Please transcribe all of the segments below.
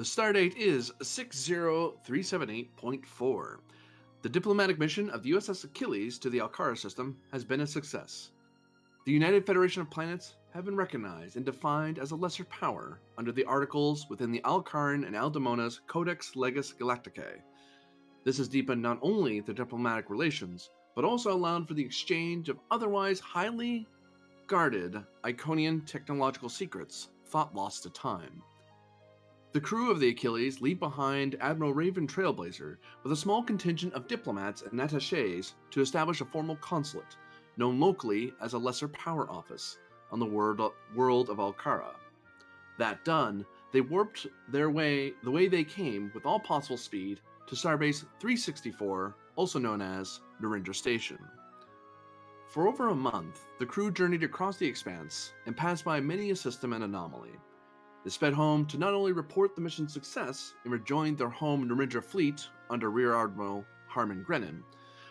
The stardate is 60378.4. The diplomatic mission of the U.S.S. Achilles to the Alcara system has been a success. The United Federation of Planets have been recognized and defined as a lesser power under the articles within the Alcaran and Aldemona's Codex Legis Galacticae. This has deepened not only their diplomatic relations, but also allowed for the exchange of otherwise highly guarded Iconian technological secrets thought lost to time. The crew of the Achilles leave behind Admiral Raven Trailblazer with a small contingent of diplomats and attaches to establish a formal consulate, known locally as a Lesser Power Office, on the world of Alcara. That done, they warped the way they came with all possible speed to Starbase 364, also known as Narendra Station. For over a month, the crew journeyed across the expanse and passed by many a system and anomaly. They sped home to not only report the mission's success and rejoin their home Narendra fleet under Rear Admiral Harman Grennan,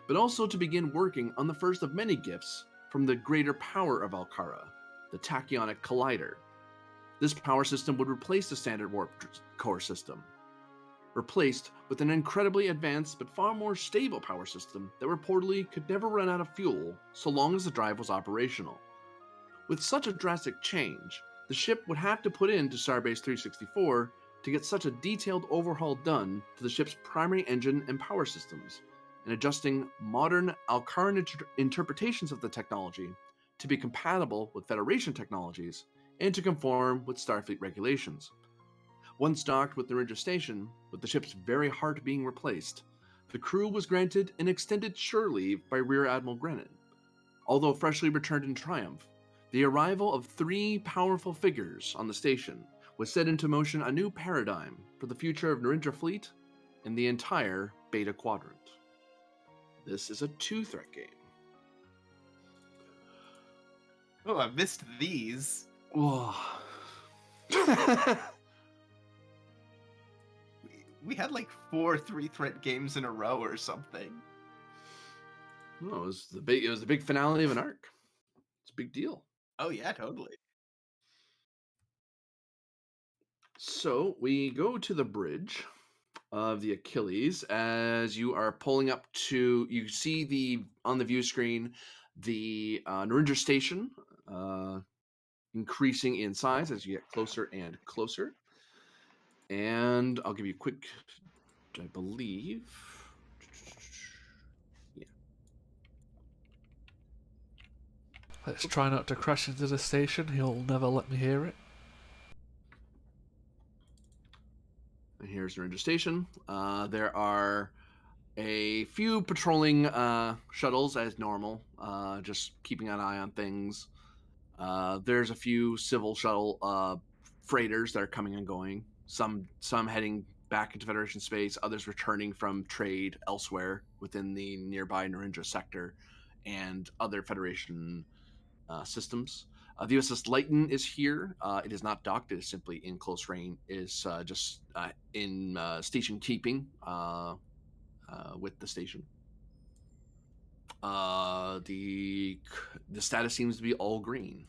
but also to begin working on the first of many gifts from the greater power of Alcara, the Tachyonic Collider. This power system would replace the standard warp core system, replaced with an incredibly advanced but far more stable power system that reportedly could never run out of fuel so long as the drive was operational. With such a drastic change, the ship would have to put into Starbase 364 to get such a detailed overhaul done to the ship's primary engine and power systems, and adjusting modern Alcaran interpretations of the technology to be compatible with Federation technologies and to conform with Starfleet regulations. Once docked with Narendra Station, with the ship's very heart being replaced, the crew was granted an extended shore leave by Rear Admiral Grennan. Although freshly returned in triumph, the arrival of three powerful figures on the station would set into motion a new paradigm for the future of Narendra Fleet and the entire Beta Quadrant. This is a 2-threat game. Oh, I missed these. Whoa. We had like 4 3-threat games in a row or something. No, it was the big finale of an arc. It's a big deal. Oh yeah, totally. So we go to the bridge of the Achilles as you are pulling up to. You see on the view screen the Narendra Station increasing in size as you get closer and closer. And I'll give you a quick, I believe. Yeah. Let's try not to crash into the station. He'll never let me hear it. And here's Narendra Station. There are a few patrolling shuttles as normal, just keeping an eye on things. There's a few civil shuttle freighters that are coming and going. Some heading back into Federation space, others returning from trade elsewhere within the nearby Narendra sector and other Federation systems. The U.S.S. Lighton is here. It is not docked. It is simply in close range. Is just in station keeping with the station. The status seems to be all green.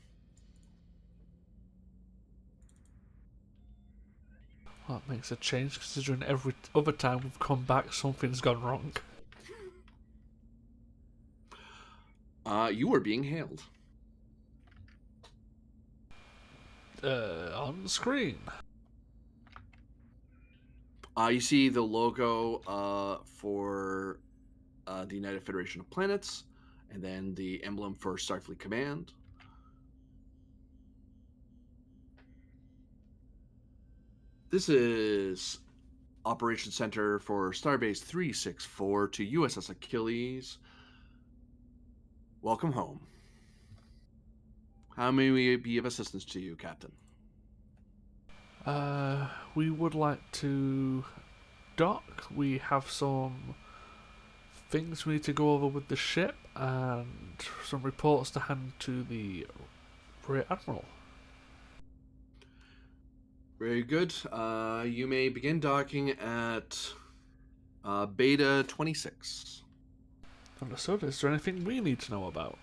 That makes a change, considering every other time we've come back, something's gone wrong. You are being hailed. On the screen. You see the logo for the United Federation of Planets, and then the emblem for Starfleet Command. This is Operations Center for Starbase 364 to U.S.S. Achilles. Welcome home. How may we be of assistance to you, Captain? We would like to dock. We have some things we need to go over with the ship and some reports to hand to the Rear Admiral. Very good. You may begin docking at Beta 26. Understood. Is there anything we need to know about?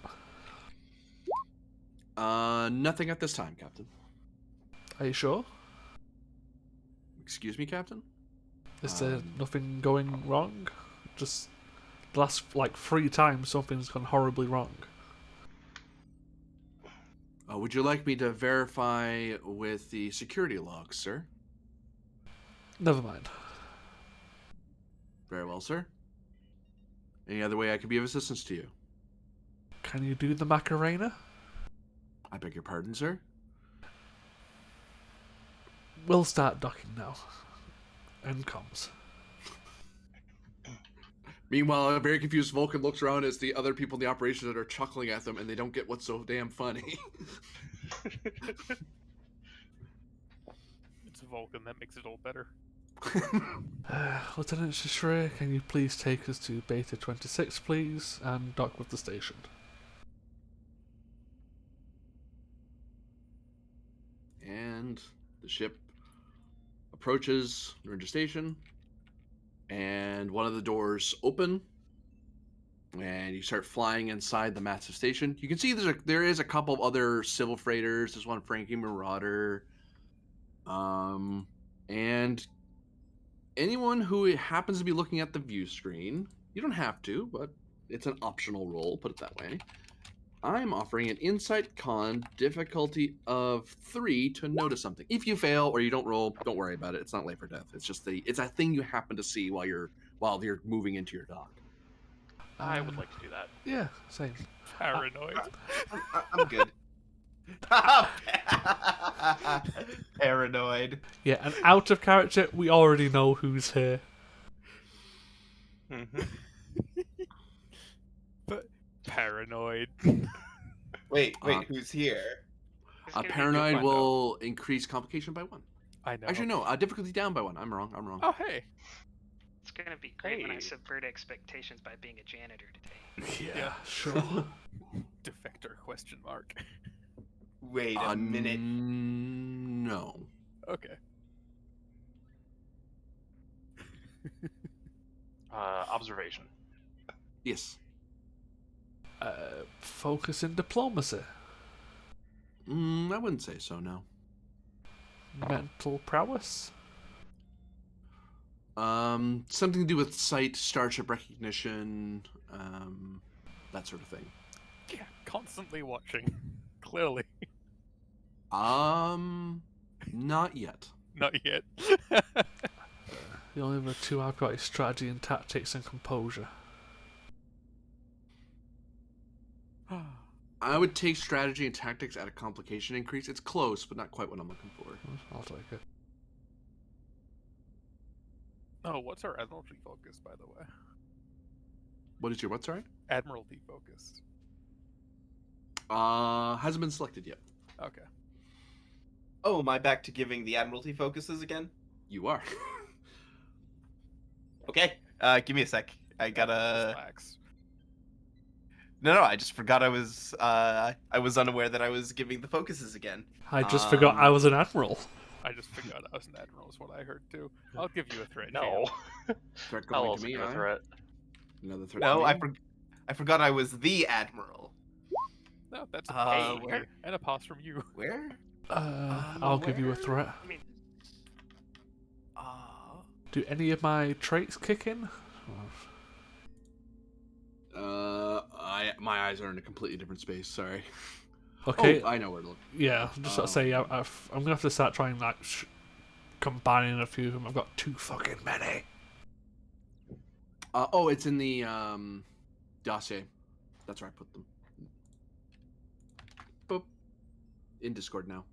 Nothing at this time, Captain. Are you sure? Excuse me, Captain? Is there nothing going wrong? Just the last, 3 times something's gone horribly wrong. Would you like me to verify with the security logs, sir? Never mind. Very well, sir. Any other way I can be of assistance to you? Can you do the Macarena? I beg your pardon, sir? We'll start docking now. End comms. Meanwhile, a very confused Vulcan looks around as the other people in the operation that are chuckling at them, and they don't get what's so damn funny. It's Vulcan, that makes it all better. Lieutenant Shishre, can you please take us to Beta 26, please, and dock with the station? And the ship approaches Narendra Station, and one of the doors open, and you start flying inside the massive station. You can see there is a couple of other civil freighters. There's one Frankie Marauder, and anyone who happens to be looking at the view screen. You don't have to, but it's an optional role. Put it that way. I'm offering an Insight Con difficulty of 3 to notice something. If you fail or you don't roll, don't worry about it. It's not life or death. It's just it's a thing you happen to see while you're moving into your dock. I would like to do that. Yeah, same. Paranoid. I'm good. Paranoid. Yeah, and out of character, we already know who's here. Mm-hmm. But paranoid. Wait, who's here? It's gonna be Paranoid good. will increase complication by 1. I know. Actually, no. Difficulty down by 1. I'm wrong. Oh, hey. It's gonna be great when I Hey. subvert expectations by being a janitor today. Yeah, sure. Defector, question mark. Wait a minute. No. Okay. Observation. Yes. Focus in diplomacy. I wouldn't say so, no. Mental prowess. Something to do with sight, starship recognition, that sort of thing. Yeah, constantly watching. Clearly. Not yet. Not yet. The only other 2 I've got is strategy and tactics and composure. I would take strategy and tactics at a complication increase. It's close, but not quite what I'm looking for. I'll take it. Oh, what's our Admiralty focus, by the way? What is your what, sorry? Admiralty focus. Hasn't been selected yet. Okay. Oh, am I back to giving the Admiralty focuses again? You are. Okay. Give me a sec. I gotta. Slacks. No, I just forgot I was unaware that I was giving the focuses again. I just forgot I was an admiral. I just forgot I was an admiral is what I heard too. I'll give you a threat. No. Threat I'll going also to me, give a aye? threat. Another threat No, to me? I forgot I was the Admiral. No, that's Uh, okay. where? And a pass from you. Where? I'll give you a threat. I mean, Do any of my traits kick in? My eyes are in a completely different space, sorry. Okay. Oh, I know where to look. Yeah, just to say, I'm gonna have to start trying combining a few of them. I've got too fucking many. It's in the dossier. That's where I put them. Boop. In Discord now.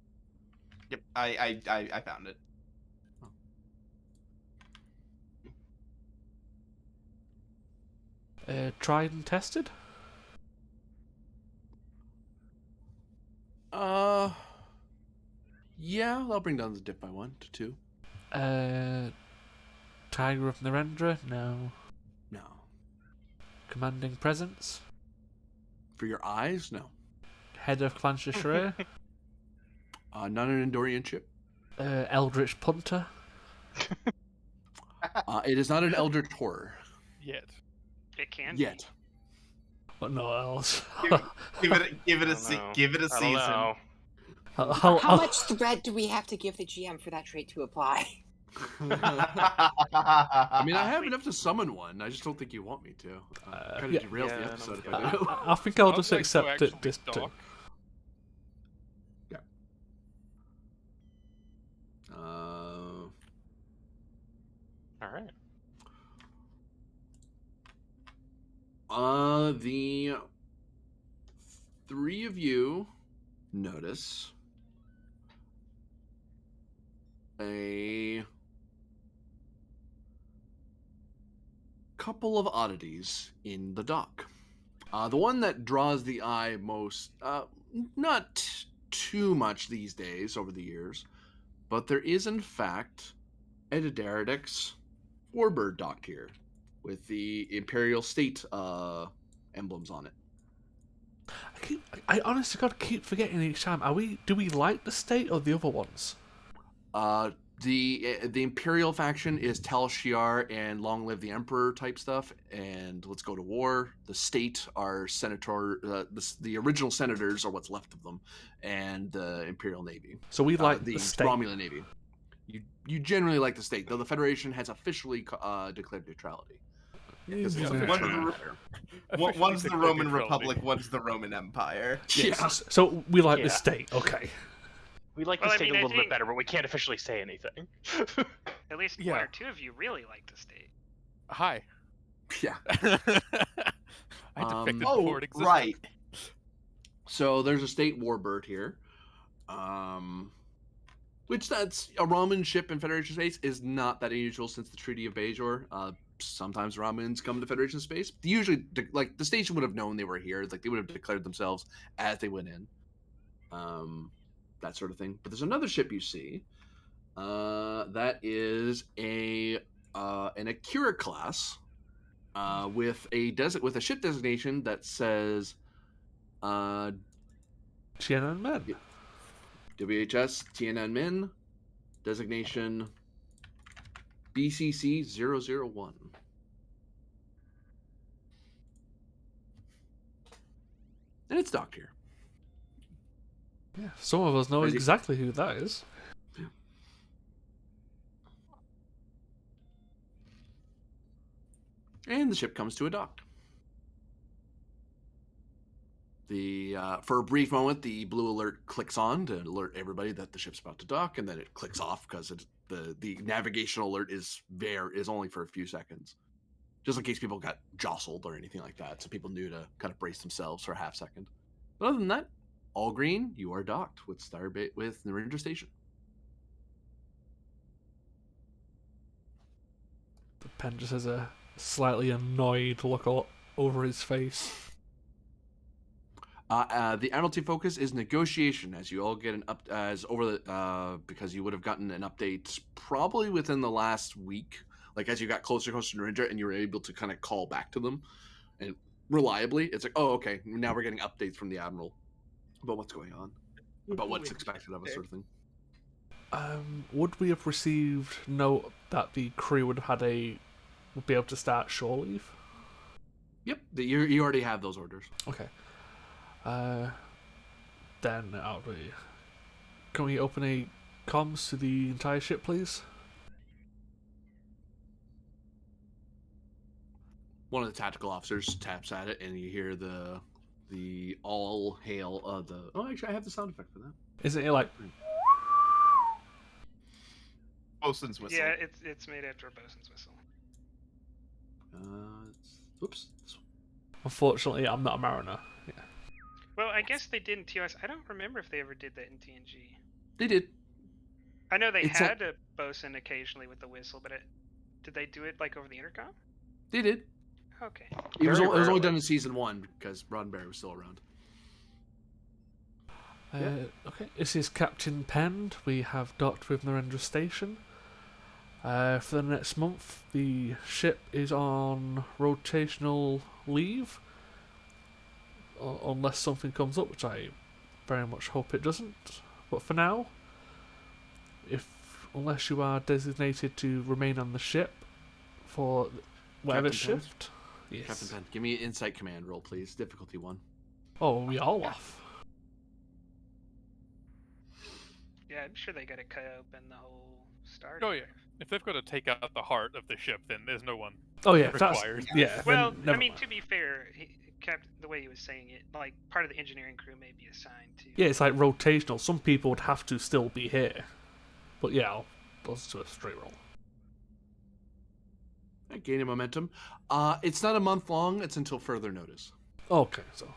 Yep, I found it. Tried and tested. Yeah, I'll bring down the dip by 1 to 2. Tiger of Narendra, no. No. Commanding presence. For your eyes, no. Head of Clan Shishre. Not an Endorian ship. Eldritch Punter. It is not an Eldritch Horror. Yet. it can Yet. But no else. Give it a I don't se- know. give it a I don't season. know. How How much thread do we have to give the GM for that trait to apply? I mean, I have enough to summon one. I just don't think you want me to. Kind of yeah. derails Yeah, the I don't episode if feel I do. I think I'll I'd just like to accept it actually this too. dock. All right. The three of you notice a couple of oddities in the dock. The one that draws the eye most, not too much these days over the years, but there is in fact a Daredix warbird docked here with the Imperial State emblems on it. I honestly God keep forgetting each time. Do we like the state or the other ones? The Imperial faction is Tal Shiar and Long Live the Emperor type stuff, and let's go to war. The state are the original senators are what's left of them, and the Imperial Navy. So we like the the state. Romulan Navy. You generally like the state, though the Federation has officially declared neutrality. Because it's a Yeah. fictional empire. One's the Roman neutrality. Republic, one's the Roman Empire. Yes. So we like the Yeah. state. Okay. We like Well, the I state mean, a I little bit think- better, but we can't officially say anything. At least Yeah. one or two of you really like the state. Hi. Yeah. I defected Oh, before it existed. right. So there's a state warbird here. Which that's a Roman ship in Federation space is not that unusual since the Treaty of Bajor. Sometimes Romans come to Federation space. Usually, like the station would have known they were here. Like they would have declared themselves as they went in. That sort of thing. But there's another ship you see. That is an Akira class with a ship designation that says Tiananmen. WHS Tiananmen, designation BCC 001. And it's docked here. Yeah. Some of us know Is it- exactly who that is. And the ship comes to a dock. For a brief moment, the blue alert clicks on to alert everybody that the ship's about to dock, and then it clicks off because the navigational alert is only for a few seconds, just in case people got jostled or anything like that. So people knew to kind of brace themselves for a half second. But other than that, all green. You are docked with with Narendra Station. The pen just has a slightly annoyed look over his face. The Admiralty focus is negotiation, as you all get because you would have gotten an update probably within the last week, like as you got closer to Narendra and you were able to kind of call back to them, and reliably, it's like, oh, okay, now we're getting updates from the Admiral about what's going on, about what's expected of us, sort of thing. Would we have received note that the crew would be able to start shore leave? Yep, you already have those orders. Okay. Then can we open a comms to the entire ship, please? One of the tactical officers taps at it, and you hear the all hail of the. Oh, actually, I have the sound effect for that. Isn't it like? Bosun's whistle. Yeah, it's made after a bosun's whistle. Oops. Unfortunately, I'm not a mariner. Yeah. Well, I guess they did in TOS. I don't remember if they ever did that in TNG. They did. I know they It's had a bosun occasionally with the whistle, but did they do it like over the intercom? They did. Okay. It was Very only rarely. done in season 1 because Roddenberry was still around. Okay, this is Captain Penn. We have docked with Narendra Station. For the next month, the ship is on rotational leave. Unless something comes up, which I very much hope it doesn't. But for now, unless you are designated to remain on the ship for whatever Captain Penn? shift. Yes. Captain Penn, give me an insight command roll, please. Difficulty 1. Oh, we all off. Yeah, I'm sure they got to cut open the whole started. Oh yeah. If they've got to take out the heart of the ship, then there's no one Oh yeah, if that's required. yeah. Well, then I never mean, mind. to be fair, he kept the way he was saying it. Like part of the engineering crew may be assigned to. Yeah, it's like rotational. Some people would have to still be here, but yeah, I'll buzz to a straight roll. Gaining momentum. It's not a month long. It's until further notice. Okay, so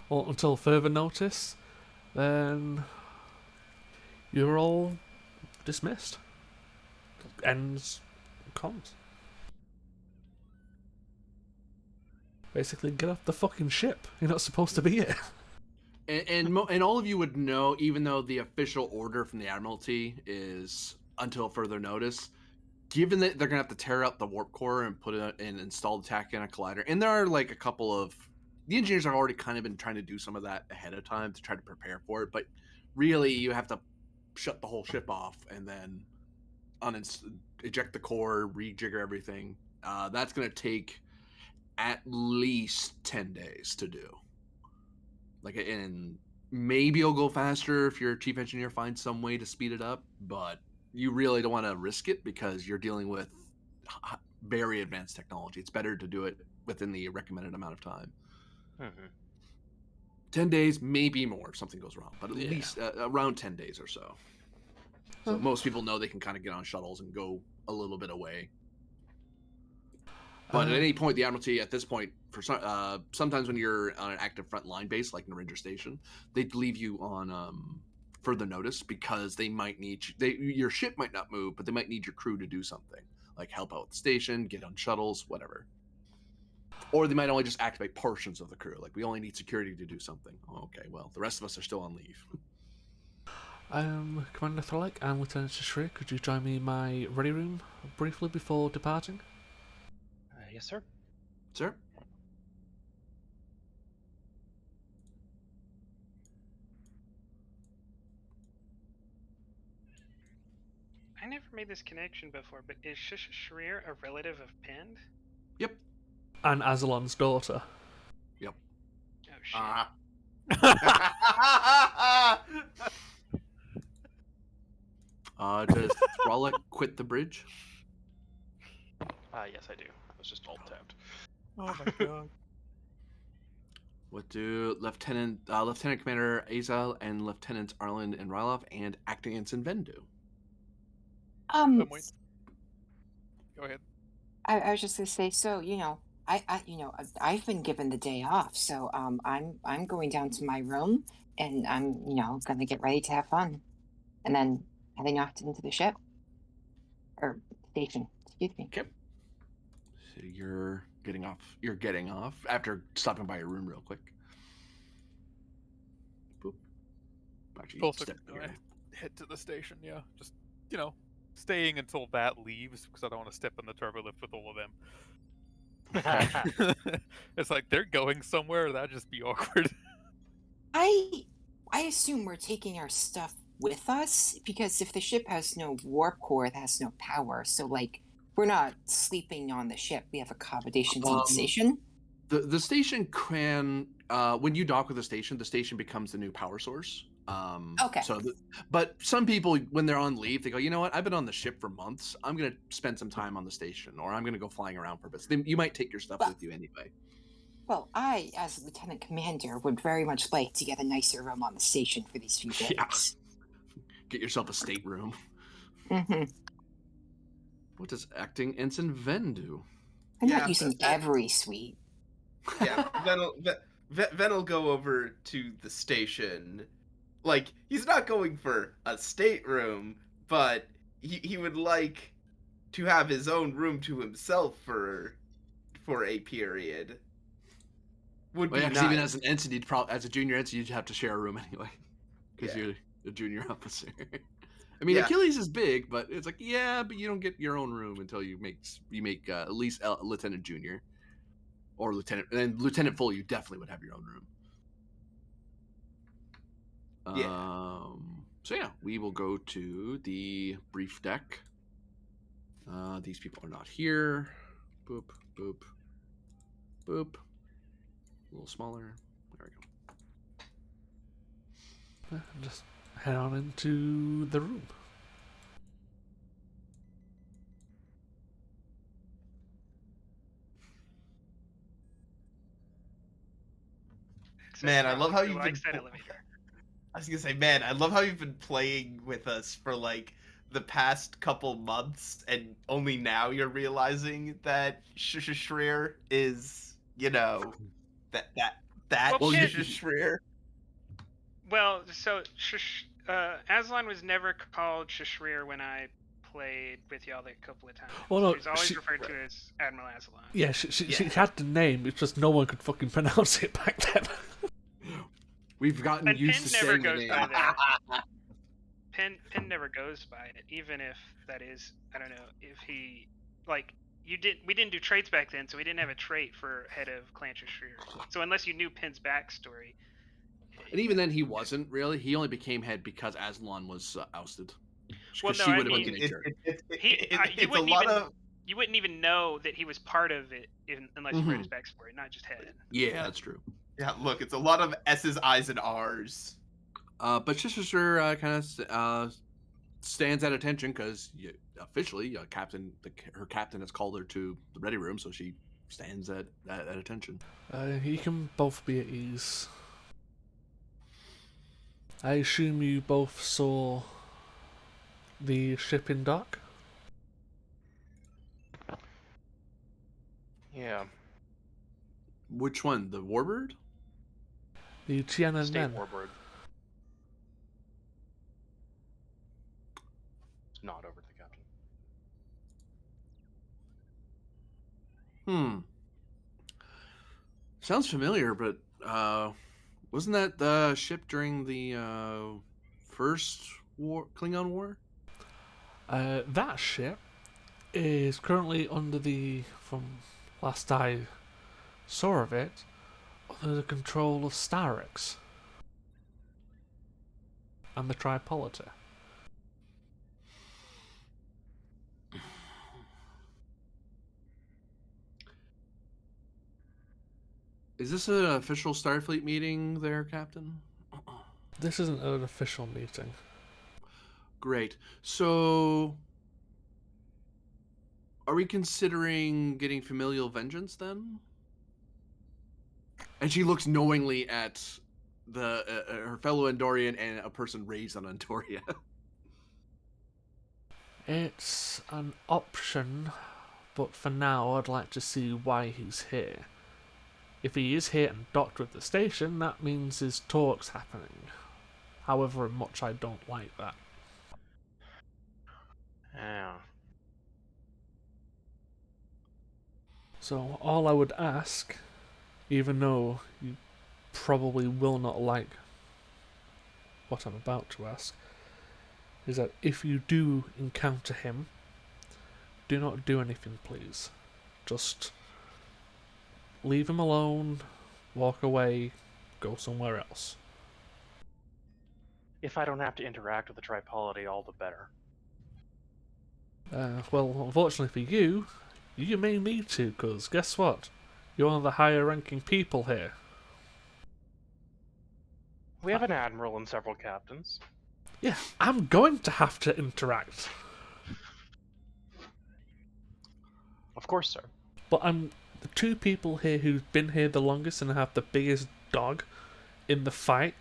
well, until further notice, then you're all dismissed. Ends comms. Basically, get off the fucking ship. You're not supposed to be here. And all of you would know, even though the official order from the Admiralty is until further notice, given that they're gonna have to tear out the warp core and put it and install the Tachyon collider, and there are like a couple of the engineers have already kind of been trying to do some of that ahead of time to try to prepare for it, but really you have to shut the whole ship off and then eject the core, rejigger everything. That's gonna take at least 10 days to do. And maybe it'll go faster if your chief engineer finds some way to speed it up, but you really don't want to risk it because you're dealing with very advanced technology. It's better to do it within the recommended amount of time. Mm-hmm. 10 days, maybe more if something goes wrong, but at Yeah. least around 10 das or so. So most people know they can kind of get on shuttles and go a little bit away. But at any point, the Admiralty, at this point, for sometimes when you're on an active frontline base like Narendra Station, they'd leave you on further notice because they might need your ship might not move, but they might need your crew to do something like help out with the station, get on shuttles, whatever. Or they might only just activate portions of the crew, like we only need security to do something. Oh, okay, well the rest of us are still on leave. Commander Thralik and Lieutenant Shashri, could you join me in my ready room briefly before departing? Yes, sir. Sir? I never made this connection before, but is Shrir a relative of Pend? Yep. And Aslan's daughter. Yep. Oh shit. Does Thralik quit the bridge? Yes, I do. I was just alt tabbed. Oh my god. What do Lieutenant Commander Azal and Lieutenants Arlen and Rylov and Acting Ensign Ven do? Wait. Go ahead. I was just gonna say, so I've been given the day off, so I'm going down to my room and I'm gonna get ready to have fun, and then heading off into the ship or station. Excuse me. Okay. So you're getting off. You're getting off after stopping by your room real quick. Boop. Actually, Also, step gonna here. head to the station. Yeah, just staying until that leaves because I don't want to step in the turbo lift with all of them. It's like they're going somewhere. That'd just be awkward. I assume we're taking our stuff with us because if the ship has no warp core, it has no power. So like we're not sleeping on the ship. We have accommodations on the station. The station can when you dock with the station becomes the new power source. Okay. But some people when they're on leave, they go, you know what? I've been on the ship for months. I'm gonna spend some time on the station, or I'm gonna go flying around for a bit. You might take your stuff with you anyway. Well, I, as Lieutenant Commander, would very much like to get a nicer room on the station for these few days. Yeah. Get yourself a stateroom. Mm-hmm. What does Acting Ensign Ven do? I'm not using every suite. Yeah, Ven'll go over to the station. Like, he's not going for a stateroom, but he would like to have his own room to himself for a period. Would Well, be yeah, nice. because even as an ensign, as a junior ensign, you'd have to share a room anyway, because you're a junior officer. I mean, Achilles is big, but it's like, yeah, but you don't get your own room until you make at least lieutenant junior, or lieutenant, and then lieutenant full. You definitely would have your own room. So yeah, we will go to the brief deck. These people are not here. Boop, boop, boop. A little smaller. There we go. Just head on into the room. Man, I Rock, love how who you've likes been. that elevator. I was gonna say, man, I love how you've been playing with us for like the past couple months, and only now you're realizing that Shreer is, that that that Well, Pin- Shreer. Well, so Aslan was never called Shashrir when I played with y'all a couple of times. Oh, no, He was always she- referred to as Admiral Aslan. Yeah, she Yeah. had the name. It's just no one could fucking pronounce it back then. We've gotten And used Pin to never saying the goes name. by that. Pin never goes by it, even if that is, I don't know, if he like we didn't do traits back then, so we didn't have a trait for head of Clan Shashrir. So unless you knew Pin's backstory. And even then, he wasn't really. He only became head because Aslan was ousted. Well, Because no, she I would have mean, been the nature. you It's a lot of. you wouldn't even know that he was part of it unless you read his backstory, not just head. Yeah, that's true. Yeah, look, it's a lot of S's, I's, and R's. But Sister kind of stands at attention because officially, her captain has called her to the ready room, so she stands at attention. You can both be at ease. I assume you both saw the ship in dock? Yeah. Which one? The Warbird? The Tiananmen. State Warbird. Nod over to the captain. Sounds familiar, but wasn't that the ship during the first Klingon War? That ship is currently under from last I saw of it, under the control of Starix and the Tripolity. Is this an official Starfleet meeting there, Captain? This isn't an official meeting. Great. So, are we considering getting familial vengeance then? And she looks knowingly at her fellow Andorian and a person raised on Andoria. It's an option, but for now I'd like to see why he's here. If he is here and docked with the station, that means his talk's happening. However much I don't like that. Yeah. So all I would ask, even though you probably will not like what I'm about to ask, is that if you do encounter him, do not do anything, please. Just leave him alone, walk away, go somewhere else. If I don't have to interact with the Tripolity, all the better. Well, unfortunately for you, you may need to, because guess what? You're one of the higher ranking people here. We have an admiral and several captains. Yeah, I'm going to have to interact. Of course, sir. But I'm the two people here who've been here the longest and have the biggest dog in the fight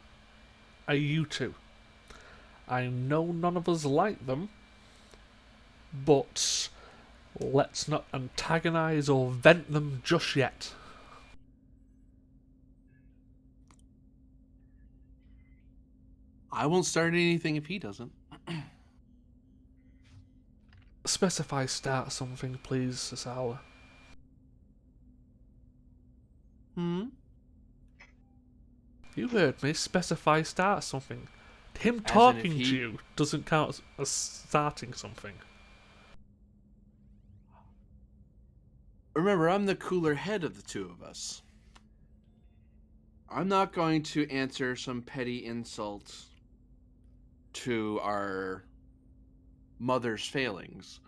are you two. I know none of us like them, but let's not antagonize or vent them just yet. I won't start anything if he doesn't. Specify start something, please, Sasawa. You heard me. Specify start something. Him As in talking if he- to you doesn't count as starting something. Remember, I'm the cooler head of the two of us. I'm not going to answer some petty insult to our mother's failings.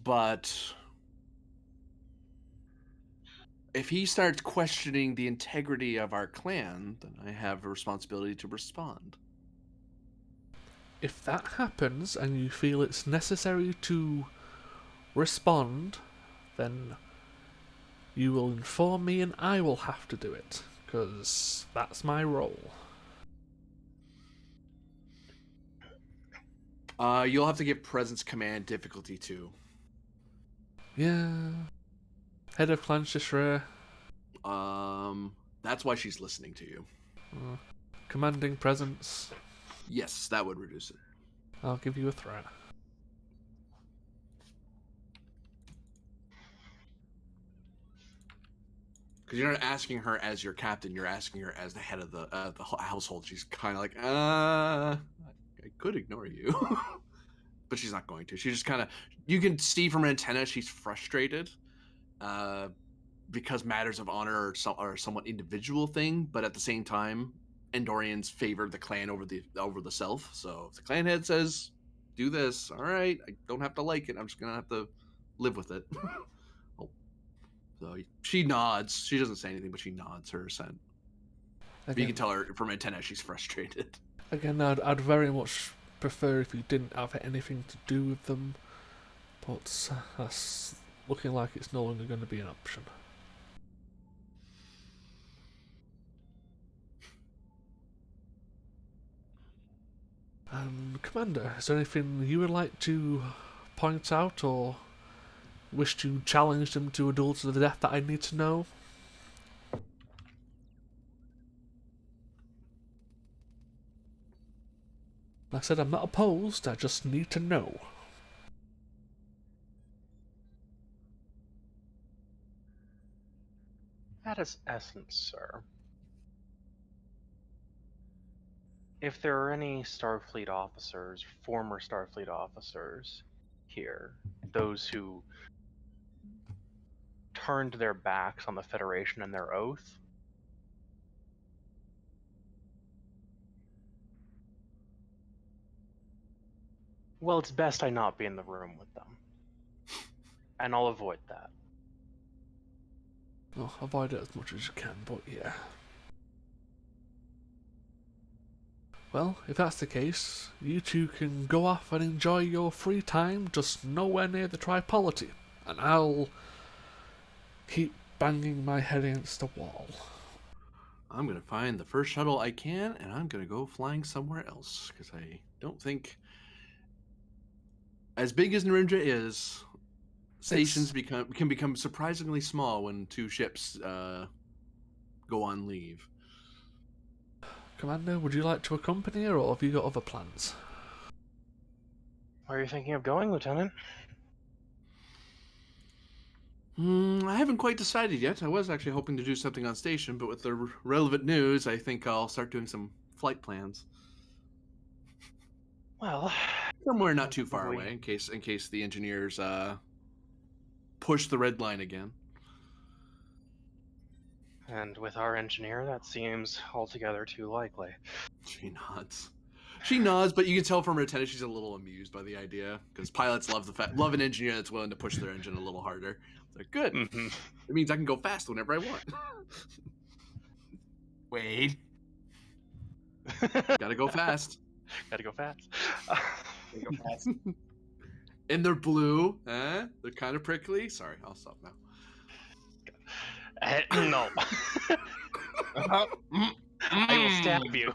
But if he starts questioning the integrity of our clan, then I have a responsibility to respond. If that happens and you feel it's necessary to respond, then you will inform me and I will have to do it. because that's my role. You'll have to give presence command difficulty 2. Yeah. Head of Clan Shishra. That's why she's listening to you. Commanding presence. Yes, that would reduce it. I'll give you a threat. Because you're not asking her as your captain, you're asking her as the head of the household. She's kind of like, I could ignore you. But she's not going to. She's just kind of, you can see from her antenna, she's frustrated because matters of honor are somewhat individual thing, but at the same time, Endorians favor the clan over the self. So if the clan head says, do this, all right, I don't have to like it. I'm just going to have to live with it. So she nods. She doesn't say anything, but she nods her assent. But you can tell her from antenna she's frustrated. Again, I'd very much prefer if you didn't have anything to do with them, but that's looking like it's no longer going to be an option. Commander, is there anything you would like to point out or wish to challenge them to a duel to the death that I need to know? Like I said, I'm not opposed, I just need to know. That is essence, sir. If there are any Starfleet officers, former Starfleet officers here, those who turned their backs on the Federation and their oath, well, it's best I not be in the room with them. And I'll avoid that. Well, avoid it as much as you can, but yeah. Well, if that's the case, you two can go off and enjoy your free time, just nowhere near the Tripolity, and I'll keep banging my head against the wall. I'm going to find the first shuttle I can, and I'm going to go flying somewhere else, because I don't think... As big as Narendra is, stations can become surprisingly small when 2 ships go on leave. Commander, would you like to accompany her, or have you got other plans? Where are you thinking of going, Lieutenant? I haven't quite decided yet. I was actually hoping to do something on station, but with the relevant news, I think I'll start doing some flight plans. Well, Somewhere not too far away, in case the engineers push the red line again. and with our engineer, that seems altogether too likely. She nods. She nods, but you can tell from her antenna she's a little amused by the idea, because pilots love an engineer that's willing to push their engine a little harder. It's like, good. Mm-hmm. It means I can go fast whenever I want. Wait. Gotta go fast. Gotta go fast. Gotta go fast. And they're blue. They're kind of prickly. Sorry, I'll stop now. No. I will stab you.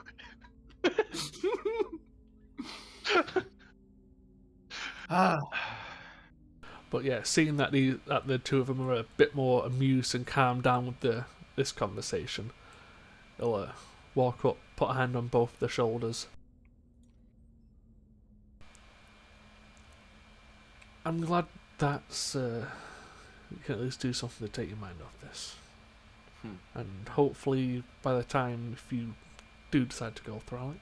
But yeah, seeing that the 2 of them are a bit more amused and calmed down with this conversation, he'll walk up, put a hand on both their shoulders. I'm glad that's you can at least do something to take your mind off this. And hopefully by the time, if you do decide to go Thralic,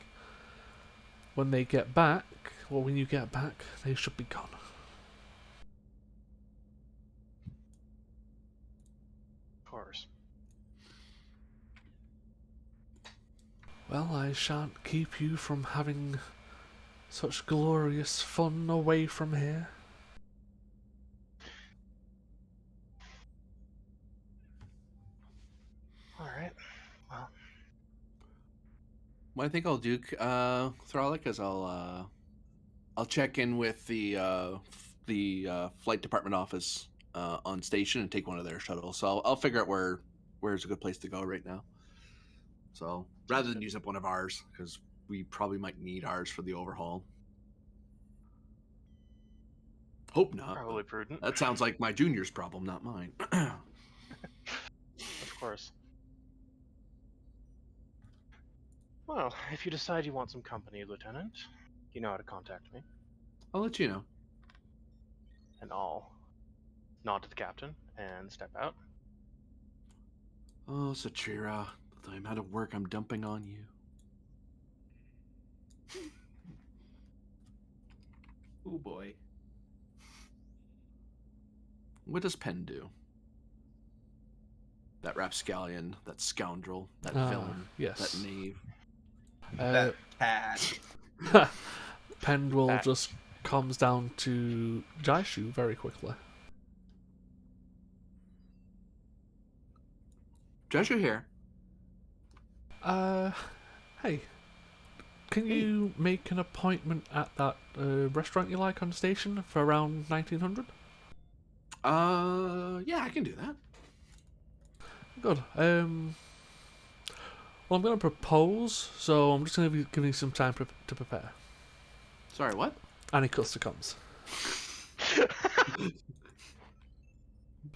when they get back, or when you get back, they should be gone. Of course. Well, I shan't keep you from having such glorious fun away from here. Alright. Well. What I think I'll do, Thralic, is I'll check in with the flight department office on station and take one of their shuttles. So I'll figure out where's a good place to go right now. So rather than use up one of ours, because we probably might need ours for the overhaul. Hope not. Probably prudent. That sounds like my junior's problem, not mine. Of course. Well, if you decide you want some company, Lieutenant, you know how to contact me. I'll let you know. And I'll nod to the captain and step out. Oh, Sachira, the amount of work I'm dumping on you. Oh boy. What does Penn do? That rapscallion, that scoundrel, that villain, yes. that knave. That cat. Pendwell That- just comes down to Jaishu very quickly. Joshua here. Hey, can you make an appointment at that restaurant you like on the station for around 1900? Yeah, I can do that. Good. Well, I'm going to propose, so I'm just going to be giving you some time to prepare. Sorry, what? And he cuts the comms.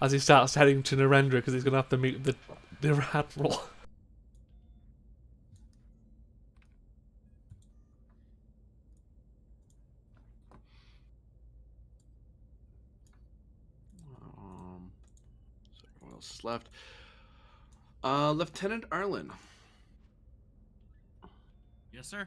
As he starts heading to Narendra because he's going to have to meet the Admiral. So what else is left? Lieutenant Arlen. Yes, sir.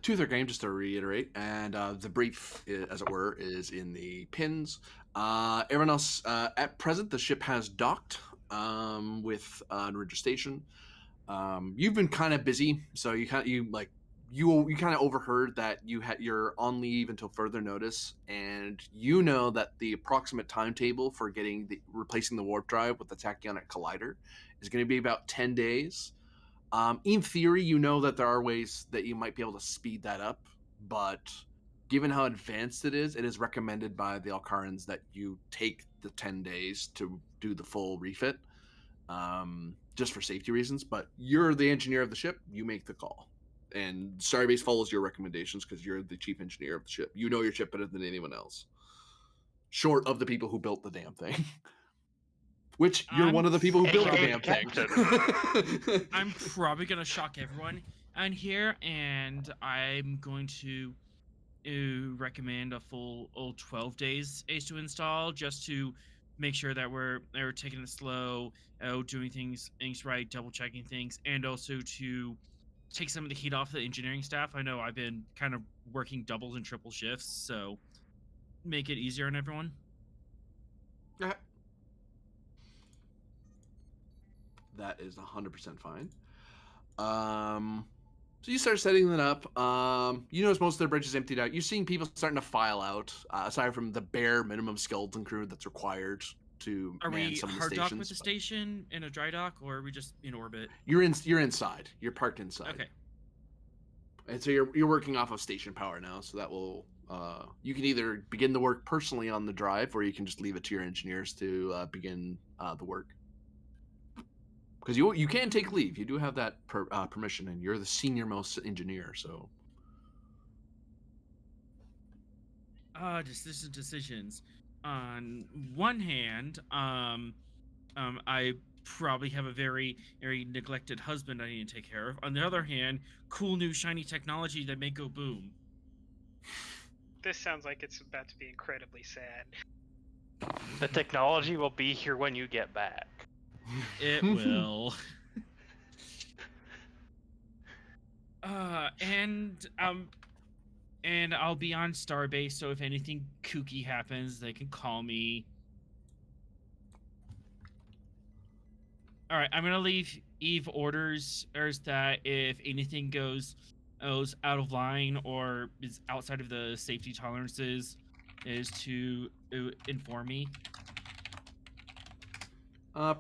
Two-third game, just to reiterate, and the brief, as it were, is in the pins. Everyone else, at present, the ship has docked with Narendra Station. You've been kind of busy, so you kind of overheard that you're on leave until further notice, and you know that the approximate timetable for replacing the warp drive with the tachyonic collider is going to be about 10 days. In theory, you know that there are ways that you might be able to speed that up, but given how advanced it is recommended by the Alcarans that you take the 10 days to do the full refit, just for safety reasons. But you're the engineer of the ship, you make the call. And Starbase follows your recommendations because you're the chief engineer of the ship. You know your ship better than anyone else. Short of the people who built the damn thing. Which you're one of the people who built the damn thing. I'm probably gonna shock everyone on here, and I'm going to recommend a full 12 days Ace to install, just to make sure that we're taking it slow, doing things right, double checking things, and also to take some of the heat off the engineering staff. I know I've been kind of working doubles and triple shifts, so make it easier on everyone. Yeah. That is 100% fine. So you start setting that up. You notice most of their bridges emptied out. You're seeing people starting to file out, aside from the bare minimum skeleton crew that's required to Are man we some of the hard stations. dock with the station in a dry dock, or are we just in orbit? You're inside. You're parked inside. Okay. And so you're working off of station power now. So that will you can either begin the work personally on the drive, or you can just leave it to your engineers to begin the work. Because you can take leave. You do have that permission, and you're the senior most engineer. So. Decisions. On one hand, I probably have a very, very neglected husband I need to take care of. On the other hand, cool new shiny technology that may go boom. This sounds like it's about to be incredibly sad. The technology will be here when you get back. It will. And I'll be on Starbase, so if anything kooky happens, they can call me. All right, I'm gonna leave Eve orders that if anything goes out of line or is outside of the safety tolerances, is to inform me.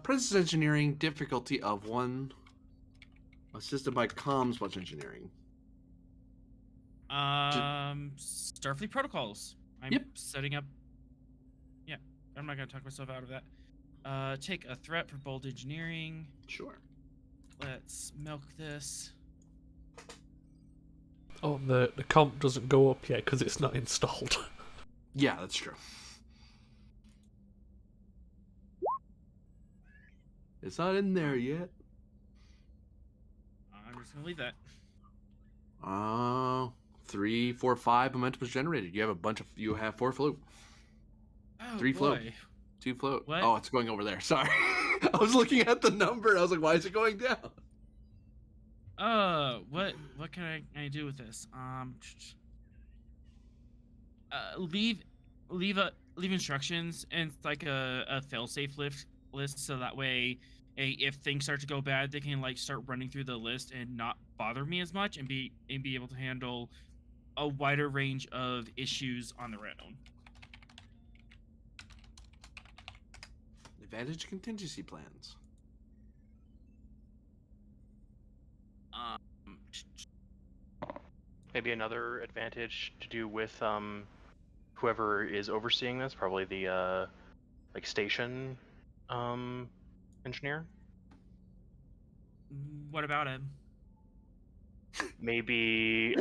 Princess Engineering, difficulty of 1. Assisted by comms, what's engineering? Starfleet protocols. I'm Yep. setting up. Yeah, I'm not gonna talk myself out of that. Take a threat for bold engineering. Sure. let's milk this. Oh, the comp doesn't go up yet because it's not installed. Yeah, that's true. It's not in there yet. I'm just gonna leave that. 3, 4, 5 momentum was generated. You have 4 float. Oh 3 float. boy. 2 float. What? Oh, it's going over there. Sorry. I was looking at the number and I was like, why is it going down? What can I do with this? Leave instructions and like a fail-safe list, so that way, if things start to go bad, they can like start running through the list and not bother me as much, and be able to handle a wider range of issues on their own. Advantage contingency plans. Maybe another advantage to do with whoever is overseeing this, probably the like station engineer. What about him? Maybe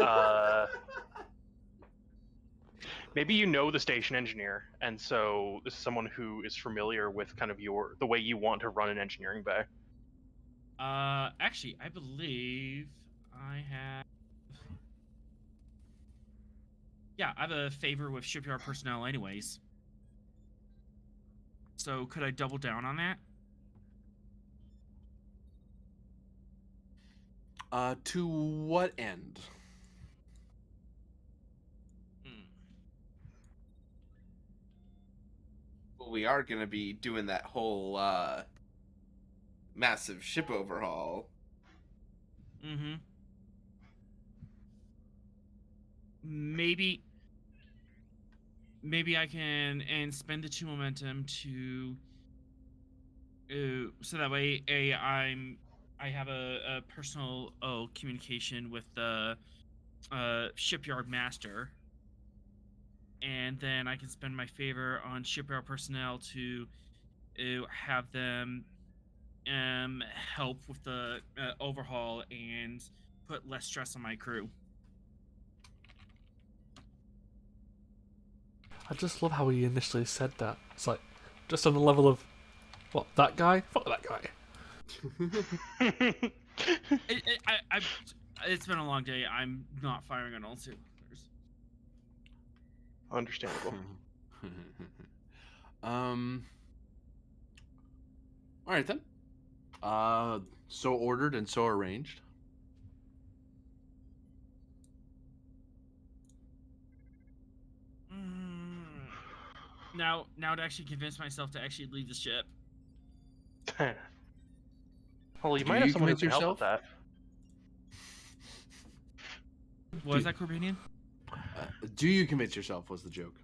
maybe you know the station engineer, and so this is someone who is familiar with kind of the way you want to run an engineering bay. Actually, I believe I have. Yeah, I have a favor with shipyard personnel, anyways. So could I double down on that? To what end? Well, we are going to be doing that whole massive ship overhaul. Mm-hmm. Maybe I can spend the 2 momentum to so that way I have a personal communication with the shipyard master, and then I can spend my favor on shipyard personnel to have them help with the overhaul and put less stress on my crew. I just love how he initially said that. It's like, just on the level of, what, that guy? Fuck that guy. It's been a long day. I'm not firing on all cylinders. Understandable. All right then. So ordered and so arranged. Now to actually convince myself to actually leave the ship. Well, you Do might have you someone who commit can help with yourself? that. What is that, Corbinian? Do you commit yourself was the joke.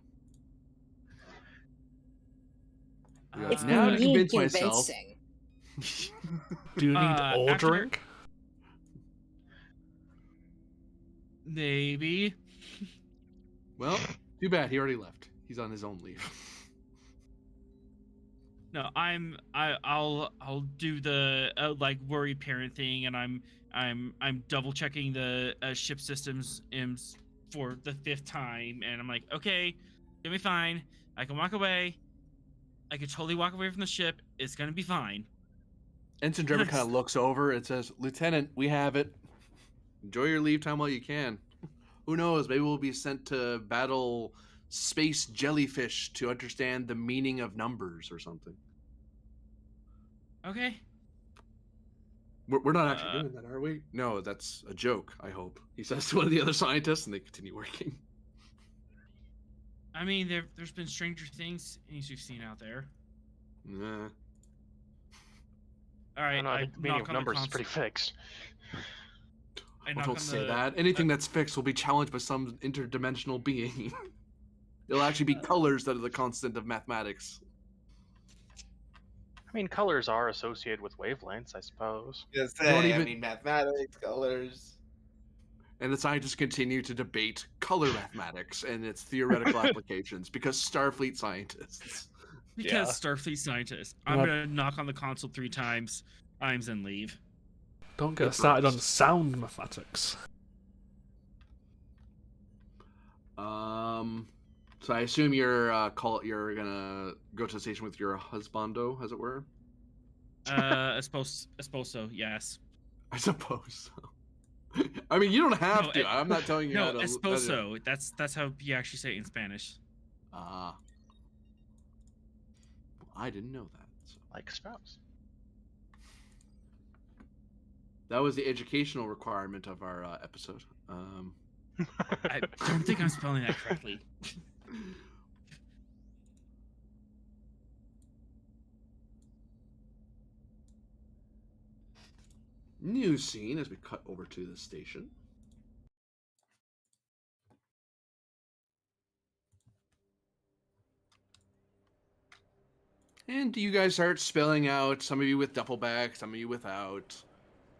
If Now you to need convince myself. convincing. Do you need ordering? Maybe. Well, too bad. He already left. He's on his own leave. No, I'll do the like worried parent thing, and I'm double checking the ship systems for the 5th time, and I'm like, okay, gonna be fine. I can walk away. I could totally walk away from the ship. It's gonna be fine. Ensign Trevor kind of looks over and says, "Lieutenant, we have it. Enjoy your leave time while you can. Who knows? Maybe we'll be sent to battle space jellyfish to understand the meaning of numbers or something." Okay. We're not actually doing that, are we? No, that's a joke, I hope. He says to one of the other scientists, and they continue working. I mean, there's been stranger things you've seen out there. Nah. All right, I think the meaning of numbers is pretty fixed. Well, don't say that. Anything that's fixed will be challenged by some interdimensional being. It'll actually be colors that are the constant of mathematics. I mean, colors are associated with wavelengths, I suppose. Yes, Don't I even- mean, mathematics, colors. And the scientists continue to debate color mathematics and its theoretical applications because Starfleet scientists. Because Starfleet scientists. I'm gonna knock on the console 3 times. I'm and leave. Don't get It us started on breaks. sound mathematics. So I assume you're gonna go to the station with your husbando, as it were. I suppose so. Yes. I suppose so. I mean, you don't have No, to. I'm not telling you how no, to. esposo. That's how you actually say it in Spanish. Ah. I didn't know that. So. Like spouse. That was the educational requirement of our episode. I don't think I'm spelling that correctly. New scene as we cut over to the station. And you guys start spelling out, some of you with duffel bags, some of you without.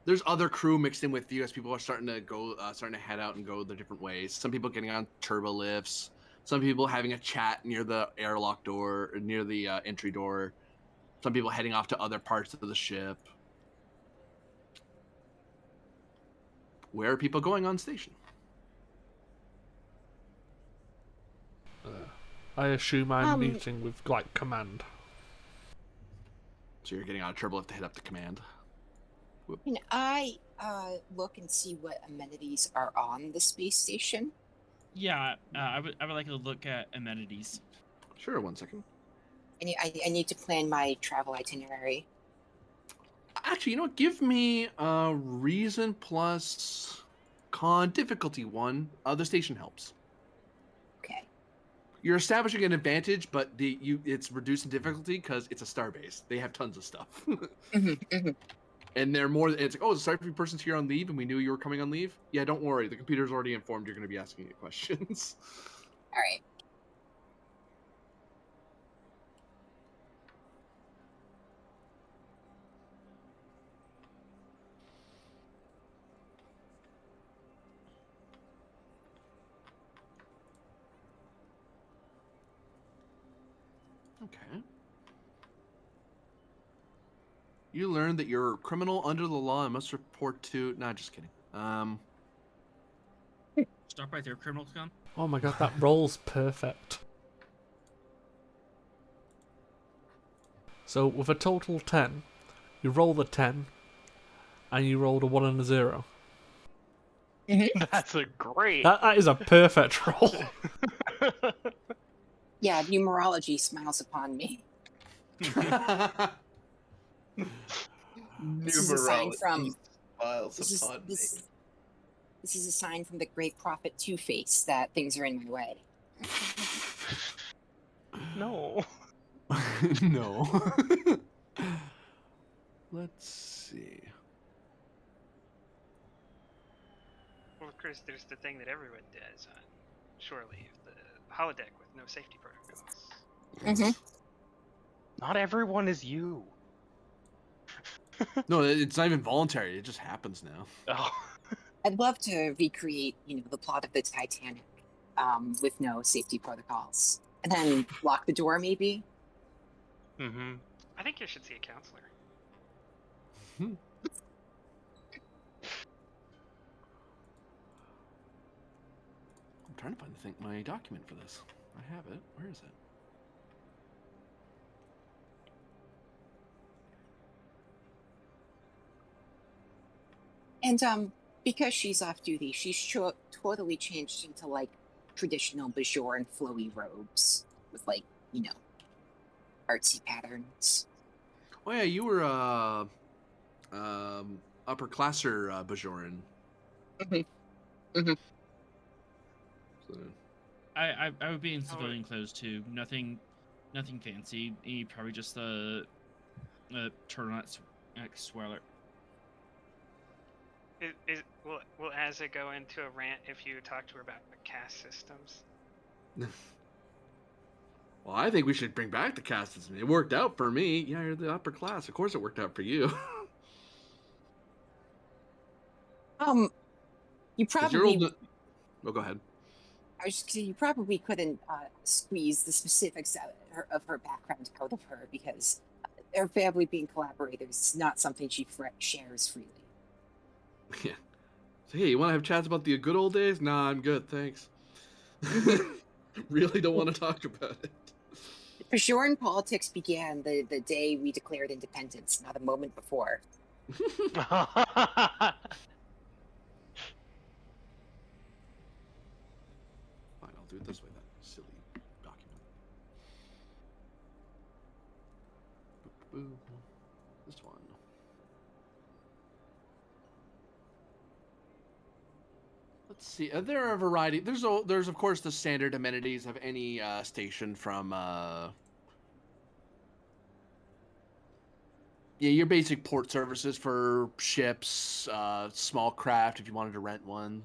There's other crew mixed in with you as people are starting to head out and go their different ways. Some people getting on turbo lifts, some people having a chat near the airlock door, or near the entry door. Some people heading off to other parts of the ship. Where are people going on station? I assume I'm meeting with, like, command. So you're getting on a turbo lift to hit up the command. Can I look and see what amenities are on the space station? Yeah, I would like to look at amenities. Sure, 1 second. I need to plan my travel itinerary. Actually, you know what? Give me a reason plus con difficulty 1. The station helps. Okay. You're establishing an advantage, but it's reduced in difficulty because it's a starbase. They have tons of stuff. And they're more. It's like, oh, the Starfleet person's here on leave, and we knew you were coming on leave. Yeah, don't worry. The computer's already informed you're going to be asking you questions. All right. Okay. You learn that you're a criminal under the law and must report to. Nah, just kidding. Stop right there, criminal scum. Oh my god, that roll's perfect. So with a total 10, you roll the 10, and you rolled a 1 and a 0. That's a great. That is a perfect roll. Yeah, numerology smiles upon me. This is a sign from. This is a sign from the great prophet Two-Face that things are in my way. No. No. Let's see. Well, of course, there's the thing that everyone does on shore leave, the holodeck with no safety protocols. Not everyone is you. No, it's not even voluntary. It just happens now. Oh. I'd love to recreate, the plot of the Titanic, with no safety protocols, and then lock the door, maybe. Mm-hmm. I think you should see a counselor. I'm trying to find my document for this. I have it. Where is it? And because she's off duty, she's totally changed into like traditional Bajoran flowy robes with artsy patterns. Oh yeah, you were upperclasser Bajoran. So, I would be in civilian clothes too. Nothing fancy. Probably just a turtleneck sweater. Will Azza go into a rant if you talk to her about the caste systems? well, I think we should bring back the caste system. It worked out for me. Yeah, you're the upper class. Of course, it worked out for you. You probably. Oh, go ahead. I was just saying, you probably couldn't squeeze the specifics of her background out of her because her family being collaborators is not something she shares freely. Yeah. So, hey, you want to have chats about the good old days? Nah, I'm good, thanks. Really don't want to talk about it. For sure, in politics began the day we declared independence, not a moment before. Fine, I'll do it this way then. Silly document. Boop, boop. This one. Let's see. There are a variety. There's of course the standard amenities of any station from your basic port services for ships, small craft if you wanted to rent one.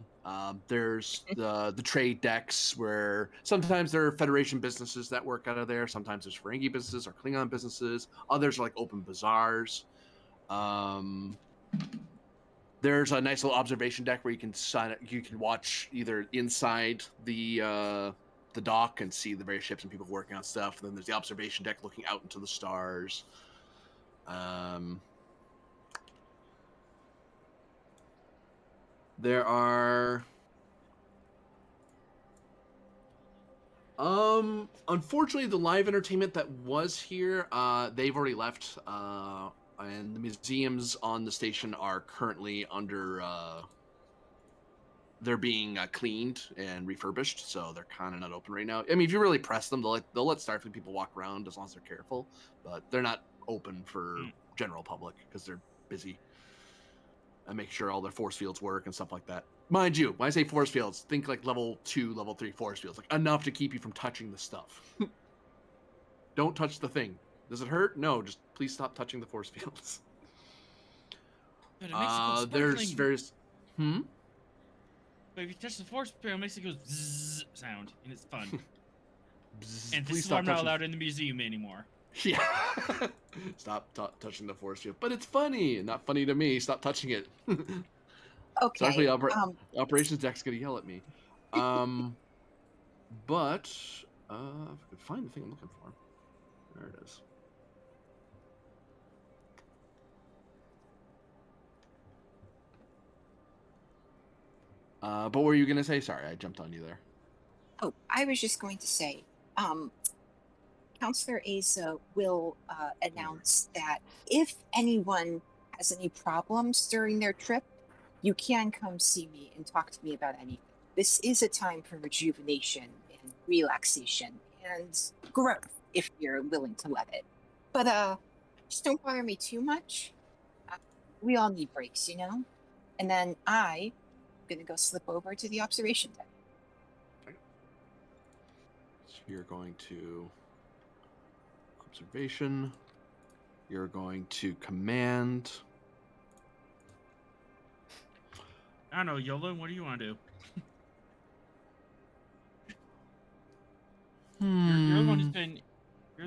There's the trade decks where sometimes there are Federation businesses that work out of there. Sometimes there's Ferengi businesses or Klingon businesses. Others are like open bazaars. There's a nice little observation deck where you can watch either inside the dock and see the various ships and people working on stuff. And then there's the observation deck looking out into the stars. There are unfortunately the live entertainment that was here, they've already left. And the museums on the station are currently under they're being cleaned and refurbished, so they're kind of not open right now. I mean, if you really press them, they'll let Starfleet people walk around as long as they're careful, but they're not open for general public because they're busy and make sure all their force fields work and stuff like that. Mind you, when I say force fields, think like level 2, level 3 force fields, like enough to keep you from touching the stuff. Don't touch the thing. Does it hurt? No, just please stop touching the force fields. But it makes it go There's sparkling. various. But if you touch the force field, it makes it go zzz sound, and it's fun. Bzz, And this please is why stop I'm not touching. allowed in the museum anymore. Yeah. Stop touching the force field. But it's funny. Not funny to me. Stop touching it. Okay. Operations deck's gonna yell at me. But if I could find the thing I'm looking for. There it is. But what were you gonna say? Sorry, I jumped on you there. Oh, I was just going to say, Counselor Asa will announce that if anyone has any problems during their trip, you can come see me and talk to me about anything. This is a time for rejuvenation and relaxation and growth, if you're willing to let it. But just don't bother me too much. We all need breaks, you know? And then I'm going to go slip over to the observation deck. So you're going to observation. You're going to command. I don't know, Yola, what do you want to do? You're the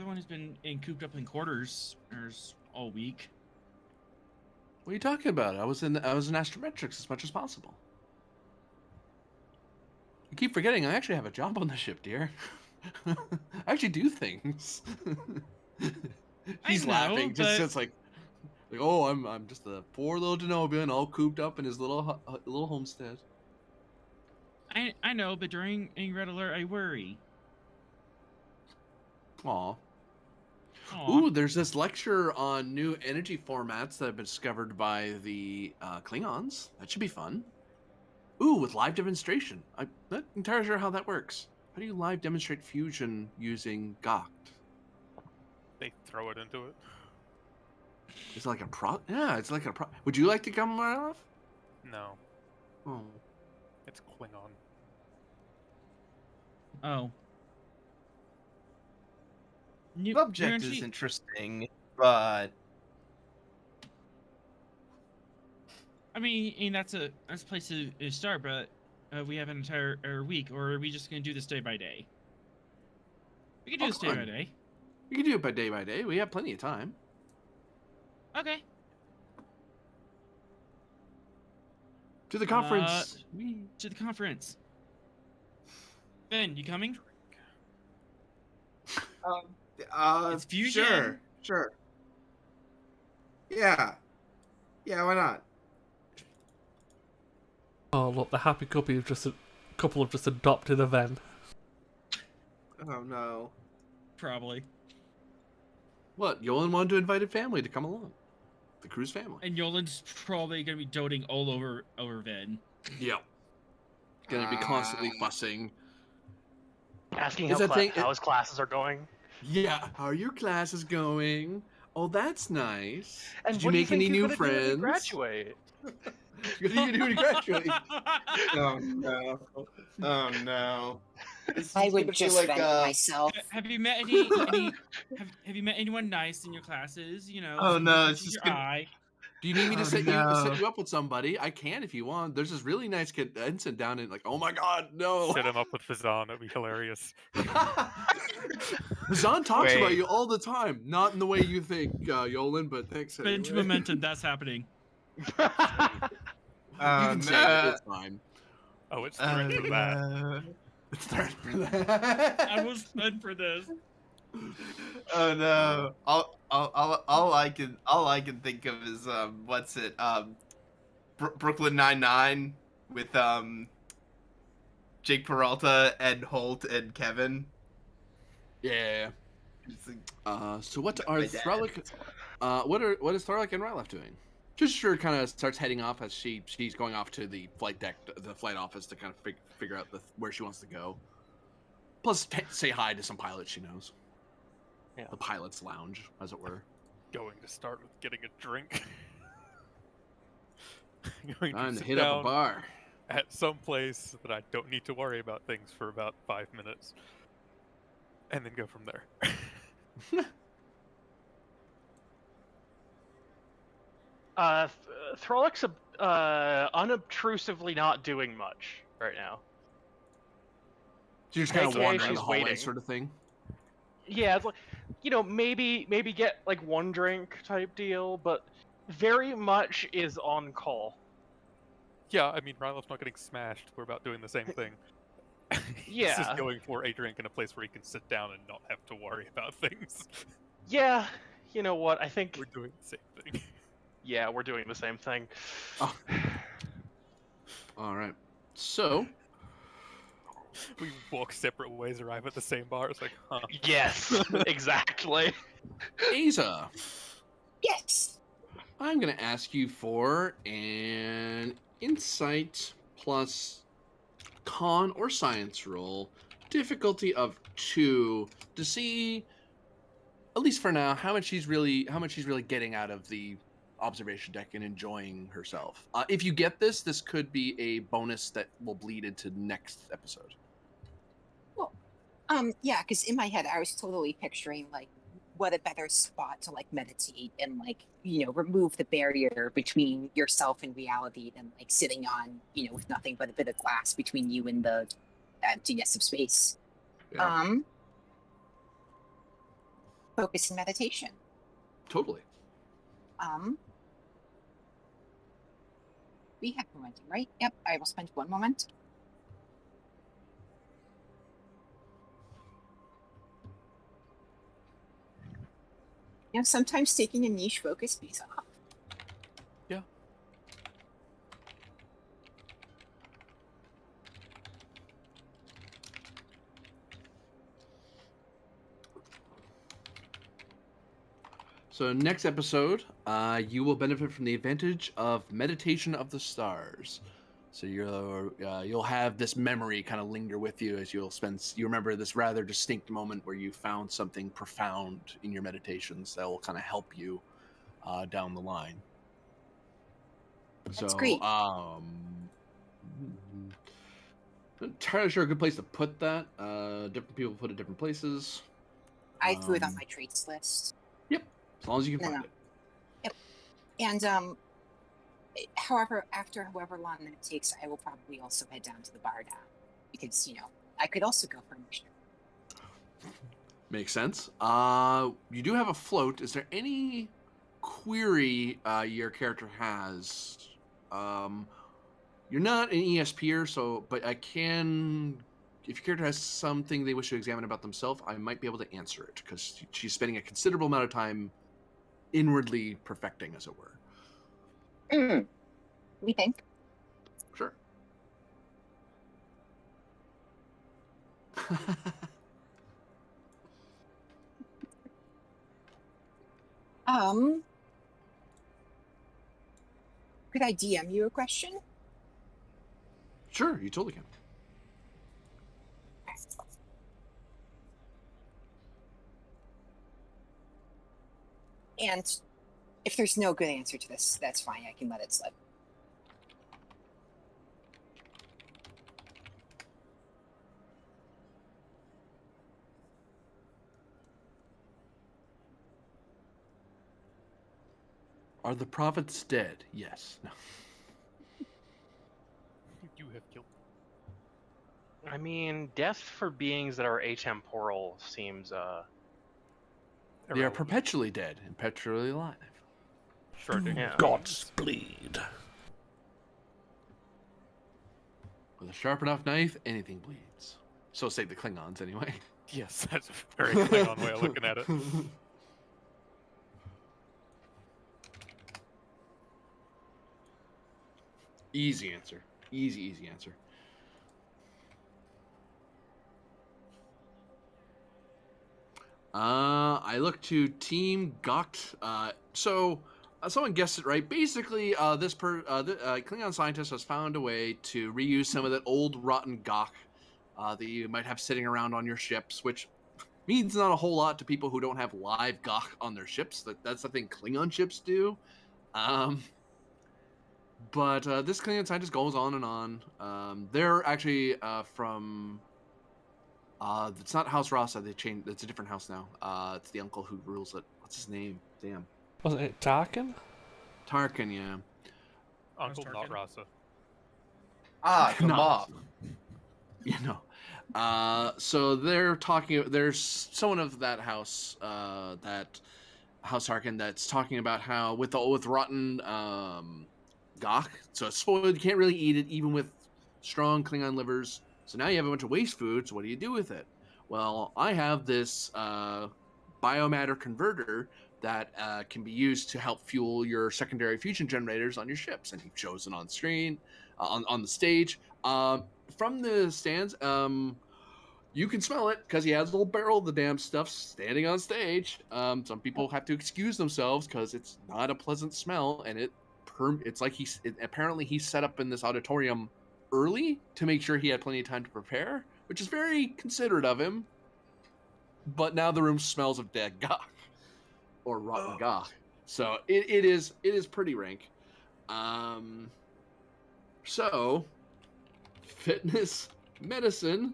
one who's been cooped up in quarters all week. What are you talking about? I was in astrometrics as much as possible. You keep forgetting I actually have a job on the ship, dear. I actually do things. He's laughing. Just like, oh, I'm just a poor little Denobian, all cooped up in his little homestead. I know, but during a red alert, I worry. Aw. Ooh, there's this lecture on new energy formats that have been discovered by the Klingons. That should be fun. Ooh, with live demonstration. I'm not entirely sure how that works. How do you live demonstrate fusion using Gokt? They throw it into it. It's like a pro. Yeah, it's like a pro. Would you like to come right off? No. Oh. It's Klingon. Oh. Subject is interesting, but I mean, that's a place to start, but we have an entire week, or are we just gonna do this day by day? We can do this day by day. We can do it by day. We have plenty of time. Okay. To the conference. To the conference. Ben, you coming? it's fusion. Sure. Yeah, why not? Oh look, the happy couple have just adopted a Ven. Oh no. Probably. What? Yolan wanted to invite a family to come along. The Cruz family. And Yoland's probably gonna be doting all over Ven. Yep. Gonna be constantly fussing. Asking It's a thing- how his classes are going. Yeah, how are your classes going? Oh, that's nice. And Did you what do you make think any you're new gonna do when you friends? graduate? What are you doing to graduate? Oh no. Oh no. This I is would gonna be just like, vent myself. Have you met any have you met anyone nice in your classes? You know, Oh, someone no, that it's catches just your gonna- eye. Do you need me to Oh, set no. you up with somebody? I can if you want. There's this really nice kid ensign down in like, oh my god, no. Set him up with Fazan. That'd be hilarious. Zahn talks about Wait. you all the time. Not in the way you think, Yolan, but thanks Bench anyway. momentum, that's happening. You Oh can say it. no. It's fine. Oh, it's Oh threat for that. no. It's threat for that. I was fed for this. Oh no! All I can think of is what's it Brooklyn Nine-Nine with Jake Peralta, Ed Holt, and Kevin. Yeah. It's like, So what my are dad. Thralic? What is Thralic and Rylef doing? Just sure kind of starts heading off as she's going off to the flight deck, the flight office to kind of figure out where she wants to go. Plus, say hi to some pilots she knows. Yeah. The pilot's lounge, as it were. Going to start with getting a drink. Going Time to sit hit down up a bar. at some place that I don't need to worry about things for about 5 minutes, and then go from there. Throllic's unobtrusively not doing much right now. She's just kind of AKA wandering she's the hallway, waiting. sort of thing. Yeah, it's like, maybe get like one drink type deal, but very much is on call. Yeah, I mean, Rylef's not getting smashed. We're about doing the same thing. He's Yeah. just going for a drink in a place where he can sit down and not have to worry about things. Yeah, you know what? I think We're doing the same thing. yeah, we're doing the same thing. Oh. All right. So, We walk separate ways, arrive at the same bar. It's like, huh. Yes, exactly. Aza, Yes. I'm going to ask you for an insight plus con or science roll, difficulty of 2, to see, at least for now, how much she's really getting out of the observation deck and enjoying herself. If you get this could be a bonus that will bleed into next episode. Yeah, because in my head I was totally picturing like what a better spot to like meditate and like remove the barrier between yourself and reality than like sitting on with nothing but a bit of glass between you and the emptiness of space. Yeah. Focus and meditation. Totally. We have momentum, right? Yep. I will spend 1 moment. Sometimes taking a niche focus pays off. Yeah. So next episode, you will benefit from the advantage of meditation of the stars. So you'll have this memory kind of linger with you as you remember this rather distinct moment where you found something profound in your meditations that will kind of help you down the line. That's great. Not entirely sure a good place to put that. Different people put it different places. I threw it on my traits list. Yep, as long as you can find it. Yep. And however long that takes, I will probably also head down to the bar now because I could also go for a mission. Makes sense. You do have a float. Is there any query your character has? You're not an ESPer, but I can. If your character has something they wish to examine about themselves, I might be able to answer it because she's spending a considerable amount of time inwardly perfecting, as it were. We think. Sure. Could I DM you a question? Sure, you totally can. And if there's no good answer to this, that's fine. I can let it slip. Are the prophets dead? Yes. No. You have killed. I mean, death for beings that are atemporal seems They are Irrelevant. perpetually dead and perpetually alive. Sharding Yeah. God's bleed. With a sharp enough knife, anything bleeds. So say the Klingons, anyway. Yes, that's a very Klingon way of looking at it. Easy answer. Easy answer. I look to Team Gokt. Someone guessed it right. Basically, Klingon scientist has found a way to reuse some of that old rotten Gok that you might have sitting around on your ships, which means not a whole lot to people who don't have live Gok on their ships. That's the thing Klingon ships do. But this Klingon scientist goes on and on. They're actually from. It's not House Rasa. They changed. It's a different house now. It's the uncle who rules it. What's his name? Damn. Wasn't it Tarkin? Tarkin, yeah. Uncle, not Tarkin. Rasa. Ah, the No. mob. You know. So they're talking. There's someone of that house, that House Tarkin, that's talking about how with rotten Gok, so it's spoiled. You can't really eat it, even with strong Klingon livers. So now you have a bunch of waste food. So what do you do with it? Well, I have this biomatter converter that can be used to help fuel your secondary fusion generators on your ships, and he shows it on screen, on the stage. From the stands, you can smell it because he has a little barrel of the damn stuff standing on stage. Some people have to excuse themselves because it's not a pleasant smell, and it's like apparently he's set up in this auditorium early to make sure he had plenty of time to prepare, which is very considerate of him. But now the room smells of dead Gok or rotten Gok, so it is pretty rank. So fitness, medicine,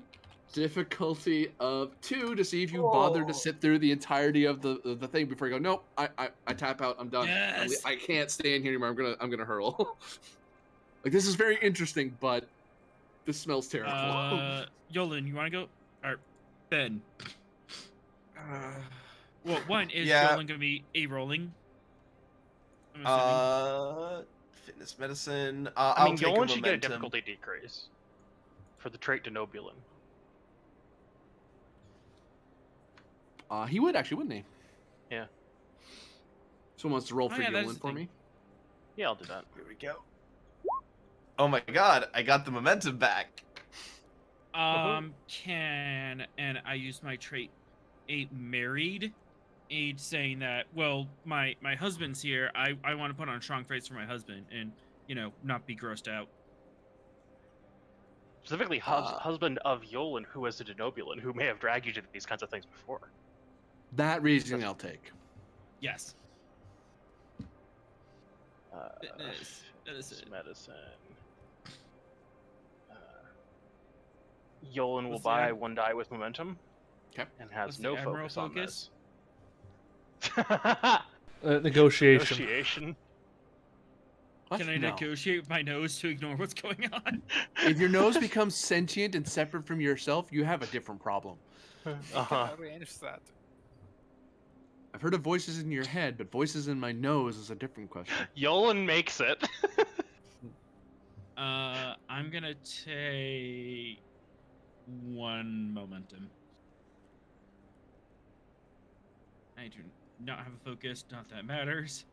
difficulty of 2 to see if you bother to sit through the entirety of the thing before you go. Nope, I tap out. I'm done. Yes. I can't stay in here anymore. I'm gonna hurl. Like, this is very interesting, but this smells terrible. Yolan, you want to go? Or Ben? Uh, Well, one is Yeah. Yolan gonna be rolling. I'm assuming. Fitness medicine. I I'll mean, take Yolan a should get a momentum. difficulty decrease for the trait Denobulin. He would actually, wouldn't he? Yeah. Someone wants to roll Oh, for yeah, that's Yolan the for thing. me. Yeah, I'll do that. Here we go. Oh my god, I got the momentum back. And I use my trait a married aid saying that, well, my husband's here. I want to put on a strong face for my husband and, not be grossed out. Specifically, husband of Yolan, who is a Denobulin, who may have dragged you to these kinds of things before. That reasoning I'll take. Yes. Fitness, medicine. Yolan will What's the buy ag- 1 die with momentum. Okay. And has What's the no Admiral focus focus? on this. Negotiation. Negotiation. What? Can I No. negotiate with my nose to ignore what's going on? If your nose becomes sentient and separate from yourself, you have a different problem. Uh-huh. How do we manage that? I've heard of voices in your head, but voices in my nose is a different question. Yolan makes it. I'm gonna take 1 momentum. I do not have a focus, not that matters.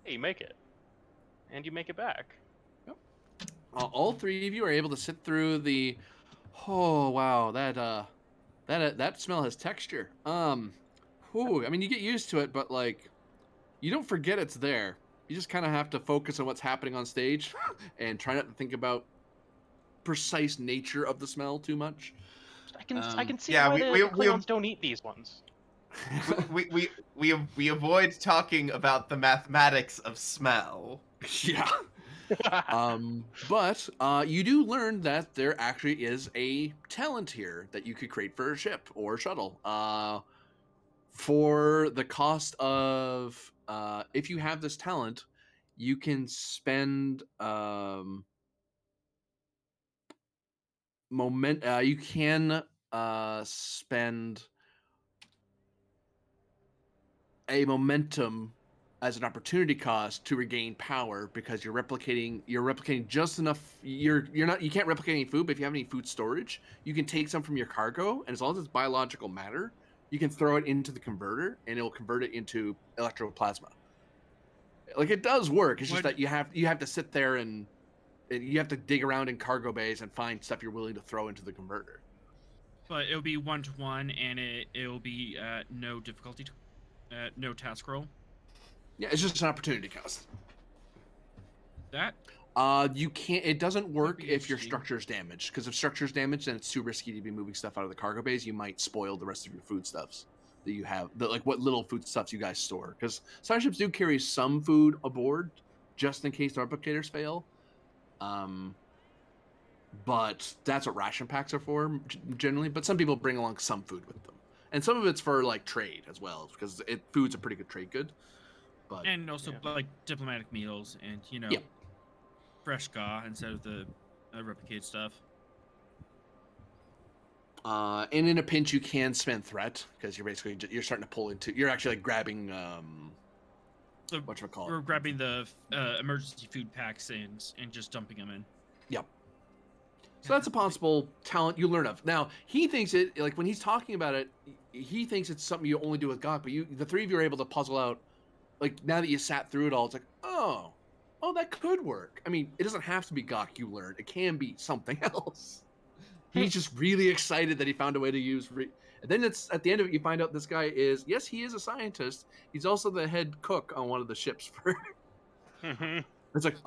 Hey, you make it. And you make it back. All 3 of you are able to sit through the Oh wow, that smell has texture. Whew, I mean, you get used to it, but like, you don't forget it's there. You just kind of have to focus on what's happening on stage, and try not to think about precise nature of the smell too much. I can see Yeah, why the Klingons don't eat these ones. we avoid talking about the mathematics of smell. Yeah. But you do learn that there actually is a talent here that you could create for a ship or shuttle. For the cost of, if you have this talent, you can spend you can spend a momentum as an opportunity cost to regain power because you're replicating just enough. You can't replicate any food, but if you have any food storage, you can take some from your cargo, and as long as it's biological matter, you can throw it into the converter and it will convert it into electroplasma. Like, it does work. It's just that you have to sit there and you have to dig around in cargo bays and find stuff you're willing to throw into the converter. But it'll be 1-to-1, and it'll be no difficulty, no task roll. Yeah, it's just an opportunity cost. That You can't. It doesn't work be if your interesting. structure's damaged. Because if structure's damaged, then it's too risky to be moving stuff out of the cargo bays. You might spoil the rest of your foodstuffs that you have. Like what little foodstuffs you guys store. Because starships do carry some food aboard, just in case the replicators fail. But that's what ration packs are for generally. But some people bring along some food with them, and some of it's for like trade as well, because food's a pretty good trade good. But And also Yeah. like diplomatic meals and Yeah. fresh ga instead of the replicated stuff. And in a pinch, you can spend threat because you're starting to pull into. You're actually like grabbing So whatchamacallit. we're grabbing the emergency food packs and just dumping them in. Yep. So that's a possible talent you learn of. Now he thinks it like when he's talking about it, he thinks it's something you only do with Gok. But the three of you are able to puzzle out. Like now that you sat through it all, it's like oh, that could work. I mean, it doesn't have to be Gok you learn. It can be something else. He's just really excited that he found a way to use. And then it's at the end of it, you find out this guy is he is a scientist. He's also the head cook on one of the ships. For it's like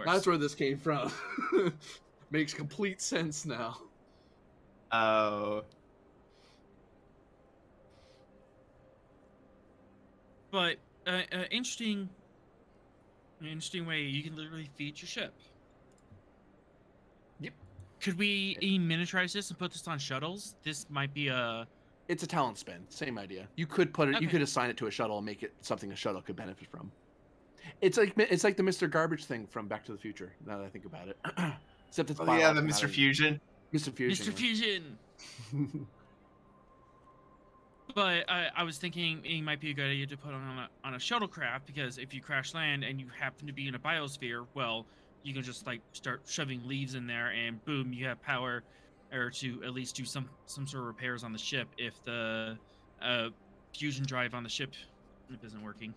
that's where this came from. Makes complete sense now. Oh. But interesting way you can literally feed your ship. Yep. Could we miniaturize this and put this on shuttles? This might be a. It's a talent spend. Same idea. You could put it. You Okay. could assign it to a shuttle and make it something a shuttle could benefit from. It's like the Mr. Garbage thing from Back to the Future. Now that I think about it, except it's Oh, yeah, the biological Mr. matter. Fusion. Mr. Fusion. Mr. Fusion. But I was thinking it might be a good idea to put on a shuttlecraft, because if you crash land and you happen to be in a biosphere, well, you can just like start shoving leaves in there, and boom, you have power, or to at least do some sort of repairs on the ship if the fusion drive on the ship isn't working.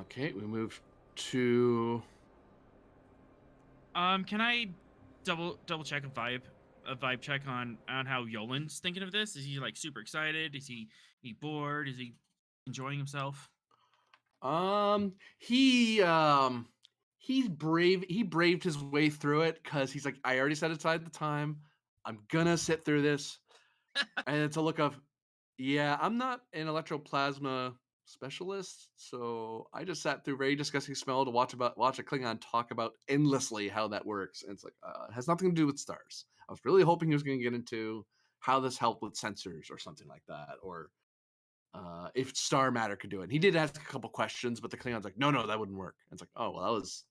Okay, we move to. Can I double check a vibe check on how Yolan's thinking of this? Is he like super excited? Is he bored? Is he enjoying himself? He's brave. He braved his way through it because he's like, I already set aside the time. I'm gonna sit through this, and it's a look of, yeah, I'm not an electroplasma specialist, so I just sat through very disgusting smell to watch a Klingon talk about endlessly how that works. And it's like, it has nothing to do with stars. I was really hoping he was going to get into how this helped with sensors or something like that, or if star matter could do it. And he did ask a couple questions, but the Klingons like, no, that wouldn't work. And it's like, oh well, that was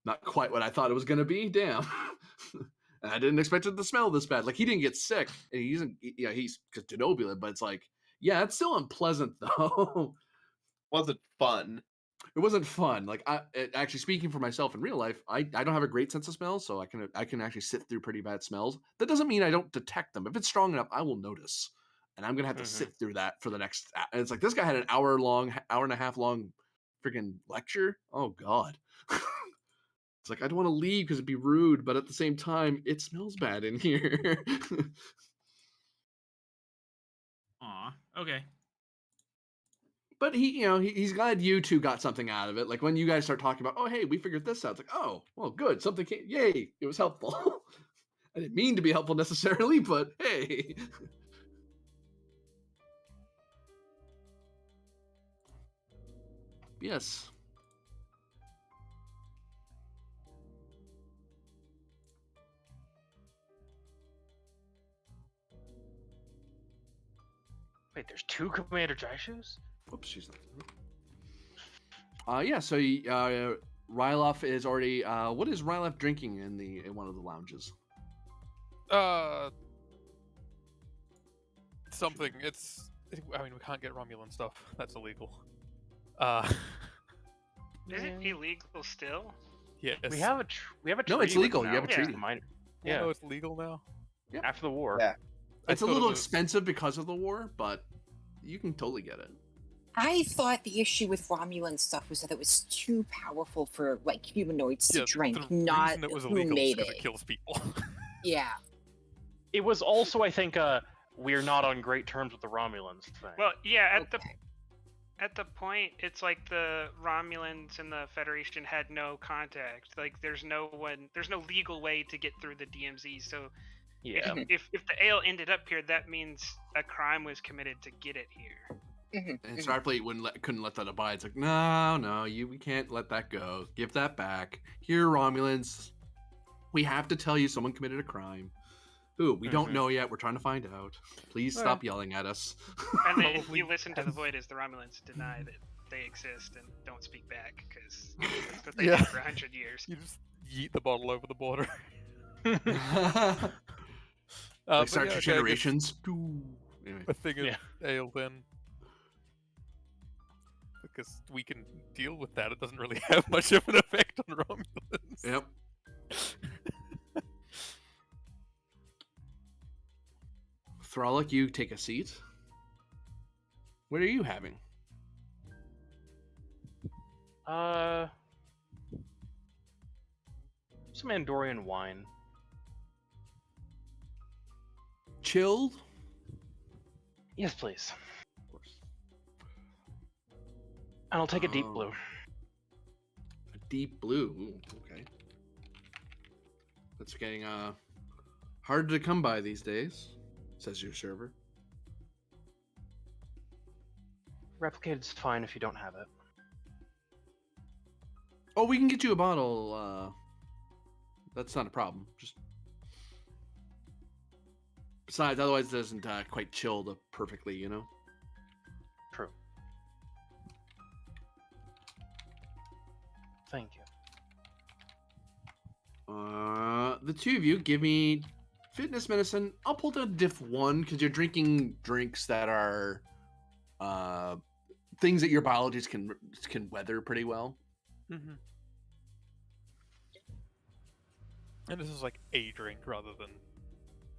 not quite what I thought it was going to be. Damn. And I didn't expect it to smell this bad. Like, he didn't get sick, and he's because denobulin, but it's like, yeah, it's still unpleasant though. Wasn't fun. It wasn't fun. Like, actually speaking for myself in real life, I don't have a great sense of smell, so I can actually sit through pretty bad smells. That doesn't mean I don't detect them. If it's strong enough, I will notice, and I'm gonna have to sit through that for the next. And it's like this guy had an hour and a half long freaking lecture. Oh God. It's like, I don't want to leave because it'd be rude, but at the same time, it smells bad in here. Aw. Okay. But he's glad you two got something out of it. Like when you guys start talking about, oh, hey, we figured this out. It's like, oh, well, good. Something came. Yay. It was helpful. I didn't mean to be helpful necessarily, but hey. Yes. Wait, there's 2 Commander Jaishus? Whoops, she's not. Yeah, so Ryloff is already. What is Ryloff drinking in one of the lounges? Something. I mean, we can't get Romulan stuff. That's illegal. Is it illegal still? Yes. We have a treaty. No, it's with legal. them You have a now. treaty. Yeah. No, it's legal now. Yep. After the war. Yeah. It's a thought it little was- expensive because of the war, but you can totally get it. I thought the issue with Romulan stuff was that it was too powerful for like humanoids to Yeah, drink, the not reason it was who illegal is made because it. it kills people. Yeah. It was also, I think, we're not on great terms with the Romulans thing. Well, yeah. Okay. At the point, it's like the Romulans and the Federation had no contact. Like, there's no legal way to get through the DMZ. So, yeah. if the ale ended up here, that means a crime was committed to get it here. And Starfleet couldn't let that abide. It's like, no, we can't let that go. Give that back. Here, Romulans, we have to tell you someone committed a crime. Who? We don't know yet. We're trying to find out. Please stop yelling at us. And then Probably you listen to the void as the Romulans deny that they exist and don't speak back because that's what they Yeah. did for 100 years. You just yeet the bottle over the border. Like But Star yeah, Trek okay, I guess Generations. Anyway. a thing of Yeah. ale then. Because we can deal with that. It doesn't really have much of an effect on Romulans. Yep. Thralic, you take a seat. What are you having? Some Andorian wine. Chilled? Yes, please. Of course. And I'll take a deep Oh. blue. A deep blue. Ooh, okay. That's getting hard to come by these days, says your server. Replicated's fine if you don't have it. Oh, we can get you a bottle. That's not a problem. Just besides, otherwise, it doesn't quite chill perfectly, you know. True. Thank you. The two of you give me fitness medicine. I'll pull down diff 1 because you're drinking drinks that are things that your biologists can weather pretty well. Mm-hmm. And this is like a drink rather than.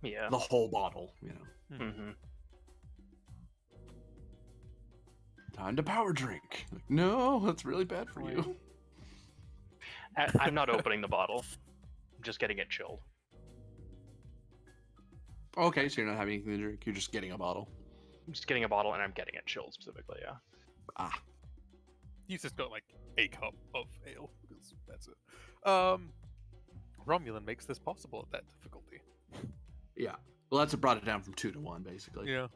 Yeah. The whole bottle, you know. Mm-hmm. Time to power drink. Like, no, that's really bad for you. I'm not opening the bottle. I'm just getting it chilled. Okay, so you're not having anything to drink. You're just getting a bottle. I'm just getting a bottle and I'm getting it chilled specifically, yeah. Ah. He's just got like a cup of ale. Because that's it. Romulan makes this possible at that difficulty. Yeah. Well, that's what brought it down from 2 to 1, basically. Yeah.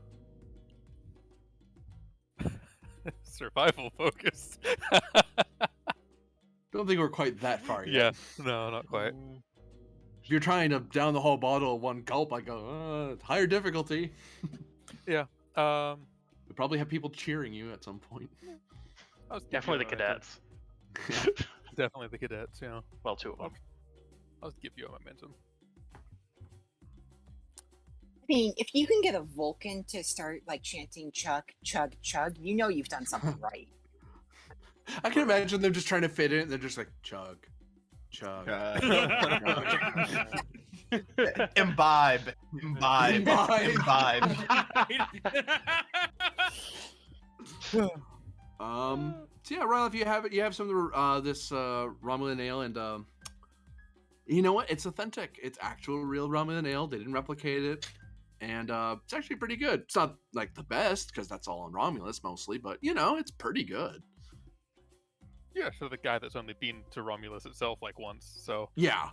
Survival focused. Don't think we're quite that far Yeah, yet. no, not quite. If you're trying to down the whole bottle in one gulp, I go, higher difficulty. Um, We probably have people cheering you at some point. I'll just give Definitely the you cadets. Definitely the cadets. Yeah, Well, 2 of them. I'll just give you a momentum. I mean, if you can get a Vulcan to start like chanting chug, chug, chug, you know you've done something right. I can imagine them just trying to fit in. They're just like, chug, chug. Imbibe. Imbibe. Imbibe. So yeah, Ron, if you have it, you have some of the, this Romulan ale and You know what? It's authentic. It's actual real Romulan ale. They didn't replicate it. And it's actually pretty good. It's not like the best, because that's all on Romulus mostly, but it's pretty good. Yeah, so the guy that's only been to Romulus itself like once, so Yeah.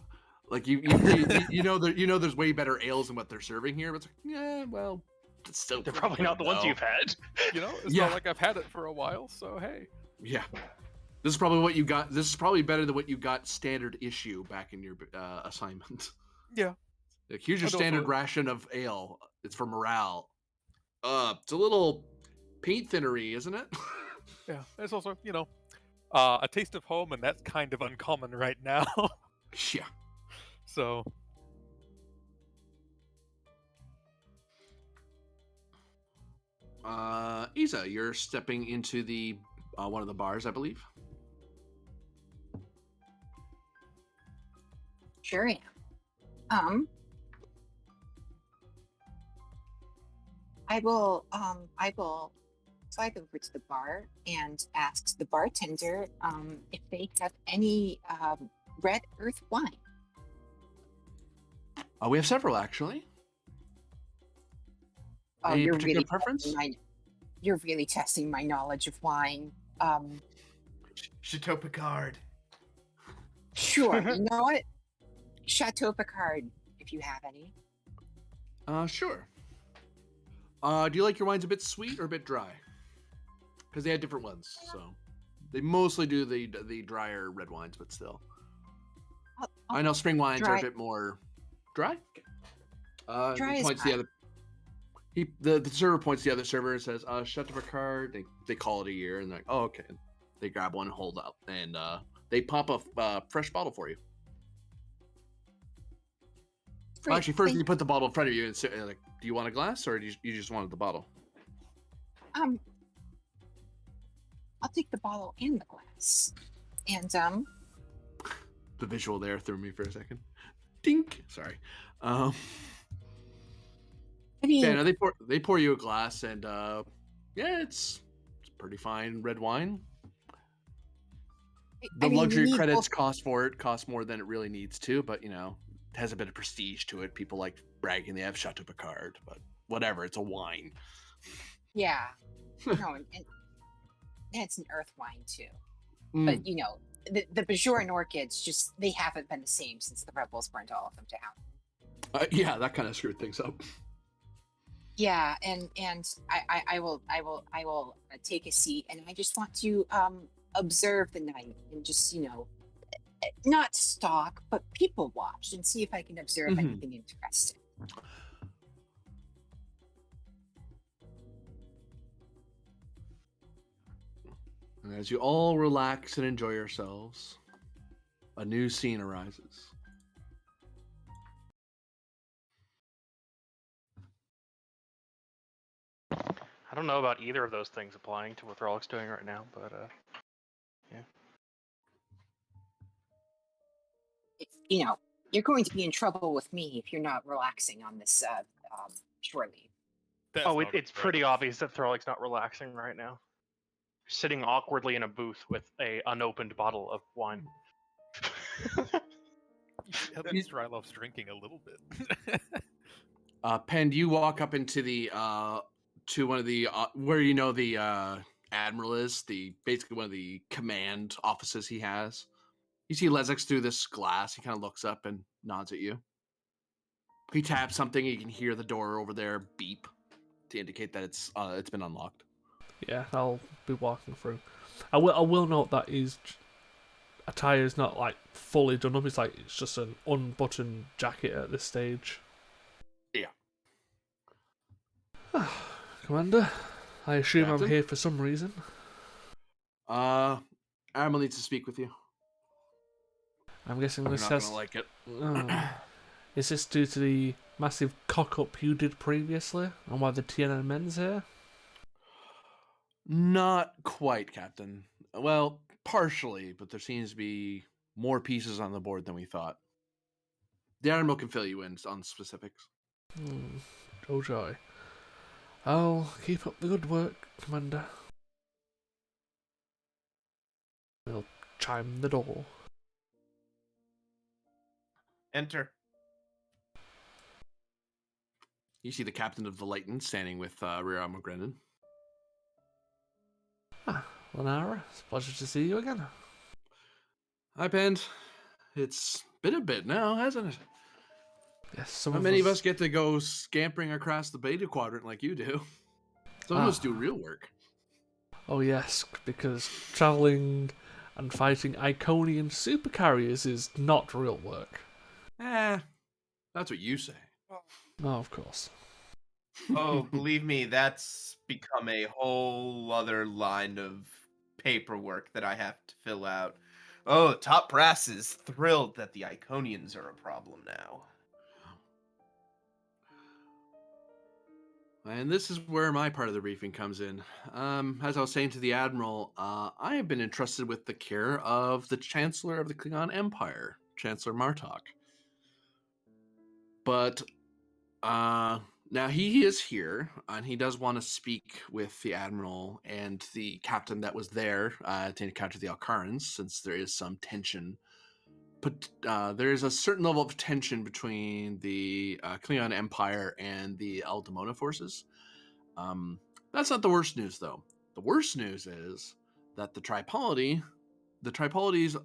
Like you there's way better ales than what they're serving here, but it's like, yeah, well, it's still They're pretty probably not the good, ones though. you've had. it's Yeah. not like I've had it for a while, so hey. Yeah. This is probably what you got. This is probably better than what you got standard issue back in your assignment. Yeah. Like, here's your And also- standard ration of ale. It's for morale. It's a little paint thinnery, isn't it? Yeah, it's also, a taste of home, and that's kind of uncommon right now. Yeah. So, Isa, you're stepping into the one of the bars, I believe. Sure am. I will slide over to the bar and ask the bartender if they have any red earth wine. We have several, actually. Oh, Any you're particular really preference? you're really testing my knowledge of wine. Chateau Picard. Sure. You know what? Chateau Picard, if you have any. Sure. Do you like your wines a bit sweet or a bit dry? Because they had different ones, so they mostly do the drier red wines, but still. I know spring wines are a bit more dry. Dry he is points fine. the server points to the other server and says, Chateau Picard. They call it a year, and they're like, oh, okay. They grab one, hold up, and they pop a fresh bottle for you. Well, actually, first you put the bottle in front of you and say, like, do you want a glass, or do you just wanted the bottle? I'll take the bottle and the glass. And The visual there threw me for a second. Dink. Sorry. I mean, Yeah, no, they pour you a glass, and yeah, it's pretty fine red wine. The luxury credits cost more than it really needs to, but it has a bit of prestige to it. People like bragging they have Chateau Picard, but whatever, it's a wine. Yeah. No, and it's an earth wine too. Mm. But the Bajoran orchids they haven't been the same since the rebels burned all of them down. Yeah, that kind of screwed things up. Yeah, and I will take a seat, and I just want to observe the night and just not stalk, but people watch and see if I can observe anything interesting. And as you all relax and enjoy yourselves, a new scene arises. I don't know about either of those things applying to what Throllic's doing right now, but yeah. You're going to be in trouble with me if you're not relaxing on this shore leave. It's pretty obvious that Throllic's not relaxing right now. Sitting awkwardly in a booth with a unopened bottle of wine. At least Rylov's drinking a little bit. Pen, do you walk up into the to one of the where the admiral is, basically one of the command offices he has. You see Lesix through this glass. He kind of looks up and nods at you. He taps something. You can hear the door over there beep to indicate that it's been unlocked. Yeah, I'll be walking through. I will note that his attire is not like fully done up. It's just an unbuttoned jacket at this stage. Yeah. Commander, I assume Captain? I'm here for some reason. Admiral needs to speak with you. I'm guessing You're this not has. gonna like it. Is this due to the massive cock up you did previously, and why the Tiananmen's here? Not quite, Captain. Well, partially, but there seems to be more pieces on the board than we thought. The Admiral can fill you in on specifics. Oh joy. I'll keep up the good work, Commander. We'll chime the door. Enter. You see the captain of the Leighton standing with Rear Admiral Grennan. Lenara, it's a pleasure to see you again. Hi, Pend. It's been a bit now, hasn't it? Yes, some Not of many us... of us get to go scampering across the Beta Quadrant like you do. Some of us do real work. Oh yes, because travelling and fighting Iconian supercarriers is not real work. That's what you say. Oh, of course. Oh, believe me, that's become a whole other line of paperwork that I have to fill out. Oh, Top Brass is thrilled that the Iconians are a problem now. And this is where my part of the briefing comes in. As I was saying to the Admiral, I have been entrusted with the care of the Chancellor of the Klingon Empire, Chancellor Martok. But now he is here, and he does want to speak with the Admiral and the captain that was there to encounter the Alcarans, since there is some tension. But there is a certain level of tension between the Klingon Empire and the Aldemona forces. That's not the worst news, though. The worst news is that the Tripolity's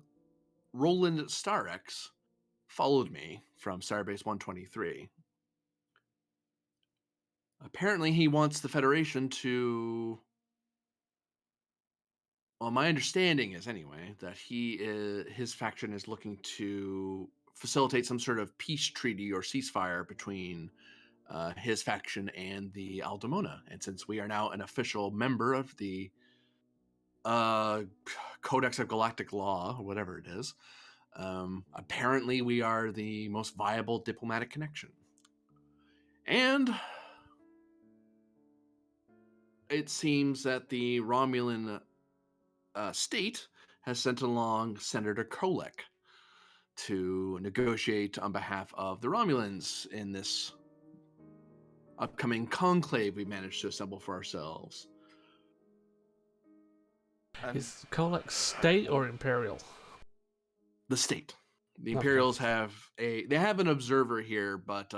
Roland Starex followed me from Starbase 123. Apparently, he wants the Federation to... Well, my understanding is, anyway, that his faction is looking to facilitate some sort of peace treaty or ceasefire between his faction and the Aldemona. And since we are now an official member of the Codex of Galactic Law, or whatever it is, apparently we are the most viable diplomatic connection. And it seems that the Romulan state has sent along Senator Kolek to negotiate on behalf of the Romulans in this upcoming conclave we managed to assemble for ourselves. Is Kolek state or imperial? The state. The Okay. Imperials have an observer here, but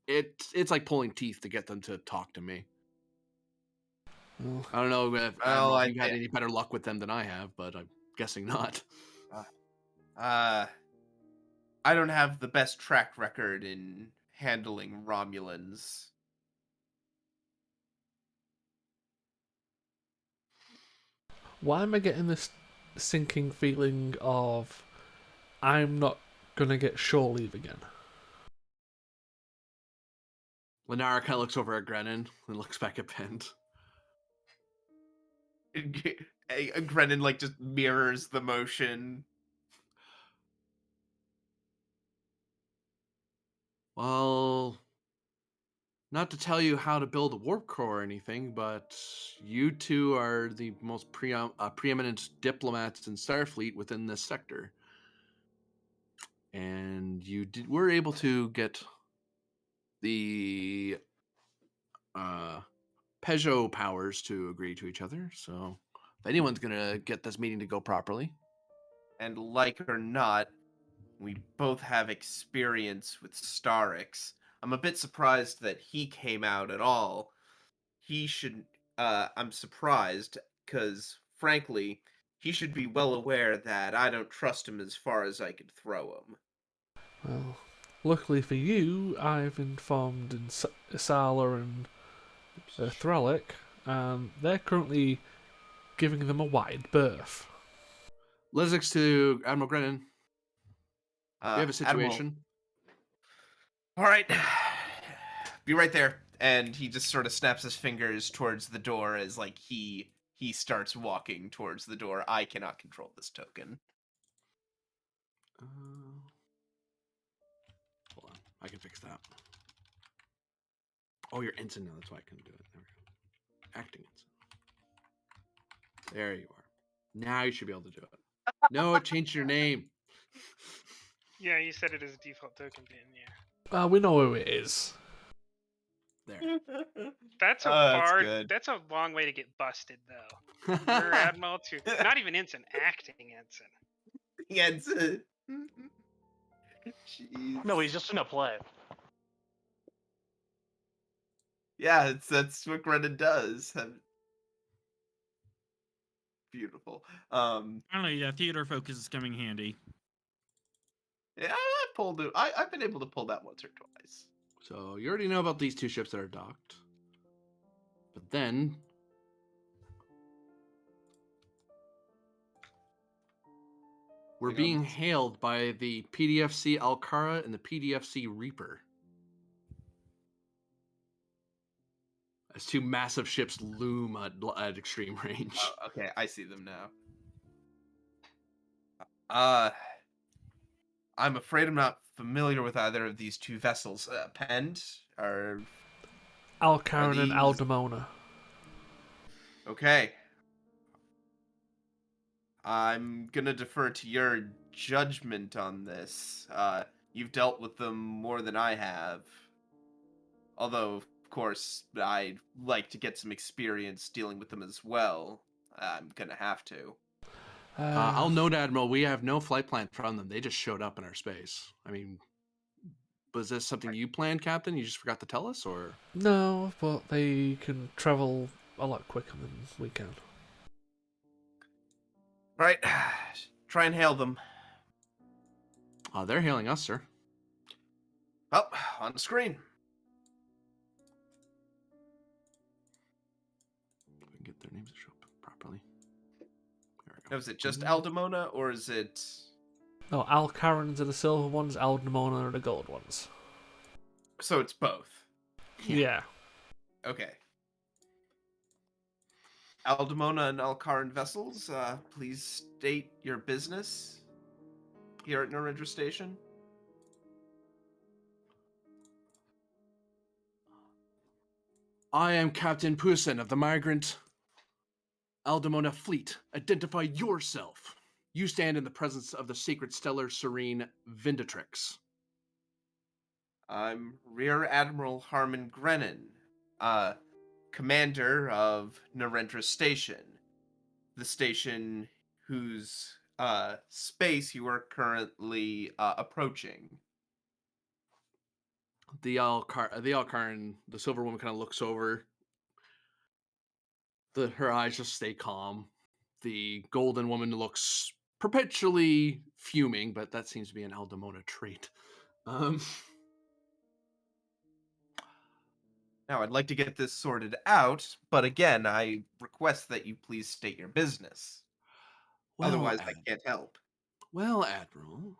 it's like pulling teeth to get them to talk to me. Well, I don't know if Well, you've had any better luck with them than I have, but I'm guessing not. I don't have the best track record in handling Romulans. why am I getting this sinking feeling of I'm not gonna get shore leave again? Lenara kind of looks over at Grennan and looks back at Pend. Grennan like just mirrors the motion. Well, not to tell you how to build a warp core or anything, but you two are the most preeminent diplomats in Starfleet within this sector. And were able to get the Peugeot powers to agree to each other. So if anyone's going to get this meeting to go properly. And like it or not, we both have experience with Starix. I'm a bit surprised that he came out at all. He should. I'm surprised because, frankly, he should be well aware that I don't trust him as far as I could throw him. Well, luckily for you, I've informed Isala and Thralic, and they're currently giving them a wide berth. Lizix to Admiral Grennan. We have a Admiral, situation. all right. Be right there. And he just sort of snaps his fingers towards the door as like he starts walking towards the door. I cannot control this token. Hold on. I can fix that. Oh, you're ensign now. That's why I couldn't do it. There we go. Acting ensign. There you are. Now you should be able to do it. No, it changed your name. Yeah, you said it as a default token, didn't you? We know who it is. There. That's a That's far. good. That's a long way to get busted, though. Rear Admiral to not even ensign, acting ensign. Yes. Jeez. No, he's just in a play. Yeah, that's what Grennan does. Beautiful. I don't know. Yeah, theater focus is coming handy. Yeah, I pulled it. I've been able to pull that once or twice. So you already know about these two ships that are docked. But then we're Hang on. being hailed by the PDFC Alcara and the PDFC Reaper. As two massive ships loom at extreme range. Oh, okay, I see them now. I'm afraid I'm not familiar with either of these two vessels. Penned are Alcaran and these Aldemona. okay? I'm gonna defer to your judgment on this. You've dealt with them more than I have. Although, of course, I'd like to get some experience dealing with them as well. I'm gonna have to. I'll note, Admiral, we have no flight plan from them. They just showed up in our space. I mean, was this something you planned, Captain? You just forgot to tell us, or? No, but they can travel a lot quicker than we can. Right, try and hail them. They're hailing us, sir. Oh, on screen. If we can get their names to show up properly. There we Now, go. is it just Aldemona, or is it... No, Alcarans are the silver ones, Aldemona are the gold ones. So it's both. Yeah. Okay. Aldemona and Alcaran vessels, please state your business here at Narendra Station. I am Captain Pusin of the Migrant Aldemona Fleet. Identify yourself. You stand in the presence of the sacred stellar serene Vinditrix. I'm Rear Admiral Harmon Grennan, commander of Narendra Station, the station whose space you are currently approaching. The Alcaran, the silver woman, kind of looks over. Her eyes just stay calm. The golden woman looks perpetually fuming, but that seems to be an Aldemona trait. Now, I'd like to get this sorted out, but again, I request that you please state your business. Otherwise, I can't help. Well, Admiral,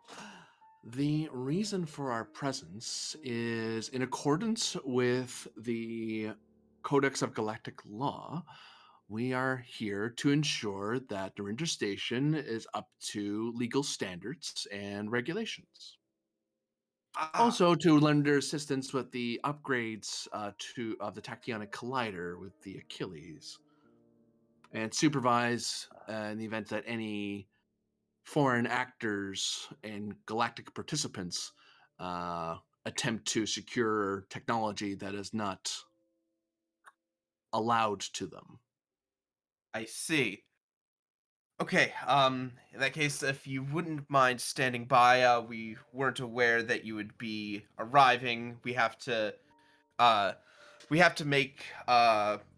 the reason for our presence is in accordance with the Codex of Galactic Law. We are here to ensure that Narendra Station is up to legal standards and regulations. Also, to lend their assistance with the upgrades of the tachyonic collider with the Achilles, and supervise in the event that any foreign actors and galactic participants attempt to secure technology that is not allowed to them. I see. Okay, in that case, if you wouldn't mind standing by, we weren't aware that you would be arriving. Uh, we have to make,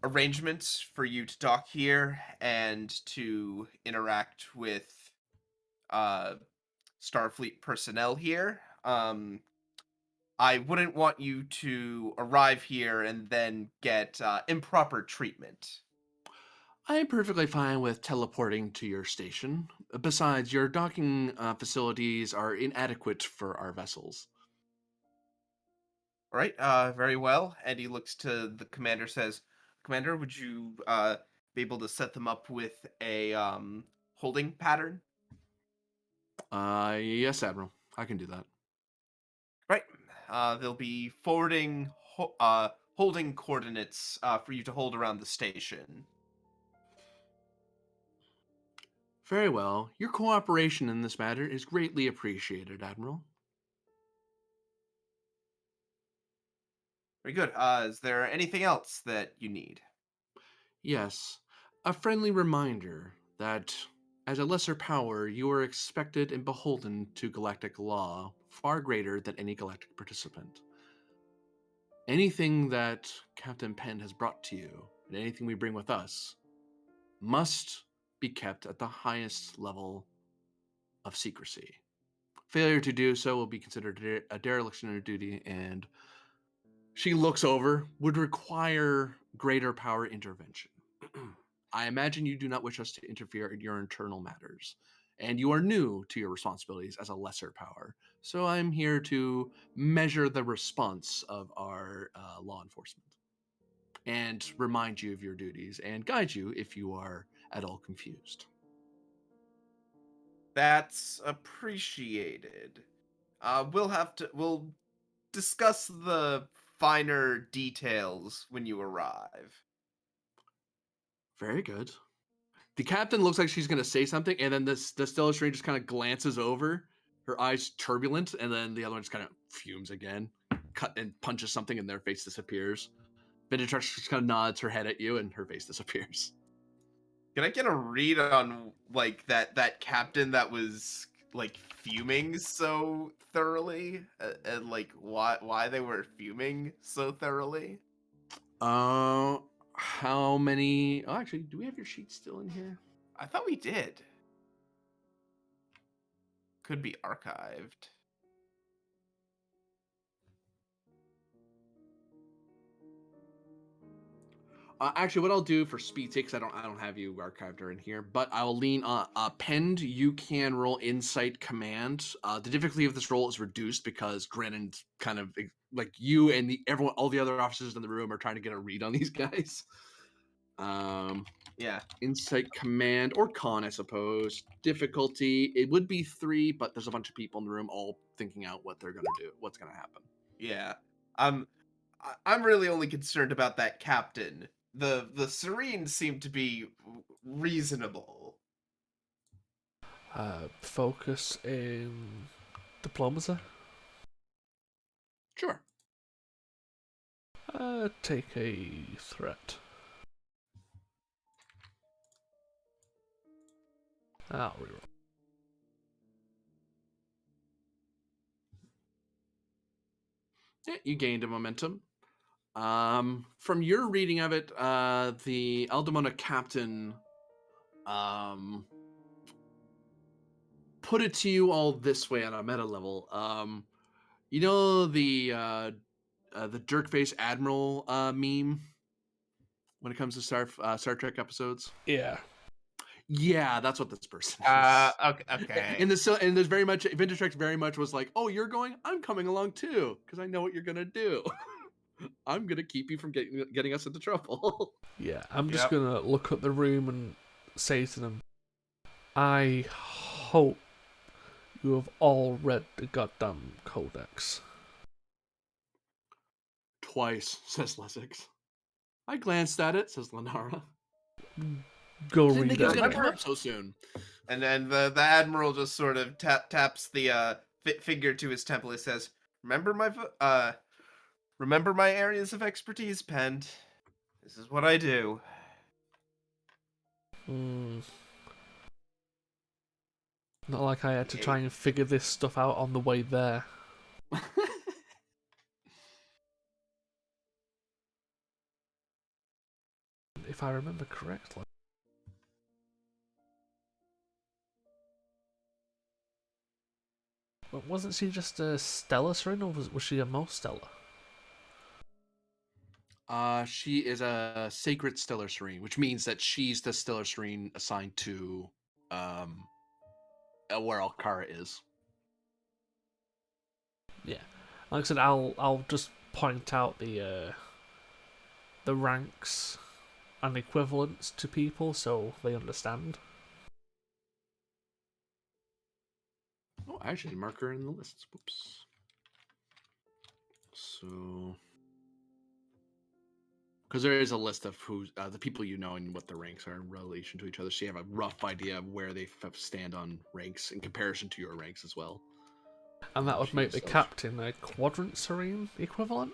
arrangements for you to dock here and to interact with, uh, Starfleet personnel here. I wouldn't want you to arrive here and then get, improper treatment. I am perfectly fine with teleporting to your station. Besides, your docking facilities are inadequate for our vessels. All right, very well. And he looks to the commander, says, "Commander, would you be able to set them up with a holding pattern?" Yes, Admiral. I can do that. Right. They'll be forwarding holding coordinates for you to hold around the station. Very well. Your cooperation in this matter is greatly appreciated, Admiral. Very good. Is there anything else that you need? Yes, a friendly reminder that As a lesser power, you are expected and beholden to galactic law, far greater than any galactic participant. Anything that Captain Penn has brought to you, and anything we bring with us, must be kept at the highest level of secrecy. Failure to do so will be considered a dereliction of duty, and she looks over, would require greater power intervention. I imagine you do not wish us to interfere in your internal matters, and you are new to your responsibilities as a lesser power. So I'm here to measure the response of our law enforcement and remind you of your duties and guide you if you are at all confused. That's appreciated. We'll discuss the finer details when you arrive. Very good. The captain looks like she's going to say something, and then the Stellar Stranger just kind of glances over, her eyes turbulent, and then the other one just kind of fumes again, cut and punches something, and their face disappears. Vinditrax just kind of nods her head at you, and her face disappears. Can I get a read on like that captain that was like fuming so thoroughly, and like why they were fuming so thoroughly? How many? Oh, actually, do we have your sheet still in here? I thought we did. Could be archived. Actually, what I'll do for speed's sake, because I don't have you archived or in here, but I'll lean on Pend. You can roll Insight Command. The difficulty of this roll is reduced because Grennan's kind of like you and everyone, all the other officers in the room are trying to get a read on these guys. Yeah. Insight Command or Con, I suppose. Difficulty, it would be 3, but there's a bunch of people in the room all thinking out what they're gonna do, what's gonna happen. Yeah. I'm really only concerned about that captain. The Serene seemed to be reasonable. Focus in diplomacy. Sure. Take a threat. I'll reroll. Yeah, you gained a momentum. From your reading of it, the Aldemona captain put it to you all this way on a meta level. You know the Dirkface Admiral meme when it comes to Star Trek episodes? Yeah. Yeah, that's what this person is. Okay. And there's very much Vinditrax very much was like, "Oh, you're going? I'm coming along too because I know what you're gonna do. I'm gonna keep you from getting us into trouble." Yeah, I'm just Yep. gonna look at the room and say to them, I hope you have all read the goddamn codex. Twice, says Lessex. I glanced at it, says Lenara. Go Didn't read think it was it. gonna Again. come up so soon. And then the admiral just sort of taps the finger to his temple. He says, "Remember my areas of expertise, Pend. This is what I do." Not like I had to try and figure this stuff out on the way there. If I remember correctly. But wasn't she just a Stellar Serene, or was she a most stellar? She is a sacred Stellar Serene, which means that she's the Stellar Serene assigned to where Alcara is. Yeah. Like I said, I'll just point out the ranks and equivalents to people so they understand. Oh, I actually mark her in the list. Whoops. So, because there is a list of who the people you know and what the ranks are in relation to each other, so you have a rough idea of where they stand on ranks in comparison to your ranks as well. And that would make the captain a Quadrant Serene equivalent?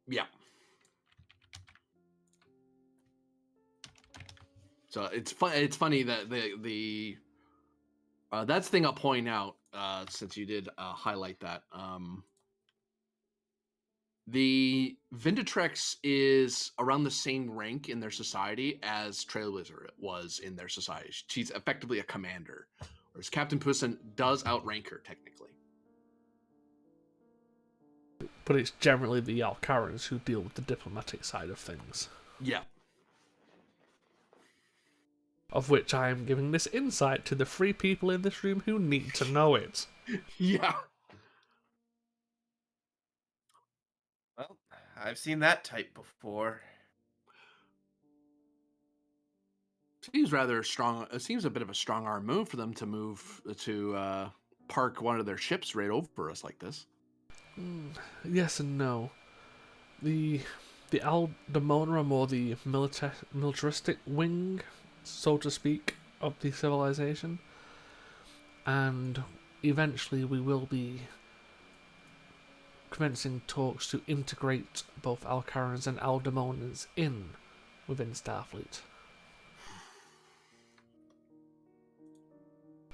Yeah. So it's fun. It's funny that the that's the thing I'll point out since you did highlight that. The Vinditrex is around the same rank in their society as Trailblazer was in their society. She's effectively a commander, whereas Captain Pusin does outrank her technically. But it's generally the Alcarans who deal with the diplomatic side of things. Yeah. Of which I am giving this insight to the 3 people in this room who need to know it. Yeah. Well, I've seen that type before. Seems rather strong. It seems a bit of a strong arm move for them to move to park one of their ships right over us like this. Yes and no. The Aldemona are more the militaristic wing, so to speak, of the civilization. And eventually we will be commencing talks to integrate both Alcarans and Aldemonans in within Starfleet.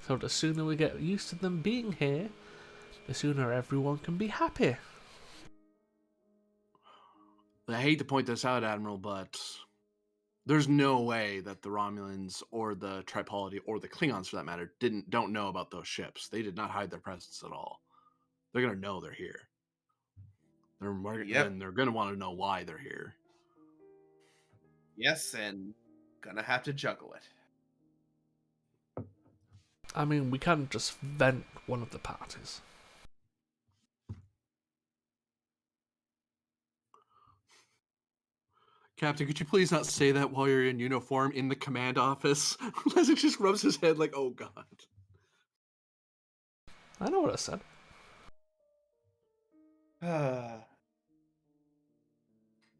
So the sooner we get used to them being here, the sooner everyone can be happy. I hate to point this out, Admiral, but there's no way that the Romulans or the Tripoli or the Klingons, for that matter, don't know about those ships. They did not hide their presence at all. They're gonna know they're here. Yep. And they're gonna want to know why they're here. Yes, and gonna have to juggle it. I mean, we can't just vent one of the parties. Captain, could you please not say that while you're in uniform in the command office? Leslie just rubs his head like, oh god. I know what I said.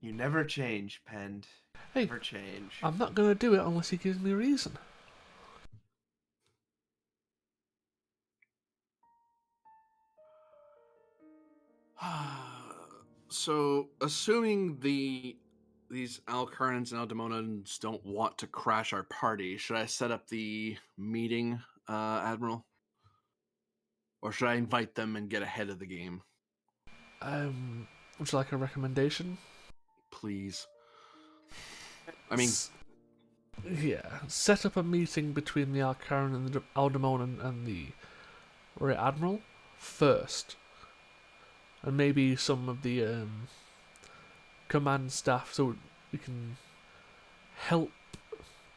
You never change, Pend. Hey, Never change. I'm not going to do it unless he gives me a reason. So, assuming these Alcarans and Aldemonans don't want to crash our party, should I set up the meeting, Admiral? Or should I invite them and get ahead of the game? Would you like a recommendation? Please. I mean, Yeah, set up a meeting between the Alcaran and the Aldemonan and the Rear Admiral first. And maybe some of the command staff so we can help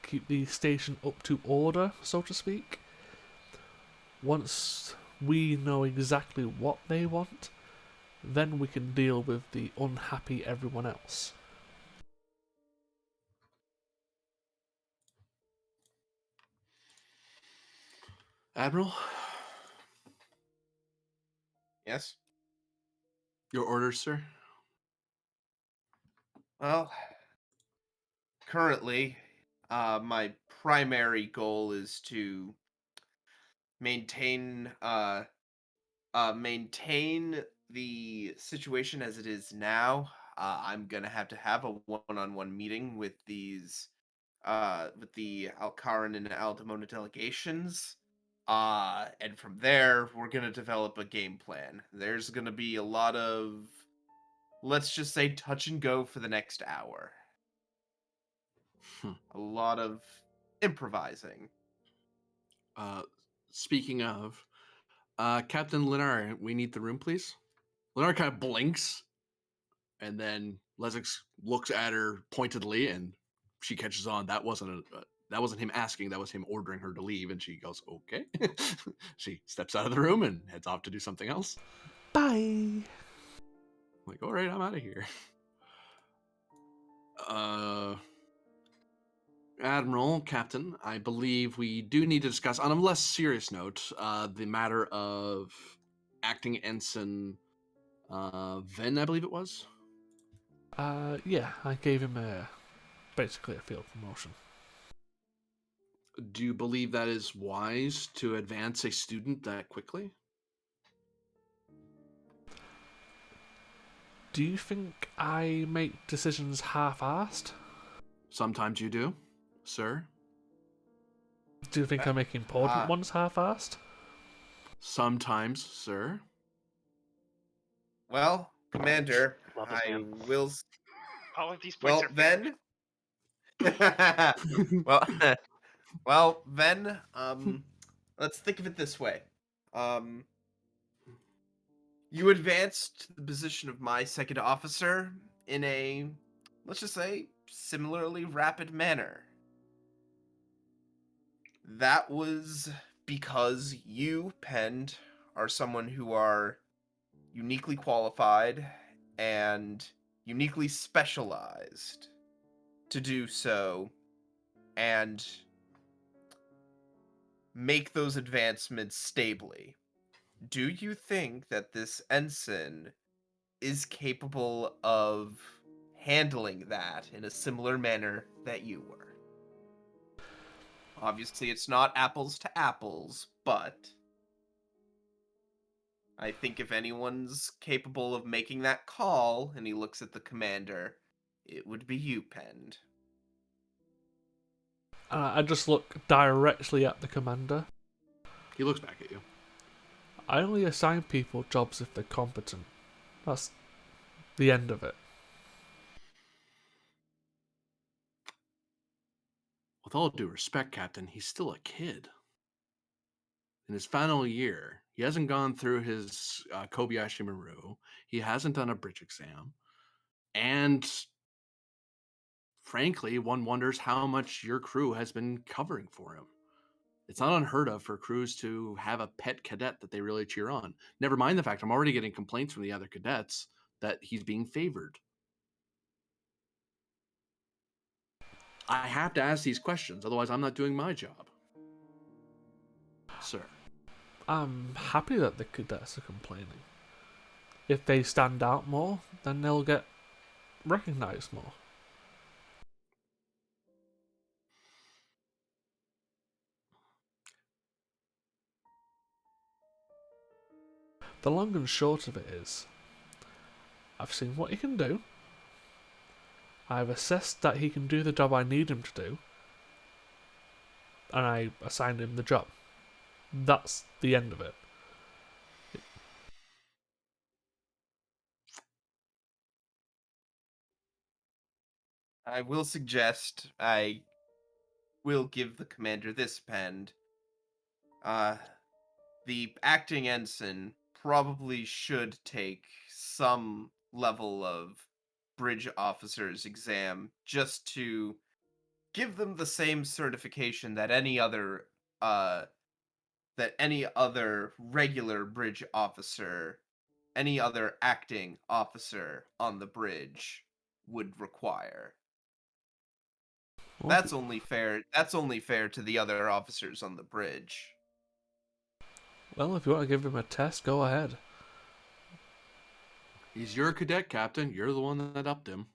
keep the station up to order, so to speak. Once we know exactly what they want, then we can deal with the unhappy everyone else. Admiral, Yes? your orders, sir? Well, currently, my primary goal is to maintain maintain the situation as it is now. I'm gonna have to have a one-on-one meeting with the Alcaran and Aldemona delegations. And from there, we're gonna develop a game plan. There's gonna be a lot of, let's just say, touch and go for the next hour. Hmm. A lot of improvising. Speaking of, Captain Lenar, we need the room, please. Lenar kind of blinks, and then Lesix looks at her pointedly, and she catches on. That wasn't him asking. That was him ordering her to leave, and she goes, "Okay." She steps out of the room and heads off to do something else. Bye! I'm like, all right, I'm out of here. Admiral, Captain, I believe we do need to discuss, on a less serious note, the matter of acting ensign Ven, I believe it was. Yeah, I gave him basically a field promotion. Do you believe that is wise to advance a student that quickly? Do you think I make decisions half-assed? Sometimes you do, sir. Do you think I make important Ah. ones half-assed? Sometimes, sir. Well, Commander, Love it, I man. will. All of these points Well, are fair. then. well, well, then. Let's think of it this way. You advanced to the position of my second officer in a, let's just say, similarly rapid manner. That was because you, Pend, are someone who are uniquely qualified and uniquely specialized to do so and make those advancements stably. Do you think that this ensign is capable of handling that in a similar manner that you were? Obviously, it's not apples to apples, but I think if anyone's capable of making that call, and he looks at the commander, it would be you, Pend. I just look directly at the commander. He looks back at you. I only assign people jobs if they're competent. That's the end of it. With all due respect, Captain, he's still a kid. In his final year, he hasn't gone through his Kobayashi Maru. He hasn't done a bridge exam. And frankly, one wonders how much your crew has been covering for him. It's not unheard of for crews to have a pet cadet that they really cheer on. Never mind the fact I'm already getting complaints from the other cadets that he's being favored. I have to ask these questions, otherwise I'm not doing my job. Sir. I'm happy that the cadets are complaining. If they stand out more, then they'll get recognized more. The long and short of it is, I've seen what he can do. I've assessed that he can do the job I need him to do. And I assigned him the job. That's the end of it. I will suggest I will give the commander this, Pend. The acting ensign probably should take some level of bridge officer's exam just to give them the same certification that uh any other regular bridge officer, any other acting officer on the bridge would require. Well, That's only fair. That's only fair to the other officers on the bridge. well, if you want to give him a test, go ahead. He's your cadet, Captain. You're the one that upped him.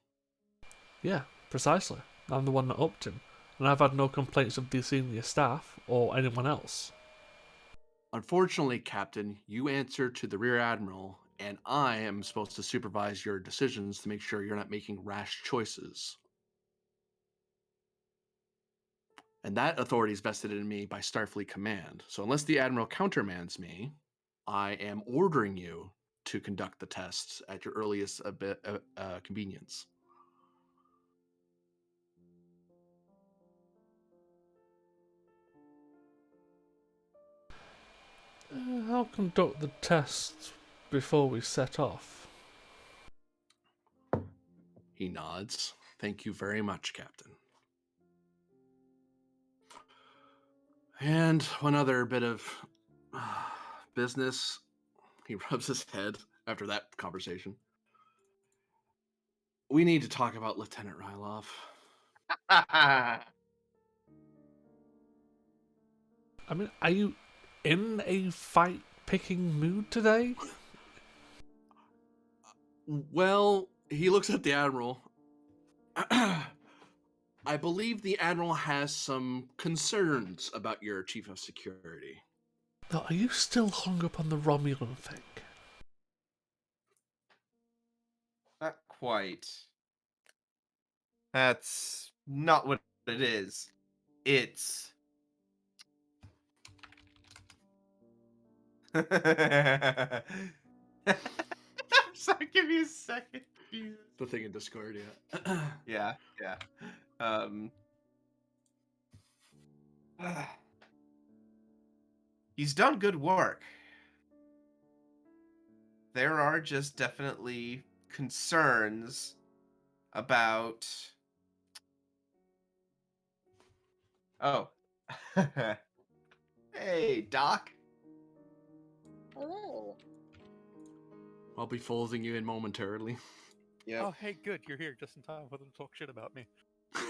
Yeah, precisely. I'm the one that upped him. And I've had no complaints of the senior staff or anyone else. Unfortunately, Captain, you answer to the Rear Admiral, and I am supposed to supervise your decisions to make sure you're not making rash choices. And that authority is vested in me by Starfleet Command. So unless the Admiral countermands me, I am ordering you to conduct the tests at your earliest convenience. I'll conduct the tests before we set off. He nods. Thank you very much, Captain. And one other bit of business. He rubs his head after that conversation. We need to talk about Lieutenant Ryloff. I mean, are you in a fight-picking mood today? Well, he looks at the Admiral. I believe the Admiral has some concerns about your Chief of Security. No, are you still hung up on the Romulan thing? Not quite. That's not what it is. It's Sorry, give me a second. Jesus. The thing in Discord, yeah. Yeah, yeah. He's done good work. There are just definitely concerns about. Oh. Hey, Doc. Hello. I'll be folding you in momentarily. Yep. Oh, hey, good, you're here just in time for them to talk shit about me.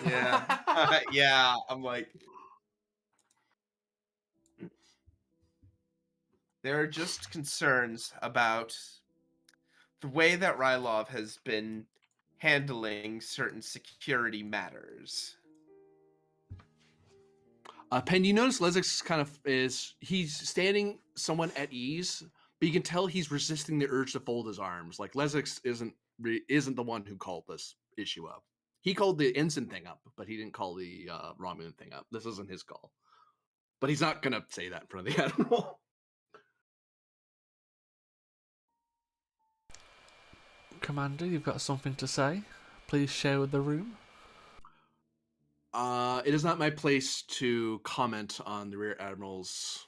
Yeah. Yeah, I'm like. There are just concerns about the way that Rylov has been handling certain security matters. Pen, you notice Lesix he's standing somewhat at ease, but you can tell he's resisting the urge to fold his arms. Like Lesix isn't the one who called this issue up. He called the ensign thing up, but he didn't call the Romulan thing up. This isn't his call. But he's not gonna say that in front of the admiral. Commander, you've got something to say? Please share with the room. It is not my place to comment on the Rear Admiral's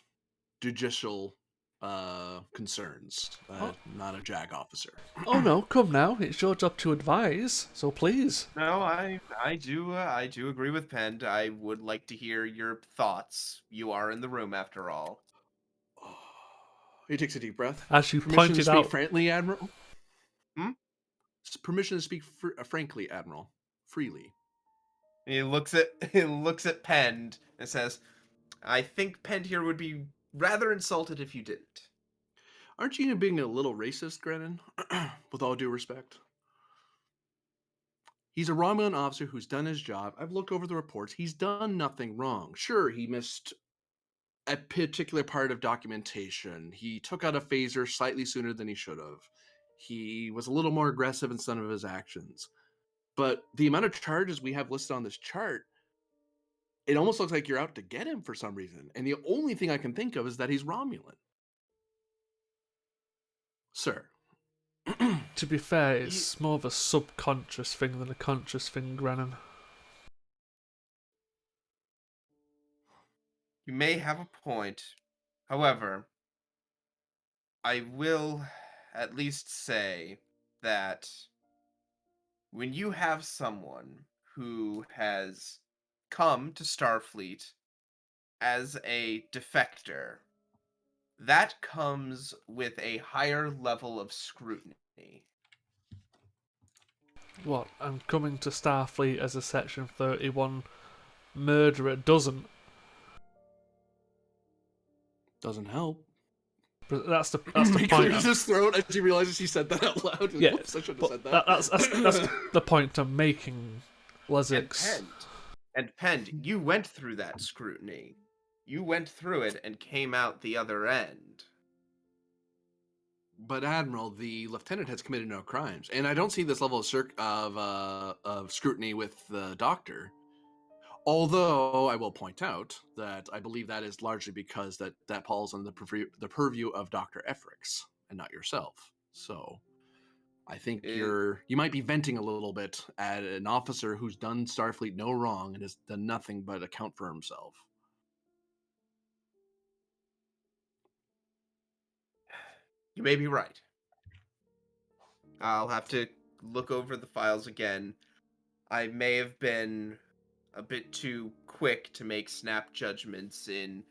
judicial concerns. Not a JAG officer. Oh no, come now. It's your job to advise, so please. No, I do agree with Pend. I would like to hear your thoughts. You are in the room after all. He takes a deep breath. As you Permission to pointed speak out, frankly, Admiral. Hmm? Permission to speak frankly, Admiral. Freely. He looks at Pend and says, "I think Pend here would be rather insulted if you didn't." Aren't you being a little racist, Grennan? With all due respect. He's a Romulan officer who's done his job. I've looked over the reports. He's done nothing wrong. Sure, he missed a particular part of documentation. He took out a phaser slightly sooner than he should have. He was a little more aggressive in some of his actions. But the amount of charges we have listed on this chart, it almost looks like you're out to get him for some reason. And the only thing I can think of is that he's Romulan. Sir. to be fair, it's more of a subconscious thing than a conscious thing, Grennan. You may have a point. However, I will at least say that when you have someone who has come to Starfleet as a defector, that comes with a higher level of scrutiny. What, I'm coming to Starfleet as a Section 31 murderer doesn't. Doesn't help. But that's the He point. clears his throat as he realizes he said that out loud. Yeah, Whoops, I shouldn't have but said that. that's the point I'm making, Lesix. And Pend, you went through that scrutiny. You went through it and came out the other end. But Admiral, the lieutenant has committed no crimes, and I don't see this level of scrutiny with the doctor. Although I will point out that I believe that is largely because that falls on the purview of Dr. Efrix and not yourself. So I think you might be venting a little bit at an officer who's done Starfleet no wrong and has done nothing but account for himself. You may be right. I'll have to look over the files again. I may have been a bit too quick to make snap judgments in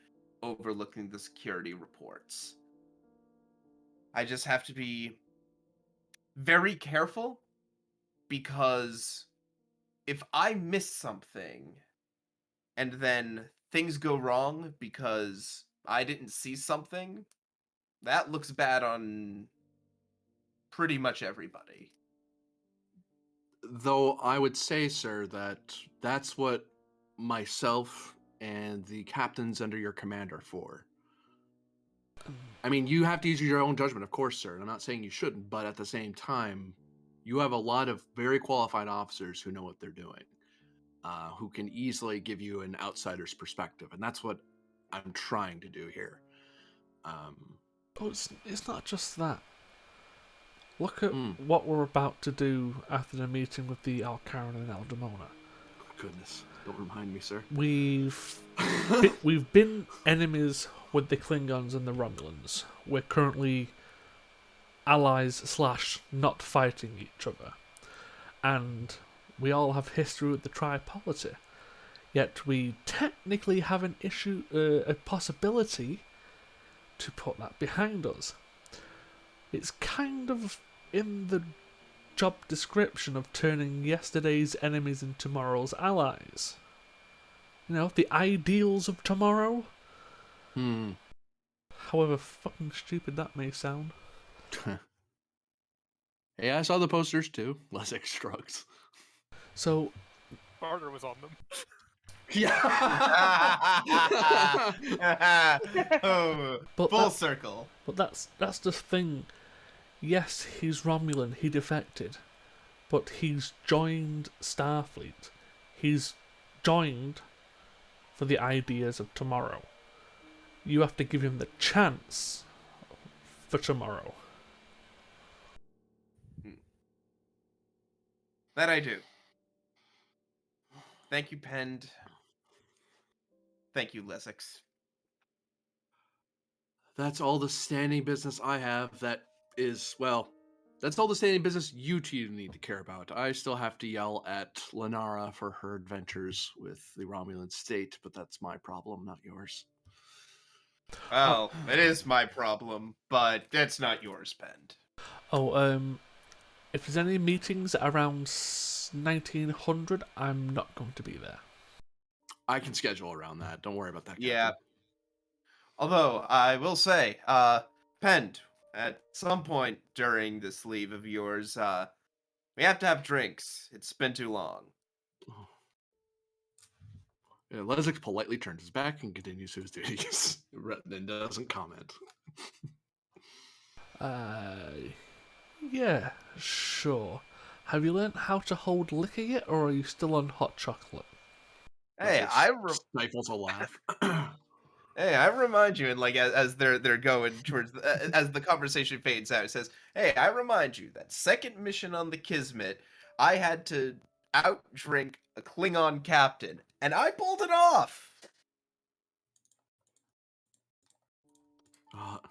overlooking the security reports. I just have to be very careful, because if I miss something and then things go wrong because I didn't see something, that looks bad on pretty much everybody. Though I would say, sir, that's what myself and the captains under your command are for. I mean, you have to use your own judgment, of course, sir. And I'm not saying you shouldn't, but at the same time, you have a lot of very qualified officers who know what they're doing, who can easily give you an outsider's perspective. And that's what I'm trying to do here. Oh, it's not just that. Look at Hmm. what we're about to do after the meeting with the Alcaran and Eldemona. Goodness, don't remind me, sir. We've been enemies with the Klingons and the Romulans. We're currently allies / not fighting each other. And we all have history with the Tripolity. Yet we technically have a possibility to put that behind us. It's kind of in the job description of turning yesterday's enemies into tomorrow's allies. You know, the ideals of tomorrow. However fucking stupid that may sound. Hey, I saw the posters too. Lessig shrugs. So, Barter was on them. Yeah. Oh, But full that- circle. but that's the thing. Yes, he's Romulan, he defected. But he's joined Starfleet. He's joined for the ideas of tomorrow. You have to give him the chance for tomorrow. That I do. Thank you, Pend. Thank you, Lessix. That's all the standing business I have that is, well, that's all the standing business you two need to care about. I still have to yell at Lenara for her adventures with the Romulan state, but that's my problem, not yours. Well, it is my problem, but that's not yours, Pend. If there's any meetings around 1900, I'm not going to be there. I can schedule around that. Don't worry about that. Yeah. Captain. Although, I will say, Pend, at some point during this leave of yours, we have to have drinks. It's been too long. Yeah, Lessig politely turns his back and continues his duties. And doesn't comment. Yeah, sure. Have you learnt how to hold liquor yet, or are you still on hot chocolate? Hey, Lessig stifles a laugh. Hey, I remind you, and like as they're going towards as the conversation fades out, it says, "Hey, I remind you that second mission on the Kismet, I had to outdrink a Klingon captain, and I pulled it off."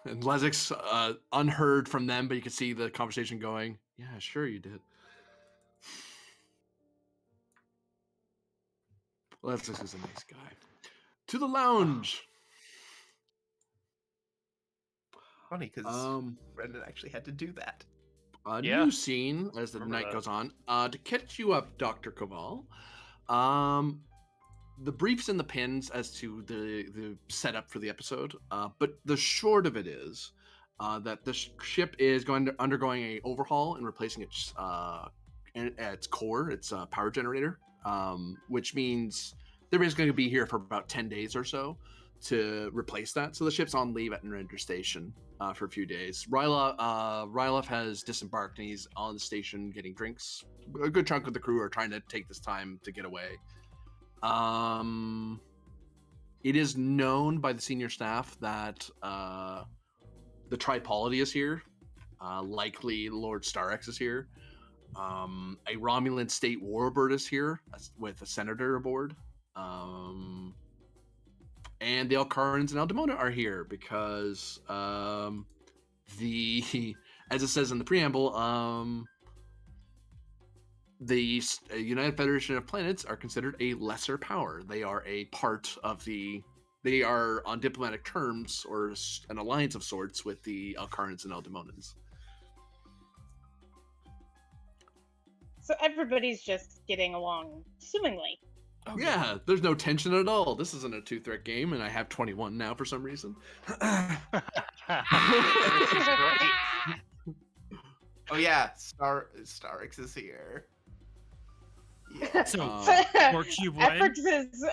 And Lezzik's unheard from them, but you can see the conversation going. Yeah, sure you did. Lezzik is a nice guy. To the lounge. Funny because Brendan actually had to do that. A Yeah. new scene as the Remember night that. goes on. To catch you up, Dr. Koval. The briefs and the pins as to the setup for the episode. But the short of it is that the ship is undergoing a overhaul and replacing its core, its power generator, which means they're basically going to be here for about 10 days or so to replace that. So the ship's on leave at Narendra Station for a few days. Rylov has disembarked and he's on the station getting drinks. A good chunk of the crew are trying to take this time to get away. It is known by the senior staff that the Tripolity is here. Likely Lord Starex is here. A Romulan state warbird is here with a senator aboard. And the Alcarans and Eldemona are here because as it says in the preamble, the United Federation of Planets are considered a lesser power. They are a part of they are on diplomatic terms or an alliance of sorts with the Alcarans and Eldemonans. So everybody's just getting along swimmingly. Oh, Yeah, there's no tension at all. This isn't a 2-threat game, and I have 21 now for some reason. This is great. Oh yeah, Starix is here. Yeah. So, Uh, for Cube One, Efforts is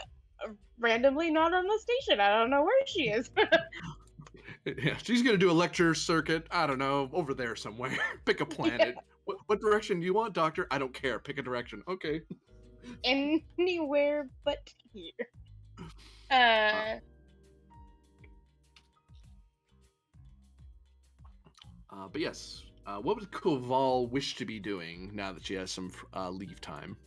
randomly not on the station. I don't know where she is. Yeah, she's gonna do a lecture circuit. I don't know, over there somewhere. Pick a planet. What direction do you want, Doctor? I don't care. Pick a direction. Okay. Anywhere but here. But yes, what would Koval wish to be doing now that she has some leave time?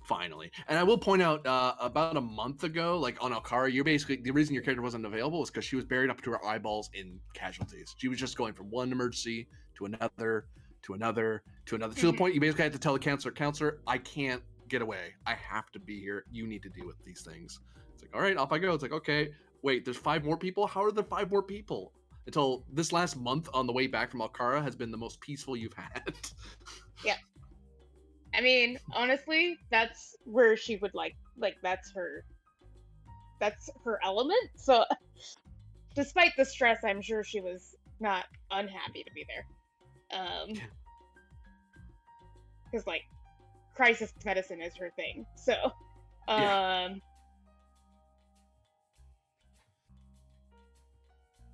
Finally, and I will point out, about a month ago, like on Alcara, you're basically the reason your character wasn't available is because she was buried up to her eyeballs in casualties. She was just going from one emergency to another, to another, to another, to the point you basically had to tell the counselor, I can't get away. I have to be here. You need to deal with these things. It's like, all right, off I go. It's like, okay, wait, there's 5 more people. How are there 5 more people? Until this last month on the way back from Alcara has been the most peaceful you've had. Yeah. I mean, honestly, that's where she would like that's her element. So despite the stress, I'm sure she was not unhappy to be there. Because like crisis medicine is her thing. So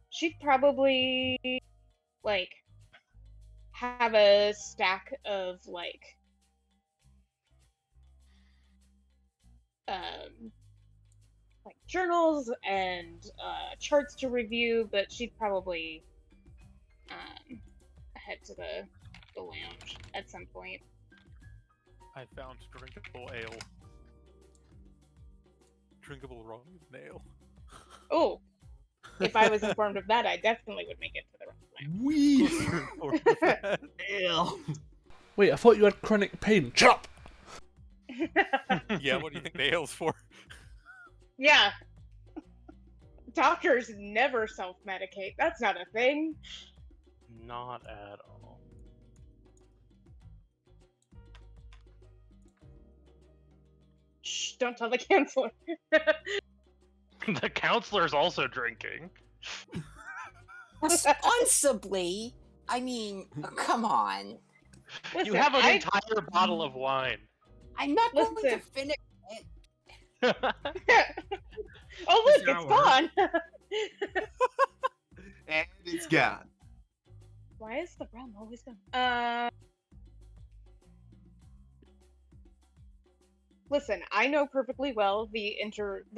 she'd probably like have a stack of like journals and charts to review, but she'd probably head to the lounge at some point. I found drinkable ale. Drinkable rum with ale. Oh, if I was informed of that, I definitely would make it to the lounge. Ale. Wait, I thought you had chronic pain. Chop! Yeah, what do you think the ale's for? Yeah. Doctors never self-medicate. That's not a thing. Not at all. Shh, don't tell the counselor. The counselor's also drinking. Responsibly. I mean, come on. Listen, You have an entire bottle of wine. I'm not going to Listen. finish it. Oh look, Sour. it's gone. And it's gone. Why is the rum always gone? Listen, I know perfectly well the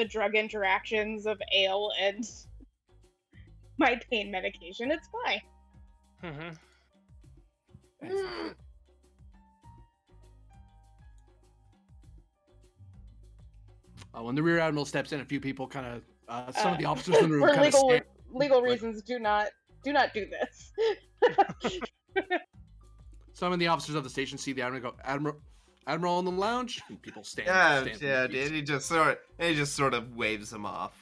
drug interactions of ale and my pain medication. It's fine. Mm-hmm. When the rear admiral steps in, a few people kind of, some of the officers in the room For kind of legal reasons, do not do this. Some of the officers of the station see the admiral go, Admiral in the lounge, and people stand. Yeah, stand from yeah, their dude. seats. He just sort of waves them off.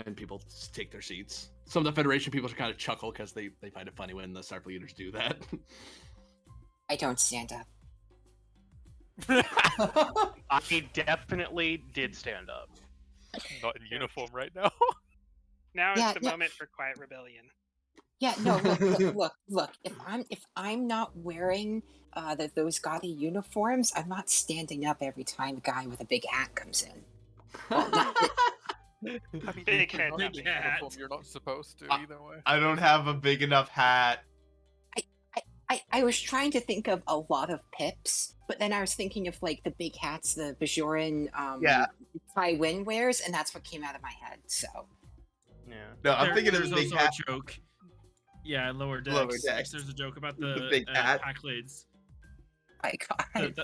And people take their seats. Some of the Federation people kind of chuckle because they find it funny when the Starfleet leaders do that. I don't stand up. I definitely did stand up. Not in uniform right now. Now Yeah, is the no. moment for quiet rebellion. Yeah, no, look. If I'm not wearing those gaudy uniforms, I'm not standing up every time a guy with a big hat comes in. I mean, Big you're head, not big in hat. uniform, you're not supposed to either way. I don't have a big enough hat. I was trying to think of a lot of pips, but then I was thinking of like the big hats the Bajoran Tywin wears, and that's what came out of my head. So Yeah. No, I'm thinking of there's a big also hat. a joke. Yeah, Lower Decks. Lower Decks. There's a joke about The the big hat. pack lids. my God.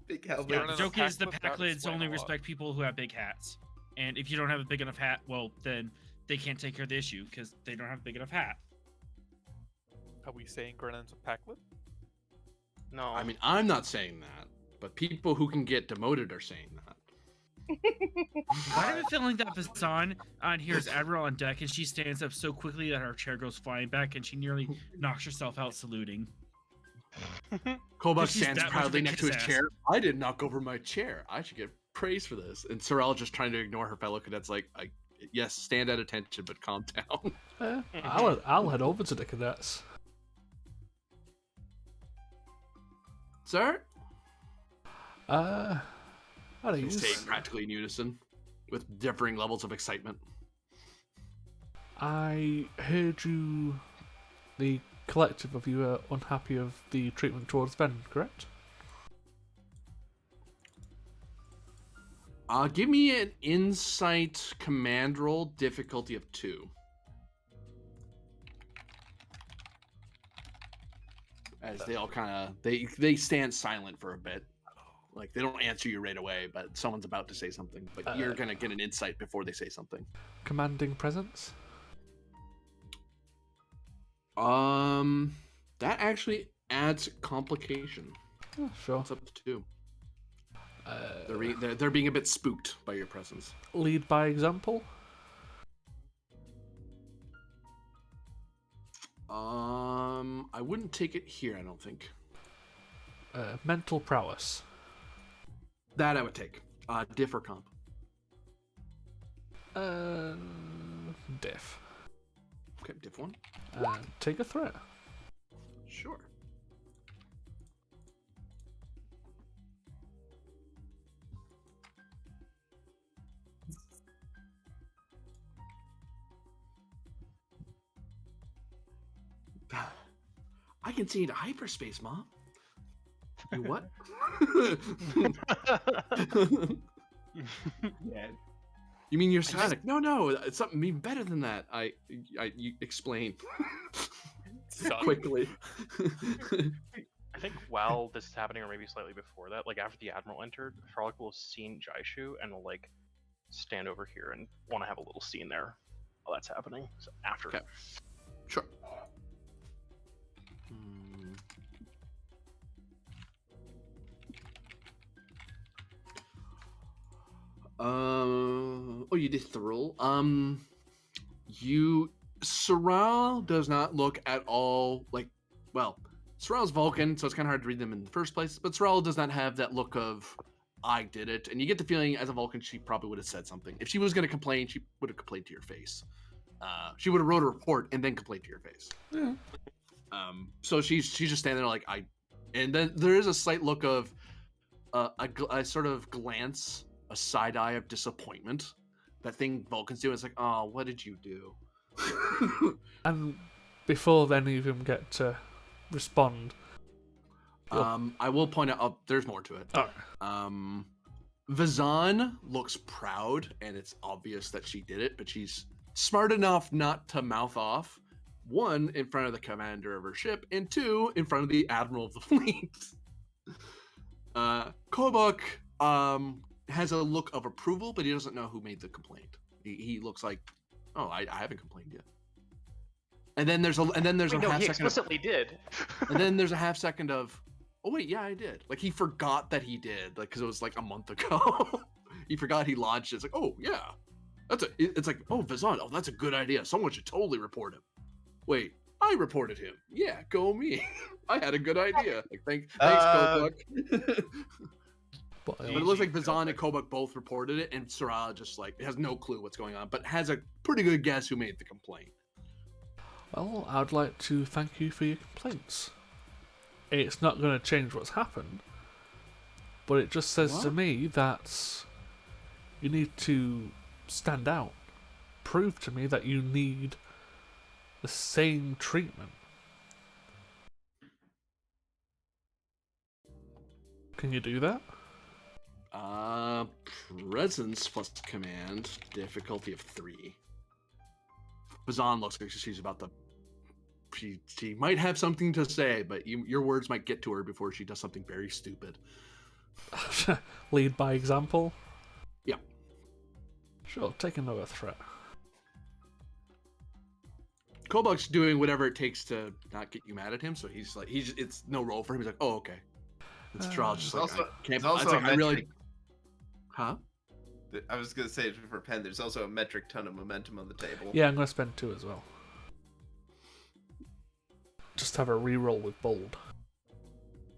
Big helmet. Yeah, Wearing the a joke pack is the lid, that pack would lids explain only a lot. respect people who have big hats. And if you don't have a big enough hat, well, then they can't take care of the issue because they don't have a big enough hat. Are we saying Grenan's a packlet? No. I mean, I'm not saying that, but people who can get demoted are saying that. I have a feeling that Vasan on here is Admiral on deck, and she stands up so quickly that her chair goes flying back, and she nearly knocks herself out saluting. Kolbach She's stands that much proudly of a next to his kiss-ass. chair. I didn't knock over my chair. I should get praise for this. And Sorrel just trying to ignore her fellow cadets, like, yes, stand at attention, but calm down. I'll head over to the cadets. Sir? I don't They say use. practically in unison, with differing levels of excitement. I heard the collective of you are unhappy of the treatment towards Ben, correct? Give me an insight command roll, difficulty of 2. As they all kind of they stand silent for a bit. Like they don't answer you right away, but someone's about to say something. But you're gonna get an insight before they say something. Commanding presence. That actually adds complication. Oh, sure. It's up to 2. They're being a bit spooked by your presence. Lead by example. I wouldn't take it here. I don't think. Mental prowess. That I would take. Diff or comp. Diff. Okay, diff 1. Take a threat. Sure. I can see into hyperspace, Mom. You what? Yeah. You mean you're static? No, it's something even better than that. You explain Son. quickly. I think while this is happening, or maybe slightly before that, like after the Admiral entered, Frolic will have seen Jaishu and will like stand over here and want to have a little scene there while that's happening. So after. Okay. Sure. Oh, you did the roll. Sorrel does not look at all like, well, Sorrel's Vulcan, so it's kind of hard to read them in the first place, but Sorrel does not have that look of, I did it, and you get the feeling as a Vulcan, she probably would have said something. If she was going to complain, she would have complained to your face. She would have wrote a report and then complained to your face. Yeah. So she's just standing there like, and then there is a slight look of a sort of glance, a side eye of disappointment. That thing Vulcans do is like, oh, what did you do? And before any of them get to respond, I will point out, there's more to it. oh, Vazan looks proud, and it's obvious that she did it, but she's smart enough not to mouth off. 1, in front of the commander of her ship, and 2, in front of the admiral of the fleet. Kobuk has a look of approval, but he doesn't know who made the complaint. He looks like, oh, I haven't complained yet. And then there's a Wait, no, half he second. explicitly did. And then there's a half second of, oh wait, yeah, I did. Like he forgot that he did, like because it was like a month ago. He forgot he lodged it. It's like, oh yeah, it's like, oh Vazan, oh that's a good idea. Someone should totally report him. Wait, I reported him. Yeah, go me. I had a good idea. Like thanks, Kobuk. But it looks like Vazan and Kobuk both reported it, and Sorrel just like has no clue what's going on, but has a pretty good guess who made the complaint. well, I'd like to thank you for your complaints. It's not going to change what's happened, but it just says to me that you need to stand out. Prove to me that you need the same treatment. Can you do that? Presence plus command, difficulty of 3. Vazan looks like she's about to. She might have something to say, but your words might get to her before she does something very stupid. Lead by example? Yeah. Sure, take another threat. Kobuk's doing whatever it takes to not get you mad at him, so it's no roll for him. He's like, oh, okay. It's Strahd just like, also- I can't. there's also It's like, a I really. metric- Huh? I was gonna say for Penn, there's also a metric ton of momentum on the table. Yeah, I'm going to spend 2 as well. Just have a reroll with bold.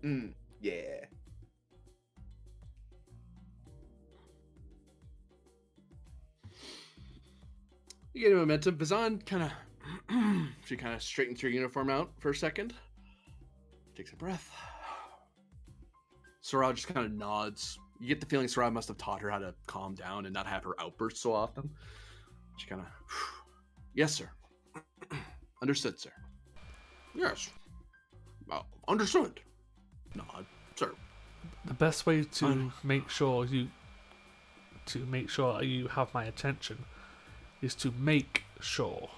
Yeah. You get a momentum. Vazan kind of. She kind of straightens her uniform out for a second. Takes a breath. Sorrel just kind of nods. You get the feeling Sorrel must have taught her how to calm down and not have her outbursts so often. She kind of, yes, sir. Understood, sir. Yes. Understood. Nod, sir. The best way to make sure you have my attention is to make sure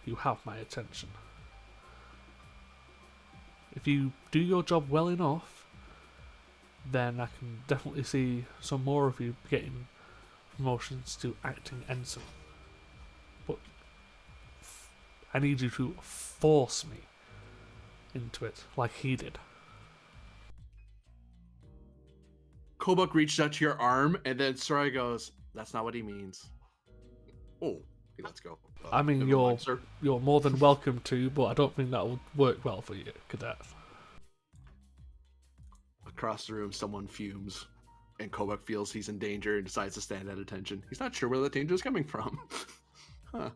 you have my attention. if you do your job well enough, then I can definitely see some more of you getting promotions to acting ensign. But I need you to force me into it, like he did. Kobuk reached out to your arm, and then Sarai goes, "That's not what he means." Oh, okay, let's go. I mean, never you're mind, sir. you're more than welcome to, but I don't think that will work well for you, cadet. Across the room, someone fumes, and Kobuk feels he's in danger and decides to stand at attention. He's not sure where that danger is coming from. Huh.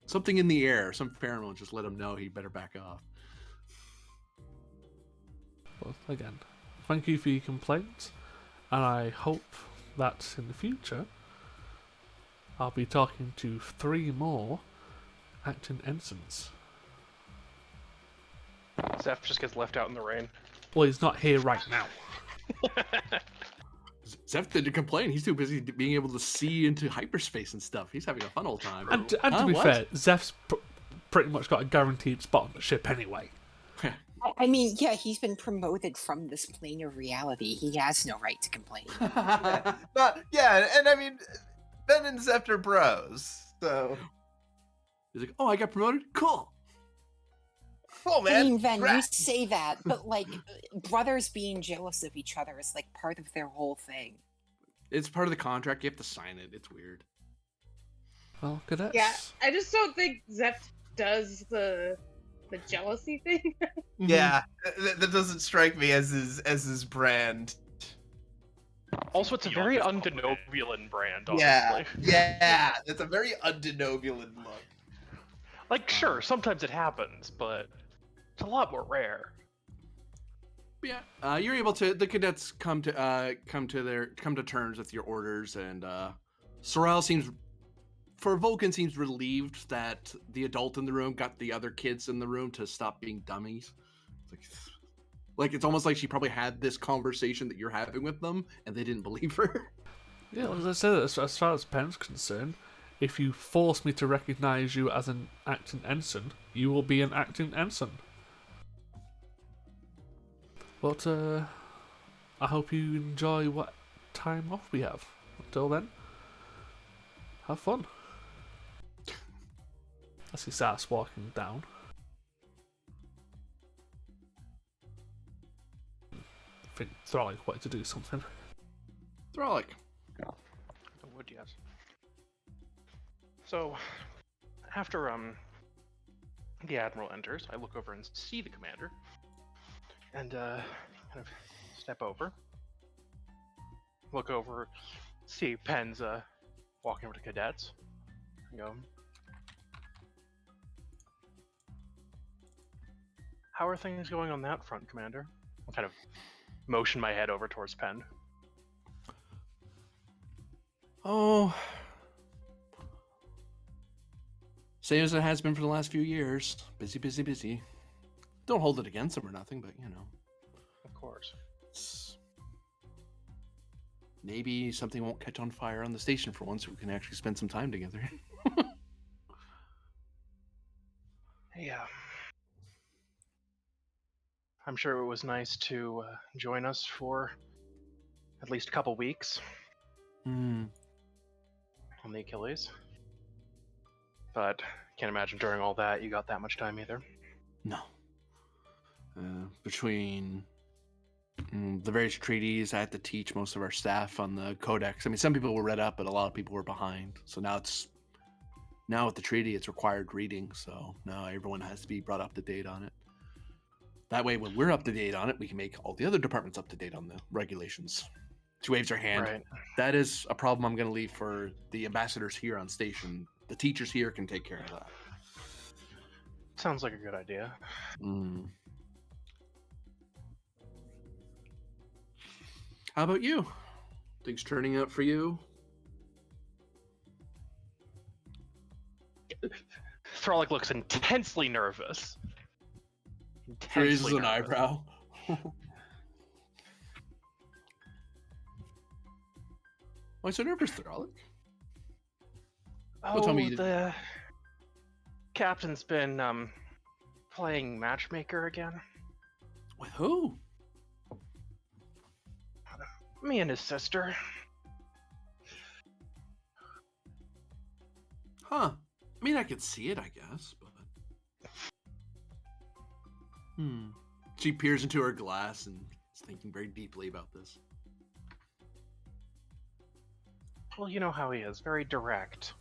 Something in the air, some pheromone just let him know he better back off. Well, again, thank you for your complaints, and I hope that in the future I'll be talking to 3 more acting ensigns. Zeph just gets left out in the rain. Well, he's not here right now. Zeph didn't complain. He's too busy being able to see into hyperspace and stuff. He's having a fun old time. And to be fair, Zeph's pretty much got a guaranteed spot on the ship anyway. I mean, yeah, he's been promoted from this plane of reality. He has no right to complain. Yeah, and I mean, Ben and Zeph are bros, so. He's like, "Oh, I got promoted? Cool." Oh, man. I mean, Ven, you say that, but like, brothers being jealous of each other is like part of their whole thing. It's part of the contract. You have to sign it. It's weird. Well, cadets. Yeah, I just don't think Zeph does the jealousy thing. Yeah, that doesn't strike me as his brand. Also, it's a very undenobulan brand, honestly. Yeah, that's a very undenobulan look. Like, sure, sometimes it happens, but it's a lot more rare. Yeah, you're able to. The cadets come to terms with your orders, and Sorrel seems, for Vulcan, seems relieved that the adult in the room got the other kids in the room to stop being dummies. Like it's almost like she probably had this conversation that you're having with them, and they didn't believe her. Yeah, as I said, as far as Pen's concerned, if you force me to recognize you as an acting ensign, you will be an acting ensign. But I hope you enjoy what time off we have. Until then, have fun. As he starts walking down. I think Thralik wanted to do something. Thralik. I would, yes. So, after the Admiral enters, I look over and see the commander, and kind of step over, look over, see Pen's walking over to cadets, and go, "How are things going on that front, Commander?" I'll kind of motion my head over towards Pen. Oh, same as it has been for the last few years. Busy, busy, busy. Don't hold it against them or nothing, but you know. Of course. Maybe something won't catch on fire on the station for once. We can actually spend some time together. Yeah. I'm sure it was nice to join us for at least a couple weeks on the Achilles. But can't imagine during all that you got that much time either. No. Between the various treaties, I had to teach most of our staff on the codex. I mean, some people were read up, but a lot of people were behind. So now with the treaty, it's required reading. So now everyone has to be brought up to date on it. That way, when we're up to date on it, we can make all the other departments up to date on the regulations. She waves her hand. Right. That is a problem I'm going to leave for the ambassadors here on station. The teachers here can take care of that. Sounds like a good idea. How about you? Things turning out for you? Thralik looks intensely nervous. Raises an eyebrow. Why so nervous, Thralik? Oh, tell me the captain's been playing matchmaker again. With who? Me and his sister. Huh. I mean, I could see it, I guess, but... She peers into her glass and is thinking very deeply about this. Well, you know how he is, very direct.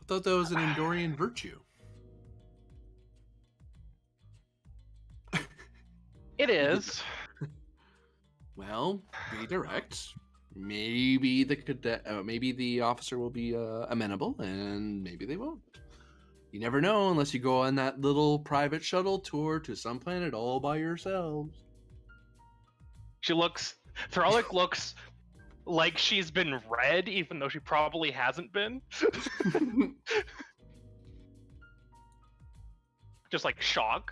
I thought that was an Endorian virtue. It is. Well, be direct. Maybe the cadet, maybe the officer will be amenable, and maybe they won't. You never know unless you go on that little private shuttle tour to some planet all by yourselves. Thralic looks like she's been read, even though she probably hasn't been. Just like shock.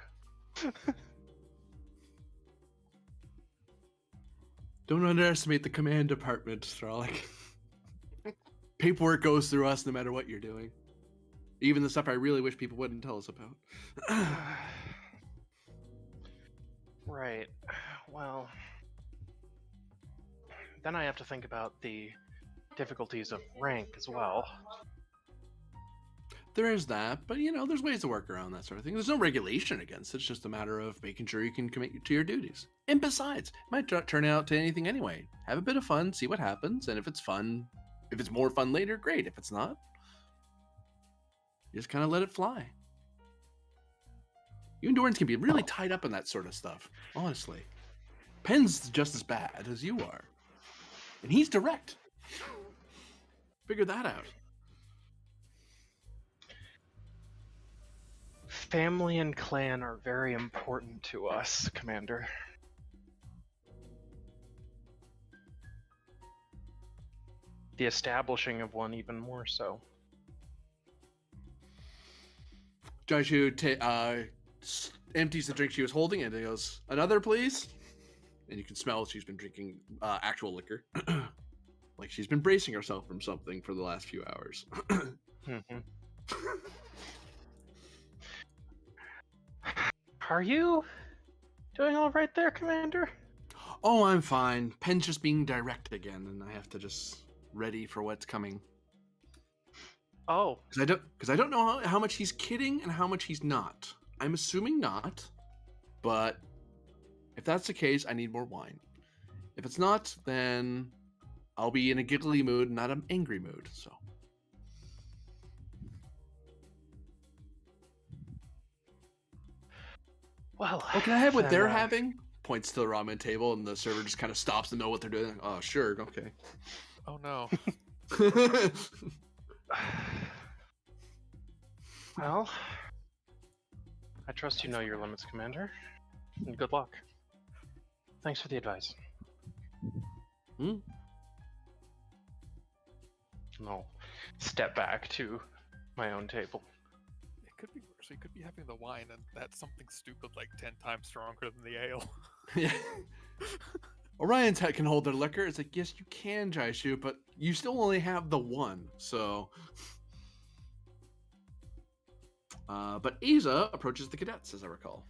Don't underestimate the command department, Thralic. Paperwork goes through us no matter what you're doing. Even the stuff I really wish people wouldn't tell us about. Right. Well, then I have to think about the difficulties of rank as well. There is that, but there's ways to work around that sort of thing. There's no regulation against it. It's just a matter of making sure you can commit to your duties. And besides, it might turn out to anything anyway. Have a bit of fun, see what happens, and if it's fun, if it's more fun later, great. If it's not, you just kind of let it fly. You Endurans can be really tied up in that sort of stuff, honestly. Penn's just as bad as you are. And he's direct. Figure that out. Family and clan are very important to us, Commander. The establishing of one even more so. Jaishu empties the drink she was holding and he goes, "Another, please?" And you can smell she's been drinking actual liquor. Like she's been bracing herself from something for the last few hours. Are you doing all right there, Commander? Oh, I'm fine. Penn's just being direct again, and I have to just ready for what's coming. Oh. Because I don't know how much he's kidding and how much he's not. I'm assuming not, but if that's the case, I need more wine. If it's not, then I'll be in a giggly mood, not an angry mood. So. Well, oh, can I have what then, they're having? Points to the ramen table, and the server just kind of stops to know what they're doing. Oh, sure, okay. Oh no. Well, I trust you know your limits, Commander. And good luck. Thanks for the advice. No. Step back to my own table. It could be worse. We could be having the wine and that's something stupid like 10 times stronger than the ale. Yeah. Orion's can hold their liquor. It's like, yes, you can, Jaishu, but you still only have the one, so... but Aza approaches the cadets, as I recall.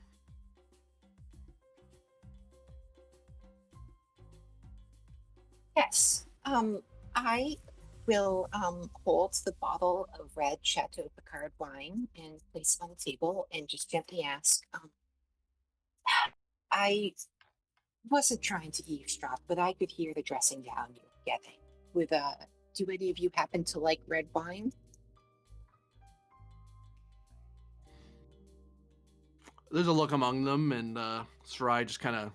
Yes. I will hold the bottle of red Chateau Picard wine and place it on the table and just gently ask, I wasn't trying to eavesdrop, but I could hear the dressing down you were getting. Do any of you happen to like red wine? There's a look among them, and Sarai just kind of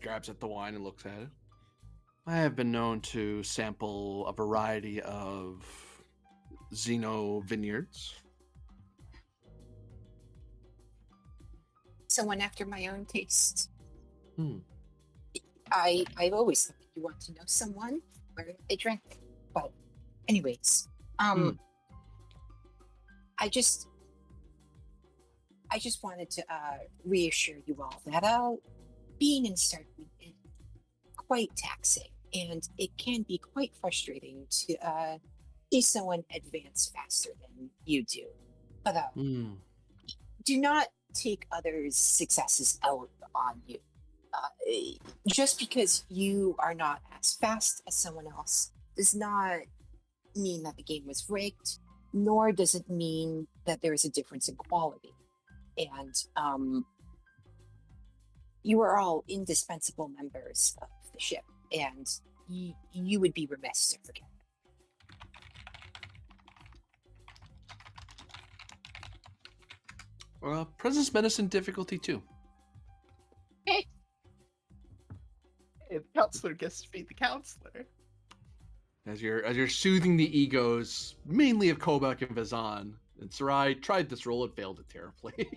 grabs at the wine and looks at it. I have been known to sample a variety of Xeno vineyards. Someone after my own taste. I've always thought you want to know someone where they drink. But anyways, I just wanted to reassure you all that being in Starfleet is quite taxing, and it can be quite frustrating to see someone advance faster than you do. But Hmm. do not take others' successes out on you. Just because you are not as fast as someone else does not mean that the game was rigged, nor does it mean that there is a difference in quality. And you are all indispensable members of the ship, and you would be remiss to forget. Presence medicine difficulty 2. Hey, the counselor gets to be the counselor. As you're soothing the egos, mainly of Kobak and Vazan, and Sarai tried this roll and failed it terribly.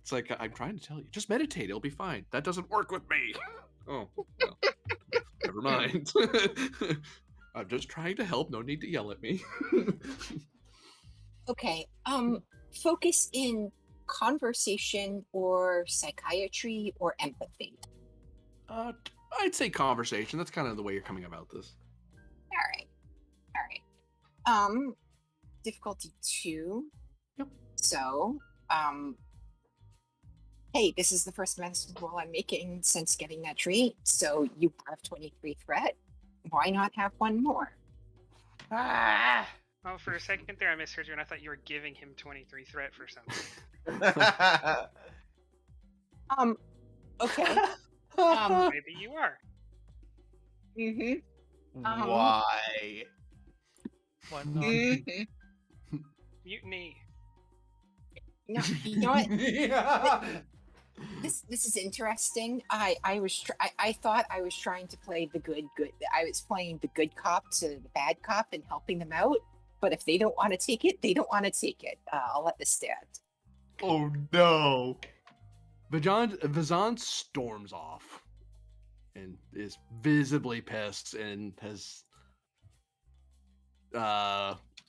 It's like, I'm trying to tell you, just meditate, it'll be fine. That doesn't work with me. Oh, well, never mind. I'm just trying to help, no need to yell at me. Okay, focus in conversation or psychiatry or empathy. I'd say conversation. That's kind of the way you're coming about this. All right. Difficulty 2. Yep. So, hey, this is the first medicine roll I'm making since getting that trait, so you have 23 threat. Why not have one more? Ah! Oh, for a second there, I misheard you, and I thought you were giving him 23 threat for something. Okay. Maybe you are. Why? Why not? Mutiny. No, you know what? This is interesting. I thought I was trying to play the good. I was playing the good cop to the bad cop and helping them out. But if they don't want to take it, they don't want to take it. I'll let this stand. Oh no! Vazan storms off and is visibly pissed and has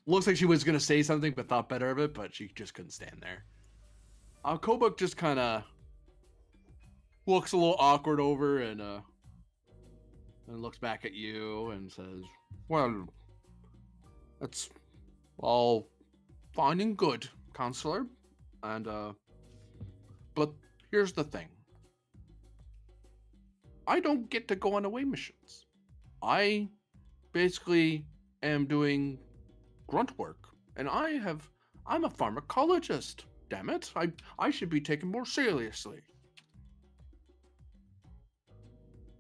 looks like she was gonna say something but thought better of it, but she just couldn't stand there. Kobuk just kind of looks a little awkward over and looks back at you and says, "Well, that's all fine and good, counselor, and but here's the thing. I don't get to go on away missions. I basically am doing grunt work, and I'm a pharmacologist. Damn it! I should be taken more seriously."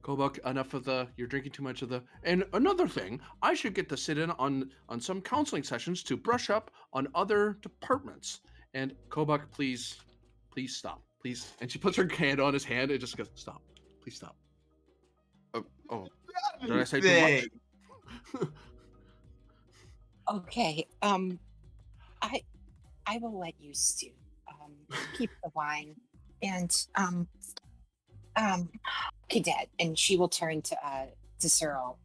Kobuk, enough of you're drinking too much of and another thing, I should get to sit in on some counseling sessions to brush up on other departments. And Kobuk, please stop, please. And she puts her hand on his hand and just goes, "Stop, please stop." Oh, did I say too much? Okay. I will let you stew. Keep the wine and Cadet, and she will turn to Cyril.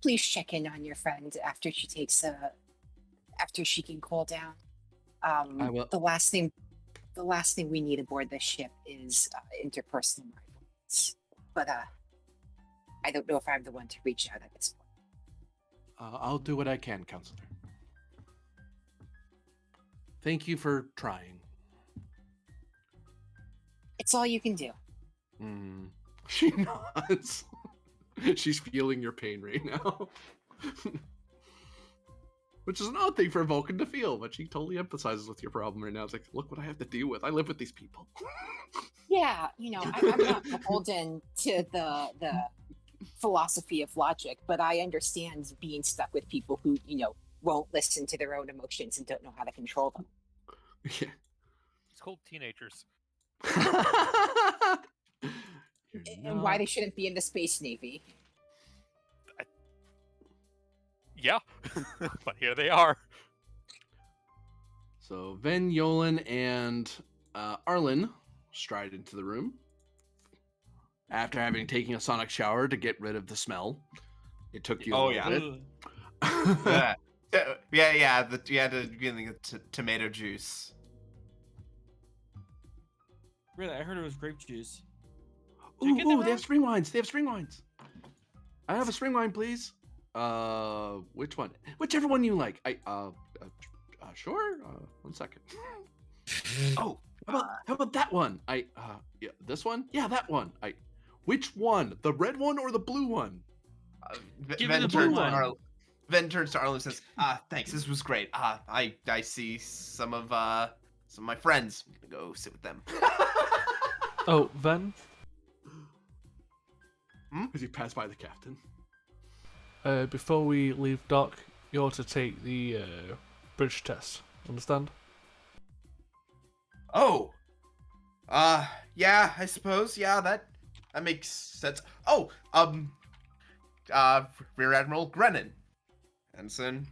Please check in on your friend after she takes after she can cool down. I will. The last thing we need aboard this ship is interpersonal rivalries. But I don't know if I'm the one to reach out at this point. I'll do what I can, counselor. Thank you for trying. It's all you can do. She nods. She's feeling your pain right now. Which is an odd thing for a Vulcan to feel, but she totally empathizes with your problem right now. It's like, look what I have to deal with. I live with these people. Yeah, I'm not beholden to the philosophy of logic, but I understand being stuck with people who, won't listen to their own emotions and don't know how to control them. Yeah. It's called teenagers. And why they shouldn't be in the Space Navy. Yeah, but here they are. So Ven, Yolan, and Arlen stride into the room after having taken a sonic shower to get rid of the smell. It took you a little bit. Yeah. You had to get tomato juice. Really, I heard it was grape juice. Ooh, they have spring wines. I have a spring wine, please. Which one? Whichever one you like. Sure. 1 second. Oh, how about that one? Yeah, this one? Yeah, that one. Which one? The red one or the blue one? Give Ven me the turns blue to one. Ven turns to Arlo and says, thanks, this was great. I see some of my friends. I'm gonna go sit with them. Oh, Ven, As you pass by the captain. before we leave dock, you're to take the bridge test. Understand? Oh. Yeah, I suppose. Yeah, that makes sense. Oh, Rear Admiral Grennan. Ensign.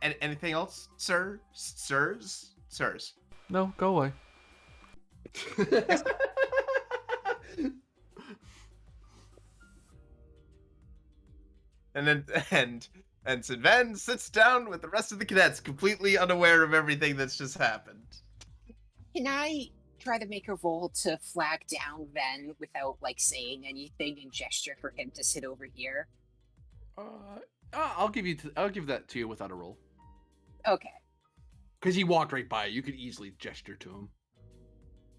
Anything else, sir? Sirs? No, go away. And Ensign Ven sits down with the rest of the cadets, completely unaware of everything that's just happened. Can I try to make a roll to flag down Ven without like saying anything and gesture for him to sit over here? I'll give that to you without a roll. Okay. Because he walked right by. You could easily gesture to him.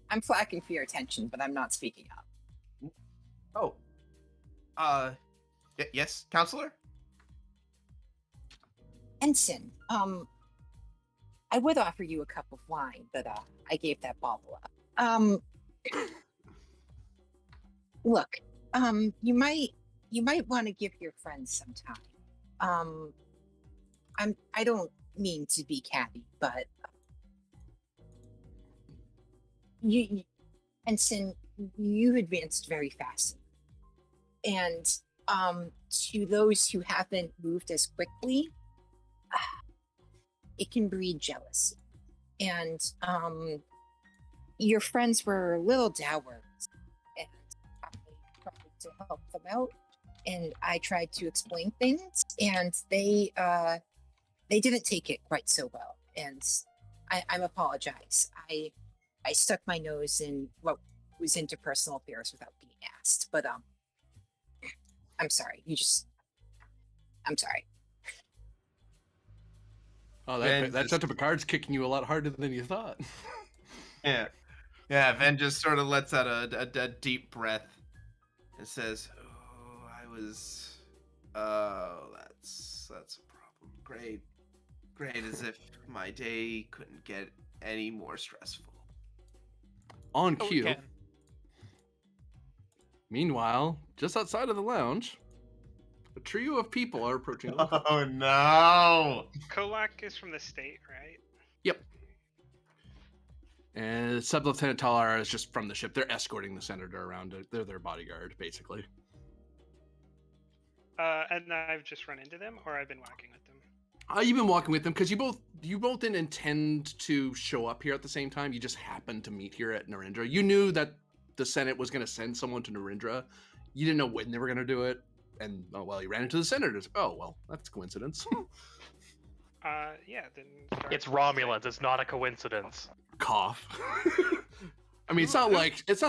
I'm flagging for your attention, but I'm not speaking up. Oh. Yes, counselor? Ensign, I would offer you a cup of wine, but I gave that bottle up. Look, you might want to give your friends some time. I don't mean to be catty, but you Ensign, you advanced very fast. And to those who haven't moved as quickly, it can breed jealousy. And your friends were a little dour, and I tried to help them out, and I tried to explain things, and they didn't take it quite so well, and I'm apologize. I stuck my nose in what was interpersonal affairs without being asked, but I'm sorry. I'm sorry. Oh, Ven that just- set of cards kicking you a lot harder than you thought. Yeah. Ven just sort of lets out a deep breath and says, that's a problem. Great, as if my day couldn't get any more stressful. On Oh, we cue. can. Meanwhile, just outside of the lounge, a trio of people are approaching. Oh no! Kolak is from the state, right? Yep. And Sub Lieutenant Talara is just from the ship. They're escorting the senator around. They're their bodyguard, basically. And I've just run into them, or I've been walking with them. You've been walking with them because you both didn't intend to show up here at the same time. You just happened to meet here at Narendra. You knew that the Senate was going to send someone to Narendra. You didn't know when they were going to do it. And, you ran into the senators. Oh, well, that's a coincidence. Yeah, then... It's Romulans. It's not a coincidence. Cough. I mean, it's not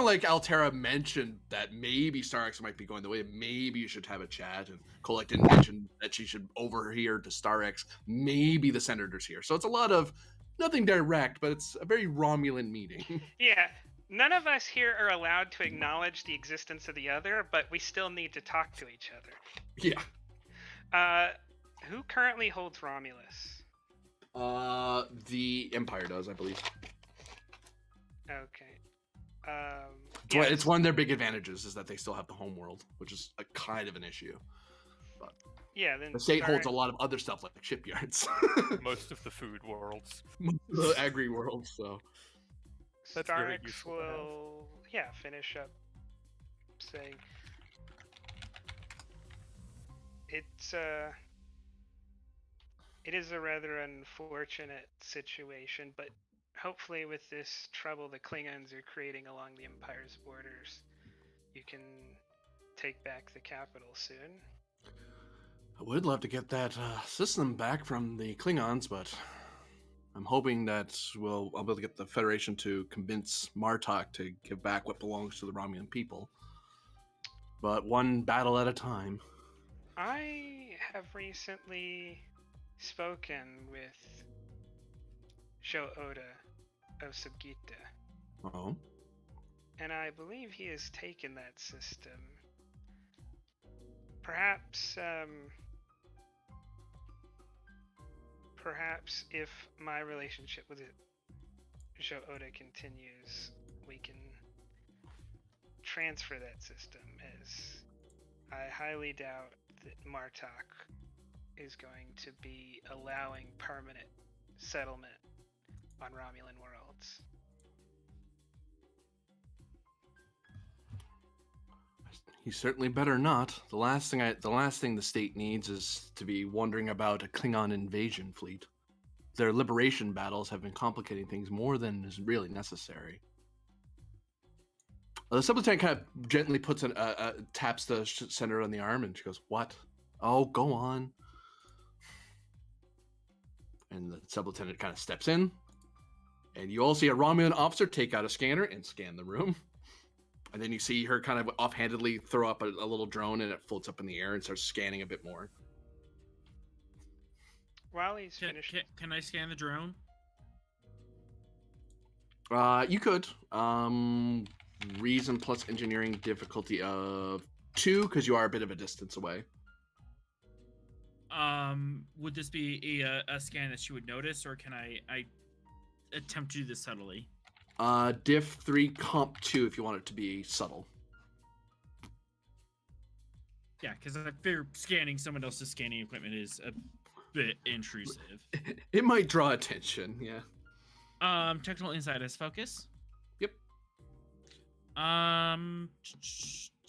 like Altera mentioned that maybe Starx might be going the way. Maybe you should have a chat. And Kolek didn't mention that she should overhear to Starx. Maybe the senator's here. So it's a lot of nothing direct, but it's a very Romulan meeting. Yeah, none of us here are allowed to acknowledge the existence of the other, but we still need to talk to each other. Yeah. Who currently holds Romulus? The Empire does, I believe. Okay. It's one of their big advantages is that they still have the home world, which is a kind of an issue. But yeah, then the state holds a lot of other stuff like shipyards. Most of the food worlds. The agri world, so. That's very Starx useful to have. will, finish up saying it is a rather unfortunate situation, but hopefully with this trouble the Klingons are creating along the Empire's borders, you can take back the capital soon. I would love to get that system back from the Klingons, but I'm hoping that I'll be able to get the Federation to convince Martok to give back what belongs to the Romulan people. but one battle at a time. I have recently spoken with Sho Oda of Sugita, Oh, and I believe he has taken that system. Perhaps, perhaps if my relationship with Sho Oda continues, we can transfer that system, as I highly doubt that Martok is going to be allowing permanent settlement on Romulan worlds. he certainly better not. The last thing the state needs is to be wondering about a Klingon invasion fleet. Their liberation battles have been complicating things more than is really necessary. The sublieutenant kind of gently taps the senator on the arm, and she goes, "What? Oh, go on." And the sublieutenant kind of steps in, and you all see a Romulan officer take out a scanner and scan the room. And then you see her kind of offhandedly throw up a little drone, and it floats up in the air and starts scanning a bit more. While he's finished, Can I scan the drone? You could. Reason plus engineering difficulty of 2, because you are a bit of a distance away. Would this be a scan that she would notice, or can I attempt to do this subtly? Diff 3, comp 2 if you want it to be subtle. Yeah, because I figure scanning someone else's scanning equipment is a bit intrusive. It might draw attention, yeah. Technical insight as focus. Yep.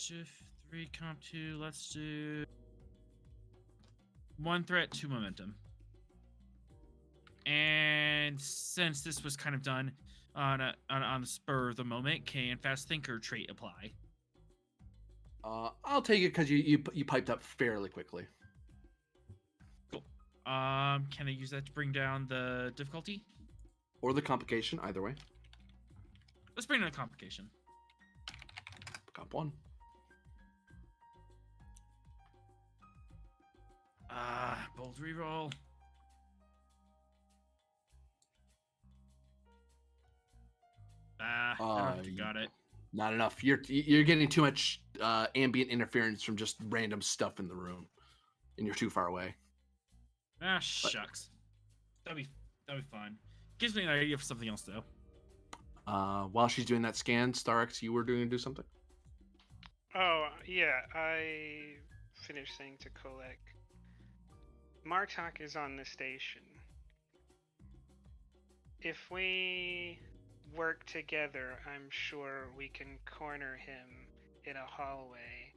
Diff 3, comp 2. Let's do 1 threat, 2 momentum. And since this was kind of done on the spur of the moment, can fast thinker trait apply? I'll take it because you piped up fairly quickly. Cool. Can I use that to bring down the difficulty? Or the complication, either way. Let's bring down the complication. Comp 1. Bold reroll. I don't think I got it. Not enough. You're getting too much ambient interference from just random stuff in the room, and you're too far away. Shucks. That'd be fine. Gives me an idea for something else though. While she's doing that scan, Starx, you were doing to do something. Oh yeah, I finished saying to Kolek, Martok is on the station. If we work together, I'm sure we can corner him in a hallway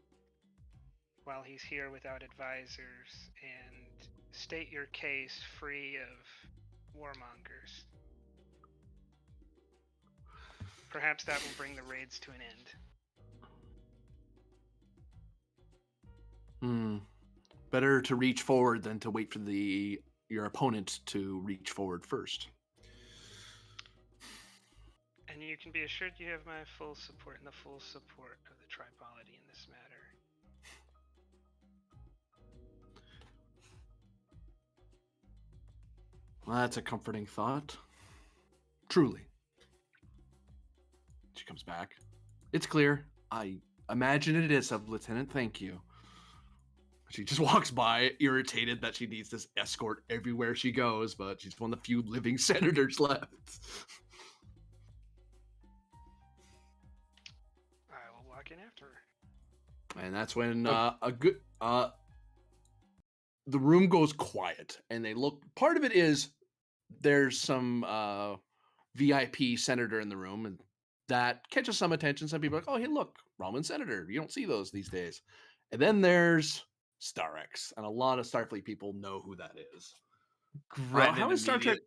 while he's here without advisors and state your case free of warmongers. Perhaps that will bring the raids to an end. Better to reach forward than to wait for your opponent to reach forward first. And you can be assured you have my full support and the full support of the Tripolity in this matter. Well, that's a comforting thought. Truly. She comes back. It's clear. I imagine it is, Sub-Lieutenant. Thank you. She just walks by, irritated that she needs this escort everywhere she goes, but she's one of the few living senators left. I will walk in after her. And that's when the room goes quiet, and they look. Part of it is there's some VIP senator in the room, and that catches some attention. Some people are like, "Oh, hey, look, Roman senator. You don't see those these days." And then there's Starx, and a lot of Starfleet people know who that is. How is Star Trek?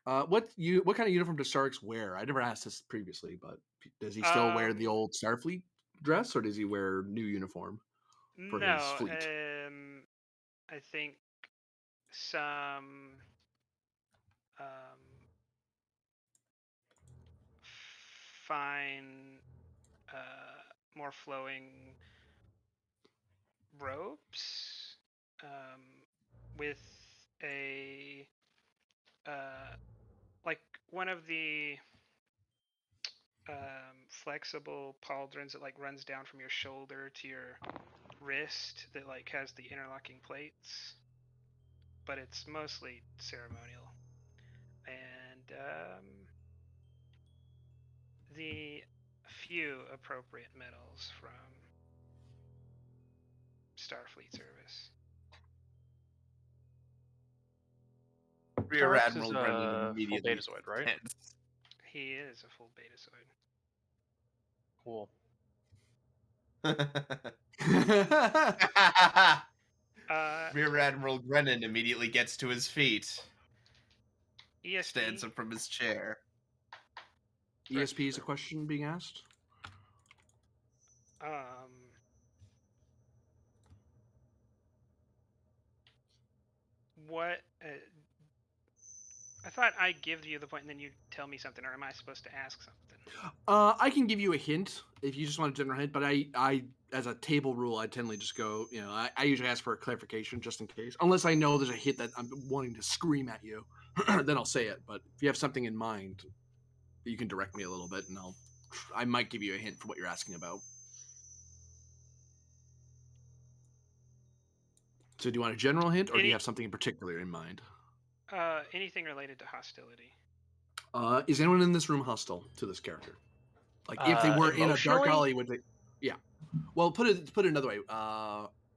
What kind of uniform does Starx wear? I never asked this previously, but does he still wear the old Starfleet dress, or does he wear new uniform for his fleet? I think some fine more flowing robes with a like one of the flexible pauldrons that like runs down from your shoulder to your wrist that like has the interlocking plates, but it's mostly ceremonial. And the few appropriate medals from Starfleet service. Rear Thrax Admiral is Brennan a full immediately betazoid, right? tense. He is a full betazoid. Cool. Rear Admiral Brennan immediately gets to his feet, ESP. stands up from his chair. ESP is a question being asked. What? I thought I give you the point and then you tell me something, or am I supposed to ask something? I can give you a hint if you just want a general hint, but I as a table rule, I tend to just go, I usually ask for a clarification just in case. Unless I know there's a hint that I'm wanting to scream at you, then I'll say it. But if you have something in mind, you can direct me a little bit and I might give you a hint for what you're asking about. So do you want a general hint, or do you have something in particular in mind? Anything related to hostility. Is anyone in this room hostile to this character? Like, if they were in a dark alley, would they? Yeah. Well, put it another way.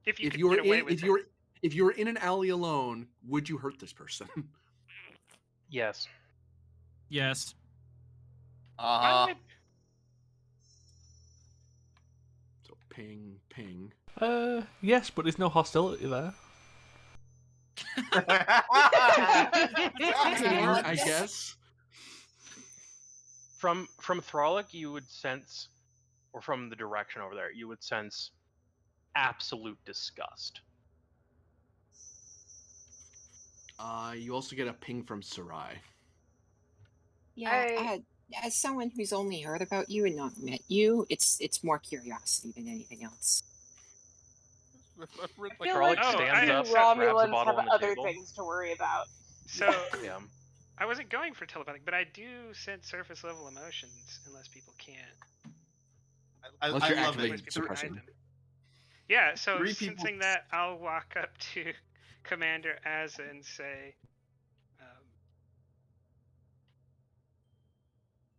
If you were in an alley alone, would you hurt this person? Yes. Yes. So ping. Yes, but there's no hostility there. I guess. From Thralic, you would sense, or from the direction over there, you would sense absolute disgust. You also get a ping from Sarai. Yeah, as someone who's only heard about you and not met you, it's more curiosity than anything else. I feel like stands up, Romulans grabs a have bottle on the other table. things to worry about. So Yeah. I wasn't going for telepathic, but I do sense surface level emotions unless people can't. I love it. Yeah, so sensing that, I'll walk up to Commander Azza and say,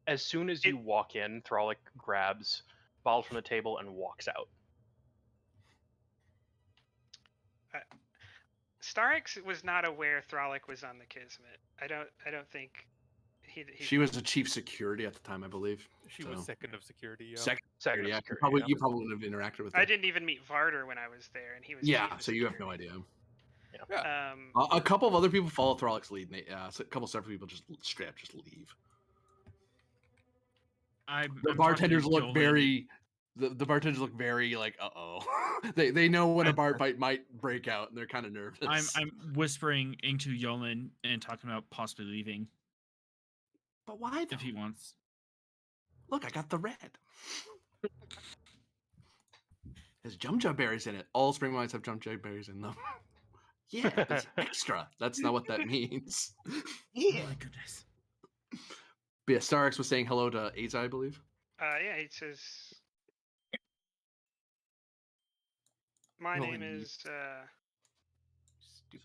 as soon as you walk in, Thralic grabs a bottle from the table and walks out. Starix was not aware Thralic was on the Kismet. I don't think she was the chief security at the time, I believe. She was second of security. Yeah. Second security. You probably would have interacted with her. I didn't even meet Varder when I was there, and he was. Yeah, so you have no idea. Yeah. A couple of other people follow Thralic's lead. And so a couple of separate people just straight up just leave. The bartenders look very. The bartenders look very like, uh-oh. they know when a bar fight might break out, and they're kind of nervous. I'm whispering into Yolan and talking about possibly leaving. But why though? If he wants. Look, I got the red. There's jumjug berries in it. All spring wines have jumjug berries in them. Yeah, that's extra. That's not what that means. Yeah. Oh my goodness. But yeah, Starix was saying hello to Aza, I believe. Yeah, he says, my name is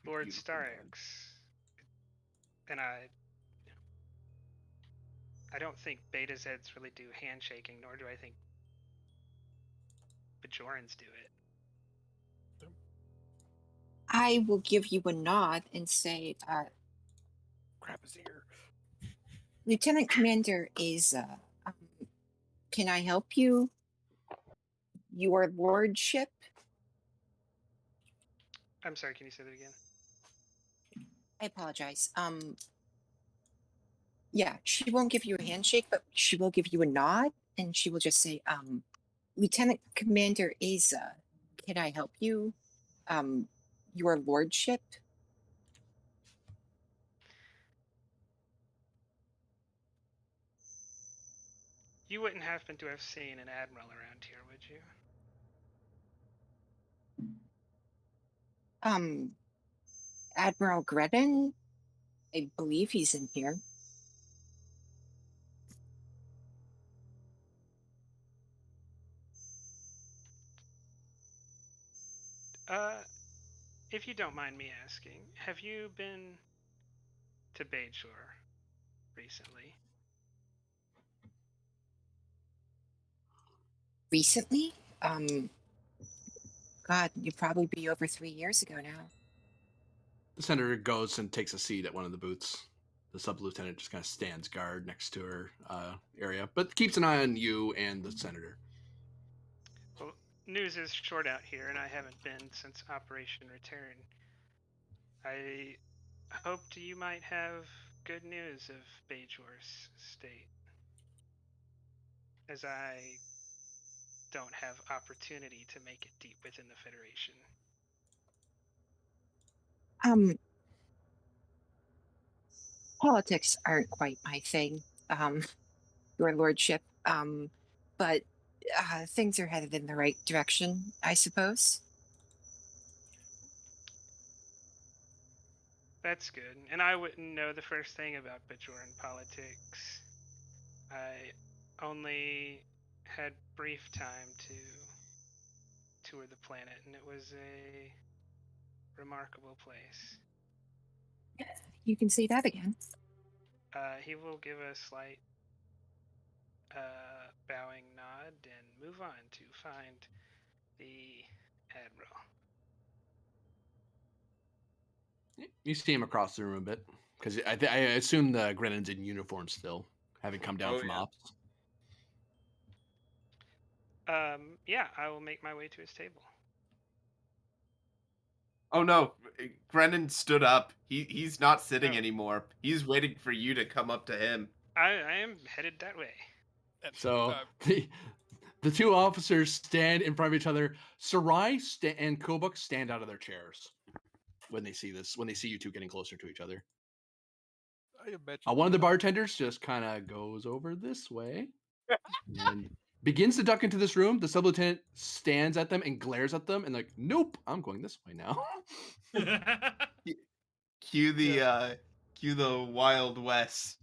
Lord Starix, and I don't think Beta Zeds really do handshaking, nor do I think Bajorans do it. I will give you a nod and say, Grab his ear. Lieutenant Commander Aza, can I help you? Your lordship? I'm sorry, can you say that again? I apologize. Yeah, she won't give you a handshake, but she will give you a nod, and she will just say, Lieutenant Commander Aza, can I help you? Your lordship? You wouldn't happen to have seen an admiral around here, would you? Admiral Gredden, I believe he's in here. If you don't mind me asking, have you been to Bajor recently? Recently? God, you'd probably be over 3 years ago now. The senator goes and takes a seat at one of the booths. The sub lieutenant just kind of stands guard next to her area, but keeps an eye on you and the senator. Well, news is short out here, and I haven't been since Operation Return. I hoped you might have good news of Bajor's state, as I don't have opportunity to make it deep within the Federation. Um, Politics aren't quite my thing, your lordship. But things are headed in the right direction, I suppose. That's good. And I wouldn't know the first thing about Bajoran politics. I only had brief time to tour the planet, and it was a remarkable place. You can say that again. He will give a slight bowing nod and move on to find the Admiral. You see him across the room a bit, because I assume the Grennan's in uniform still, having come down from ops. Yeah, I will make my way to his table. Oh no, Grennan stood up. He's not sitting Oh. anymore. He's waiting for you to come up to him. I am headed that way. So the two officers stand in front of each other. Sarai and Kobuk stand out of their chairs when they see this. When they see you two getting closer to each other. I imagine One of the bartenders just kind of goes over this way and begins to duck into this room. The sub lieutenant stands at them and glares at them and like, nope, I'm going this way now. Cue the Wild West.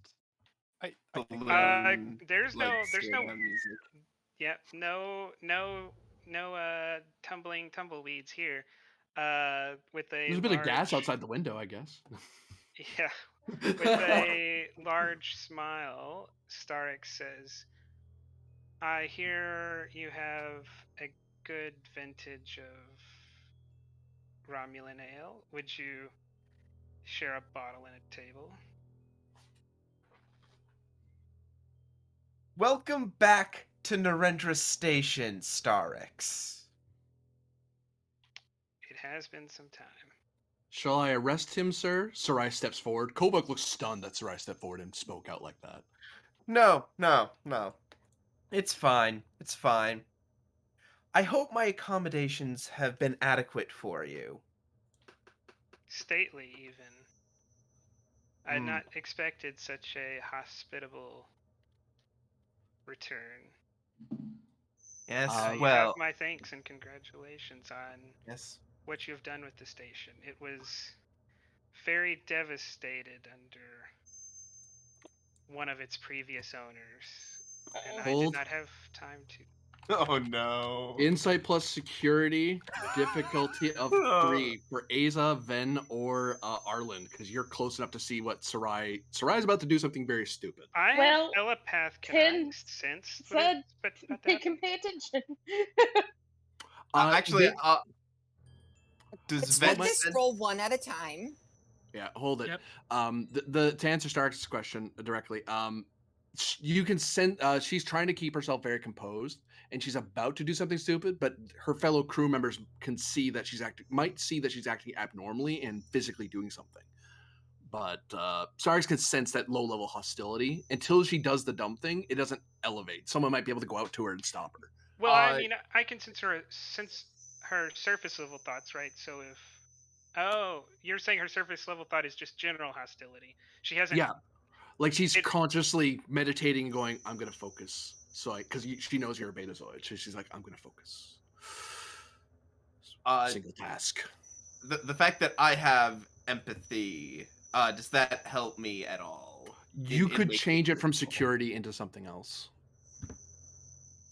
I balloon, there's no music. Yeah, no tumbling tumbleweeds here. With a There's a bit of gas outside the window, I guess. Yeah. With a large smile, Starek says, I hear you have a good vintage of Romulan ale. Would you share a bottle and a table? Welcome back to Narendra Station, Starix. It has been some time. Shall I arrest him, sir? Sarai steps forward. Kobuk looks stunned that Sarai stepped forward and spoke out like that. No. It's fine. It's fine. I hope my accommodations have been adequate for you. Stately, even. I had not expected such a hospitable return. Yes, You have my thanks and congratulations on what you have done with the station. It was very devastated under one of its previous owners, and I did not have time to. Oh no. Insight plus security, difficulty of 3 for Aza, Ven, or Arlen, because you're close enough to see what Sarai's about to do something very stupid. I am telepath. Can I sense? Said they can pay attention. Actually, Let's make this roll one at a time. Yeah, hold it. Yep. To answer Stark's question directly, you can send. She's trying to keep herself very composed, and she's about to do something stupid, but her fellow crew members can see that might see that she's acting abnormally and physically doing something. But Starks can sense that low level hostility until she does the dumb thing. It doesn't elevate. Someone might be able to go out to her and stop her. Well, I mean, I can sense her surface level thoughts, right? So if you're saying her surface level thought is just general hostility. She hasn't. Yeah, like she's consciously meditating and going, "I'm going to focus So, because she knows you're a Betazoid, so she's like, I'm gonna focus. Uh, Single task. the fact that I have empathy, does that help me at all? You could making change it from this roll? security into something else.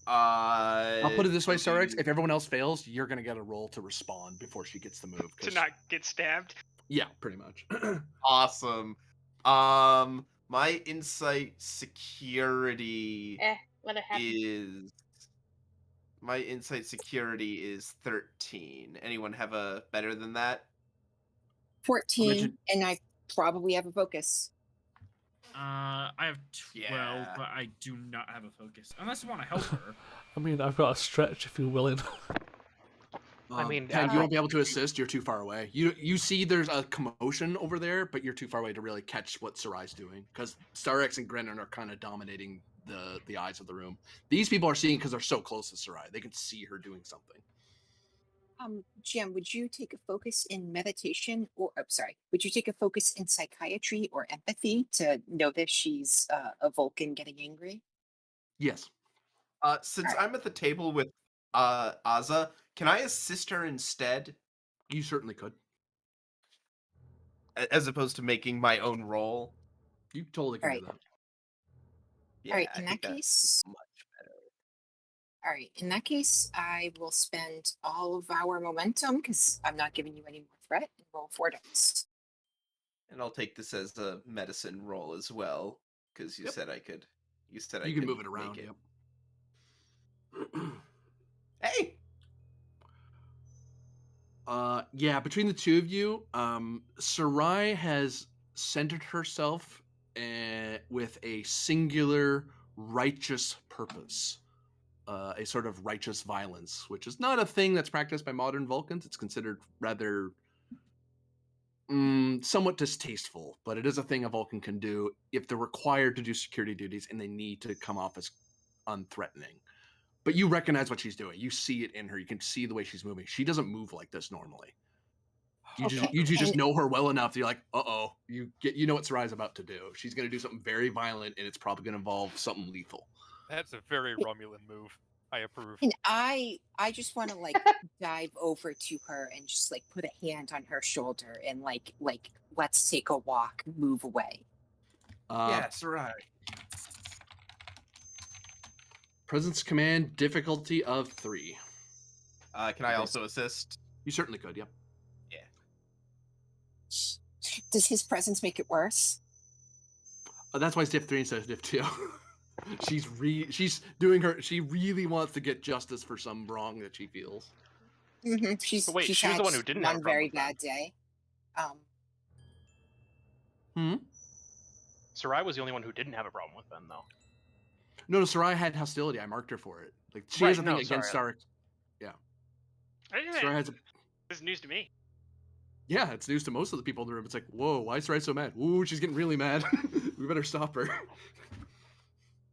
I'll I'll put it this way, Starix. If everyone else fails, you're gonna get a roll to respond before she gets the move. To not get stabbed. Yeah, pretty much. Awesome. My insight security Let it happen. is 13. Anyone have a better than that? 14, and I probably have a focus. I have 12, Yeah. but I do not have a focus. Unless you want to help her. I mean, I've got a stretch if you're willing. I mean, Ken, you won't be able to assist. You're too far away. You see there's a commotion over there, but you're too far away to really catch what Sarai's doing because Starix and Grennan are kind of dominating the eyes of the room. These people are seeing because they're so close to Sarai. They can see her doing something. Jim, would you take a focus in meditation or, would you take a focus in psychiatry or empathy to notice she's a Vulcan getting angry? Yes. Since I'm at the table with Aza, can I assist her instead? You certainly could. As opposed to making my own roll? You totally can do that. Yeah, All right, I in think that that's case, much better. all right, in that case, I will spend all of our momentum because I'm not giving you any more threat and roll 4 dice. And I'll take this as a medicine roll as well, because you said I could. You said You can move it around. Make it. Yep. Hey. Yeah, between the two of you, Sarai has centered herself with a singular righteous purpose, a sort of righteous violence, which is not a thing that's practiced by modern Vulcans. It's considered rather somewhat distasteful, but it is a thing a Vulcan can do if they're required to do security duties and they need to come off as unthreatening. But you recognize what she's doing. You see it in her. You can see the way she's moving. She doesn't move like this normally. You just know her well enough. You're like, you know what Sarai's about to do. She's going to do something very violent, and it's probably going to involve something lethal. That's a very Romulan move. I approve. And I just want to dive over to her and just put a hand on her shoulder and let's take a walk, move away. Yeah, Sarai. Presence command difficulty of 3. Can I also assist? You certainly could. Yep. Yeah. Does his presence make it worse? That's why it's diff 3 instead of diff 2. she's doing her. She really wants to get justice for some wrong that she feels. Mm-hmm. She's she was the one who didn't have a one problem very with bad day. Sarai was the only one who didn't have a problem with them, though. No, Sarai had hostility. I marked her for it. She has a thing against Stark. Yeah. Sarai has this is news to me. Yeah, it's news to most of the people in the room. It's like, whoa, why is Sarai so mad? Ooh, she's getting really mad. We better stop her.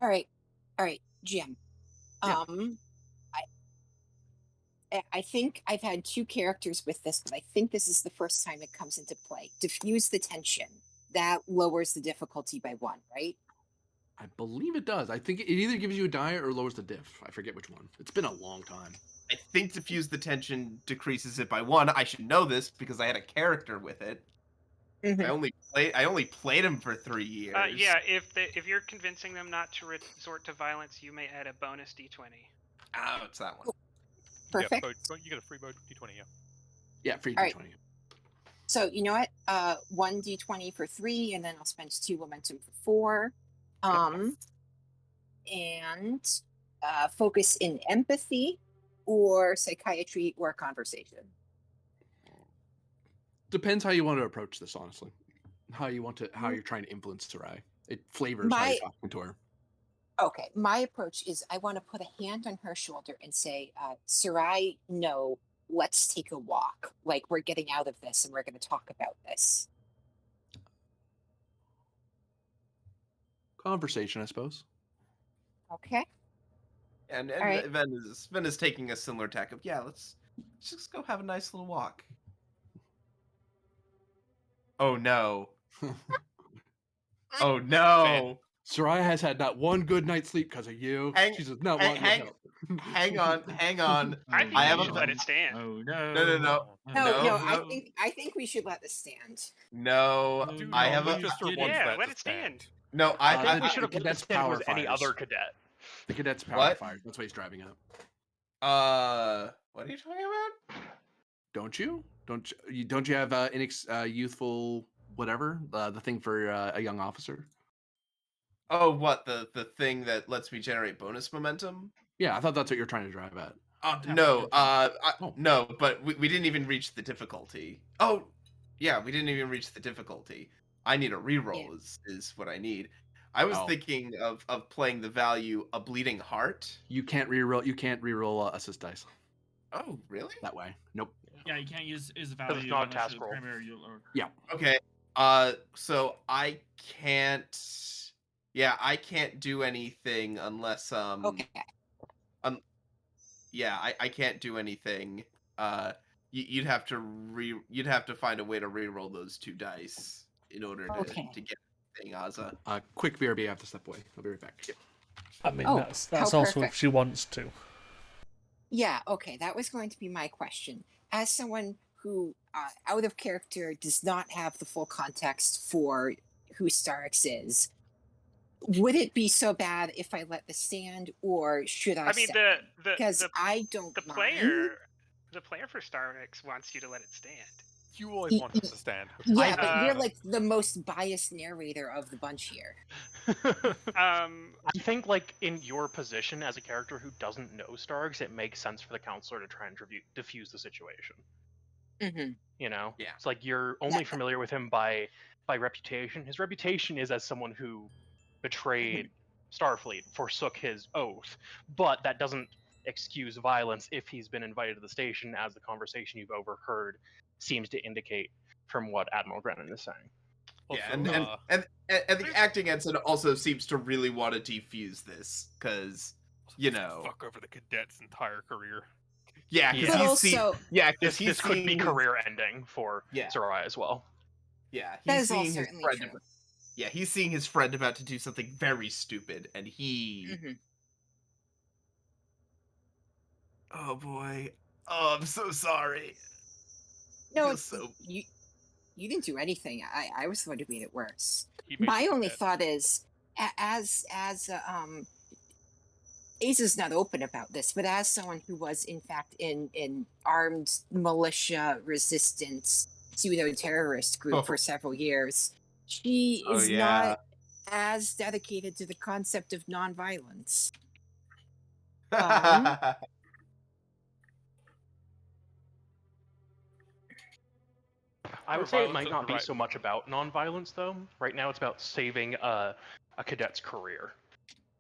All right, Jim. Yeah. I think I've had 2 characters with this, but I think this is the first time it comes into play. Diffuse the tension. That lowers the difficulty by 1, right? I believe it does. I think it either gives you a die or lowers the diff. I forget which one. It's been a long time. I think diffuse the tension decreases it by 1. I should know this because I had a character with it. Mm-hmm. I only played him for 3 years. Yeah, if you're convincing them not to resort to violence, you may add a bonus d20. Oh, it's that one. Perfect. Yeah, you get a free mode d20, yeah. Yeah, free All d20. Right. So you know what? 1 d20 for 3, and then I'll spend 2 momentum for 4. And focus in empathy or psychiatry or conversation. Depends how you want to approach this, honestly. How you're trying to influence Sarai. It flavors how you're talking to her. Okay, my approach is I want to put a hand on her shoulder and say, Sarai, no, let's take a walk. We're getting out of this and we're going to talk about this. Conversation, I suppose. Okay. And right. Ven is taking a similar tack of, let's just go have a nice little walk. Oh no. Oh no. Soraya has had not one good night's sleep because of you. Hang- She's just not hang- wanting your hang- help. hang on. I think I we have should a let it stand. Oh no. No. No, no. I think we should let this stand. No, Dude, I no, have we a just Jester did wants it. Yeah, that let to it stand. no. I think I we should have the let this cadet's stand power with any fires. other cadet. The cadet's power What? fires. That's why he's driving up. What are you talking about? Don't you? Don't you have youthful whatever the thing for a young officer? Oh, what the thing that lets me generate bonus momentum? Yeah, I thought that's what you're trying to drive at. No, Oh. no, but we didn't even reach the difficulty. Oh, yeah, we didn't even reach the difficulty. I need a reroll is what I need. I was Oh. thinking of playing the value a bleeding heart. You can't reroll. You can't reroll assist dice Oh, really? that way. Nope. Yeah, you can't use is it's value not a unless task you're the roll. primary or Yeah. Okay. So I can't. Yeah, I can't do anything unless Okay. Yeah, I can't do anything. You'd have to find a way to reroll those 2 dice in order to get anything, Aza. Quick BRB. I have to step away. I'll be right back. I mean, Oh, that's how also if perfect. she wants to. Yeah, okay, that was going to be my question. As someone who, out of character, does not have the full context for who Starix is, would it be so bad if I let this stand, or should I? I mean, Because I don't the mind. player for Starix wants you to let it stand. You always want it to stand. Yeah, but you're Uh, like the most biased narrator of the bunch here. I think, like, in your position as a character who doesn't know Starks, it makes sense for the counselor to try and diffuse the situation. Mm-hmm. You know, Yeah. it's like you're only familiar with him by reputation. His reputation is as someone who betrayed Starfleet, forsook his oath, but that doesn't excuse violence if he's been invited to the station, as the conversation you've overheard seems to indicate from what Admiral Grennan is saying. Yeah, Also, and the acting ensign also seems to really want to defuse this because fuck over the cadet's entire career. Yeah, Yeah. because But he's seen. also, Yeah, because This could be career ending for Yeah. Sarai as well. Yeah, that he's is all seeing his certainly friend. true. Yeah, he's seeing his friend about to do something very stupid, and he. Mm-hmm. Oh boy. Oh, I'm so sorry. No, Feels it's so. you didn't do anything. I was the one who made it worse. He made My the only cadet. thought is, Ace is not open about this, but as someone who was in fact in armed militia resistance pseudo terrorist group for several years, she Oh, is yeah. not as dedicated to the concept of nonviolence. I Or would say it violence might at not the be right so much about nonviolence, though. Right now, it's about saving a cadet's career.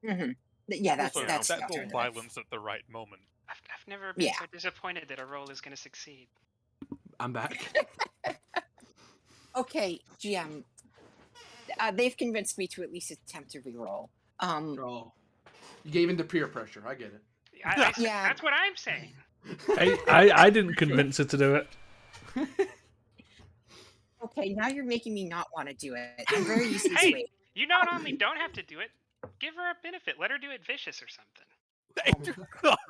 Mm-hmm. Yeah, that's Also, that's the that whole alternative. violence at the right moment. I've never been Yeah. so disappointed that a role is going to succeed. I'm back. Okay, GM. They've convinced me to at least attempt to reroll. Oh, you gave in to peer pressure. I get it. Yeah. That's what I'm saying. I didn't convince her to do it. Okay, now you're making me not want to do it. I'm very easily Hey, swayed. you not only don't have to do it, give her a benefit. Let her do it vicious or something.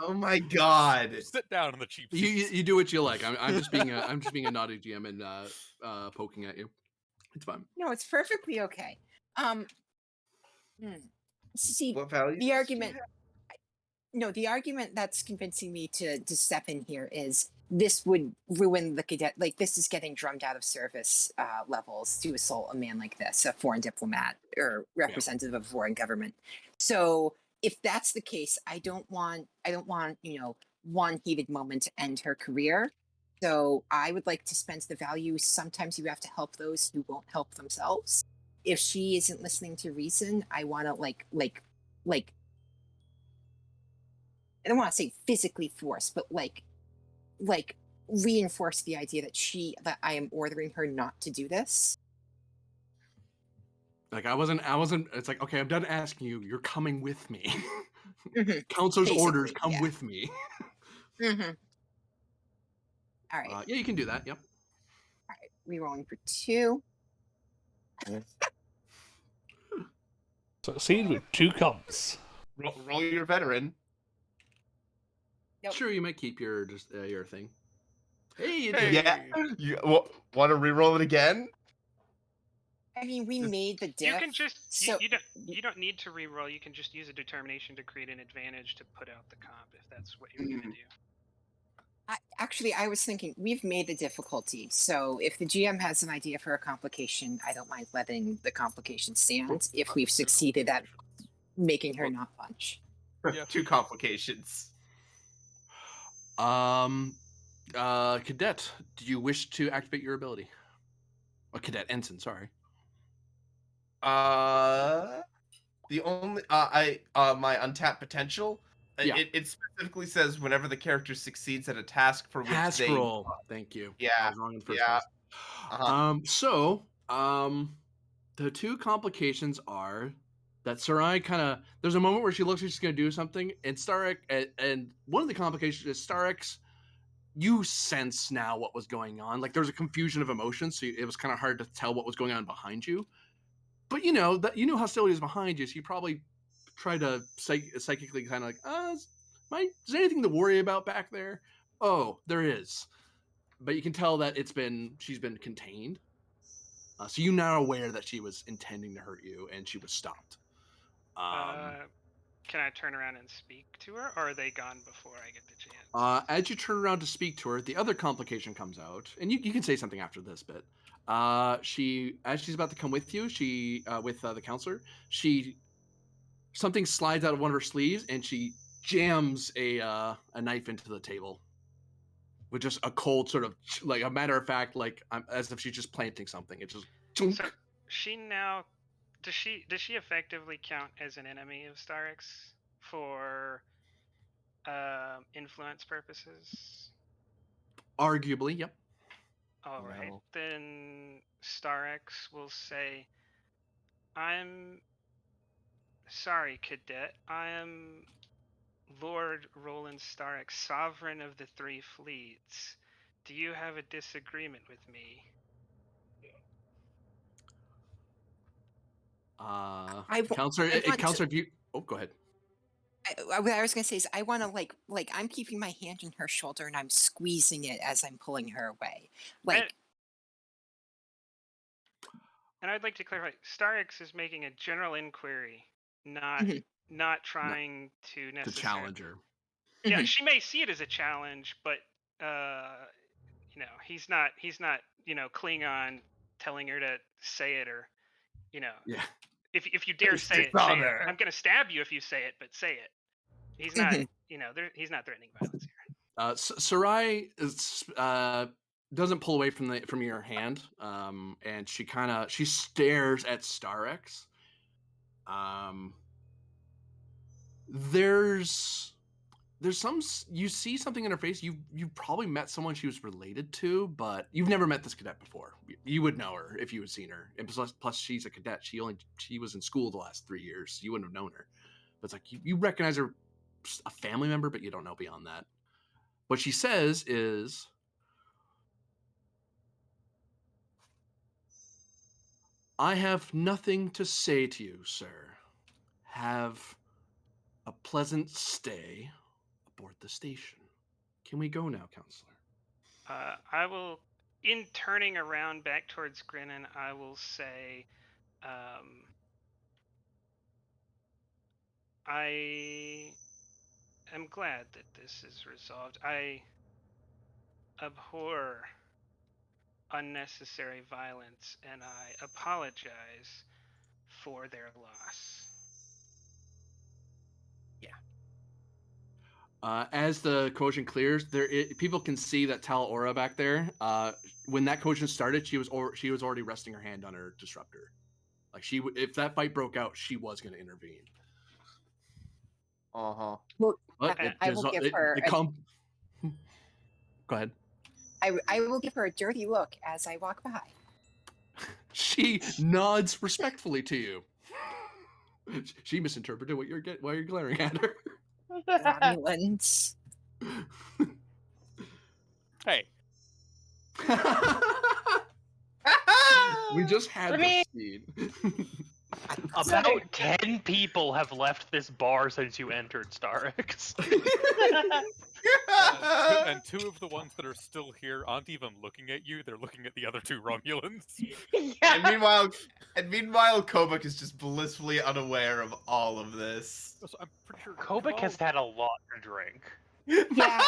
Oh my god. Sit down in the cheap You seats. you do what you like. I'm just being a naughty GM and poking at you. It's fine. No, it's perfectly okay. See, What values? the argument. No, the argument that's convincing me to step in here is this would ruin the cadet. Like, this is getting drummed out of service levels to assault a man like this, a foreign diplomat or representative of a foreign government. So if that's the case, I don't want one heated moment to end her career. So I would like to spend the value. Sometimes you have to help those who won't help themselves. If she isn't listening to reason, I want to like I don't want to say physically force, but like reinforce the idea that I am ordering her not to do this. Like I wasn't. It's like, okay, I'm done asking you. You're coming with me. Mm-hmm. Counselor's Basically, orders. Come yeah. with me. Mm-hmm. All right. Yeah, you can do that. Yep. All right. Rerolling for 2. Succeed with 2 comps. Roll your veteran. Nope. Sure, you might keep your thing. Hey, you Hey. did. Yeah. You want to re-roll it again? I mean, we made the diff. You can just so you don't need to re-roll. You can just use a determination to create an advantage to put out the comp if that's what you're gonna do. Actually, I was thinking we've made the difficulty. So if the GM has an idea for a complication, I don't mind letting the complication stand if we've succeeded at making her not punch. Yeah. 2 complications. Cadet, do you wish to activate your ability? Or Cadet Ensign, sorry. The only my untapped potential. Yeah. It specifically says whenever the character succeeds at a task for which Task they. roll. Thank you. I Yeah. was wrong in the first Yeah. place. The 2 complications are that Sarai there's a moment where she looks like she's gonna do something, and and one of the complications is Starix, you sense now what was going on. Like, there was a confusion of emotions, so it was kind of hard to tell what was going on behind you. But hostility is behind you, so you probably try to psychically kind of like, is there anything to worry about back there? Oh, there is. But you can tell that she's been contained. So you're now aware that she was intending to hurt you, and she was stopped. Can I turn around and speak to her, or are they gone before I get the chance? As you turn around to speak to her, the other complication comes out, and you can say something after this bit. As she's about to come with you, with the counselor, something slides out of one of her sleeves, and she jams a knife into the table with just a cold sort of, like, a matter of fact, like, as if she's just planting something. It just. So she now does she effectively count as an enemy of Starix for influence purposes? Arguably, yep. All right, then Starix will say, "I'm sorry, Cadet. I am Lord Roland Starix, sovereign of the 3 fleets. Do you have a disagreement with me?" Counselor, if you. Oh, go ahead. What I was gonna say is I want to like I'm keeping my hand on her shoulder and I'm squeezing it as I'm pulling her away. And I'd like to clarify, Starix is making a general inquiry, not trying to necessarily challenge her. Yeah, she may see it as a challenge, but he's not Klingon telling her to say it, or Yeah. If you dare say it, I'm gonna stab you if you say it, but say it. He's not he's not threatening violence here. Sarai doesn't pull away from your hand, and she stares at Starix. There's some, you see something in her face. You've probably met someone she was related to, but you've never met this cadet before. You would know her if you had seen her. And plus she's a cadet. She was in school the last 3 years. So you wouldn't have known her. But it's like you recognize her, a family member, but you don't know beyond that. What she says is, "I have nothing to say to you, sir. Have a pleasant stay aboard the station. Can we go now, counselor?" I will, in turning around back towards Grinnin, I will say, I am glad that this is resolved. I abhor unnecessary violence, and I apologize for their loss. As the quotient clears, people can see that Tal aura back there. When that quotient started, she was already resting her hand on her disruptor. Like, if that fight broke out, she was going to intervene. Well, But I will give her. Go ahead. I will give her a dirty look as I walk by. She nods respectfully to you. She misinterpreted why you're glaring at her. Romulans. Hey. We just had this scene. About 10 people have left this bar since you entered, Starix. And two of the ones that are still here aren't even looking at you; they're looking at the other two Romulans. And meanwhile, Kobuk is just blissfully unaware of all of this. So I'm pretty sure Kobik has had a lot to drink. Yeah.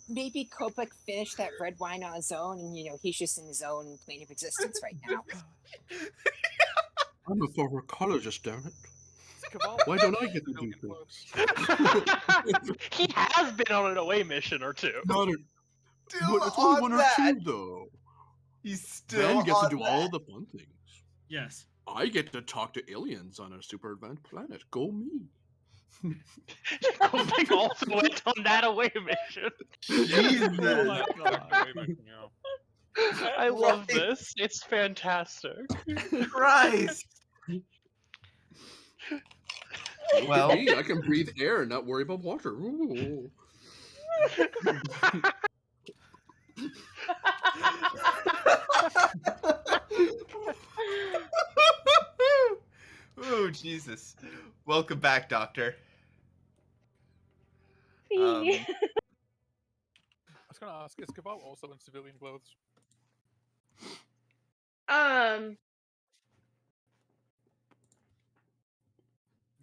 Maybe Kopek finished that red wine on his own, and he's just in his own plane of existence right now. I'm a former collegeist, damn it. Cabal. Why don't I get to do things? He has been on an away mission or two. Not a, Still but it's only on one that. or two, though. He's still Ben gets to on do that. all the fun things. Yes. I get to talk to aliens on a super advanced planet. Go me. Kobik also went on that away mission. Jesus. Oh my God. I love Right. this. It's fantastic. Christ. Well, Me, I can breathe air and not worry about water. Ooh. oh Jesus! Welcome back, Doctor. I was gonna ask, is Cabal also in civilian clothes?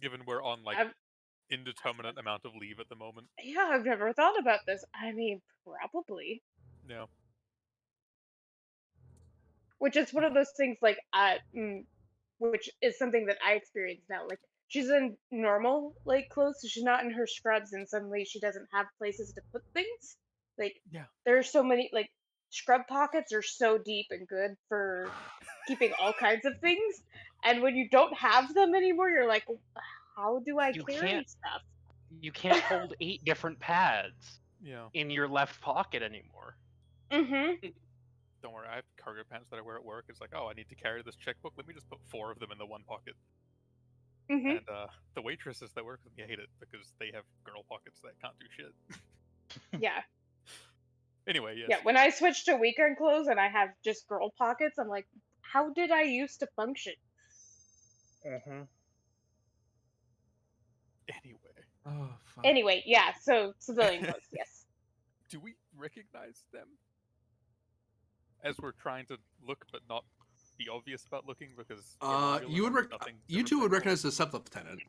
Given we're on like indeterminate amount of leave at the moment. Yeah, I've never thought about this. I mean, probably. No. Which is one of those things, like, which is something that I experience now. Like, she's in normal, like, clothes, so she's not in her scrubs, and suddenly she doesn't have places to put things. Like, Yeah. there are so many, like, scrub pockets are so deep and good for keeping all kinds of things. And when you don't have them anymore, you're like, how do I carry stuff? You can't hold 8 different pads Yeah. in your left pocket anymore. Mm-hmm. Don't worry, I have cargo pants that I wear at work. It's like, oh, I need to carry this checkbook. Let me just put 4 of them in the one pocket. Mm-hmm. And the waitresses that work with me hate it because they have girl pockets that can't do shit. Yeah. Anyway, yes. Yeah, when I switch to weekend clothes and I have just girl pockets, I'm like, how did I used to function? Mm-hmm. Anyway. Oh, fuck. Anyway, yeah, so civilian clothes, yes. Do we recognize them? As we're trying to look but not be obvious about looking because You two would recognize the sub lieutenant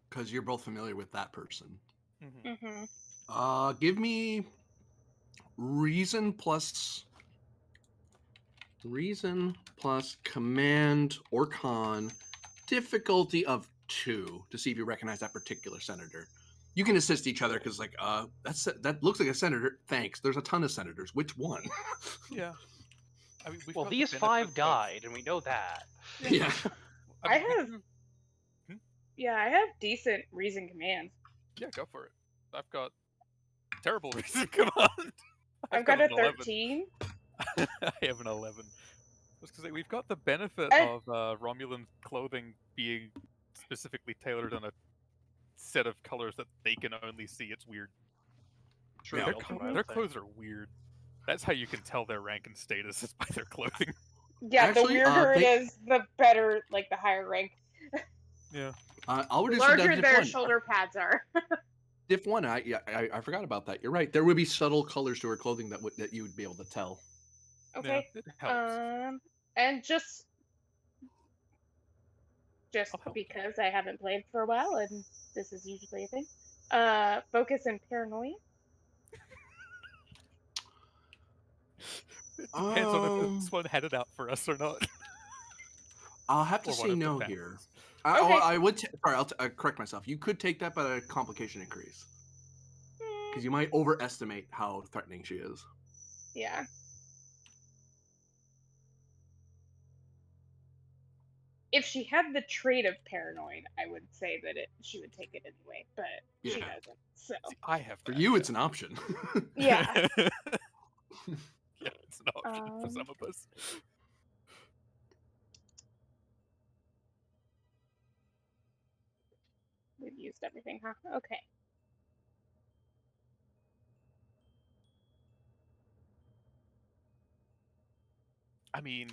because you're both familiar with that person. Mm-hmm. Give me reason plus command or con difficulty of 2 to see if you recognize that particular senator. You can assist each other because, like, that looks like a senator. Thanks. There's a ton of senators. Which one? Yeah. I mean, well, these 5 died, and we know that. Yeah. I have decent reason commands. Yeah, go for it. I've got terrible reason command. I've got a 13. I have an 11. Just because we've got the benefit of Romulan clothing being specifically tailored on a set of colors that they can only see. It's weird. True, Their clothes are weird. That's how you can tell their rank and status is by their clothing. Yeah, actually, the weirder it is, the better, like, the higher rank. Yeah. The larger their shoulder pads are. Diff 1, I forgot about that. You're right. There would be subtle colors to her clothing that you would be able to tell. Okay. Yeah, it helps. And just because I haven't played for a while, and this is usually a thing, focus and paranoia. It depends on if this one had it out for us or not. I'll have to say no here. Okay. I would. I'll correct myself. You could take that, but a complication increase. Because you might overestimate how threatening she is. Yeah. If she had the trait of paranoid, I would say that she would take it anyway, but she doesn't. So see, I have for you, it's an option. Yeah. Yeah, it's an option for some of us. We've used everything, huh? Okay. I mean,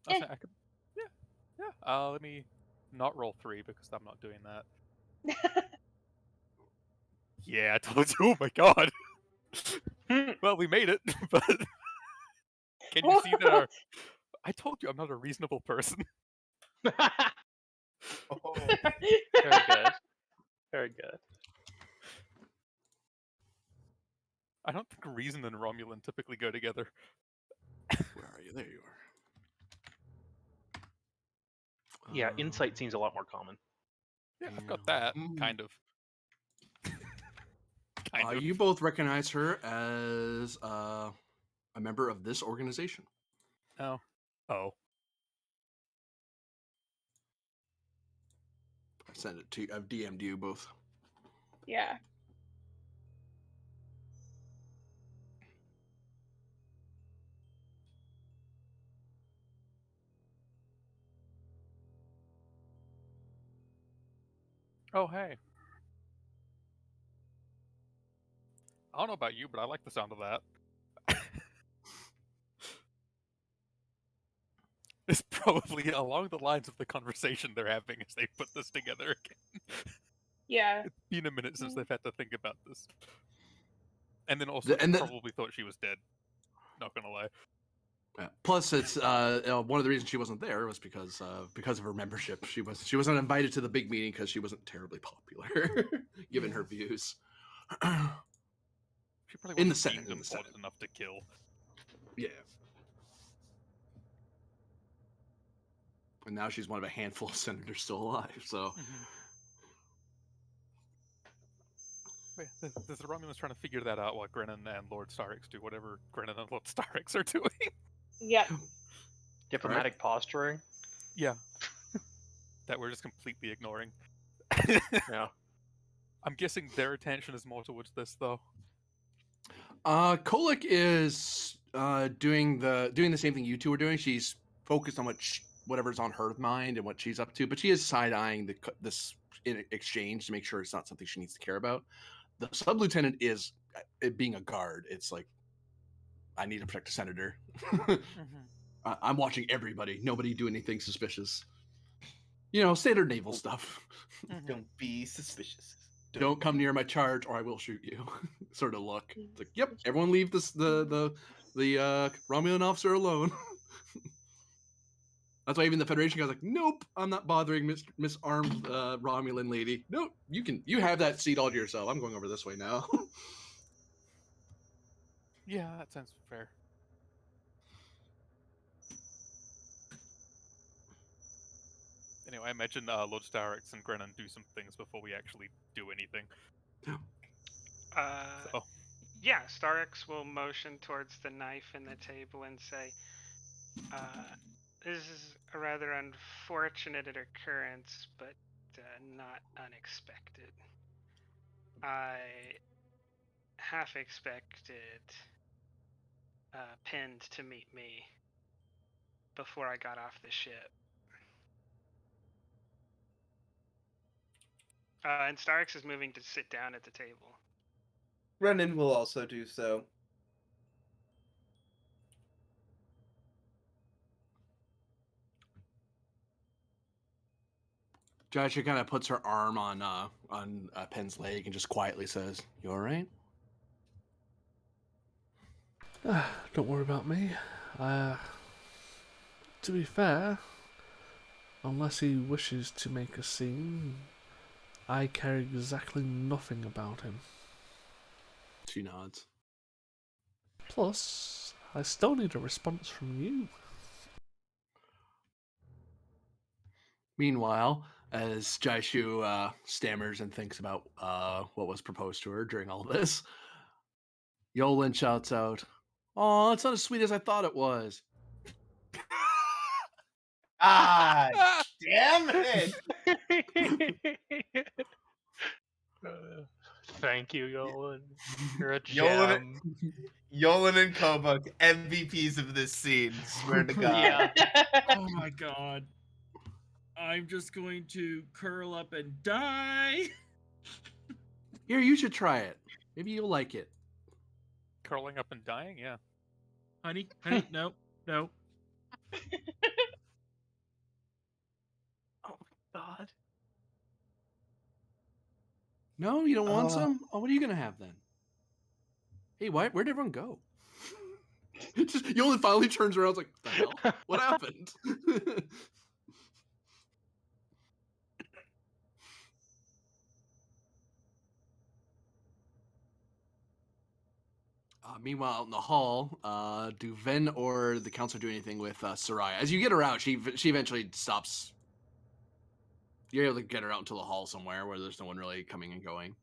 I think I could. Yeah. Let me not roll 3 because I'm not doing that. Yeah, I told you. Oh my god. Well, we made it, but can you see that our? I told you I'm not a reasonable person. Oh. Very good. Very good. I don't think reason and Romulan typically go together. Where are you? There you are. Yeah, insight seems a lot more common. Yeah, I've got that kind of. Kind of. You both recognize her as a member of this organization. Oh. Oh. I sent it to you. I've DM'd you both. Yeah. Oh, hey. I don't know about you, but I like the sound of that. It's probably along the lines of the conversation they're having as they put this together again. Yeah. It's been a minute since they've had to think about this. And then also, probably thought she was dead. Not gonna lie. Yeah. Plus, it's one of the reasons she wasn't there was because of her membership. She wasn't invited to the big meeting because she wasn't terribly popular, given her views. She probably In the wasn't Senate, deemed in the important Senate. enough to kill. Yeah. And now she's one of a handful of senators still alive. So. Wait, the Romulans trying to figure that out while Grennan and Lord Starrix do whatever Grennan and Lord Starrix are doing. Yep. Diplomatic posturing. Yeah. That we're just completely ignoring. Yeah. I'm guessing their attention is more towards this, though. Kolek is doing the same thing you two are doing. She's focused on whatever's on her mind and what she's up to, but she is side eyeing this in exchange to make sure it's not something she needs to care about. The sub lieutenant is being a guard. It's like, I need to protect a senator. I'm watching everybody. Nobody do anything suspicious. Standard naval stuff. Don't be suspicious. Don't come near my charge or I will shoot you. Sort of look. It's like, yep, everyone leave the Romulan officer alone. That's why even the Federation guy's like, nope, I'm not bothering Miss Armed Romulan lady. Nope, you have that seat all to yourself. I'm going over this way now. Yeah, that sounds fair. Anyway, I imagine Lord Starrix and Grennan do some things before we actually do anything. Yeah, Starrix will motion towards the knife in the table and say, this is a rather unfortunate occurrence, but not unexpected. I half expected Pinned to meet me before I got off the ship. And Starrix is moving to sit down at the table. Brennan will also do so. Josh, kind of puts her arm on Penn's leg and just quietly says, "You all right?" Don't worry about me. To be fair, unless he wishes to make a scene, I care exactly nothing about him. She nods. Plus, I still need a response from you. Meanwhile, as Jaishu stammers and thinks about what was proposed to her during all this, Yolan shouts out, "Oh, it's not as sweet as I thought it was." Ah, damn it! Thank you, Yolan. You're a gem. Yolan and Kobuk, MVPs of this scene. Swear to God. Yeah. Oh my god. I'm just going to curl up and die. Here, you should try it. Maybe you'll like it. Curling up and dying, yeah. Honey, no. No, you don't want Uh, some? Oh, what are you gonna have then? Hey, where'd everyone go? Just he only finally turns around. Like, what the hell? What happened? Meanwhile, out in the hall, do Ven or the counselor do anything with Soraya? As you get her out, she eventually stops. You're able to get her out into the hall somewhere where there's no one really coming and going.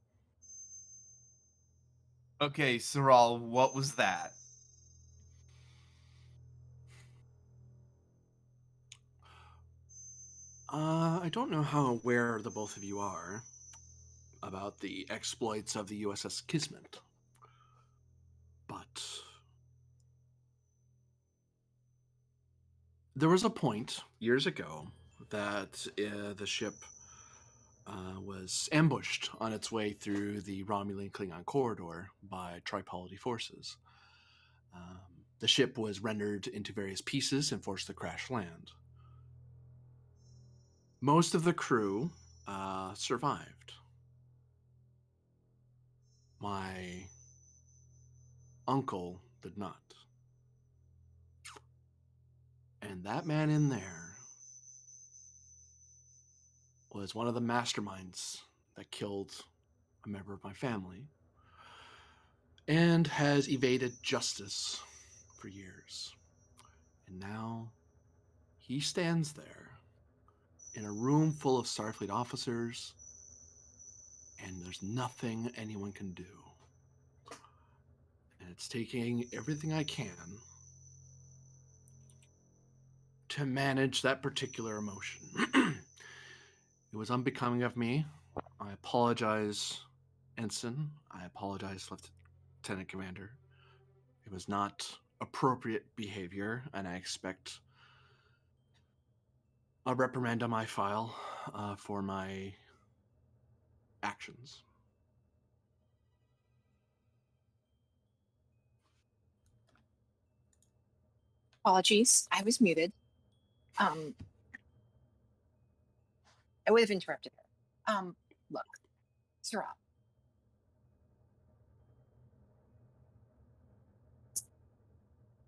okay, Saral, what was that? I don't know how aware the both of you are about the exploits of the U.S.S. Kismet, but there was a point years ago that the ship was ambushed on its way through the Romulan Klingon corridor by Tripolity forces. The ship was rendered into various pieces and forced to crash land. Most of the crew survived. My uncle did not. And that man in there was one of the masterminds that killed a member of my family and has evaded justice for years. And now he stands there in a room full of Starfleet officers, and there's nothing anyone can do. And it's taking everything I can to manage that particular emotion. It was unbecoming of me. I apologize, Ensign. I apologize, Lieutenant Commander. It was not appropriate behavior, and I expect a reprimand on my file for my actions. Apologies, I was muted. I would have interrupted her. Look, Sarah,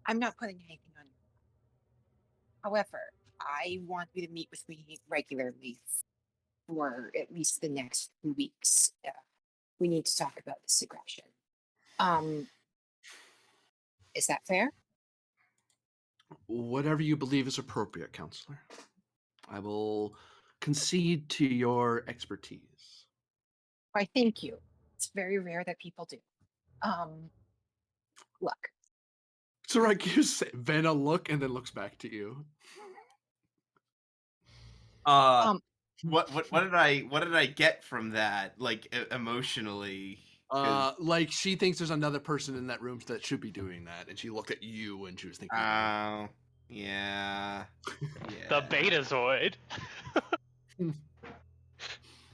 I'm not putting anything on you. However, I want you to meet with me regularly for at least the next 2 weeks. We need to talk about this aggression. Is that fair? Whatever you believe is appropriate, Counselor. I will concede to your expertise. Why, thank you. It's very rare that people do. Look. Sarai gives Ven a look and then looks back to you. What did I get from that? Like emotionally? Like she thinks there's another person in that room that should be doing that, and she looked at you and she was thinking. Oh, yeah. The Betazoid.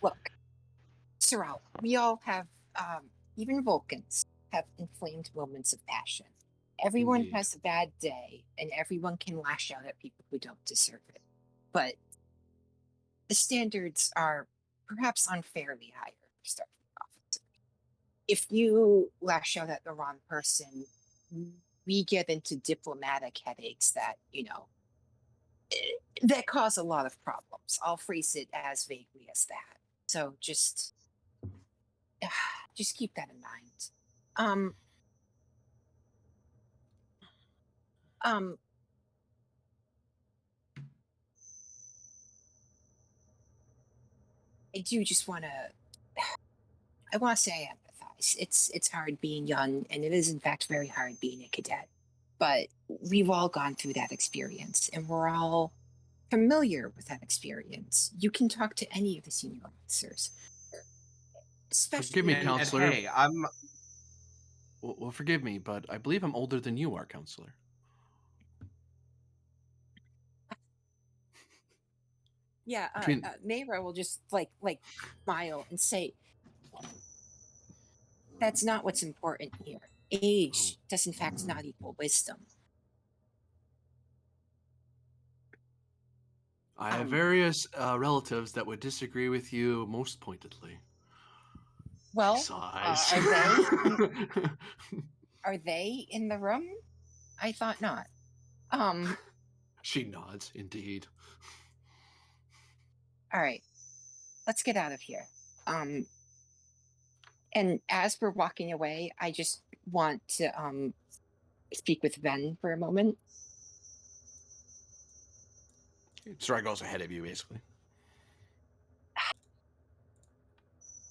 Look, Sorrel, we all have, even Vulcans have inflamed moments of passion. Everyone Indeed. has a bad day, and everyone can lash out at people who don't deserve it. But the standards are perhaps unfairly higher for Starfleet officers. If you lash out at the wrong person, we get into diplomatic headaches that, that cause a lot of problems. I'll phrase it as vaguely as that. So just keep that in mind. I do just want to. I want to say I empathize. It's hard being young, and it is in fact very hard being a cadet. But we've all gone through that experience, and we're all familiar with that experience. You can talk to any of the senior officers. Forgive me, and Counselor. hey, I'm. Well, forgive me, but I believe I'm older than you are, Counselor. Yeah, Mayra will just like smile and say, "That's not what's important here. Age does in fact not equal wisdom." I have various relatives that would disagree with you most pointedly. Well, Sighs. are they in the room? I thought not. Um, She nods, indeed. all right, let's get out of here. And as we're walking away, I just want to speak with Ven for a moment. Sorry goes ahead of you, basically.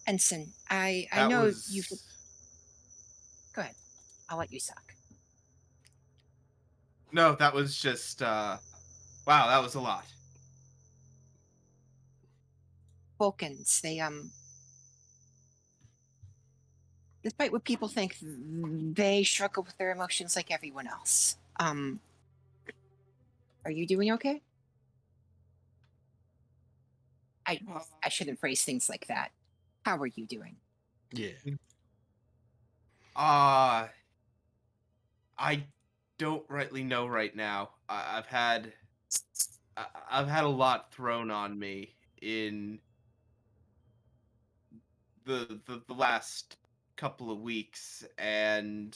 Ensign, I That know was. you've. Go ahead. I'll let you suck. No, that was just. Wow, that was a lot. Vulcans, despite what people think, they struggle with their emotions like everyone else. Are you doing okay? I shouldn't phrase things like that. How are you doing? Yeah. I don't rightly know right now. I've had a lot thrown on me in the last couple of weeks, and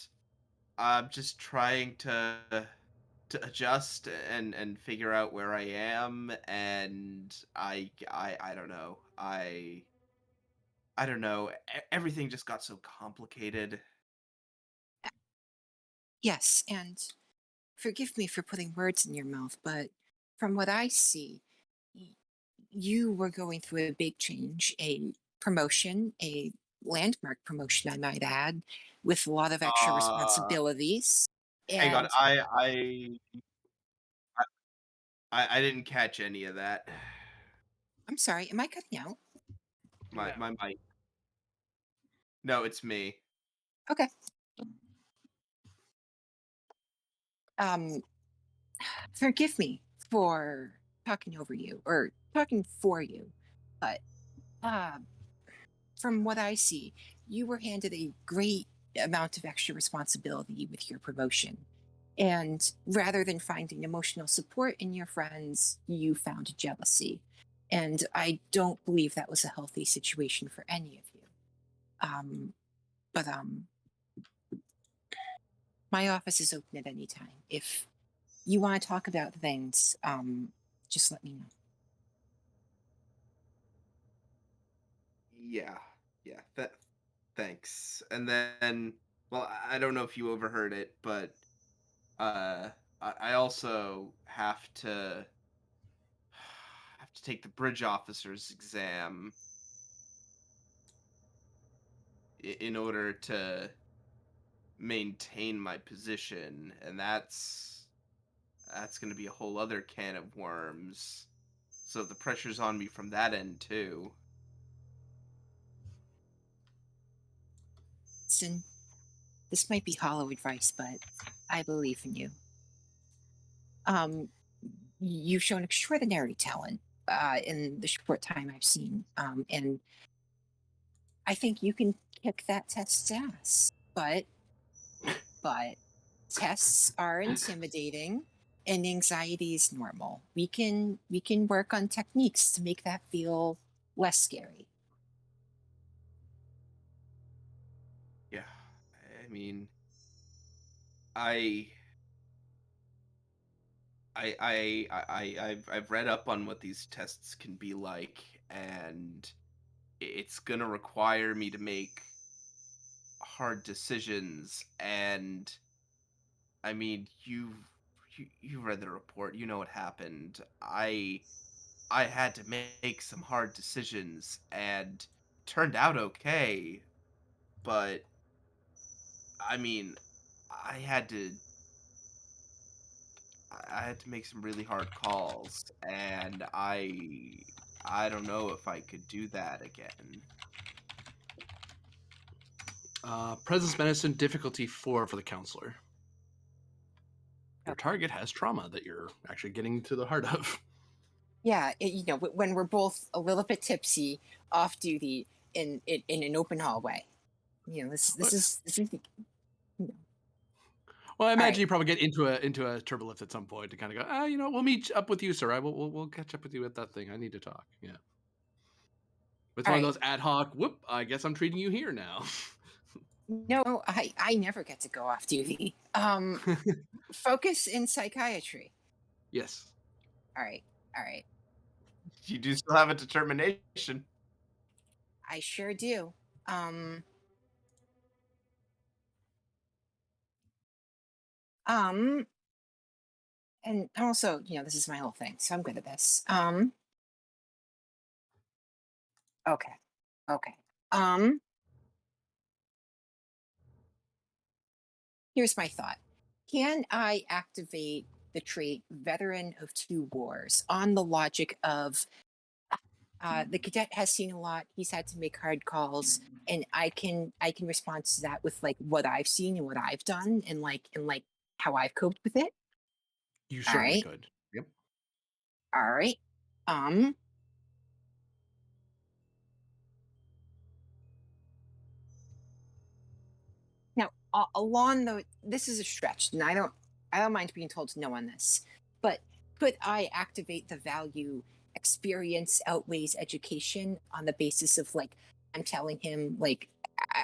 I'm just trying to adjust and figure out where I am, and I don't know. I don't know. Everything just got so complicated. Yes, and forgive me for putting words in your mouth, but from what I see, you were going through a big change, a promotion, a landmark promotion, I might add, with a lot of extra Uh, responsibilities. Hang on. And I didn't catch any of that. I'm sorry, am I cutting out? My No. my mic. No, it's me. Okay. Um, Forgive me for talking over you or talking for you, but uh, from what I see, you were handed a great amount of extra responsibility with your promotion. And rather than finding emotional support in your friends, you found jealousy. And I don't believe that was a healthy situation for any of you. But my office is open at any time. If you want to talk about things, just let me know. Yeah, yeah. Thanks. And then, well, I don't know if you overheard it, but uh, I also have to take the bridge officer's exam in order to maintain my position, and that's going to be a whole other can of worms. So the pressure's on me from that end too. Listen, this might be hollow advice, but I believe in you. Um, you've shown extraordinary talent in the short time I've seen, and I think you can kick that test's ass. But tests are intimidating, and anxiety is normal. We can work on techniques to make that feel less scary. Yeah, I mean, I I've read up on what these tests can be like, and it's gonna require me to make hard decisions. And I mean, you read the report, you know what happened. I had to make some hard decisions, and turned out okay, but I mean, I had to I had to make some really hard calls, and I don't know if I could do that again. Presence medicine difficulty 4 for the counselor. Your target has trauma that you're actually getting to the heart of. Yeah, when we're both a little bit tipsy, off duty, in an open hallway. This is. Well, I All imagine right. you probably get into a turbolift at some point to kind of go, we'll meet up with you, sir. We'll catch up with you at that thing. I need to talk. Yeah. It's All one of right. those ad hoc, whoop, I guess I'm treating you here now. No, I never get to go off duty. Focus in psychiatry. Yes. All right. All right. You do still have a determination. I sure do. Um, um, and also, this is my whole thing, so I'm good at this. Okay. Okay. Um, Here's my thought. Can I activate the trait Veteran of Two Wars on the logic of the cadet has seen a lot, he's had to make hard calls, and I can respond to that with like what I've seen and what I've done and how I've coped with it. You All certainly right. could. Yep. All right. Um Now, along the this is a stretch, and I don't mind being told no on this, but could I activate the value experience outweighs education on the basis of like I'm telling him like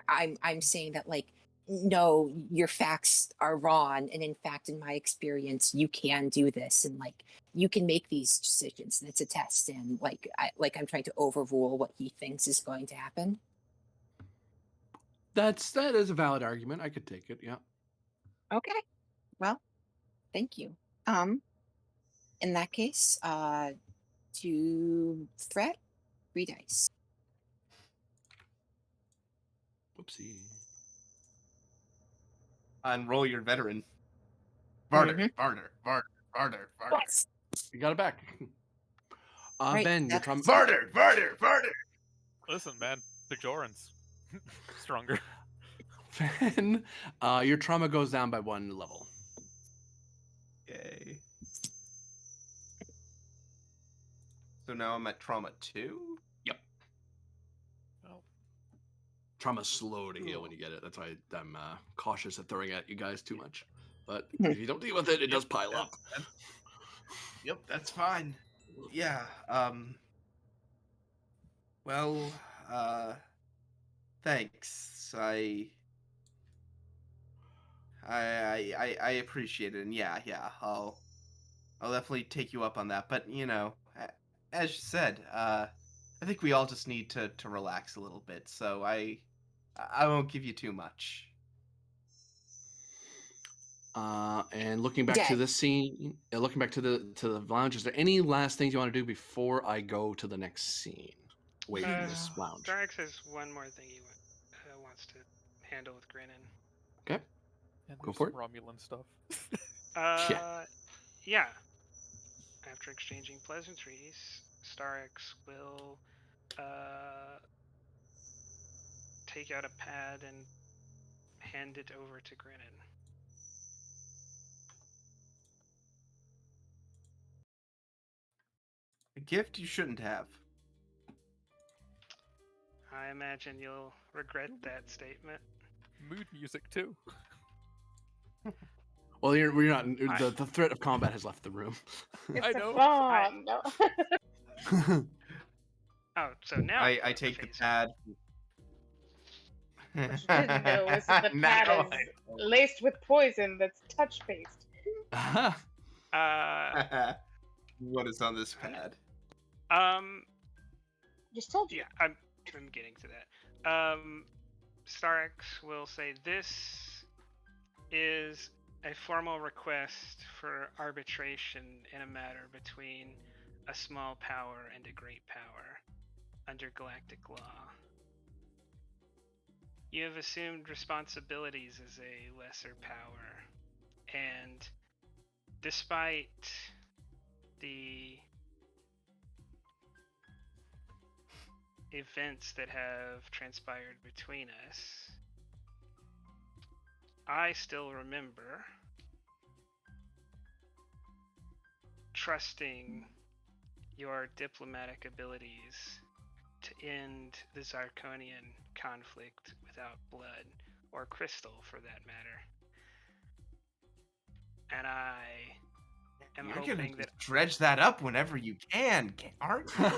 I'm saying that like no, your facts are wrong, and in fact, in my experience, you can do this, and like you can make these decisions, and it's a test, and I'm trying to overrule what he thinks is going to happen. That is a valid argument. I could take it. Yeah. Okay, well, thank you. In that case, to threat, 3 dice. Whoopsie. And roll your veteran. Varder, Mhm. Varder, Varder, Varder, Varder. Yes. You got it back. Right, Ben, your that's- trauma. Varder, Varder, Varder. Listen, man, Bajorans. Stronger. Ben, your trauma goes down by 1 level. Yay. So now I'm at trauma 2? Yep. Oh. Trauma's slow to heal Cool. when you get it. That's why I'm cautious of throwing at you guys too much. But if you don't deal with it, it does pile up. Yep, that's fine. Yeah, well, thanks. I appreciate it, and yeah, I'll definitely take you up on that. But as you said, I think we all just need to relax a little bit. So I won't give you too much. And looking back to this scene, looking back to the lounge, is there any last things you want to do before I go to the next scene? Away from this lounge. Starks has one more thing he wants to handle with Grinnin. Okay. And Go for some Romulan stuff. Yeah. After exchanging pleasantries, Starks will take out a pad and hand it over to Grinnin. A gift you shouldn't have. I imagine you'll regret that statement. Mood music too. Well, we're not. The threat of combat has left the room. It's I a know. bomb. No. Oh, so now I take the pad. What you didn't know is that the pad is laced with poison that's touch based. What is on this pad? Just told you. Yeah, I'm getting to that. Starks will say this is a formal request for arbitration in a matter between a small power and a great power under galactic law. You have assumed responsibilities as a lesser power, and despite the events that have transpired between us, I still remember trusting your diplomatic abilities to end the Zarkonian conflict without blood, or crystal for that matter. And I am You're hoping gonna that dredge that up whenever you can, aren't you?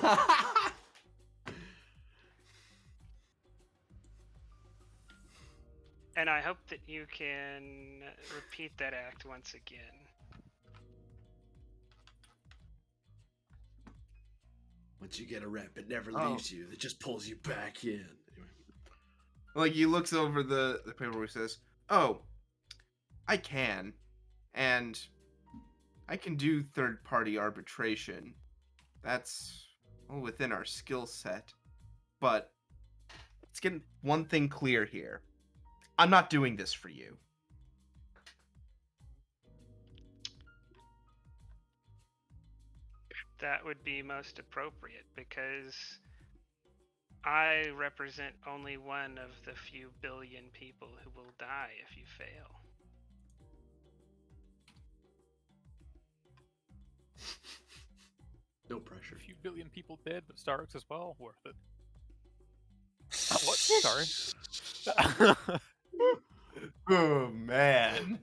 And I hope that you can repeat that act once again. Once you get a rep, it never Oh. leaves you. It just pulls you back in. Anyway. Like, he looks over the paperwork and says, "Oh, I can. And I can do third-party arbitration. That's within our skill set. But let's get one thing clear here. I'm not doing this for you." That would be most appropriate because I represent only one of the few billion people who will die if you fail. No pressure. A few billion people dead, but Starks as well. Worth it. What? Sorry. Oh, man.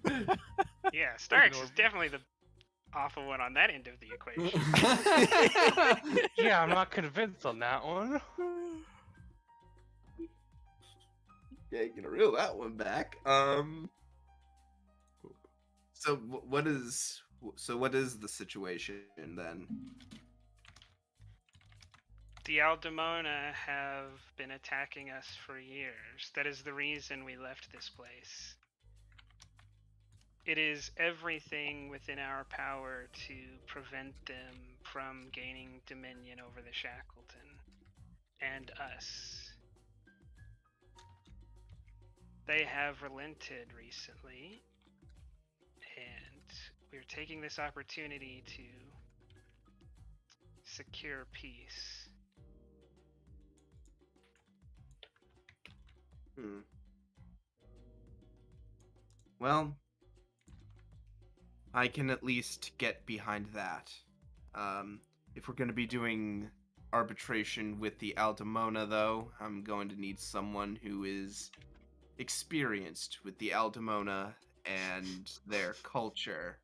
Yeah, Starks is definitely the awful one on that end of the equation. Yeah, I'm not convinced on that one. Yeah, you can reel that one back. So what is the situation then? The Aldemona have been attacking us for years. That is the reason we left this place. It is everything within our power to prevent them from gaining dominion over the Shackleton and us. They have relented recently, and we're taking this opportunity to secure peace. Well, I can at least get behind that. If we're going to be doing arbitration with the Aldemona, though, I'm going to need someone who is experienced with the Aldemona and their culture.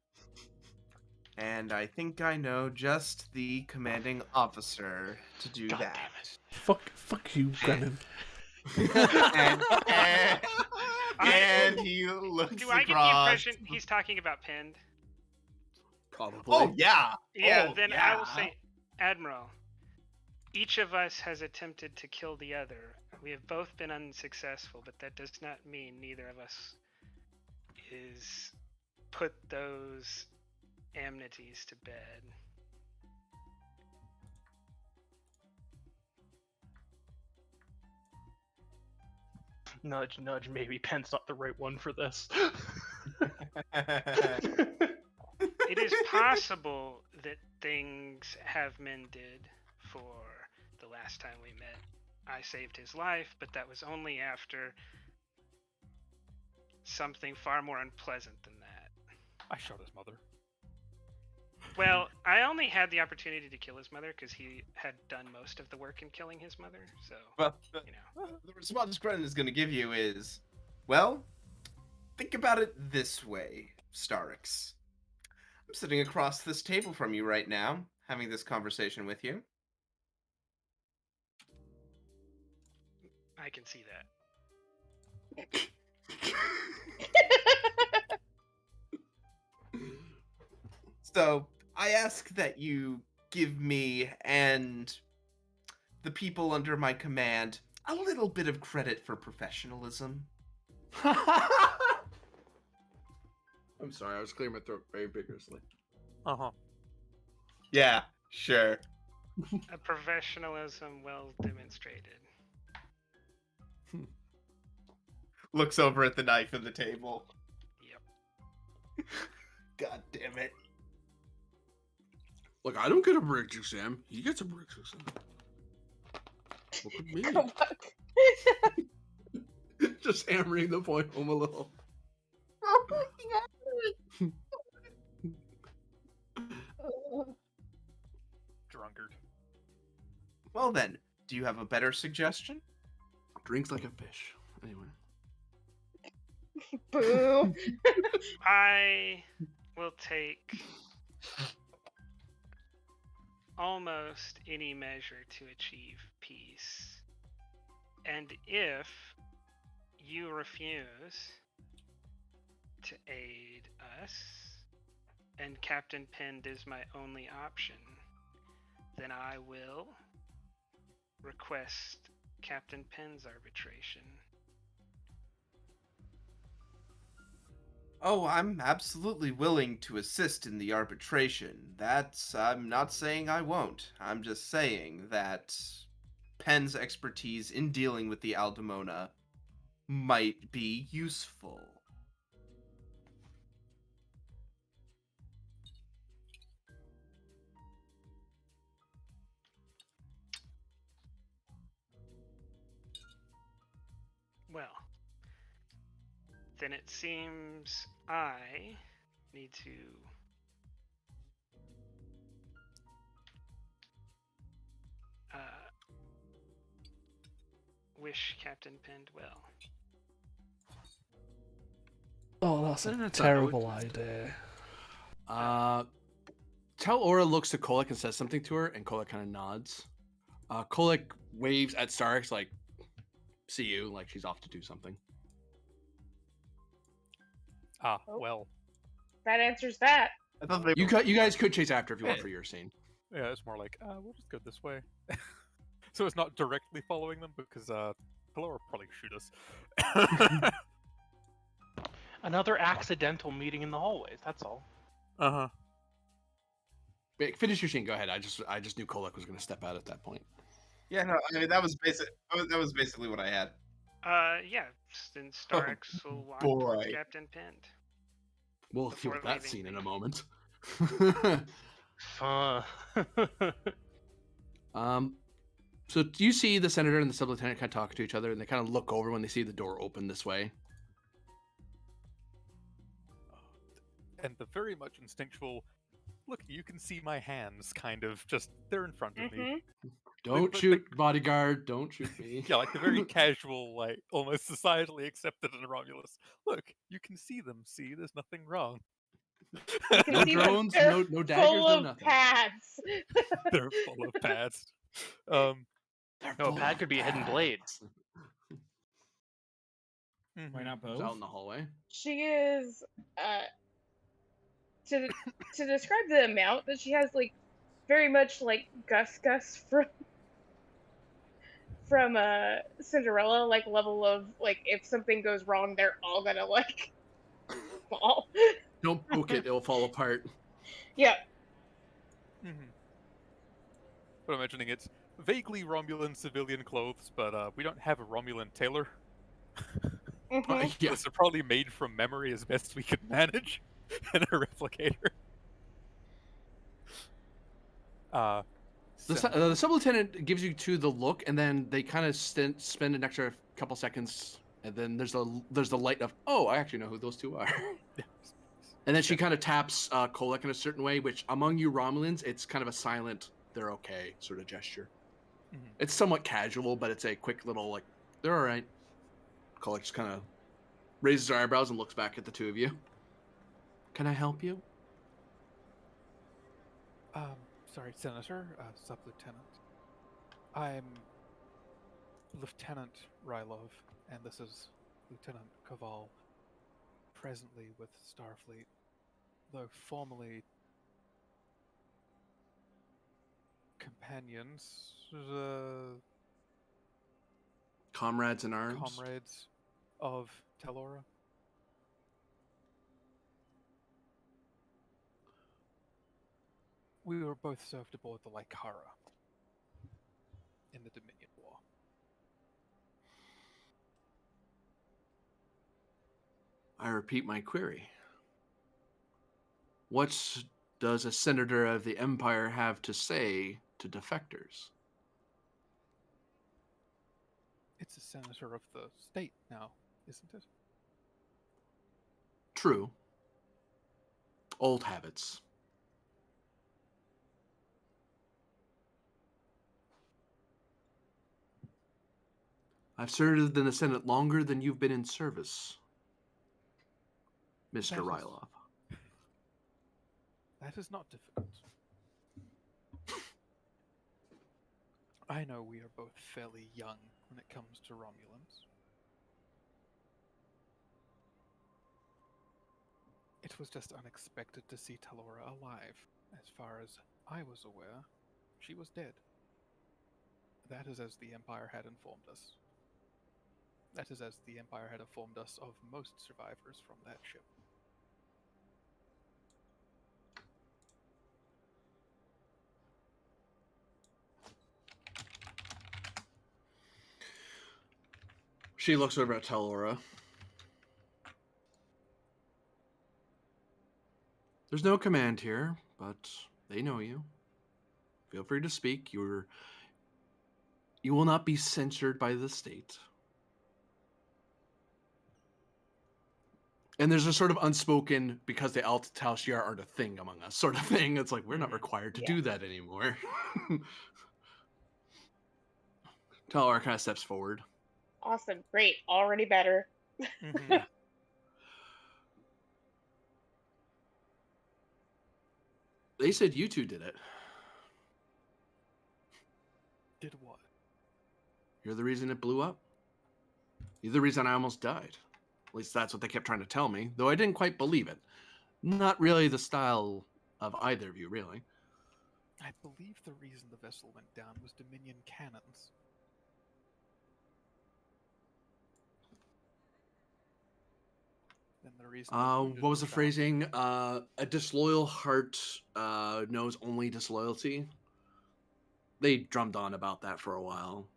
And I think I know just the commanding officer to do God that. damn it. Fuck you, Brennan. and he looks Do I get the across. impression he's talking about Pinned? Probably. Oh, yeah. Yeah, Oh, then yeah. I will say, Admiral, each of us has attempted to kill the other. We have both been unsuccessful, but that does not mean neither of us is put those amenities to bed. Nudge, nudge, maybe Pen's not the right one for this. It is possible that things have mended for the last time we met. I saved his life, but that was only after something far more unpleasant than that. I shot his mother. Well, I only had the opportunity to kill his mother because he had done most of the work in killing his mother, so, Well, you know. the response Brennan is going to give you is, well, think about it this way, Starix. I'm sitting across this table from you right now, having this conversation with you. I can see that. So, I ask that you give me and the people under my command a little bit of credit for professionalism. I'm sorry, I was clearing my throat very vigorously. Uh-huh. Yeah, sure. A professionalism well demonstrated. Looks over at the knife on the table. Yep. God damn it. Look, I don't get a breakthrough, Sam. He gets a breakthrough, Sam. Look at me. Come back. Just hammering the point home a little. Drunkard. Well then, do you have a better suggestion? Drinks like a fish. Anyway. Boo. I will take almost any measure to achieve peace. And if you refuse to aid us, and Captain Pend is my only option, then I will request Captain Pend's arbitration. Oh, I'm absolutely willing to assist in the arbitration. I'm not saying I won't. I'm just saying that Penn's expertise in dealing with the Aldemona might be useful. Well, then it seems I need to wish Captain Pend well. Oh, that's a terrible idea. Tel-Ora looks to Kolek and says something to her, and Kolek kind of nods. Kolek waves at Starks like, see you, like she's off to do something. Ah, Oh. well. That answers that. I thought they You guys could chase after if you want for your scene. Yeah, it's more like, we'll just go this way. So it's not directly following them, because Pelora probably shoot us. Another accidental meeting in the hallways. That's all. Uh-huh. Wait, finish your scene. Go ahead. I just knew Kolek was going to step out at that point. Yeah, no, I mean that was basically what I had. Yeah, then Starks will walk boy. towards Captain Pend. We'll deal Before with that leaving scene in me. a moment. Fun. So you see the senator and the sub-lieutenant kind of talk to each other, and they kind of look over when they see the door open this way. And the very much instinctual, look, you can see my hands, kind of, just, they're in front of me. Don't but shoot, bodyguard. Don't shoot me. Yeah, like the very casual, like, almost societally accepted in Romulus. Look, you can see them, see, there's nothing wrong. You can No see drones, they're no daggers, full no of nothing. pads. They're full of pads. No, a pad could be a hidden blade. Why not both? It's out in the hallway. She is to describe the amount that she has, like very much like Gus from Cinderella, like level of like if something goes wrong, they're all gonna like fall. Don't poke it; it'll fall apart. Yeah. But I'm imagining it's vaguely Romulan civilian clothes, but we don't have a Romulan tailor. Mhm. These are probably made from memory as best we could manage in a replicator. The sub-lieutenant gives you the look, and then they kind of spend an extra couple seconds, and then there's the light of, oh, I actually know who those two are. And then she kind of taps Kolek in a certain way, which among you Romulans, it's kind of a silent, they're okay sort of gesture. It's somewhat casual, but it's a quick little, like, they're all right. Kolek just kind of raises her eyebrows and looks back at the two of you. Can I help you? Sorry, Senator, Sub-Lieutenant. I'm Lieutenant Rylov, and this is Lieutenant Kaval, presently with Starfleet, though formerly companions, Comrades in arms? comrades of Tel-Ora. We were both served aboard the Lycara in the Dominion War. I repeat my query. What does a senator of the Empire have to say to defectors? It's a senator of the state now, isn't it? True. Old habits. I've served in the Senate longer than you've been in service, Mr. Rylov. That is not difficult. I know we are both fairly young when it comes to Romulans. It was just unexpected to see Talora alive. As far as I was aware, she was dead. That is as the Empire had informed us. That is as the Empire had informed us of most survivors from that ship. She looks over at Talora. There's no command here, but they know you. Feel free to speak. You will not be censored by the state. And there's a sort of unspoken, because the Alt Tal Shiar aren't a thing among us sort of thing. It's like, we're not required to do that anymore. Talora kind of steps forward. Awesome. Great. Already better. Yeah. They said you two did it. Did what? You're the reason it blew up. You're the reason I almost died. At least that's what they kept trying to tell me, though I didn't quite believe it. Not really the style of either of you, really. I believe the reason the vessel went down was Dominion cannons. Then the reason What was the phrasing? A disloyal heart knows only disloyalty. They drummed on about that for a while.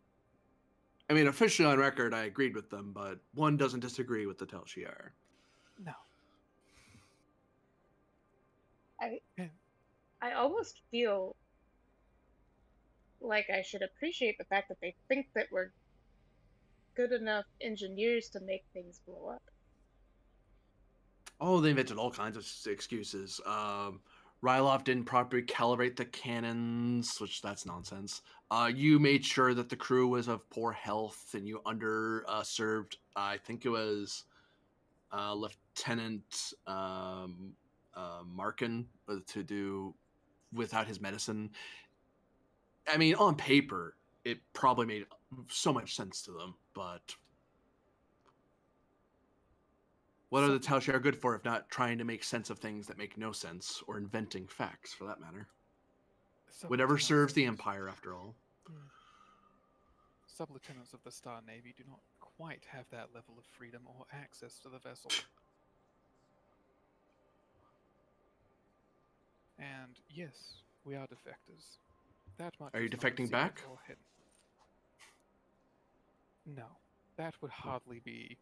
I mean, officially on record, I agreed with them, but one doesn't disagree with the Tal Shiar. No. I almost feel like I should appreciate the fact that they think that we're good enough engineers to make things blow up. Oh, they invented all kinds of excuses. Rylov didn't properly calibrate the cannons, which that's nonsense. You made sure that the crew was of poor health, and you underserved. I think it was Lieutenant Markin to do without his medicine. I mean, on paper, it probably made so much sense to them, but what are the Tal Shiar good for if not trying to make sense of things that make no sense, or inventing facts, for that matter? Whatever serves the Empire, after all. Sub-lieutenants of the Star Navy do not quite have that level of freedom or access to the vessel. And yes, we are defectors. That much Are you is not a defecting secret back? or hidden. No, that would hardly be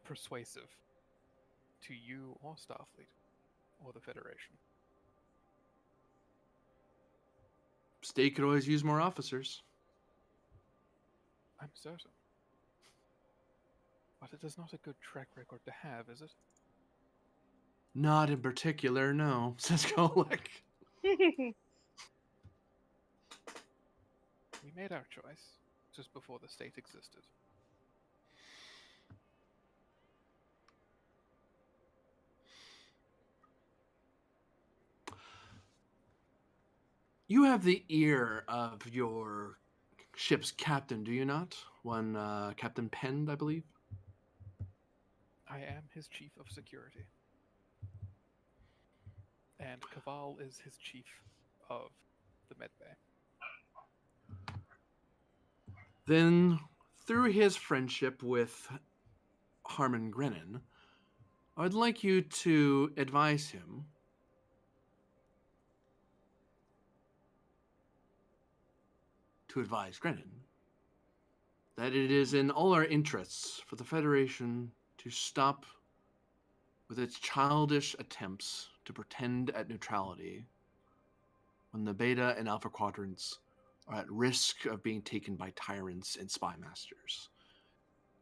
persuasive to you or Starfleet or the Federation. State could always use more officers. I'm certain. But it is not a good track record to have, is it? Not in particular, no, says Kolek. We made our choice just before the state existed. You have the ear of your ship's captain, do you not? One Captain Pend, I believe. I am his chief of security. And Kaval is his chief of the medbay. Then, through his friendship with Harmon Grennan, I'd like you to advise him Grennan that it is in all our interests for the Federation to stop with its childish attempts to pretend at neutrality when the Beta and Alpha quadrants are at risk of being taken by tyrants and spy masters.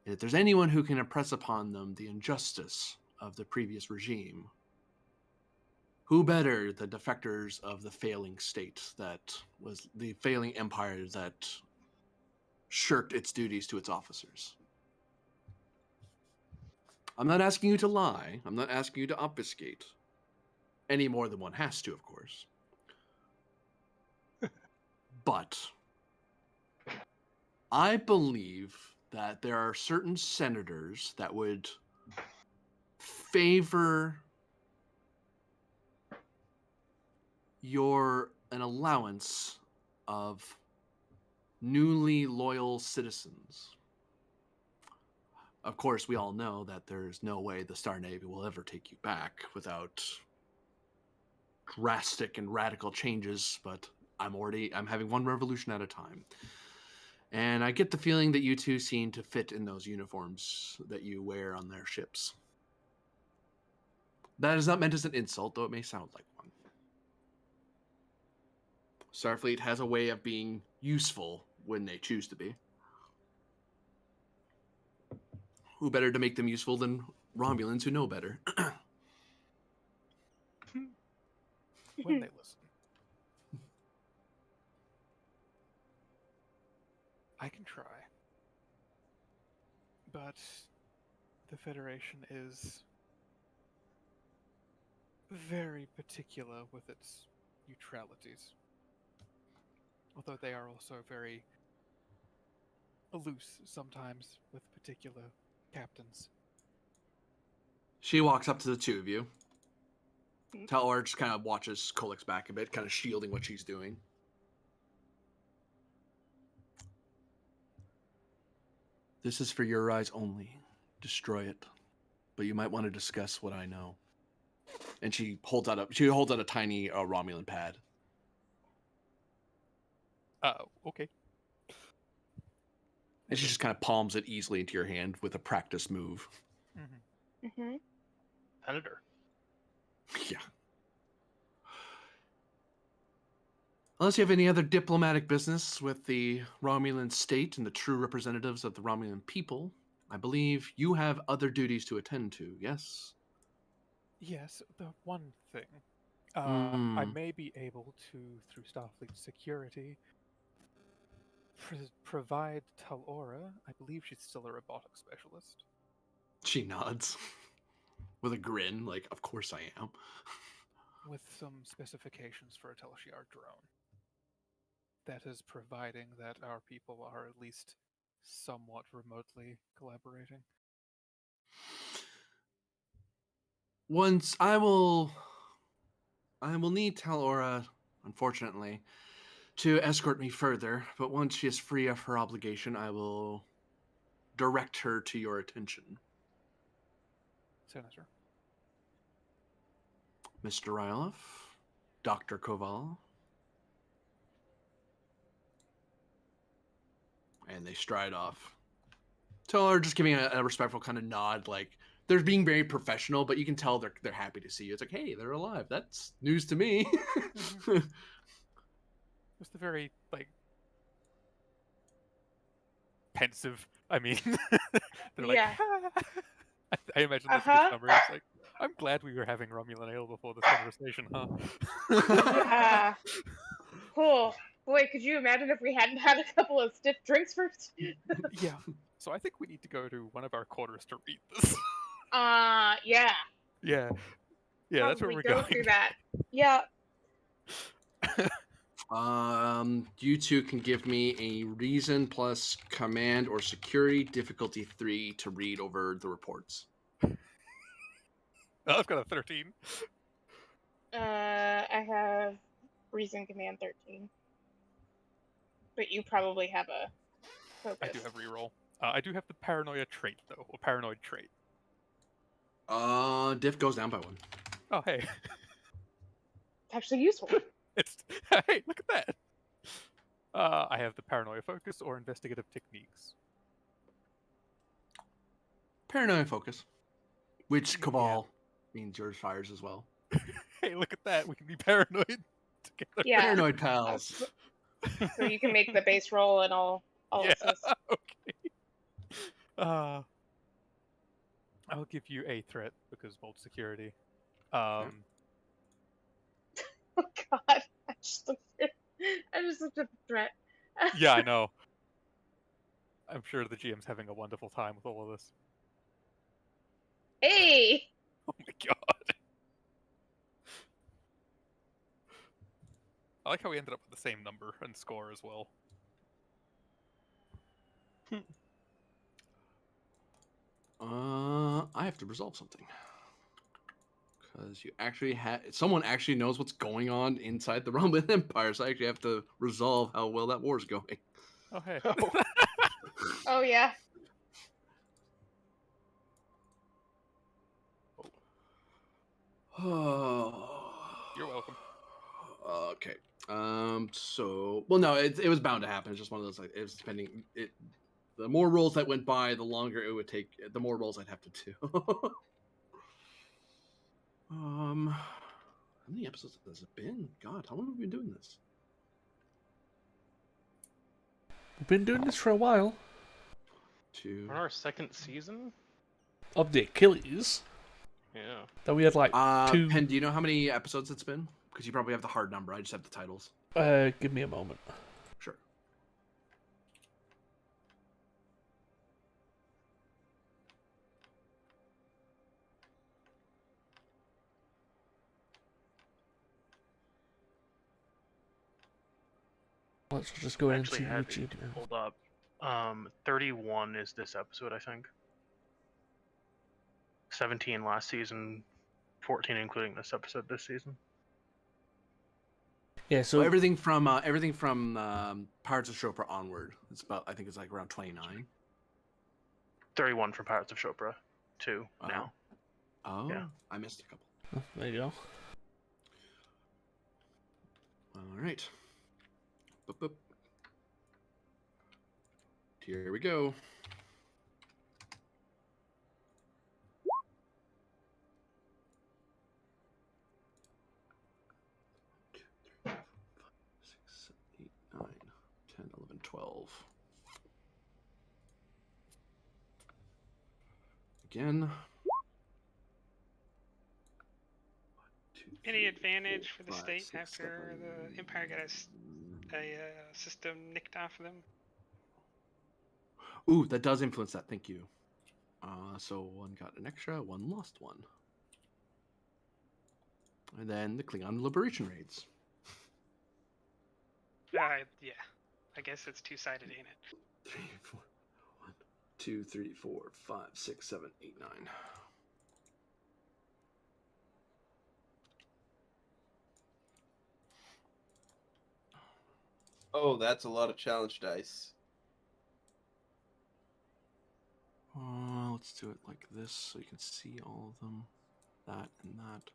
And if there's anyone who can impress upon them the injustice of the previous regime, who better the defectors of the failing state that was the failing empire that shirked its duties to its officers? I'm not asking you to lie. I'm not asking you to obfuscate. Any more than one has to, of course. But I believe that there are certain senators that would favor an allowance of newly loyal citizens. Of course, we all know that there's no way the Star Navy will ever take you back without drastic and radical changes, but I'm having one revolution at a time. And I get the feeling that you two seem to fit in those uniforms that you wear on their ships. That is not meant as an insult, though it may sound like one. Starfleet has a way of being useful when they choose to be. Who better to make them useful than Romulans who know better? When they listen. I can try. But the Federation is very particular with its neutralities. Although they are also very loose sometimes with particular captains. She walks up to the two of you. Talor just kind of watches Kolix back a bit, kind of shielding what she's doing. This is for your eyes only. Destroy it. But you might want to discuss what I know. And she holds out a tiny Romulan pad. Okay. And she just kind of palms it easily into your hand with a practice move. Mm-hmm. Senator. Yeah. Unless you have any other diplomatic business with the Romulan state and the true representatives of the Romulan people, I believe you have other duties to attend to, yes? Yes, the one thing. I Mm. may be able to, through Starfleet security, provide Talora, I believe she's still a robotics specialist. She nods with a grin, like, of course I am. With some specifications for a Teleshiar drone. That is providing that our people are at least somewhat remotely collaborating. Once I will need Talora, unfortunately, to escort me further, but once she is free of her obligation, I will direct her to your attention. Senator. Mr. Ryloff, Dr. Koval. And they stride off. Taylor just giving a respectful kind of nod, like they're being very professional, but you can tell they're happy to see you. It's like, hey, they're alive. That's news to me. Just the very, pensive, I mean, they're like, Yeah. I imagine that's a good summary. It's like, I'm glad we were having Romulan ale before this conversation, huh? Yeah. Cool. Boy, could you imagine if we hadn't had a couple of stiff drinks first? Yeah. So I think we need to go to one of our quarters to read this. Yeah. Yeah. Yeah, that's where Probably we're go going. through that. Yeah. You two can give me a reason plus command or security difficulty 3 to read over the reports. I've got a 13. I have reason command 13. But you probably have a focus. I do have reroll. I do have the paranoia trait, though, or paranoid trait. Diff goes down by 1. Oh, hey. It's actually useful. Hey, look at that. I have the paranoia focus or investigative techniques. Paranoia focus, which Cabal means yours fires as well. Hey, look at that. We can be paranoid together. Yeah. Paranoid pals. So you can make the base roll and I'll assist. Okay. I'll give you a threat because bold security. Oh God, I just looked at the threat. Yeah, I know. I'm sure the GM's having a wonderful time with all of this. Hey! Oh my god. I like how we ended up with the same number and score as well. I have to resolve something. Because you actually someone actually knows what's going on inside the Roman Empire, so I actually have to resolve how well that war's going. Oh hey. Oh yeah. You're welcome. Okay. So, well, no, it was bound to happen. It's just one of those, like, it was depending. The more rolls that went by, the longer it would take. The more rolls I'd have to do. How many episodes has it been? God, how long have we been doing this? We've been doing this for a while. We're in our second season. Of the Achilles. Yeah. That we had like two. Pen, do you know how many episodes it's been? Because you probably have the hard number. I just have the titles. Give me a moment. Sure. Let's just go into Actually, have YouTube. it pulled up. 31 is this episode, I think. 17 last season, 14 including this episode this season. Yeah, so Well, everything from Pirates of Chopra onward. It's about, I think it's like around 29. 31 from Pirates of Chopra, 2 now. Oh, Yeah. I missed a couple. oh, there you go. All right. Boop, boop. Here we go. Two, three, 4, 5, 6, 7, 8, 9, 10, 11, 12. Again. Any advantage for the state after the Empire got a system nicked off of them? Ooh, that does influence that. Thank you. So one got an extra, one lost one. And then the Klingon liberation raids. Yeah. I guess it's two-sided, ain't it? 3, 4, 1, 2, 3, 4, 5, 6, 7, 8, 9. Oh, that's a lot of challenge dice. Let's do it like this so you can see all of them. That and that.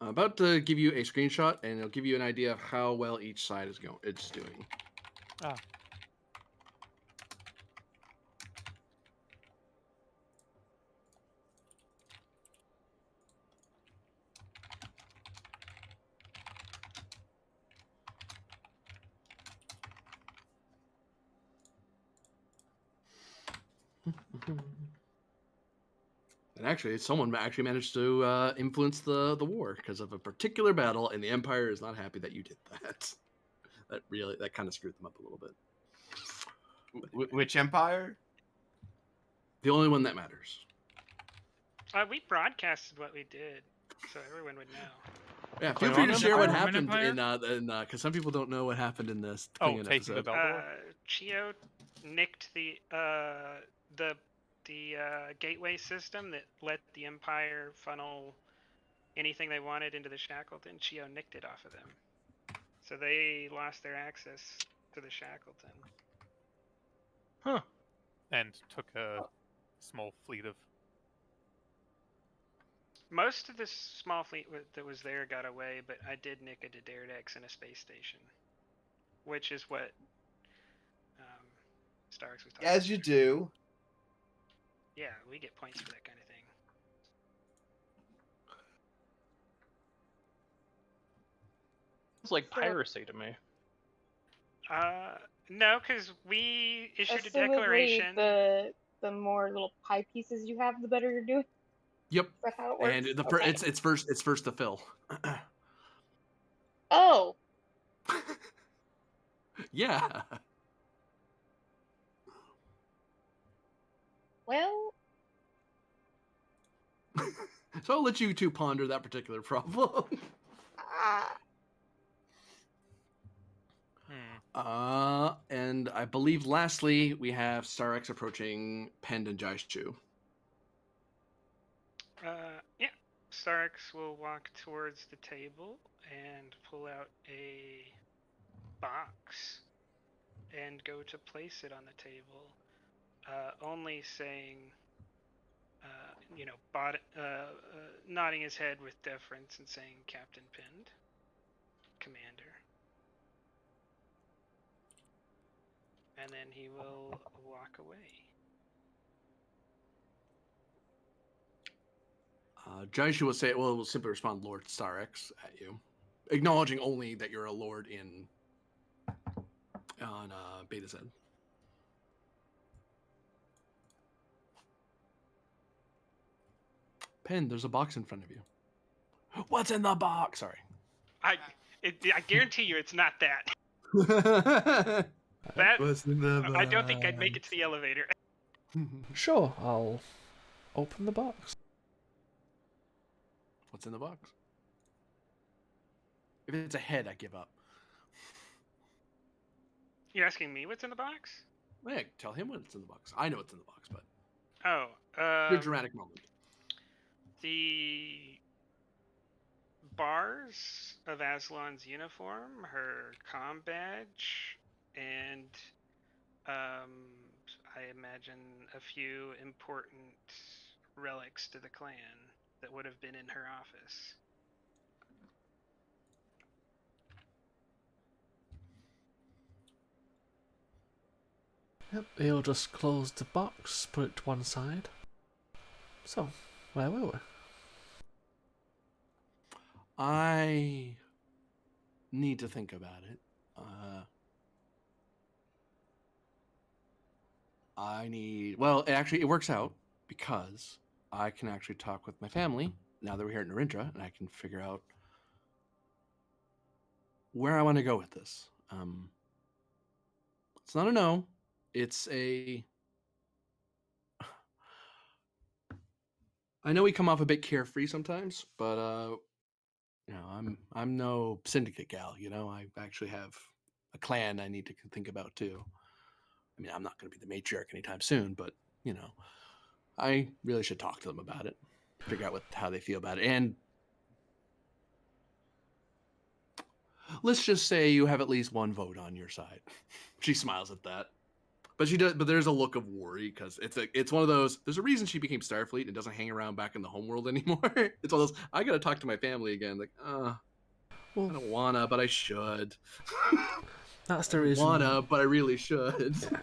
I'm about to give you a screenshot, and it'll give you an idea of how well each side is going. It's doing. Ah. And actually, someone actually managed to influence the war because of a particular battle, and the Empire is not happy that you did that. That kind of screwed them up a little bit. Which empire? The only one that matters. We broadcasted what we did, so everyone would know. Yeah, feel free to share what happened Empire? because some people don't know what happened in this Taking episode. the Beldor? Chio nicked the gateway system that let the Empire funnel anything they wanted into the Shackleton. Chio nicked it off of them, so they lost their access to the Shackleton. Huh. And took a small fleet of. Most of the small fleet that was there got away, but I did nick a Daredex and a space station, which is what Starks was talking about. As you do. Yeah, we get points for that kind of thing. It's like piracy to me. No, because we issued a Assumedly, declaration. the more little pie pieces you have, the better you're doing. Yep. Is that how it works? And Okay. it's first to fill. Oh, Yeah. well, So I'll let you two ponder that particular problem. And I believe lastly, we have Starx approaching Pend and Jaishu. Yeah. Starks will walk towards the table and pull out a box and go to place it on the table, only saying, nodding his head with deference and saying, Captain Pend, Commander. And then he will walk away. Jaishu will say, will simply respond, Lord Starx, at you, acknowledging only that you're a lord on Beta Z. Pend, there's a box in front of you. What's in the box? Sorry. I guarantee you it's not that. What's in the box? I don't think I'd make it to the elevator. Sure, I'll open the box. What's in the box? If it's a head, I give up. You're asking me what's in the box? Hey, tell him what's in the box. I know what's in the box, but Oh, your dramatic moment. The bars of Aslan's uniform, her comm badge, and I imagine a few important relics to the clan that would have been in her office. Yep, he'll just close the box, put it to one side. So, where were we? I need to think about it. It works out because I can actually talk with my family now that we're here at Narendra, and I can figure out where I want to go with this. It's not a no. It's a... I know we come off a bit carefree sometimes, but I'm no syndicate gal. I actually have a clan I need to think about too. I mean, I'm not going to be the matriarch anytime soon, but I really should talk to them about it, figure out how they feel about it, and let's just say you have at least one vote on your side. She smiles at that, but she does. But there's a look of worry because it's one of those. There's a reason she became Starfleet and doesn't hang around back in the homeworld anymore. It's all those. I got to talk to my family again. Like, I don't wanna, but I should. That's the I reason. Wanna, but I really should. Yeah.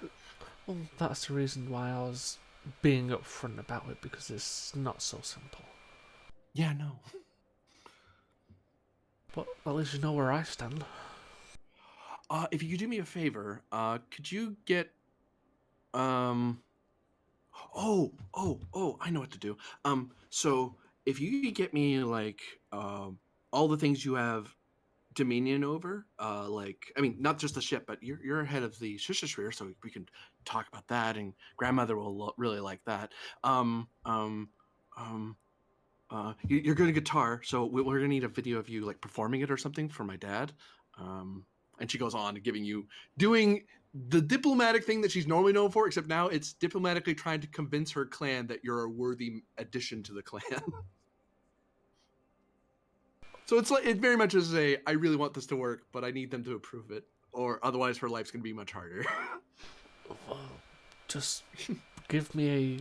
Well, that's the reason why I was being upfront about it, because it's not so simple. Yeah, no. But at least you know where I stand. If you could do me a favor, could you get I know what to do. So if you could get me all the things you have dominion over, not just the ship, but you're ahead of the Shishashrir, so we can talk about that, and grandmother will really like that. You're good at guitar, so we're gonna need a video of you performing it or something for my dad. And she goes on to doing the diplomatic thing that she's normally known for, except now it's diplomatically trying to convince her clan that you're a worthy addition to the clan. So it very much is I really want this to work, but I need them to approve it, or otherwise her life's gonna be much harder. Well, just give me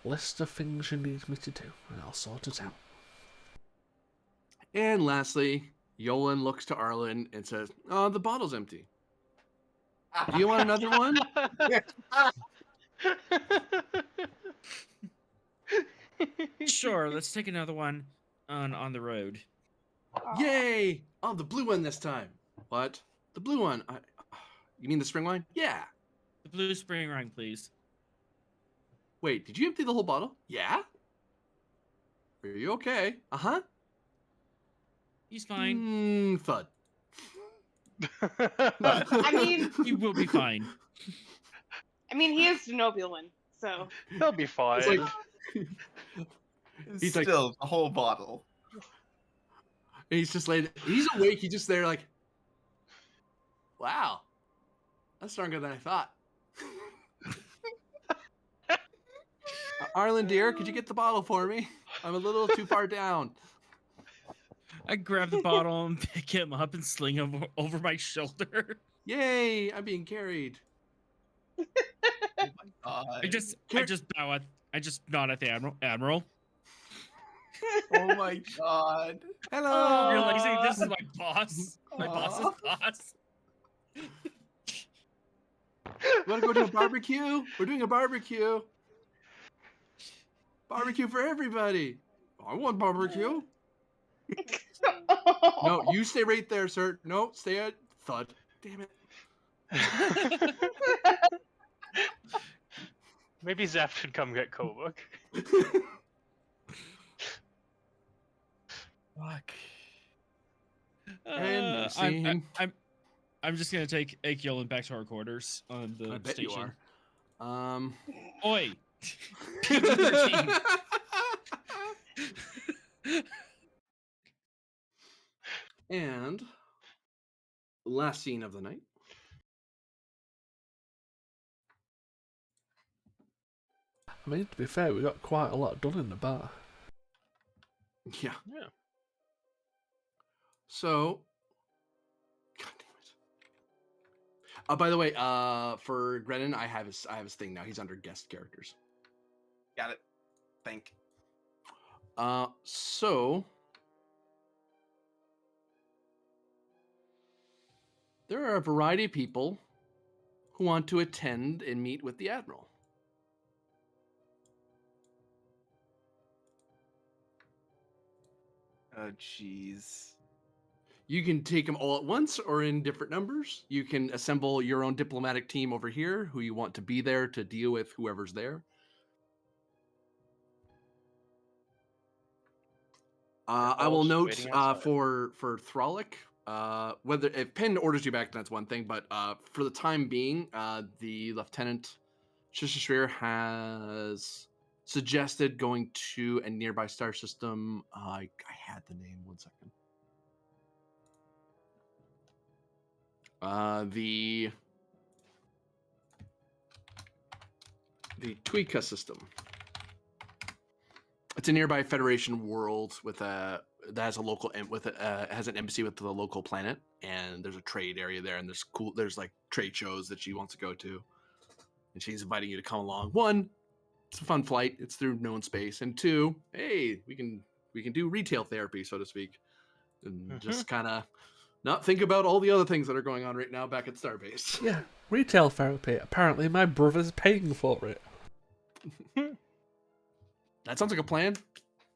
a list of things you need me to do, and I'll sort it out. And lastly, Yolan looks to Arlen and says, "Oh, the bottle's empty. Do you want another one?" Sure, let's take another one on the road. Yay! Oh, the blue one this time. What? The blue one? You mean the spring wine? Yeah. The blue spring wine, please. Wait, did you empty the whole bottle? Yeah? Are you okay? Uh-huh. He's fine. Thud. I mean, He will be fine. he is Denobulan, so He'll be fine. It's like, He's still the whole bottle. he's just he's awake, he's just there wow. That's stronger than I thought. Arlen, dear, could you get the bottle for me? I'm a little too far down. I grab the bottle and pick him up and sling him over my shoulder. Yay! I'm being carried. Oh my god. I just bow at, I just nod at the admiral. Oh my god. Hello. Realizing this is my boss, my boss's boss. Want to go to a barbecue? We're doing a barbecue. Barbecue for everybody. I want barbecue. No, you stay right there, sir. No, stay at thud. Damn it. Maybe Zeph should come get Kobuk. Fuck. And no scene. I'm just gonna take Akeolan back to our quarters on the I bet station. you are. Oi. PG-13. And last scene of the night. I mean, to be fair, we got quite a lot done in the bar. Yeah. Yeah. So, God damn it. By the way, for Grennan, I have his thing now. He's under guest characters. Got it. Thank. So there are a variety of people who want to attend and meet with the Admiral. Oh, jeez. You can take them all at once or in different numbers. You can assemble your own diplomatic team over here who you want to be there to deal with whoever's there. I will note for Thralic, whether if Penn orders you back, that's one thing. But for the time being, the Lieutenant Shishashrir has suggested going to a nearby star system. I had the name. 1 second. The Tuika system. It's a nearby Federation world with that has a local has an embassy with the local planet, and there's a trade area there, and there's like trade shows that she wants to go to, and she's inviting you to come along. 1, it's a fun flight. It's through known space, and 2, hey, we can do retail therapy, so to speak, and just kind of not think about all the other things that are going on right now back at Starbase. Yeah, retail therapy. Apparently, my brother's paying for it. That sounds like a plan.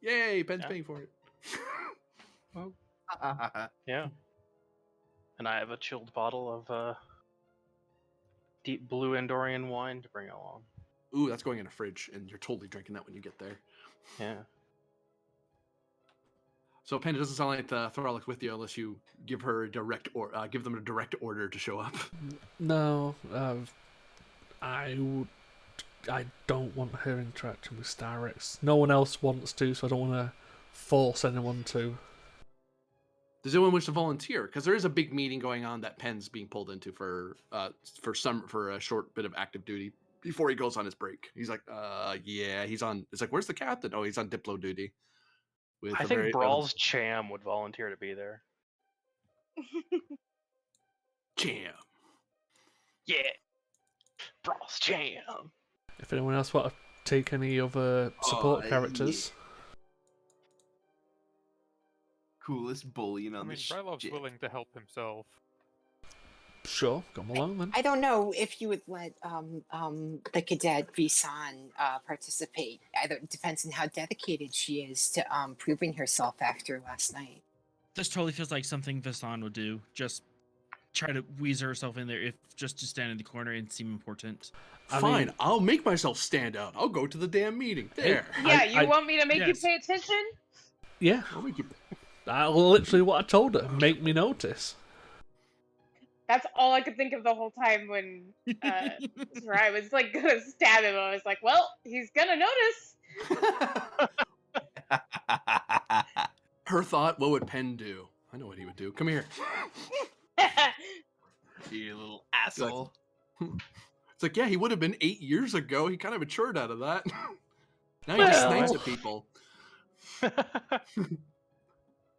Yay, Ben's paying for it. Well, yeah. And I have a chilled bottle of deep blue Andorian wine to bring along. Ooh, that's going in a fridge, and you're totally drinking that when you get there. Yeah. So, Panda doesn't sound like the Thralic with you unless you give her a give them a direct order to show up. No, I don't want her interacting with Starrex. No one else wants to, so I don't want to force anyone to. Does anyone wish to volunteer? Because there is a big meeting going on that Penn's being pulled into for a short bit of active duty before he goes on his break. He's like, yeah, he's on. It's like, where's the captain? Oh, he's on Diplo duty. I think Brawl's Cham would volunteer to be there. Cham. Yeah. Brawl's Cham. If anyone else want to take any other support characters. Yeah. Coolest bullying on the ship. Rylov's willing to help himself. Sure, come along then. I don't know if you would let the cadet Visan participate. It depends on how dedicated she is to proving herself after last night. This totally feels like something Visan would do. Just try to wheeze herself in there, just to stand in the corner and seem important. Fine, I'll make myself stand out. I'll go to the damn meeting. There. Yeah, you want me to make you pay attention? Yeah. That's literally what I told her. Make me notice. That's all I could think of the whole time when I was like gonna stab him. I was like, well, he's gonna notice. Her thought, what would Penn do? I know what he would do. Come here. You little asshole. It's like, yeah, he would have been 8 years ago. He kind of matured out of that. Now he just snipes at people.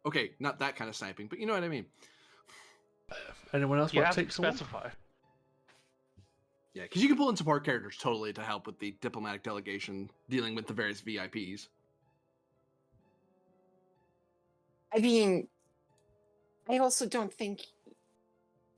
Okay, not that kind of sniping, but you know what I mean. Anyone else You want have to to take someone? specify. Yeah, because you can pull in support characters totally to help with the diplomatic delegation dealing with the various VIPs. I mean, I also don't think.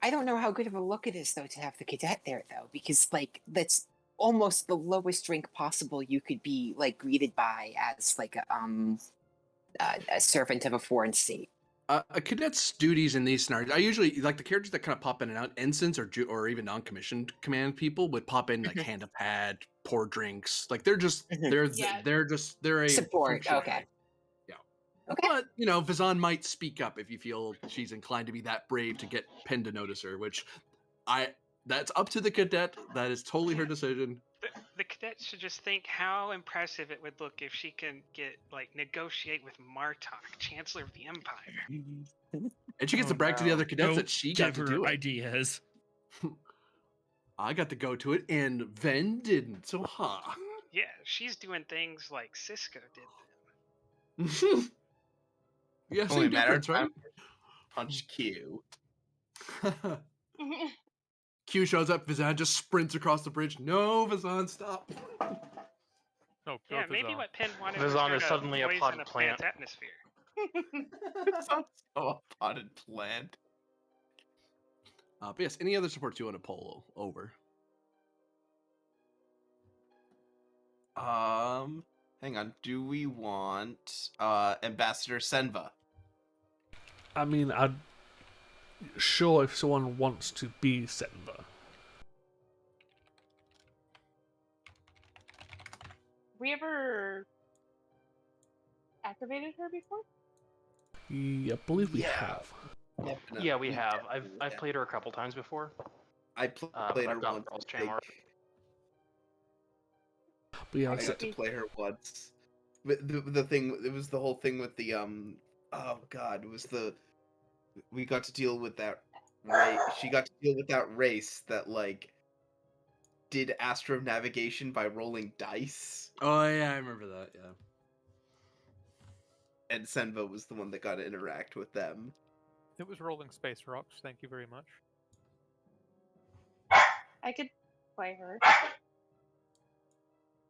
I don't know how good of a look it is, though, to have the cadet there, though, because, like, that's almost the lowest rank possible you could be, like, greeted by as, like, a servant of a foreign state. A cadet's duties in these scenarios, I usually like the characters that kind of pop in and out. Ensigns or even non-commissioned command people would pop in like hand a pad, pour drinks. Like they're just Yeah. they're a Support. functionary. Okay. Yeah. Okay. But you know, Vazan might speak up if you feel she's inclined to be that brave to get Penn to notice her, which that's up to the cadet. That is totally her decision. The cadet should just think how impressive it would look if she can negotiate with Martok, Chancellor of the Empire. And she gets to brag to the other cadets Don't that she got give to her do it. ideas. I got to go to it, and Ven didn't. So, Yeah, she's doing things like Cisco did them. Yeah, Only same matter difference, of time right? to punch Q. Q shows up, Vazan just sprints across the bridge. No, Vazan, stop. No, Yeah, go maybe Vazan. what Penn wanted was Vazan her is to suddenly a poison potted a plant. plant's atmosphere. Sounds so a potted plant. But yes, any other supports you want to pull over? Hang on. Do we want Ambassador Senva? I mean, I'd sure if someone wants to be Senva. We ever activated her before? Yeah, I believe we Yeah. have. Definitely, Yeah, we have. definitely, I've yeah. played her a couple times before. I but played her I've got once. Girls' I Channel. But yeah, I like I got said, to play her once. But the thing, it was the whole thing with the oh god, it was we got to deal with that race. She got to deal with that race that like did astronavigation by rolling dice, Oh yeah, I remember that. Yeah. and Senva was the one that got to interact with them. It was rolling space rocks. Thank you very much. I could play her.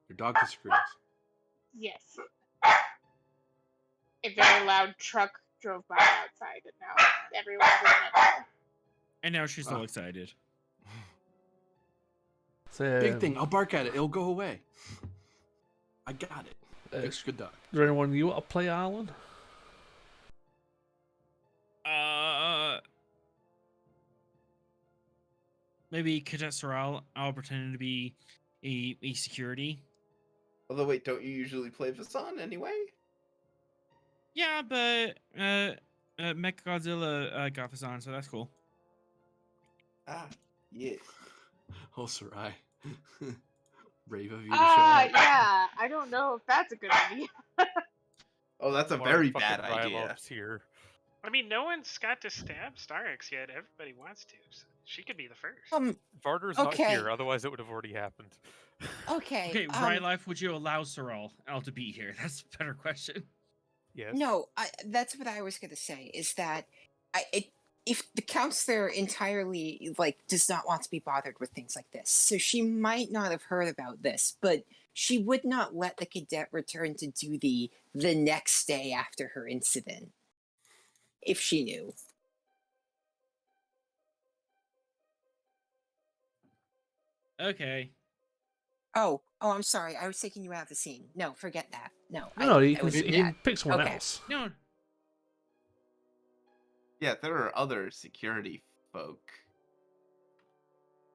Your dog disagrees. Yes. A very loud truck drove by outside, and now everyone's in it. And now she's Oh. so excited. so, Big thing. I'll bark at it. It'll go away. I got it. It's a good dog. Is there anyone you want to play, Arlen? Maybe Cadet Sorrel. I'll pretend to be a security. Although wait, don't you usually play Vasan anyway? Yeah, but Mechagodzilla got this on, so that's cool. Ah, yeah. Oh, Sarai. Brave of you to show up. Yeah. I don't know if that's a good idea. Oh, that's a More very fucking bad idea. dialogues here. I mean, no one's got to stab Starix yet. Everybody wants to. So she could be the first. Varder's Okay. not here, otherwise it would have already happened. Okay. Okay, Rylife, would you allow Sorrel to be here? That's a better question. Yes. No, that's what I was going to say. Is that if the counselor entirely does not want to be bothered with things like this, so she might not have heard about this, but she would not let the cadet return to duty the next day after her incident if she knew. Okay. Oh, I'm sorry. I was taking you out of the scene. No, forget that. No, No, you I can, wasn't you can that. pick someone Okay. else. No. Yeah, there are other security folk.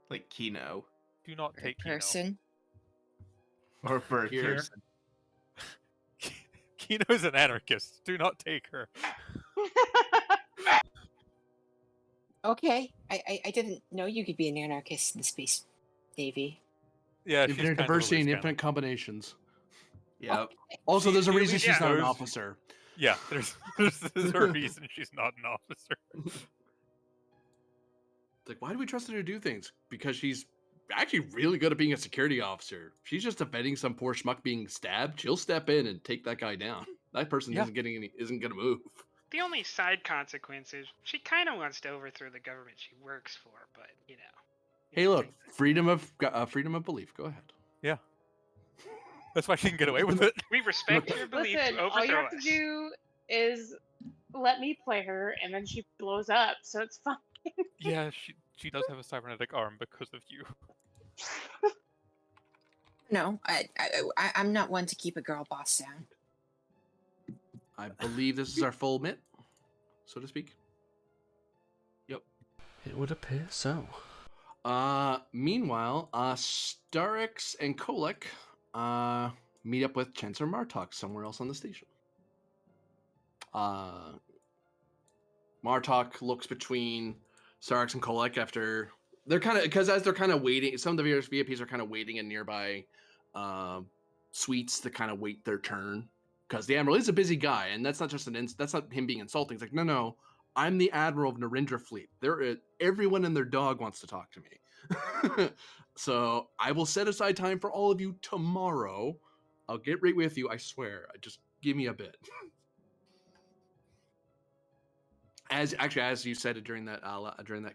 Like Kino. Do not take Kino. Person. Or Bird Here. Person. Kino's an anarchist. Do not take her. Okay, I didn't know you could be an anarchist in the space navy. Yeah, she's Infinite kind of a diversity and loose infinite combinations. Yep. Also, there's a See, reason we- she's yeah, not an those- officer. Yeah, there's a reason she's not an officer. It's like, why do we trust her to do things? Because she's actually really good at being a security officer. She's just defending some poor schmuck being stabbed. She'll step in and take that guy down. That person Yeah. isn't gonna move. The only side consequence is she kind of wants to overthrow the government she works for, but you know. Hey, look, freedom of belief. Go ahead. Yeah. That's why she can get away with it. We respect your belief Listen, to all you overthrow have to us. do is let me play her, and then she blows up, so it's fine. Yeah, she does have a cybernetic arm because of you. No, I'm not one to keep a girl boss down. I believe this is our full mitt, so to speak. Yep. It would appear so. Meanwhile, Starix and Kolek meet up with Chancellor Martok somewhere else on the station. Martok looks between Starix and Kolek after they're kind of as they're kind of waiting. Some of the VIPs are kind of waiting in nearby suites to kind of wait their turn because the admiral is a busy guy, and that's not just that's not him being insulting. It's like no, I'm the admiral of Narendra fleet. Everyone and their dog wants to talk to me. So I will set aside time for all of you tomorrow. I'll get right with you, I swear. Just give me a bit. As you said it during that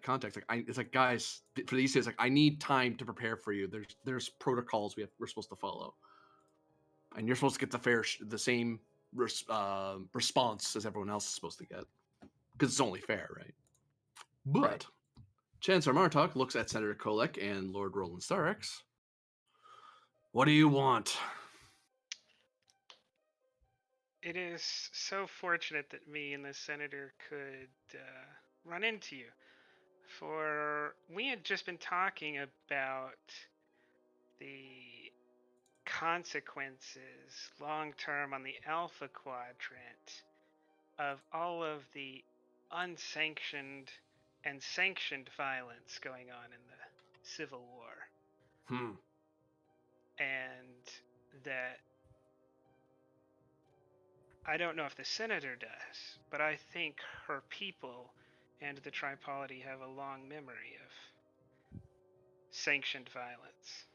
context, it's like guys, for these days, like I need time to prepare for you. There's protocols we're supposed to follow, and you're supposed to get the same response as everyone else is supposed to get, because it's only fair, right? But Right. Chancellor Martok looks at Senator Kolek and Lord Roland Starix. What do you want? It is so fortunate that me and the senator could run into you. For we had just been talking about the consequences long term on the Alpha Quadrant of all of the unsanctioned and sanctioned violence going on in the Civil War. And that I don't know if the senator does, but I think her people and the Tripolity have a long memory of sanctioned violence.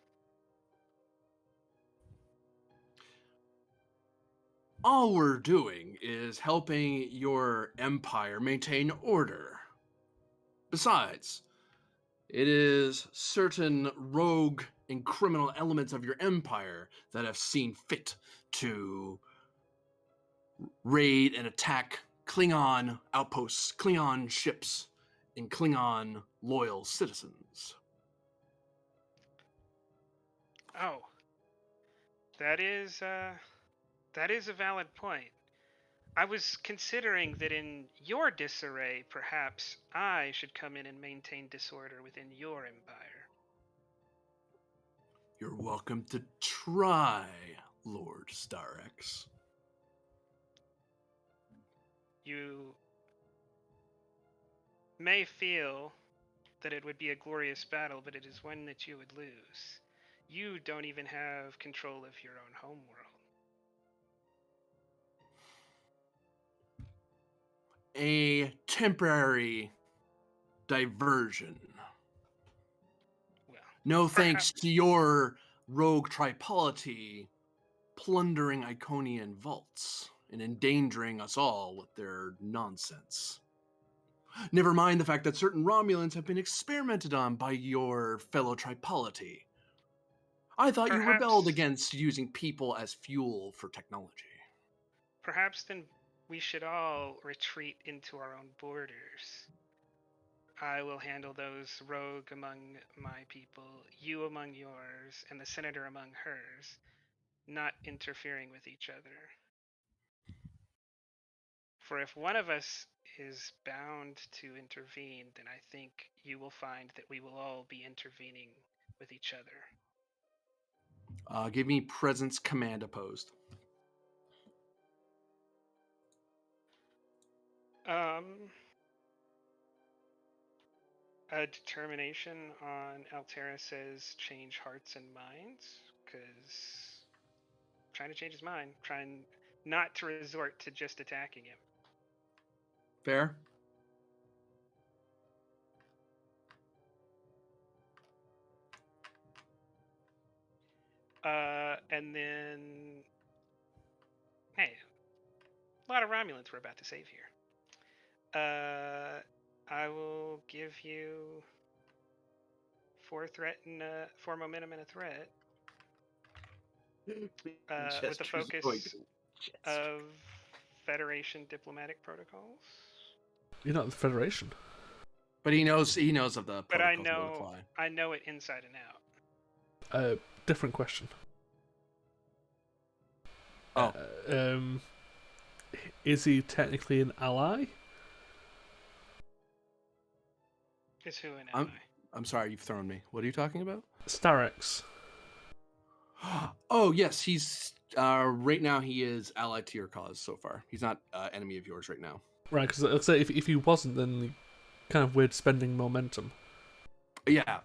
All we're doing is helping your empire maintain order. Besides, it is certain rogue and criminal elements of your empire that have seen fit to raid and attack Klingon outposts, Klingon ships, and Klingon loyal citizens. Oh, that is a valid point. I was considering that in your disarray, perhaps I should come in and maintain disorder within your empire. You're welcome to try, Lord Starix. You may feel that it would be a glorious battle, but it is one that you would lose. You don't even have control of your own homeworld. A temporary diversion. Well, no thanks to your rogue Tripolity plundering Iconian vaults and endangering us all with their nonsense. Never mind the fact that certain Romulans have been experimented on by your fellow Tripolity. I thought you rebelled against using people as fuel for technology. Perhaps then we should all retreat into our own borders. I will handle those rogue among my people, you among yours, and the senator among hers, not interfering with each other. For if one of us is bound to intervene, then I think you will find that we will all be intervening with each other. Give me presence command opposed. A determination on Altera says change hearts and minds, because I'm trying to change his mind, trying not to resort to just attacking him. Fair. And then, hey, a lot of Romulans we're about to save here. I will give you 4 threat and 4 momentum and a threat. With the focus of Federation diplomatic protocols. You're not the Federation. But he knows of the But I protocols that would know apply. it inside and out. Different question. Oh. Is he technically an ally? Is who an ally? I'm sorry, you've thrown me. What are you talking about? Starex. Oh yes, he's right now he is allied to your cause so far. He's not enemy of yours right now. Right, because let's say if he wasn't, then kind of weird spending momentum. Yeah.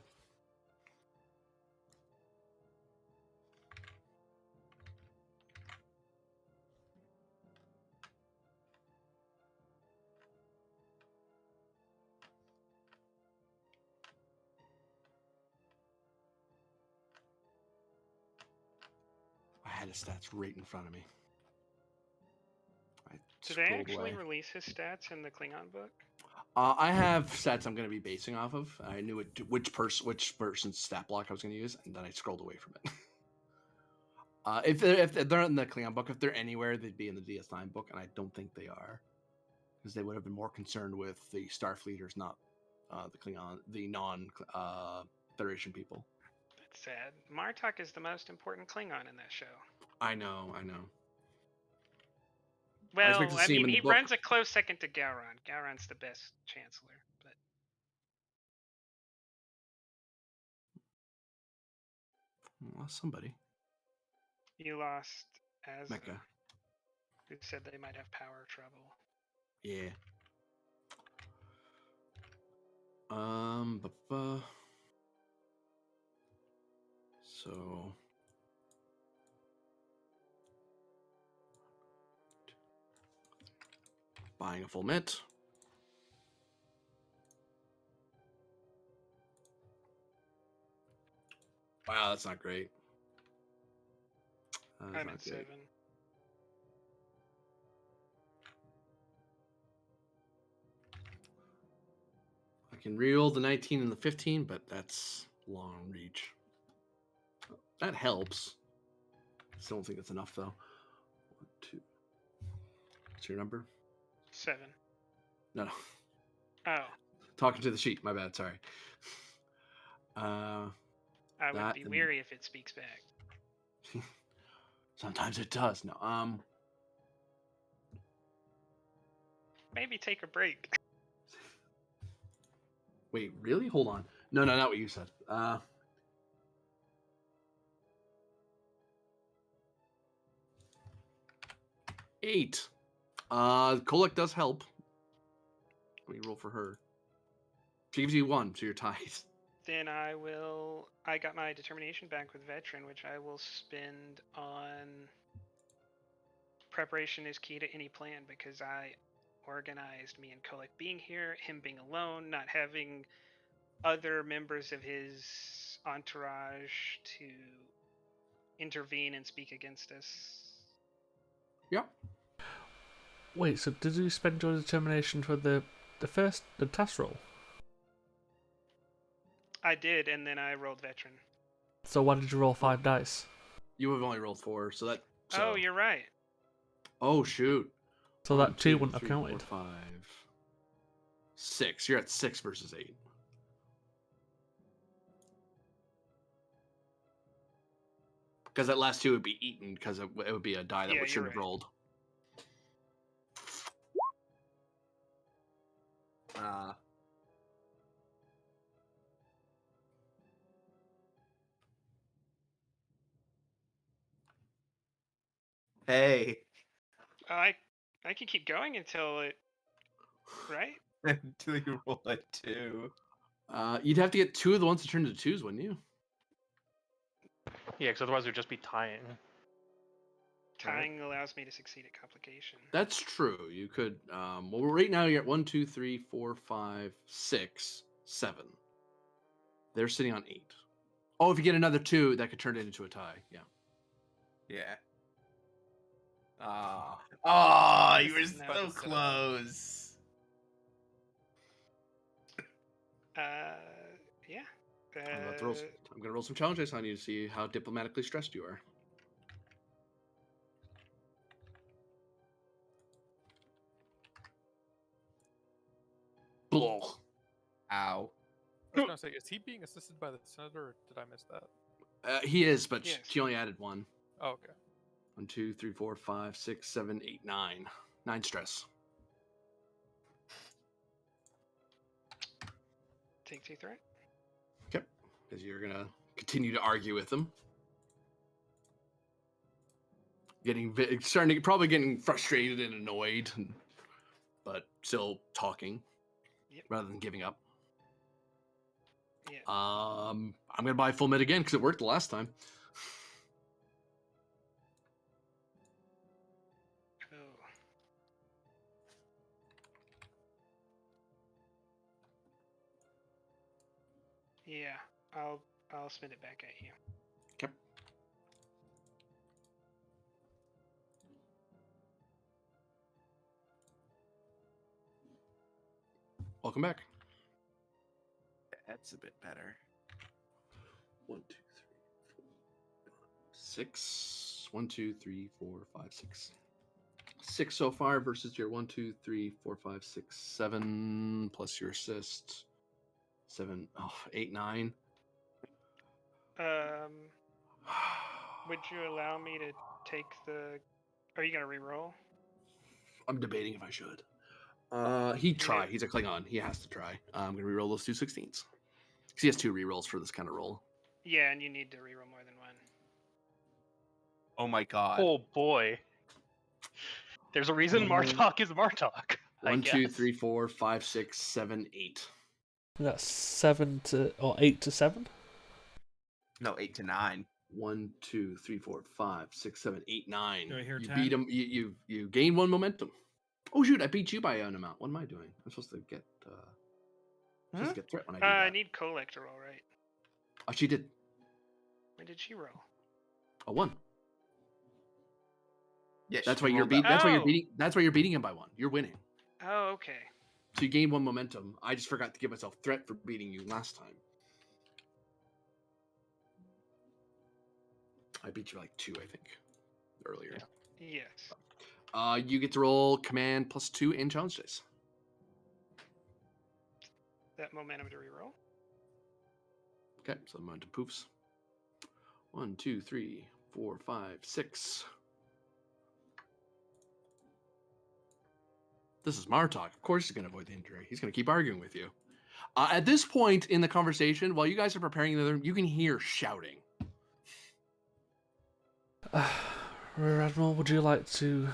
I had his stats right in front of me. Did they actually release his stats in the Klingon book? I have stats I'm going to be basing off of. I knew which person's stat block I was going to use, and then I scrolled away from it. If they're in the Klingon book, if they're anywhere, they'd be in the DS9 book, and I don't think they are, because they would have been more concerned with the Starfleeters, not the Klingon, the non Federation people. That's sad. Martok is the most important Klingon in that show. I know. Well, I mean, he runs a close second to Gowron. Gowron's the best Chancellor, but lost somebody. You lost as Mecca, who said they might have power trouble. Yeah. So buying a full mint. Wow, that's not great. I'm at 7. I can reroll the 19 and the 15, but that's long reach. That helps. I still don't think that's enough, though. 1, 2. What's your number? 7. No. Oh. Talking to the sheet. My bad. Sorry. I would be weary if it speaks back. Sometimes it does. No. Maybe take a break. Wait, really? Hold on. No, not what you said. 8. Kolek does help. Let me roll for her. She gives you 1, so you're tied. Then I got my determination back with Veteran, which I will spend on preparation is key to any plan, because I organized me and Kolek being here, him being alone, not having other members of his entourage to intervene and speak against us. Yep. Wait, so did you spend your determination for the task roll? I did, and then I rolled Veteran. So why did you roll 5 dice? You have only rolled 4, so that... Oh, you're right. Oh, shoot. So 1, that 2 wouldn't 3, have counted. 4, 5, 6. You're at 6 versus 8. Because that last 2 would be eaten, because it would be a die that shouldn't have rolled. Hey. I can keep going until it... Right? Until you roll a 2. You'd have to get 2 of the ones to turn into 2s, wouldn't you? Yeah, because otherwise it would just be tying. Tying allows me to succeed at complication. That's true. You could. Well, right now you're at 1, 2, 3, 4, 5, 6, 7. They're sitting on 8. Oh, if you get another 2, that could turn it into a tie. Yeah. Yeah. Oh, you were This is now- so close. Yeah. I'm gonna roll some challenge dice on you to see how diplomatically stressed you are. Blah. Ow. I was gonna say, is he being assisted by the senator, or did I miss that? He is, but Yes. she only added 1. Oh, okay. 1, 2, 3, 4, 5, 6, 7, 8, 9. 9 stress. Take 2 threat. Okay. Because you're gonna continue to argue with them. Probably getting frustrated and annoyed, but still talking. Yep. Rather than giving up. Yeah. I'm gonna buy full mid again because it worked the last time. Oh. Yeah. I'll spin it back at you. Okay. Welcome back. That's a bit better. 1, 2, 3, 4, 6. 1, 2, 3, 4, 5, 6. 6 so far versus your 1, 2, 3, 4, 5, 6, 7 plus your assist. 7, 8, 9. Would you allow me to take the? Are you gonna re-roll? I'm debating if I should. He'd try. He's a Klingon. He has to try. I'm gonna reroll those 2 16s. He has 2 rerolls for this kind of roll. Yeah, and you need to re-roll more than 1. Oh my god. Oh boy. There's a reason Martok is Martok. 1, 2, 3, 4, 5, 6, 7, 8. That's 8 to 7. No, 8 to 9. 1, 2, 3, 4, 5, 6, 7, 8, 9. Do I hear You 10? beat him. You gain 1 momentum. Oh shoot! I beat you by an amount. What am I doing? I'm supposed to get. Supposed to get threat when I do I that. need Kolek to roll, right? Oh, she did When did she roll? a 1. Yeah, That's she why you're rolled beating. that. That's why you're Oh. beating. That's why you're beating him by 1. You're winning. Oh, okay. So you gain 1 momentum. I just forgot to give myself threat for beating you last time. I beat you like 2, I think, earlier. Yes. You get to roll command +2 in challenge dice. That momentum to re-roll. Okay, so the momentum poofs. 1, 2, 3, 4, 5, 6. This is Martok. Of course he's going to avoid the injury. He's going to keep arguing with you. At this point in the conversation, while you guys are preparing the other room, you can hear shouting. Rear Admiral, would you like to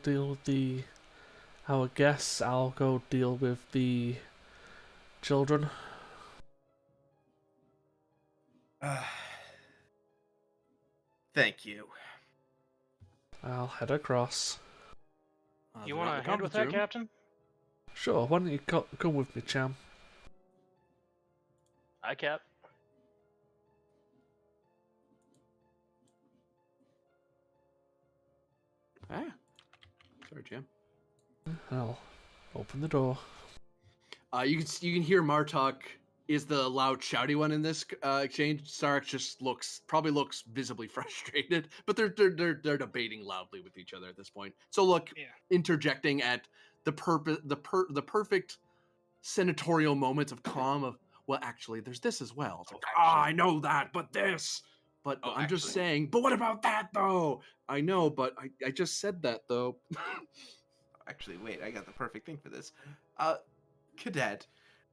deal with our guests? I'll go deal with the children. Thank you. I'll head across. You They're want not in to the head with conference that, room. Captain? Sure, why don't you come with me, Cham? Hi, Cap. Ah. Sorry, Jam. I'll open the door. You can hear Martok is the loud, shouty one in this exchange. Sarek just probably looks visibly frustrated, but they're debating loudly with each other at this point. So look, Yeah. interjecting at the perfect senatorial moments of calm of, well, actually, there's this as well. It's like, I know that, but this. But I'm just saying, but what about that, though? I know, but I just said that, though. Actually, wait, I got the perfect thing for this. Cadet,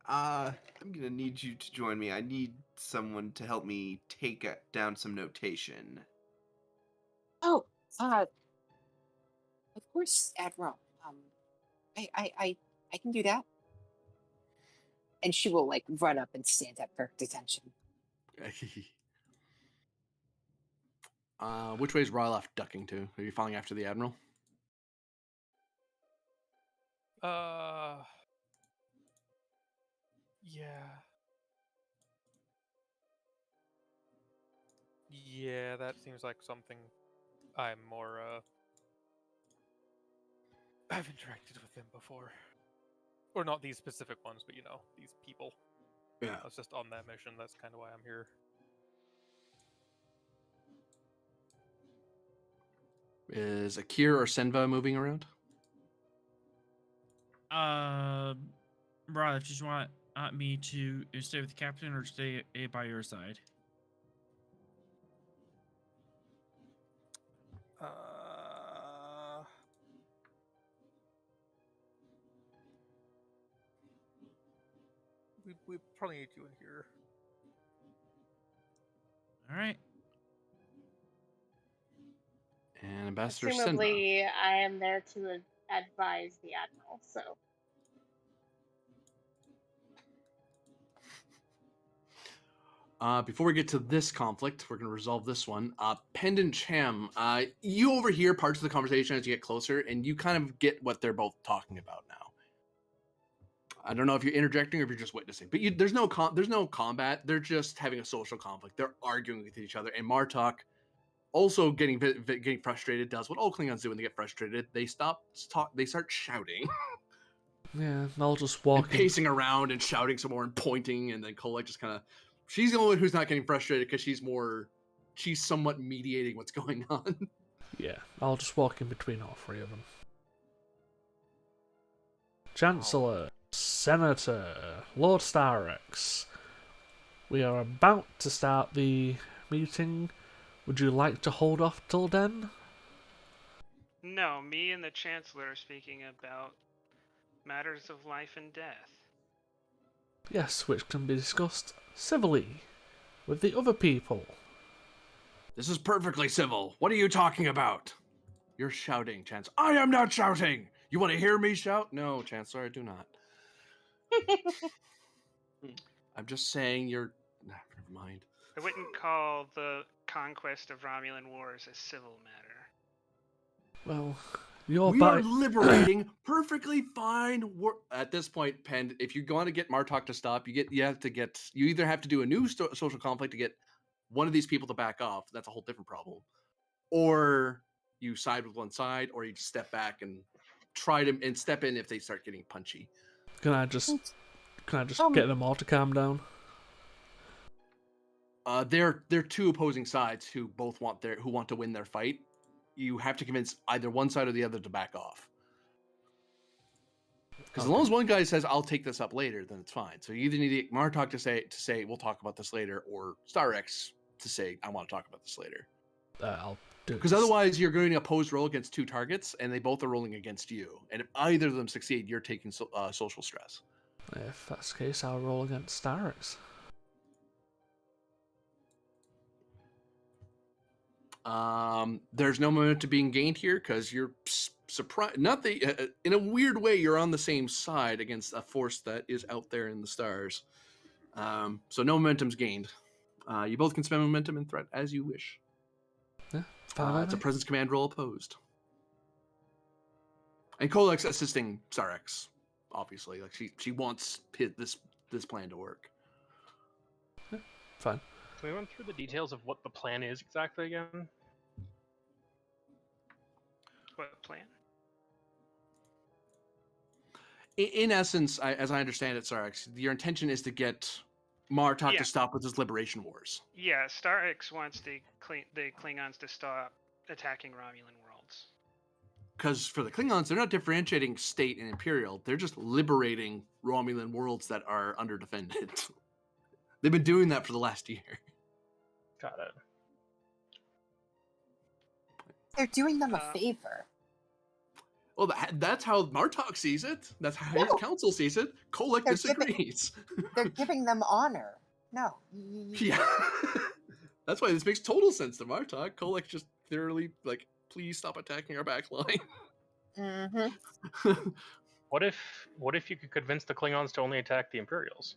I'm gonna need you to join me. I need someone to help me take down some notation. Oh, of course, Admiral. I can do that. And she will like run up and stand at for detention. Which way is Rylaf ducking to? Are you following after the Admiral? Yeah. Yeah, that seems like something I'm more, I've interacted with them before. Or not these specific ones, but these people. Yeah. I was just on that mission, that's kind of why I'm here. Is Akir or Senva moving around? Rod, did you want me to stay with the captain or stay by your side? We probably need you in here. All right. And Ambassador Senva. Assumably, I am there to advise the admiral. So Before we get to this conflict, we're going to resolve this one. Pendant Cham, you overhear parts of the conversation as you get closer, and you kind of get what they're both talking about now. I don't know if you're interjecting or if you're just witnessing, but there's no combat. They're just having a social conflict. They're arguing with each other, and Martok, also getting frustrated, does what all Klingons do when they get frustrated. They they start shouting. Yeah, I'll just walk and pacing around and shouting some more and pointing, and then Kolek just kind of... She's the only one who's not getting frustrated because she's somewhat mediating what's going on. Yeah, I'll just walk in between all three of them. Chancellor, Senator, Lord Starrex, we are about to start the meeting. Would you like to hold off till then? No, me and the Chancellor are speaking about matters of life and death. Yes, which can be discussed civilly with the other people. This is perfectly civil. What are you talking about? You're shouting, Chancellor. I am not shouting! You want to hear me shout? No, Chancellor, I do not. I'm just saying you're... Never mind. I wouldn't call the conquest of Romulan wars a civil matter. Well, we are liberating perfectly fine. At this point, Penn, if you want to get Martok to stop, you either have to do a new social conflict to get one of these people to back off. That's a whole different problem. Or you side with one side, or you just step back and try to and step in if they start getting punchy. Can I just get them all to calm down? They're two opposing sides who both want to win their fight. You have to convince either one side or the other to back off. Because as long as one guy says, I'll take this up later, then it's fine. So you either need to get Martok to say, we'll talk about this later, or Starrex to say, I want to talk about this later. I'll do it. Because otherwise you're going to oppose roll against two targets, and they both are rolling against you. And if either of them succeed, you're taking social stress. If that's the case, I'll roll against Starrex. There's no momentum being gained here because you're surprised. In a weird way, you're on the same side against a force that is out there in the stars. So no momentum's gained. You both can spend momentum and threat as you wish. Yeah, it's a presence command roll opposed. And Kolek's assisting Starrex, obviously. Like she wants this plan to work. Yeah, fine. Can we run through the details of what the plan is exactly again? What plan? In essence, as I understand it, Starrex, your intention is to get Martok to stop with his liberation wars. Yeah, Starrex wants the Klingons to stop attacking Romulan worlds. Because for the Klingons, they're not differentiating state and imperial. They're just liberating Romulan worlds that are underdefended. They've been doing that for the last year. Got it. They're doing them a favor. Well, that's how Martok sees it. That's how his council sees it. Kolek disagrees. They're giving them honor. No. Yeah. That's why this makes total sense to Martok. Kolek just thoroughly please stop attacking our back line. Mm-hmm. What if you could convince the Klingons to only attack the Imperials?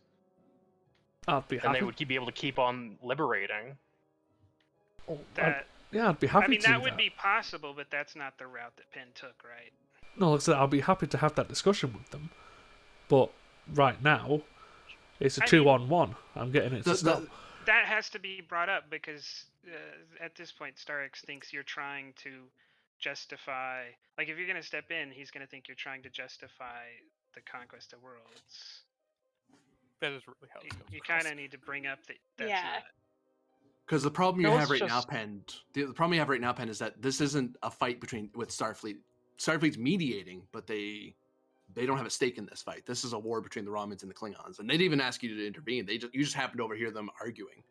I'd be happy. And they would be able to keep on liberating. I'd be happy to. That would be possible, but that's not the route that Penn took, right? No, like I said, I'll be happy to have that discussion with them. But right now, it's a 2-on-1. I'm getting it to stop. that has to be brought up because at this point, Starix thinks you're trying to justify. Like, if you're going to step in, he's going to think you're trying to justify the conquest of worlds. That is really how it comes You across. kind of need to bring up that that's Yeah. not. Because the problem you No, have it's right now, just- Penn, the problem you have right now, Penn, is that this isn't a fight with Starfleet. Starfleet's mediating, but they don't have a stake in this fight. This is a war between the Romans and the Klingons, and they didn't even ask you to intervene. You just happened to overhear them arguing.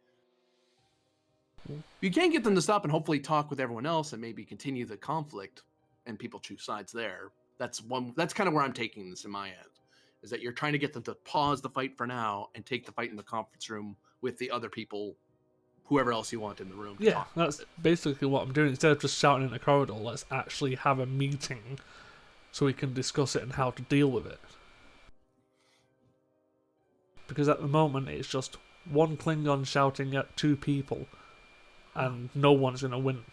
You can get them to stop and hopefully talk with everyone else and maybe continue the conflict, and people choose sides there. That's kind of where I'm taking this in my end, is that you're trying to get them to pause the fight for now and take the fight in the conference room with the other people, whoever else you want in the room. Yeah, that's basically what I'm doing. Instead of just shouting in the corridor, let's actually have a meeting so we can discuss it and how to deal with it. Because at the moment, it's just one Klingon shouting at two people, and no one's going to win.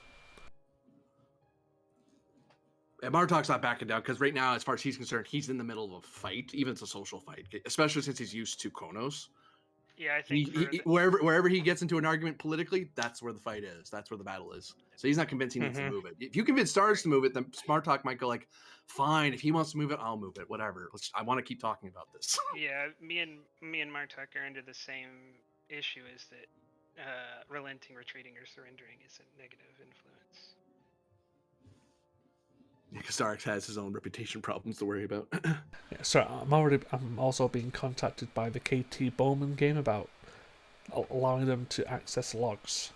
And Martok's not backing down because right now, as far as he's concerned, he's in the middle of a fight, even if it's a social fight, especially since he's used to Kronos. Yeah, I think Wherever he gets into an argument politically, that's where the fight is. That's where the battle is. So he's not convinced he needs to move it. If you convince Stars to move it, then Martok might go like, "Fine, if he wants to move it, I'll move it. Whatever. I want to keep talking about this." Yeah, me and Martok are under the same issue: is that relenting, retreating, or surrendering is a negative influence. Because Starks has his own reputation problems to worry about. Yeah, so I'm also being contacted by the KT Bowman game about allowing them to access logs.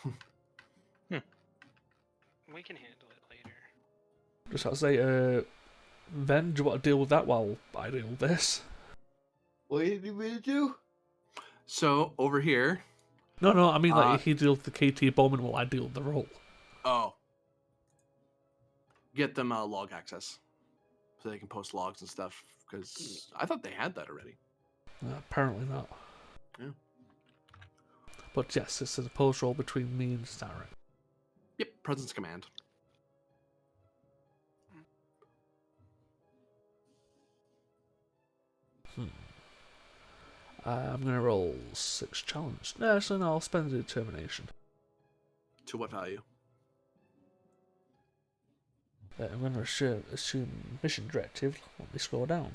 We can handle it later. Just have to say, Ven, do you want to deal with that while I deal with this? What do you need me to do? So over here. No, I mean like if he deals with the KT Bowman while I deal with the role. Oh. Get them log access, so they can post logs and stuff. Because I thought they had that already. Apparently not. Yeah. But yes, this is a post roll between me and Starek. Yep, presence command. I'm going to roll 6 challenge. No, actually, no, I'll spend the determination. To what value? I'm going to assume mission directive. Let me scroll down.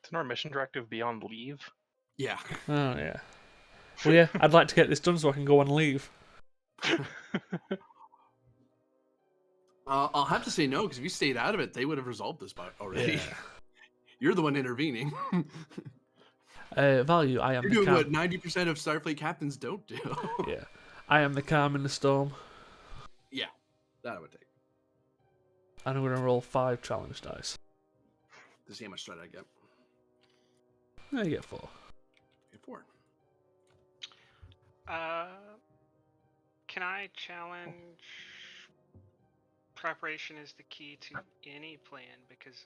Isn't our mission directive be on leave? Yeah. Oh, yeah. Well, yeah, I'd like to get this done so I can go on leave. I'll have to say no, because if you stayed out of it, they would have resolved this already. Yeah. You're the one intervening. Value, I am You're the doing calm. what 90% of Starfleet captains don't do. Yeah. I am the calm in the storm. Yeah, that I would take. And I'm going to roll 5 challenge dice. To see how much threat I get. I get 4. Get 4. Can I challenge preparation is the key to any plan? Because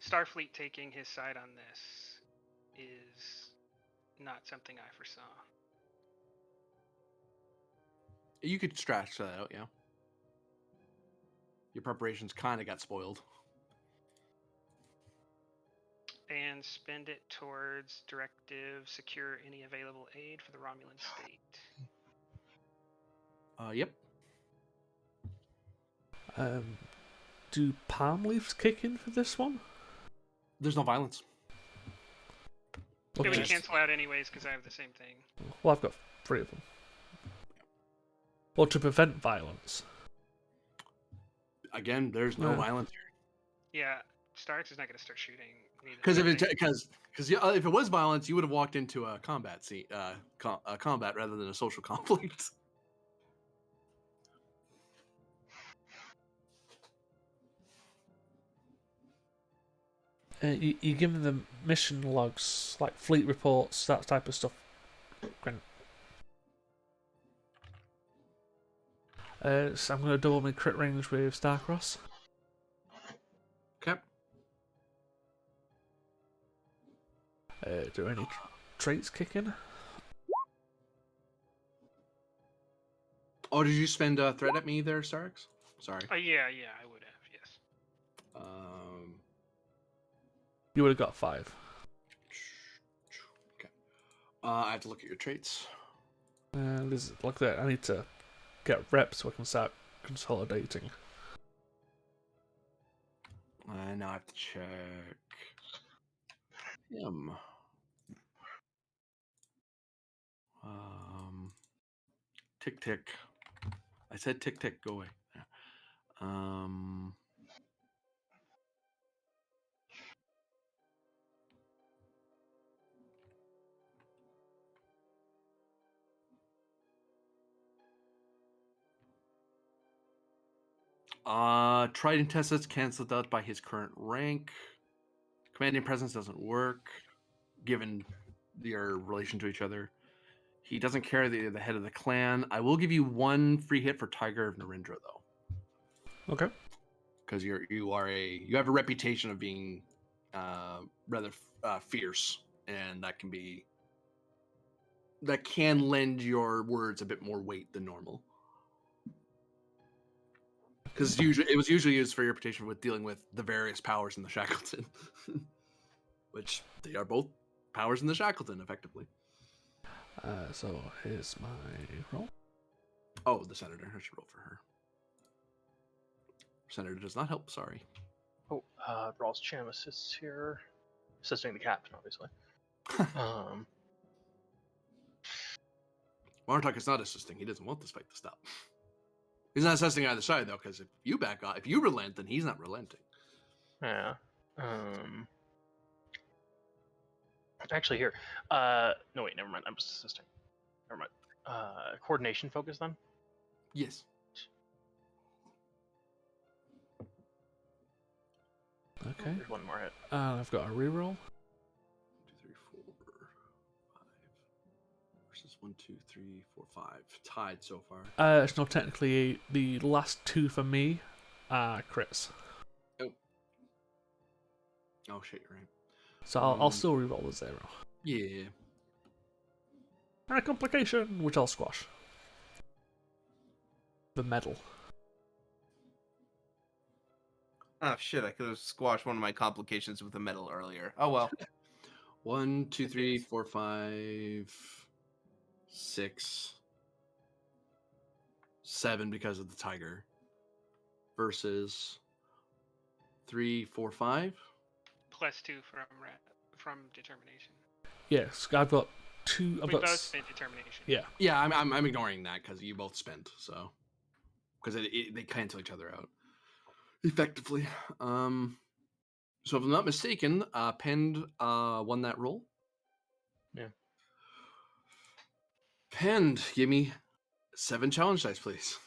Starfleet taking his side on this is not something I foresaw. You could stretch that out, yeah. Your preparations kind of got spoiled. And spend it towards directive secure any available aid for the Romulan state. Yep. Do palm leaves kick in for this one? There's no violence. It would Okay. cancel out anyways because I have the same thing. Well, I've got 3 of them. Or to prevent violence. Again, there's no Yeah. violence here. Yeah, Starks is not going to start shooting. Because if it was violence, you would have walked into a combat scene, combat rather than a social conflict. You give them mission logs, like fleet reports, that type of stuff. Great. So I'm going to double my crit range with Starcross. Okay. Do any traits kick in? Oh, did you spend a threat at me there, Starks? Sorry. Yeah, I would have, yes. You would have got 5. I have to look at your traits. And is it like that? I need to get reps so I can start consolidating. Now I have to check him. Tick tick. I said tick tick. Go away. Um. Trident test is cancelled out by his current rank. Commanding presence doesn't work, given your relation to each other. He doesn't carry the head of the clan. I will give you one free hit for Tiger of Narendra, though. Okay. Because you have a reputation of being rather fierce, and that can lend your words a bit more weight than normal. Because it was usually used for your reputation with dealing with the various powers in the Shackleton, which they are both powers in the Shackleton, effectively. So here's my roll. Oh, the senator. I should roll for her. Senator does not help. Sorry. Oh, Rawls Cham assists here, assisting the captain, obviously. Martok is not assisting. He doesn't want this fight to stop. He's not assisting either side, though, because if you back off, if you relent, then he's not relenting. Yeah. Actually, here. No, wait, never mind. I'm just assisting. Never mind. Coordination focus, then? Yes. Okay. There's one more hit. I've got a reroll. 2, 3, 4, 5. Versus 1, 2, 3, 4, 5. Tied so far. It's not technically the last two for me. Crits. Oh shit, you're right. So I'll still reroll the 0. Yeah. And a complication, which I'll squash. The medal. Oh shit! I could have squashed one of my complications with a medal earlier. Oh well. 1, 2, 3, 4, 5, 6, 7 because of the tiger. Versus 3, 4, 5. +2 from determination. Yes, I've got 2. We both spent determination. Yeah. Yeah, I'm ignoring that because you both spent, so because they cancel each other out effectively. So if I'm not mistaken, Pend won that roll. Yeah. Pend, give me 7 challenge dice, please.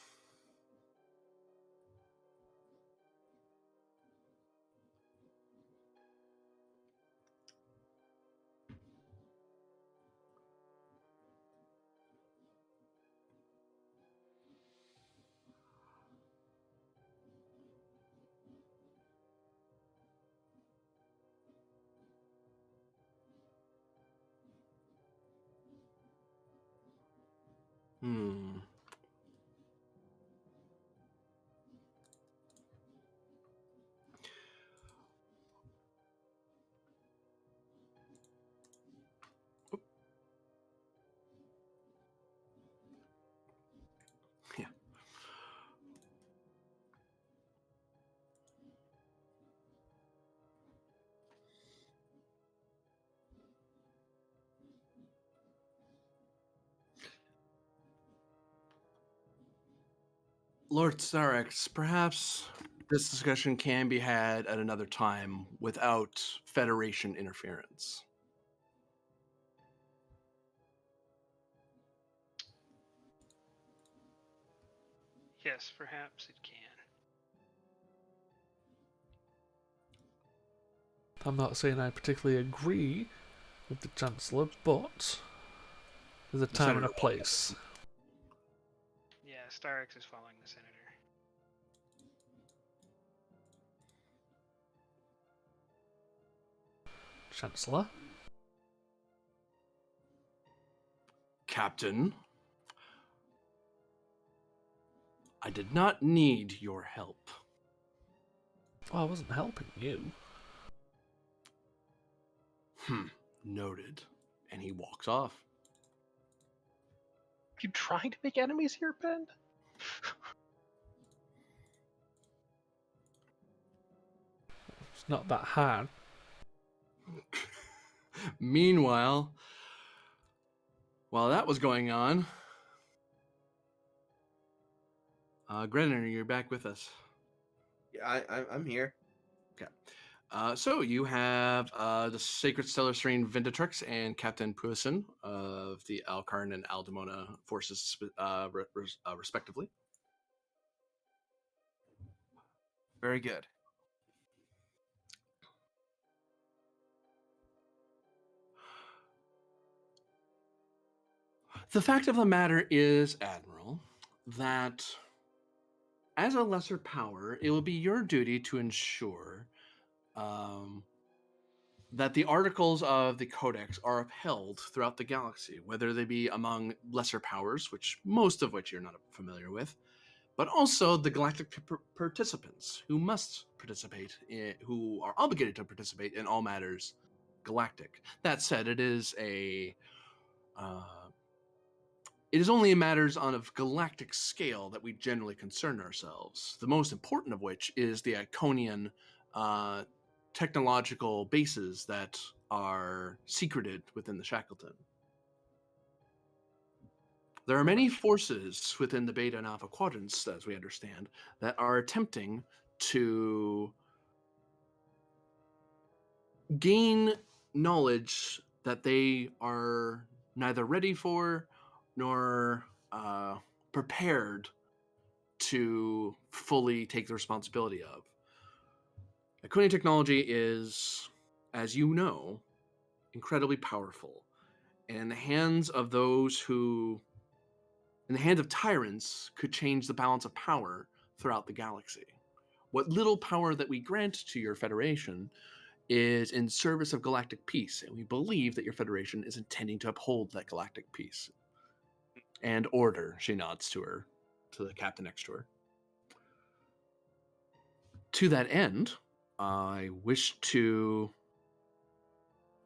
Yeah. Lord Starex, perhaps this discussion can be had at another time without Federation interference. Yes, perhaps it can. I'm not saying I particularly agree with the Chancellor, but there's a time and a place. Yeah, Starix is following the senator. Chancellor? Captain, I did not need your help. Well, I wasn't helping you. Noted. And he walks off. You trying to make enemies here, Ben? It's not that hard. Meanwhile, while that was going on, Grenner, you're back with us. Yeah, I'm here. Okay. So you have the Sacred Stellar Strain Vinditrix and Captain Puasin of the Alcarn and Aldemona forces, respectively. Very good. The fact of the matter is, Admiral, that as a lesser power, it will be your duty to ensure that the articles of the Codex are upheld throughout the galaxy, whether they be among lesser powers, most of which you're not familiar with, but also the galactic participants who must participate, who are obligated to participate in all matters galactic. That said, it is only in matters on a galactic scale that we generally concern ourselves. The most important of which is the Iconian technological bases that are secreted within the Shackleton. There are many forces within the Beta and Alpha quadrants, as we understand, that are attempting to gain knowledge that they are neither ready for nor prepared to fully take the responsibility of. Iconian technology is, as you know, incredibly powerful. And in the hands of tyrants, could change the balance of power throughout the galaxy. What little power that we grant to your Federation is in service of galactic peace, and we believe that your Federation is intending to uphold that galactic peace and order. She nods to the captain next to her. To that end, I wish to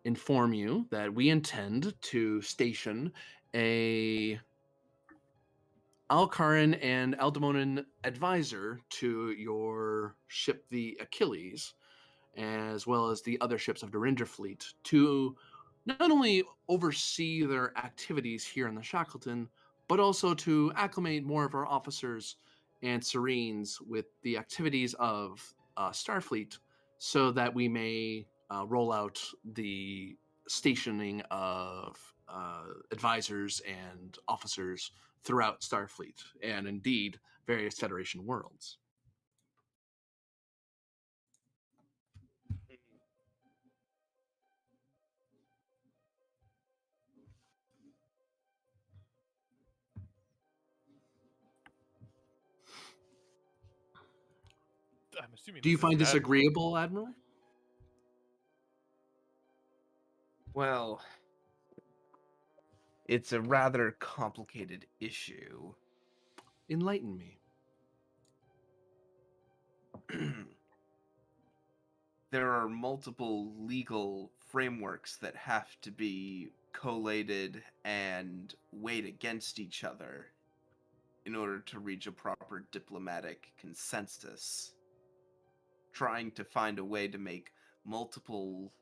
inform you that we intend to station a Alcaran and Aldemonan advisor to your ship, the Achilles, as well as the other ships of Narendra fleet, to not only oversee their activities here in the Shackleton, but also to acclimate more of our officers and Serenes with the activities of Starfleet, so that we may roll out the stationing of advisors and officers throughout Starfleet, and indeed various Federation worlds. I'm assuming. Do you find this Admiral. agreeable, Admiral? Well, it's a rather complicated issue. Enlighten me. There are multiple legal frameworks that have to be collated and weighed against each other in order to reach a proper diplomatic consensus. Trying to find a way to make multiple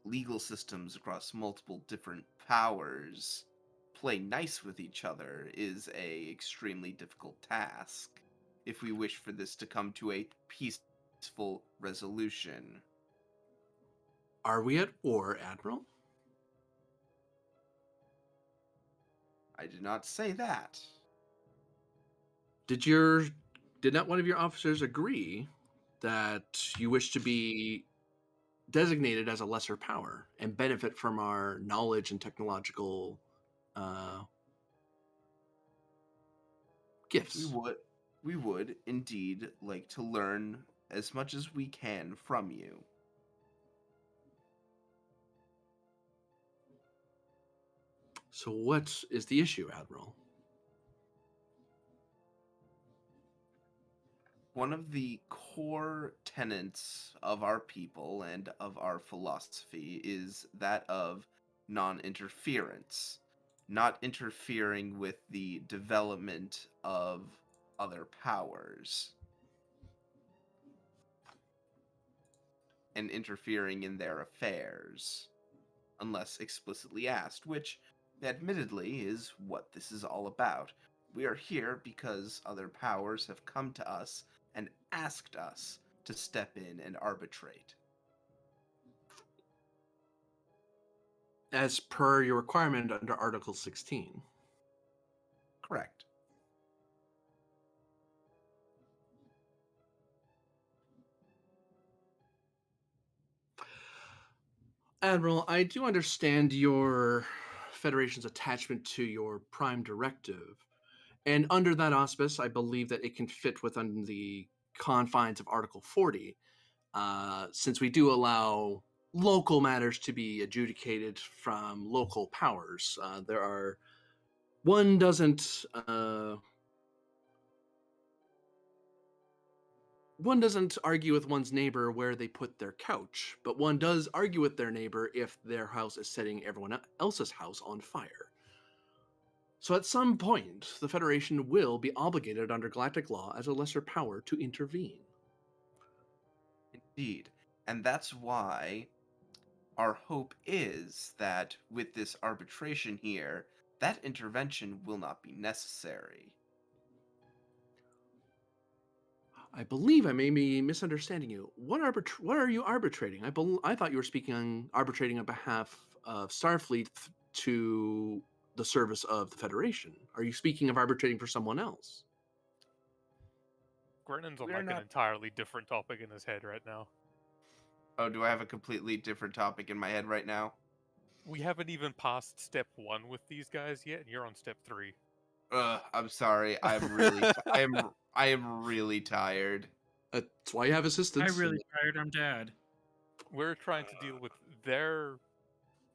legal systems across multiple different powers play nice with each other is a extremely difficult task if we wish for this to come to a peaceful resolution. Are we at war, Admiral? I did not say that. Did not one of your officers agree that you wish to be designated as a lesser power and benefit from our knowledge and technological gifts? We would indeed like to learn as much as we can from you. So what is the issue, Admiral? One of the core tenets of our people and of our philosophy is that of non-interference. not interfering with the development of other powers and interfering in their affairs, unless explicitly asked, which, admittedly, is what this is all about. We are here because other powers have come to us and asked us to step in and arbitrate. As per your requirement under Article 16. Correct. Admiral, I do understand your Federation's attachment to your Prime Directive, and under that auspice, I believe that it can fit within the confines of Article 40, since we do allow local matters to be adjudicated from local powers. One doesn't argue with one's neighbor where they put their couch, but one does argue with their neighbor if their house is setting everyone else's house on fire. So at some point, the Federation will be obligated under galactic law as a lesser power to intervene. Indeed. And that's why our hope is that with this arbitration here, that intervention will not be necessary. I believe I may be misunderstanding you. What are you arbitrating? I thought you were speaking on arbitrating on behalf of Starfleet to the service of the Federation. Are you speaking of arbitrating for someone else? Grennan's on We're like an not- entirely different topic in his head right now. Oh, do I have a completely different topic in my head right now? We haven't even passed step 1 with these guys yet, and you're on step 3. I'm sorry. I am really tired. That's why you have assistants. I really tired. I'm dead. We're trying to deal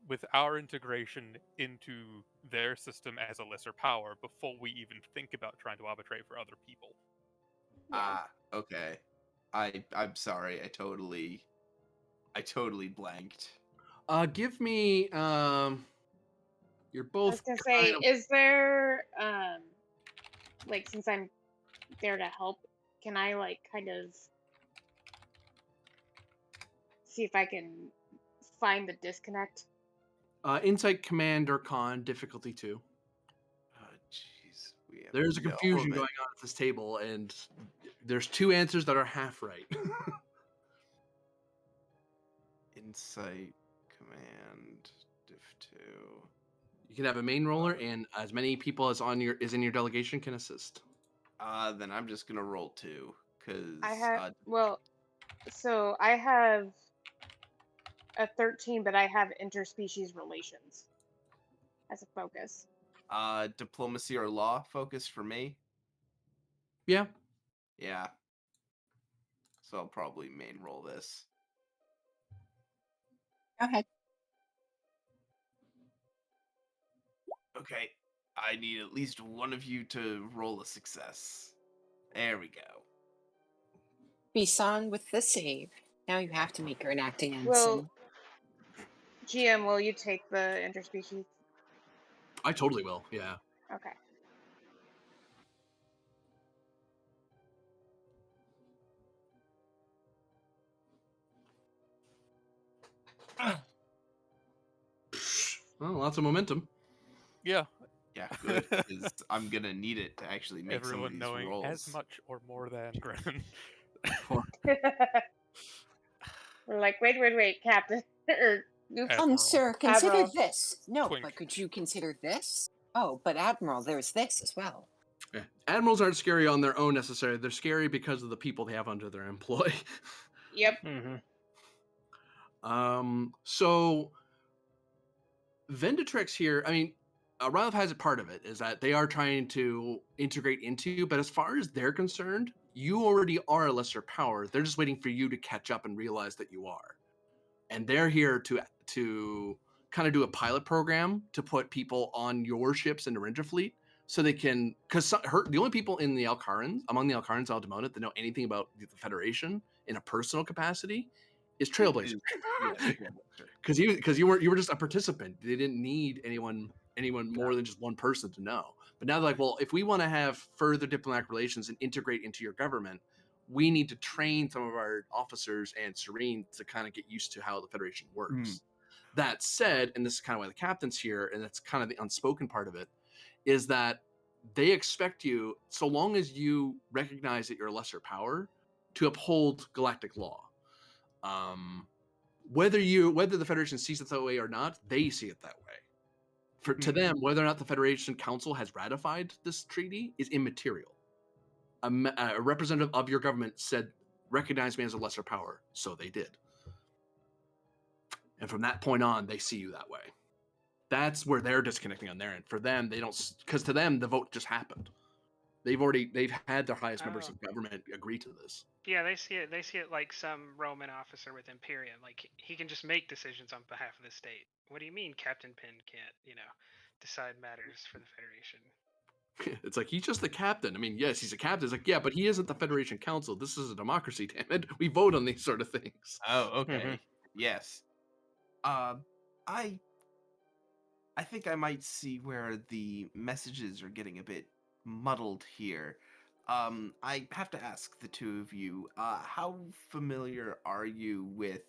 with our integration into their system as a lesser power before we even think about trying to arbitrate for other people. Ah, okay. I'm sorry. I totally blanked. Give me. You're both. I was gonna say, kind of- is there like, since I'm there to help, can I like kind of see if I can find the disconnect? Insight, command, or con difficulty 2. Oh, jeez. There's a confusion going on at this table, and there's 2 answers that are half right. Insight, command, diff 2. You can have a main roller, and as many people as in your delegation can assist. Then I'm just gonna roll 2 because I have so I have a 13, but I have interspecies relations as a focus. Diplomacy or law focus for me. Yeah. Yeah. So I'll probably main roll this. Go ahead. Okay. I need at least one of you to roll a success. There we go. Bisan with the save. Now you have to make her an acting ensign. Well, GM, will you take the interspecies? I totally will. Yeah. Okay. Well, lots of momentum. Yeah, Yeah, good. Because I'm gonna need it to actually make some of everyone these knowing rolls. as much or more than Grennan. We're like, wait, Captain. Or, oops. Admiral. Sir, consider Admiral. this. No, Twink. but could you consider this? Oh, but Admiral, there's this as well. Yeah. Admirals aren't scary on their own necessarily. They're scary because of the people they have under their employ. Yep. Mm-hmm. So Vendatrex here, I mean, Rylev has a part of it, is that they are trying to integrate into you, but as far as they're concerned, you already are a lesser power. They're just waiting for you to catch up and realize that you are. And they're here to kind of do a pilot program to put people on your ships in the Ranger fleet so they can, because the only people in the among the Alcarans Aldemonet that know anything about the Federation in a personal capacity is Trailblazer. Because you were just a participant. They didn't need anyone anyone more than just one person to know. But now they're like, well, if we want to have further diplomatic relations and integrate into your government, we need to train some of our officers and Serene to kind of get used to how the Federation works. That said, and this is kind of why the captain's here, and that's kind of the unspoken part of it, is that they expect you, so long as you recognize that you're a lesser power, to uphold galactic law. Whether the Federation sees it that way or not, they see it that way. To them, whether or not the Federation Council has ratified this treaty is immaterial. A representative of your government said, recognize me as a lesser power, so they did. And from that point on, they see you that way. That's where they're disconnecting on their end. For them, they don't, because to them, the vote just happened. They've had their highest members of government agree to this. Yeah, they see it like some Roman officer with Imperium. Like, he can just make decisions on behalf of the state. What do you mean Captain Pin can't, decide matters for the Federation? It's like, he's just the captain. I mean, yes, he's a captain. It's like, yeah, but he isn't the Federation Council. This is a democracy, damn it. We vote on these sort of things. Oh, okay. Yes. I think I might see where the messages are getting a bit muddled here. I have to ask the two of you, how familiar are you with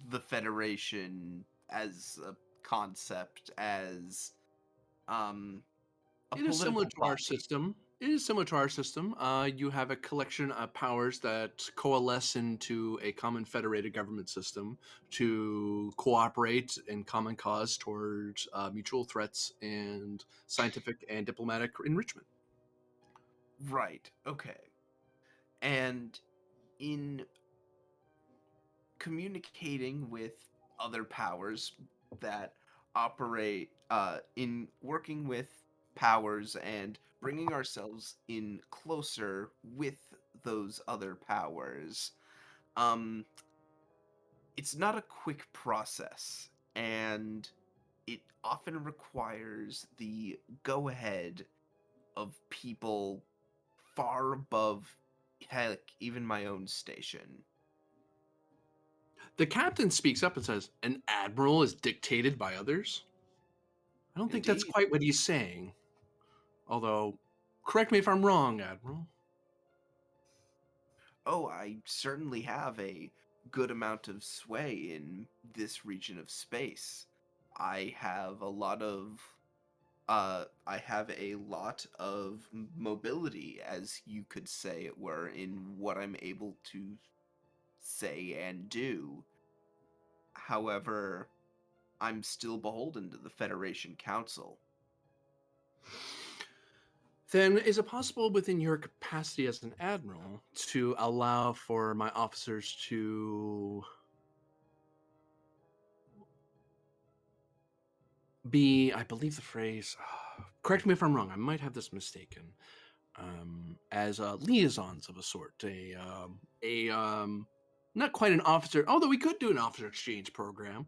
the Federation as a concept, as a It is similar political to our body? system. It is similar to our system. You have a collection of powers that coalesce into a common federated government system to cooperate in common cause towards mutual threats and scientific and diplomatic enrichment. Right, okay. And in communicating with other powers that operate, in working with powers and bringing ourselves in closer with those other powers, um, it's not a quick process, and it often requires the go ahead of people far above, heck, even my own station. The captain speaks up and says, an admiral is dictated by others? I don't think that's Indeed. quite what he's saying. Although, correct me if I'm wrong, Admiral. Oh, I certainly have a good amount of sway in this region of space. I have a lot of mobility, as you could say it were, in what I'm able to say and do. However, I'm still beholden to the Federation Council. Then is it possible within your capacity as an admiral to allow for my officers to be, I believe the phrase, correct me if I'm wrong, I might have this mistaken, as liaisons of a sort, not quite an officer, although we could do an officer exchange program.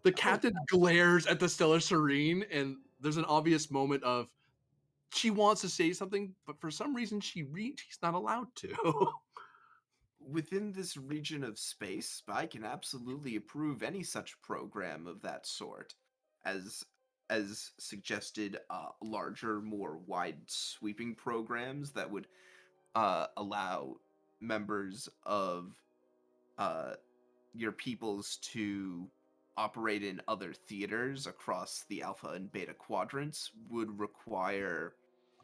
The captain glares at the Stellar Serene, and there's an obvious moment of, she wants to say something, but for some reason she's not allowed to. Within this region of space, I can absolutely approve any such program of that sort, as suggested, larger, more wide sweeping programs that would allow members of your peoples to operate in other theaters across the Alpha and Beta quadrants would require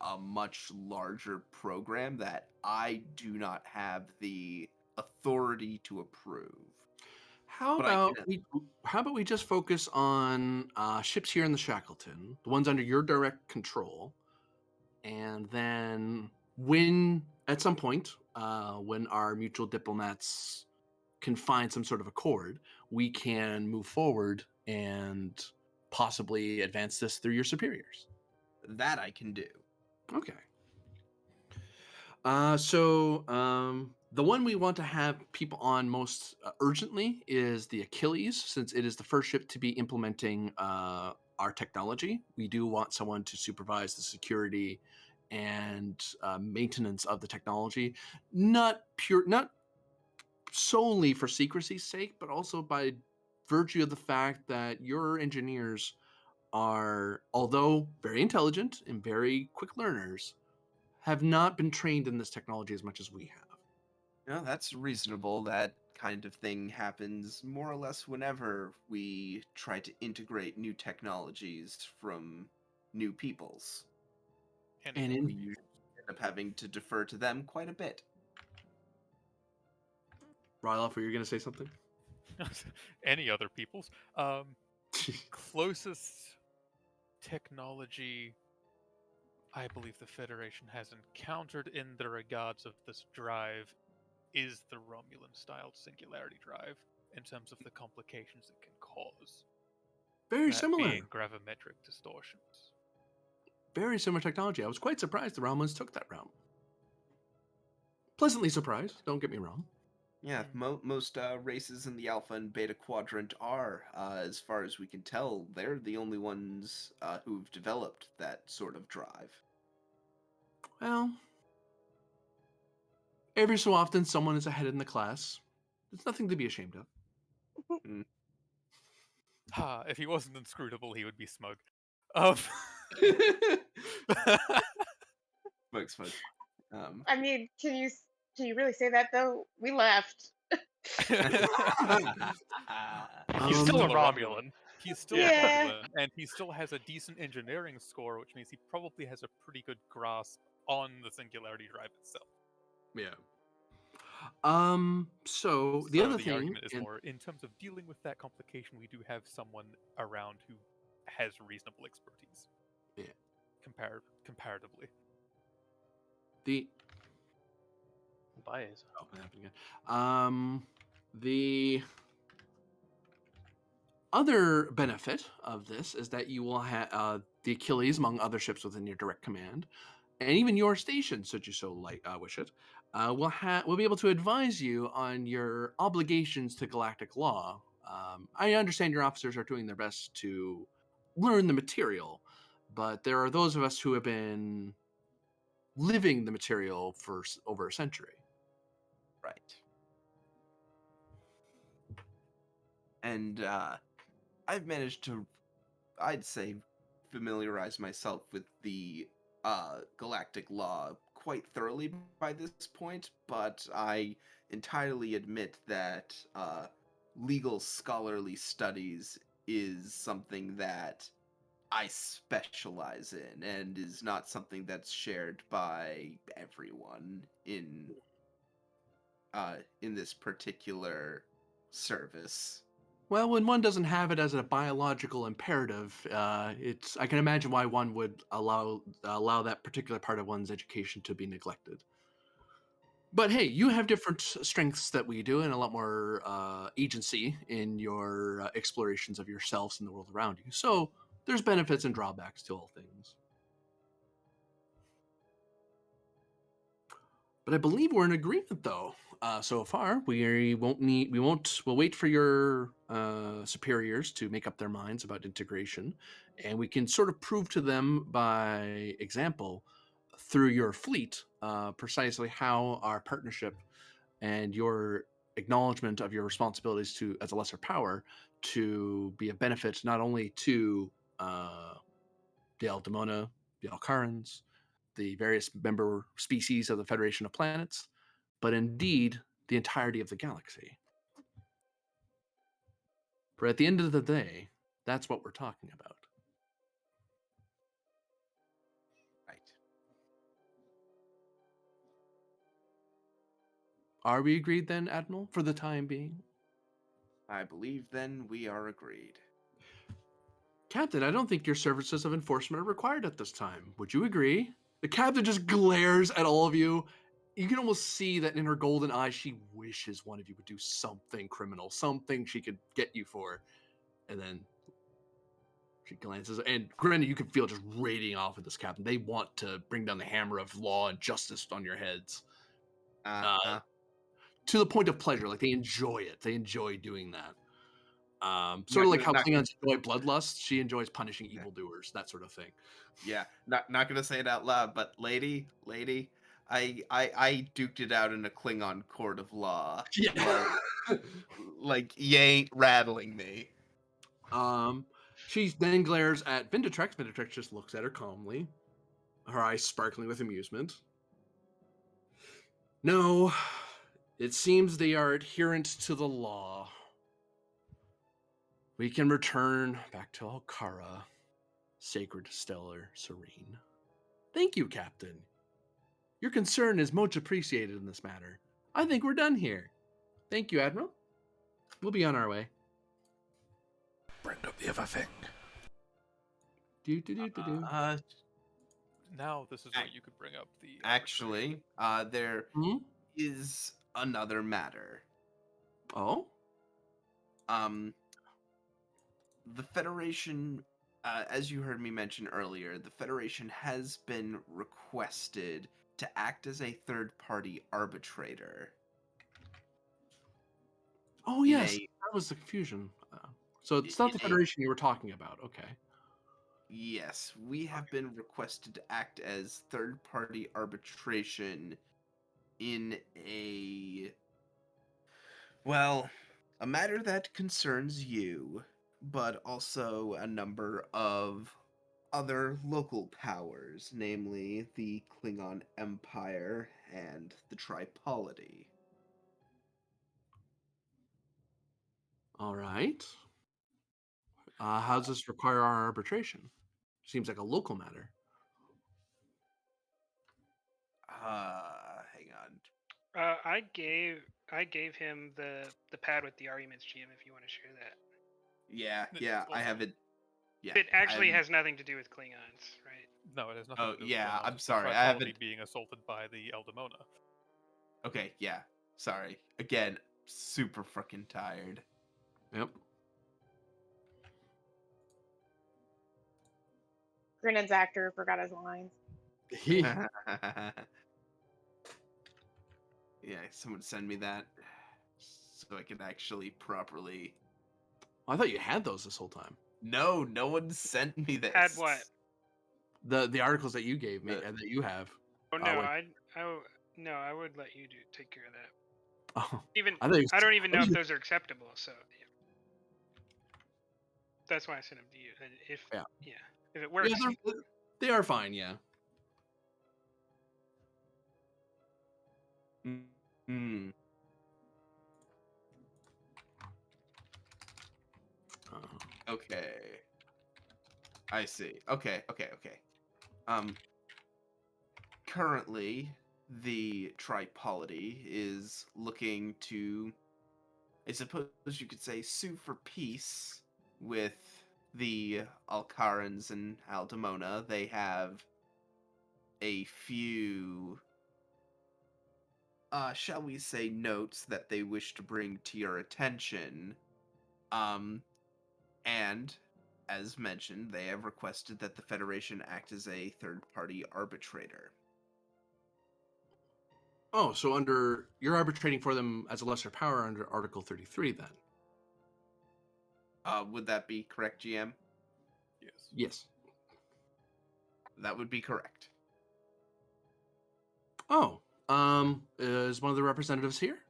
a much larger program that I do not have the authority to approve. How But I about can. we just focus on ships here in the Shackleton, the ones under your direct control, and then when at some point, when our mutual diplomats can find some sort of accord, we can move forward and possibly advance this through your superiors. That I can do. Okay. The one we want to have people on most urgently is the Achilles, since it is the first ship to be implementing our technology. We do want someone to supervise the security and maintenance of the technology, not solely for secrecy's sake, but also by virtue of the fact that your engineers are, although very intelligent and very quick learners, have not been trained in this technology as much as we have. No, that's reasonable. That kind of thing happens more or less whenever we try to integrate new technologies from new peoples. And We in usually end up having to defer to them quite a bit. Ryloff, were you going to say something? Any other peoples? Closest technology I believe the Federation has encountered in the regards of this drive is the Romulan-styled singularity drive, in terms of the complications it can cause. Very That similar. being gravimetric distortions. Very similar technology. I was quite surprised the Romulans took that route. Pleasantly surprised, don't get me wrong. Yeah, most races in the Alpha and Beta Quadrant are, as far as we can tell, they're the only ones who've developed that sort of drive. Well, every so often someone is ahead in the class. It's nothing to be ashamed of. Ha, if he wasn't inscrutable, he would be smug. Smug. I mean, can you really say that though? We left. He's still a Romulan. He's still Yeah. a Romulan, and he still has a decent engineering score, which means he probably has a pretty good grasp on the singularity drive itself. Yeah. So the other thing argument is more in terms of dealing with that complication. We do have someone around who has reasonable expertise. Yeah. Comparatively. The Bias. Oh, that happened again. The other benefit of this is that you will have the Achilles, among other ships within your direct command, and even your station, should you so wish it, will be able to advise you on your obligations to galactic law. I understand your officers are doing their best to learn the material, but there are those of us who have been living the material for over a century. Right. And I've managed to, I'd say, familiarize myself with the galactic law quite thoroughly by this point, but I entirely admit that legal scholarly studies is something that I specialize in and is not something that's shared by everyone in this particular service. Well, when one doesn't have it as a biological imperative, I can imagine why one would allow that particular part of one's education to be neglected. But hey, you have different strengths that we do, and a lot more agency in your explorations of yourselves and the world around you. So there's benefits and drawbacks to all things. But I believe we're in agreement, though. So far, we'll wait for your superiors to make up their minds about integration, and we can sort of prove to them by example through your fleet precisely how our partnership and your acknowledgement of your responsibilities to as a lesser power to be a benefit not only to the Aldemona, the Alcarans, the various member species of the Federation of Planets, but indeed the entirety of the galaxy. For at the end of the day, that's what we're talking about. Right. Are we agreed then, Admiral, for the time being? I believe then we are agreed. Captain, I don't think your services of enforcement are required at this time. Would you agree? The captain just glares at all of you. You can almost see that in her golden eyes, she wishes one of you would do something criminal, something she could get you for. And then she glances, and granted, you can feel just radiating off of this captain. They want to bring down the hammer of law and justice on your heads. To the point of pleasure, like they enjoy it. They enjoy doing that. Sort of like how Klingons enjoy bloodlust, she enjoys punishing evildoers, that sort of thing. Yeah, not gonna say it out loud, but lady, I duked it out in a Klingon court of law. Yeah. Like you ain't rattling me. She then glares at Vinditrex. Vinditrex just looks at her calmly, her eyes sparkling with amusement. No, it seems they are adherent to the law. We can return back to Alcara, sacred, stellar, serene. Thank you, Captain. Your concern is much appreciated in this matter. I think we're done here. Thank you, Admiral. We'll be on our way. Bring up the other thing. Do. Now this is where you could bring up the Actually, there Hmm? is another matter. Oh? The Federation, as you heard me mention earlier, the Federation has been requested to act as a third-party arbitrator. Oh, in yes. a- That was the confusion. So it's not the in a- Federation you were talking about. Okay. Yes, we have been requested to act as third-party arbitration in a matter that concerns you, but also a number of other local powers, namely the Klingon Empire and the Tripolity. All right. How does this require our arbitration? Seems like a local matter. Hang on. I gave him the pad with the arguments, GM. If you want to share that. Yeah, I have it. Yeah, It actually I have- has nothing to do with Klingons, right? No, it has nothing Oh, to do with yeah, Klingons. I'm It's sorry, I Tripolity haven't- being assaulted by the Eldamona. Okay, yeah. Sorry. Again, super fucking tired. Yep. Grenan's actor forgot his lines. Yeah, someone send me that so I can actually properly. I thought you had those this whole time. No one sent me this. Had what? The articles that you gave me and that you have. Oh no, wait. I would let you take care of that. Oh, Even I thought you I don't even know if you- those are acceptable. So yeah. That's why I sent them to you. And if Yeah. if it works, yeah, they are fine. Yeah. Hmm. Okay. I see. Okay. Currently, the Tripolity is looking to, I suppose you could say, sue for peace with the Alcarans and Aldemona. They have a few, shall we say, notes that they wish to bring to your attention. And as mentioned, they have requested that the Federation act as a third-party arbitrator. Oh, so you're arbitrating for them as a lesser power under Article 33, then? Would that be correct, GM? Yes. Yes. That would be correct. Oh, is one of the representatives here?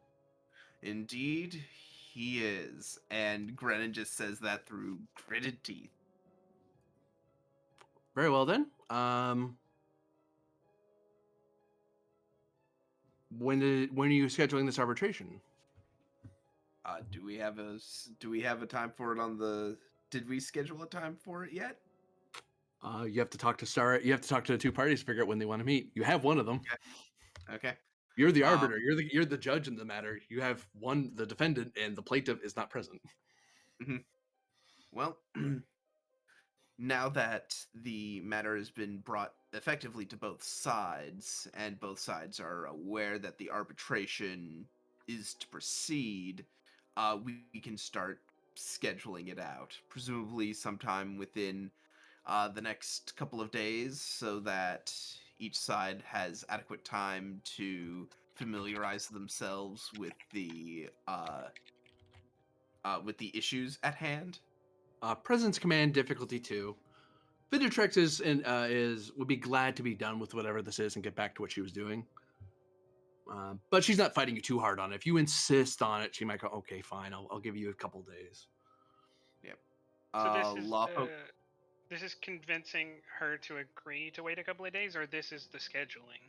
Indeed, he is. And Grennan just says that through gritted teeth. Very well then. When are you scheduling this arbitration? Do we have a time for it on the? Did we schedule a time for it yet? You have to talk to Star. You have to talk to the two parties to figure out when they want to meet. You have one of them. Okay. You're the arbiter. You're the judge in the matter. You have the defendant, and the plaintiff is not present. Well, now that the matter has been brought effectively to both sides, and both sides are aware that the arbitration is to proceed, we can start scheduling it out, presumably sometime within the next couple of days, so that each side has adequate time to familiarize themselves with the issues at hand. Presence command difficulty 2. Viditrex would be glad to be done with whatever this is and get back to what she was doing. But she's not fighting you too hard on it. If you insist on it, she might go, okay, fine, I'll give you a couple days. Yep. So this is Lawful. this is convincing her to agree to wait a couple of days, or this is the scheduling.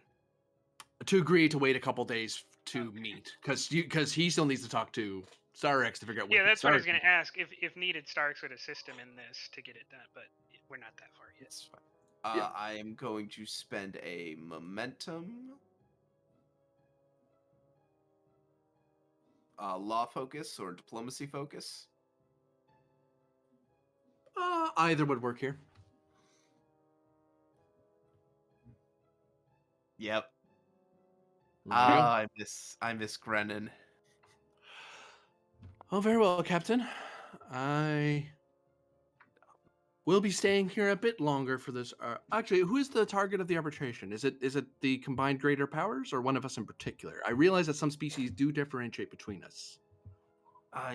To agree to wait a couple days to meet, because he still needs to talk to Starx to figure out what. Yeah, that's what I was Starx- going to ask. If needed, Starks would assist him in this to get it done, but we're not that far yet. It's fine. Yeah. I am going to spend a momentum, law focus or diplomacy focus. Either would work here. Yep. There you go. I miss Grennan. Oh, very well, Captain. I will be staying here a bit longer for this. Actually, who is the target of the arbitration? Is it the combined greater powers or one of us in particular? I realize that some species do differentiate between us.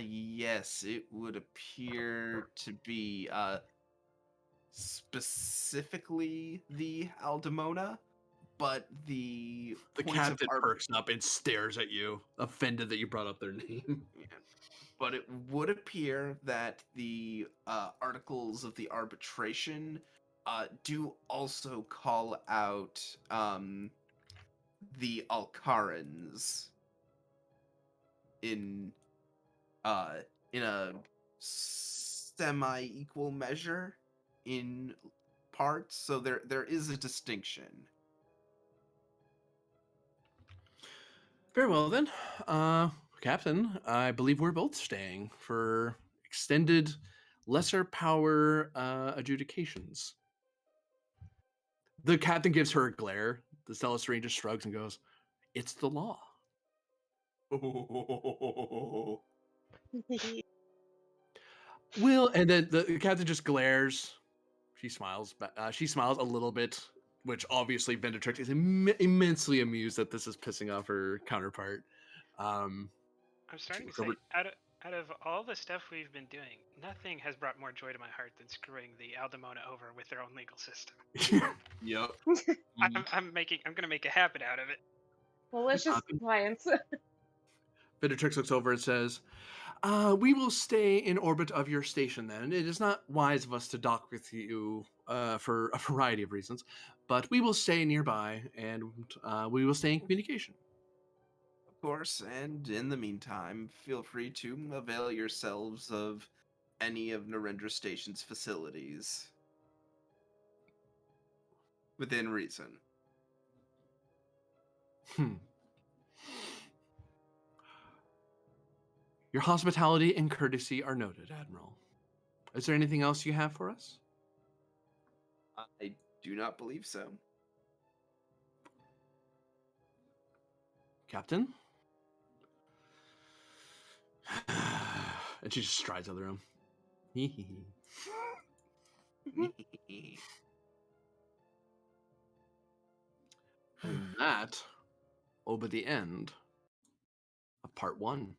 Yes, it would appear to be specifically the Aldemona, but the The points of captain perks up and stares at you, offended that you brought up their name. But it would appear that the articles of the arbitration do also call out the Alcarans in a semi-equal measure in parts, so there is a distinction. Very well then, Captain. I believe we're both staying for extended lesser power adjudications. The captain gives her a glare. The Celes Ranger shrugs and goes, "It's the law." Will, and then the captain just glares. She smiles. She smiles a little bit, which obviously Venditrix is immensely amused that this is pissing off her counterpart. I'm starting to say, out of all the stuff we've been doing, nothing has brought more joy to my heart than screwing the Aldemona over with their own legal system. Yep. I'm gonna make a habit out of it. Malicious compliance. Venditrix looks over and says, "We will stay in orbit of your station then. It is not wise of us to dock with you for a variety of reasons, but we will stay nearby and we will stay in communication." Of course, and in the meantime, feel free to avail yourselves of any of Narendra Station's facilities. Within reason. Your hospitality and courtesy are noted, Admiral. Is there anything else you have for us? I do not believe so. Captain? And she just strides out of the room. And that will be the end of part 1.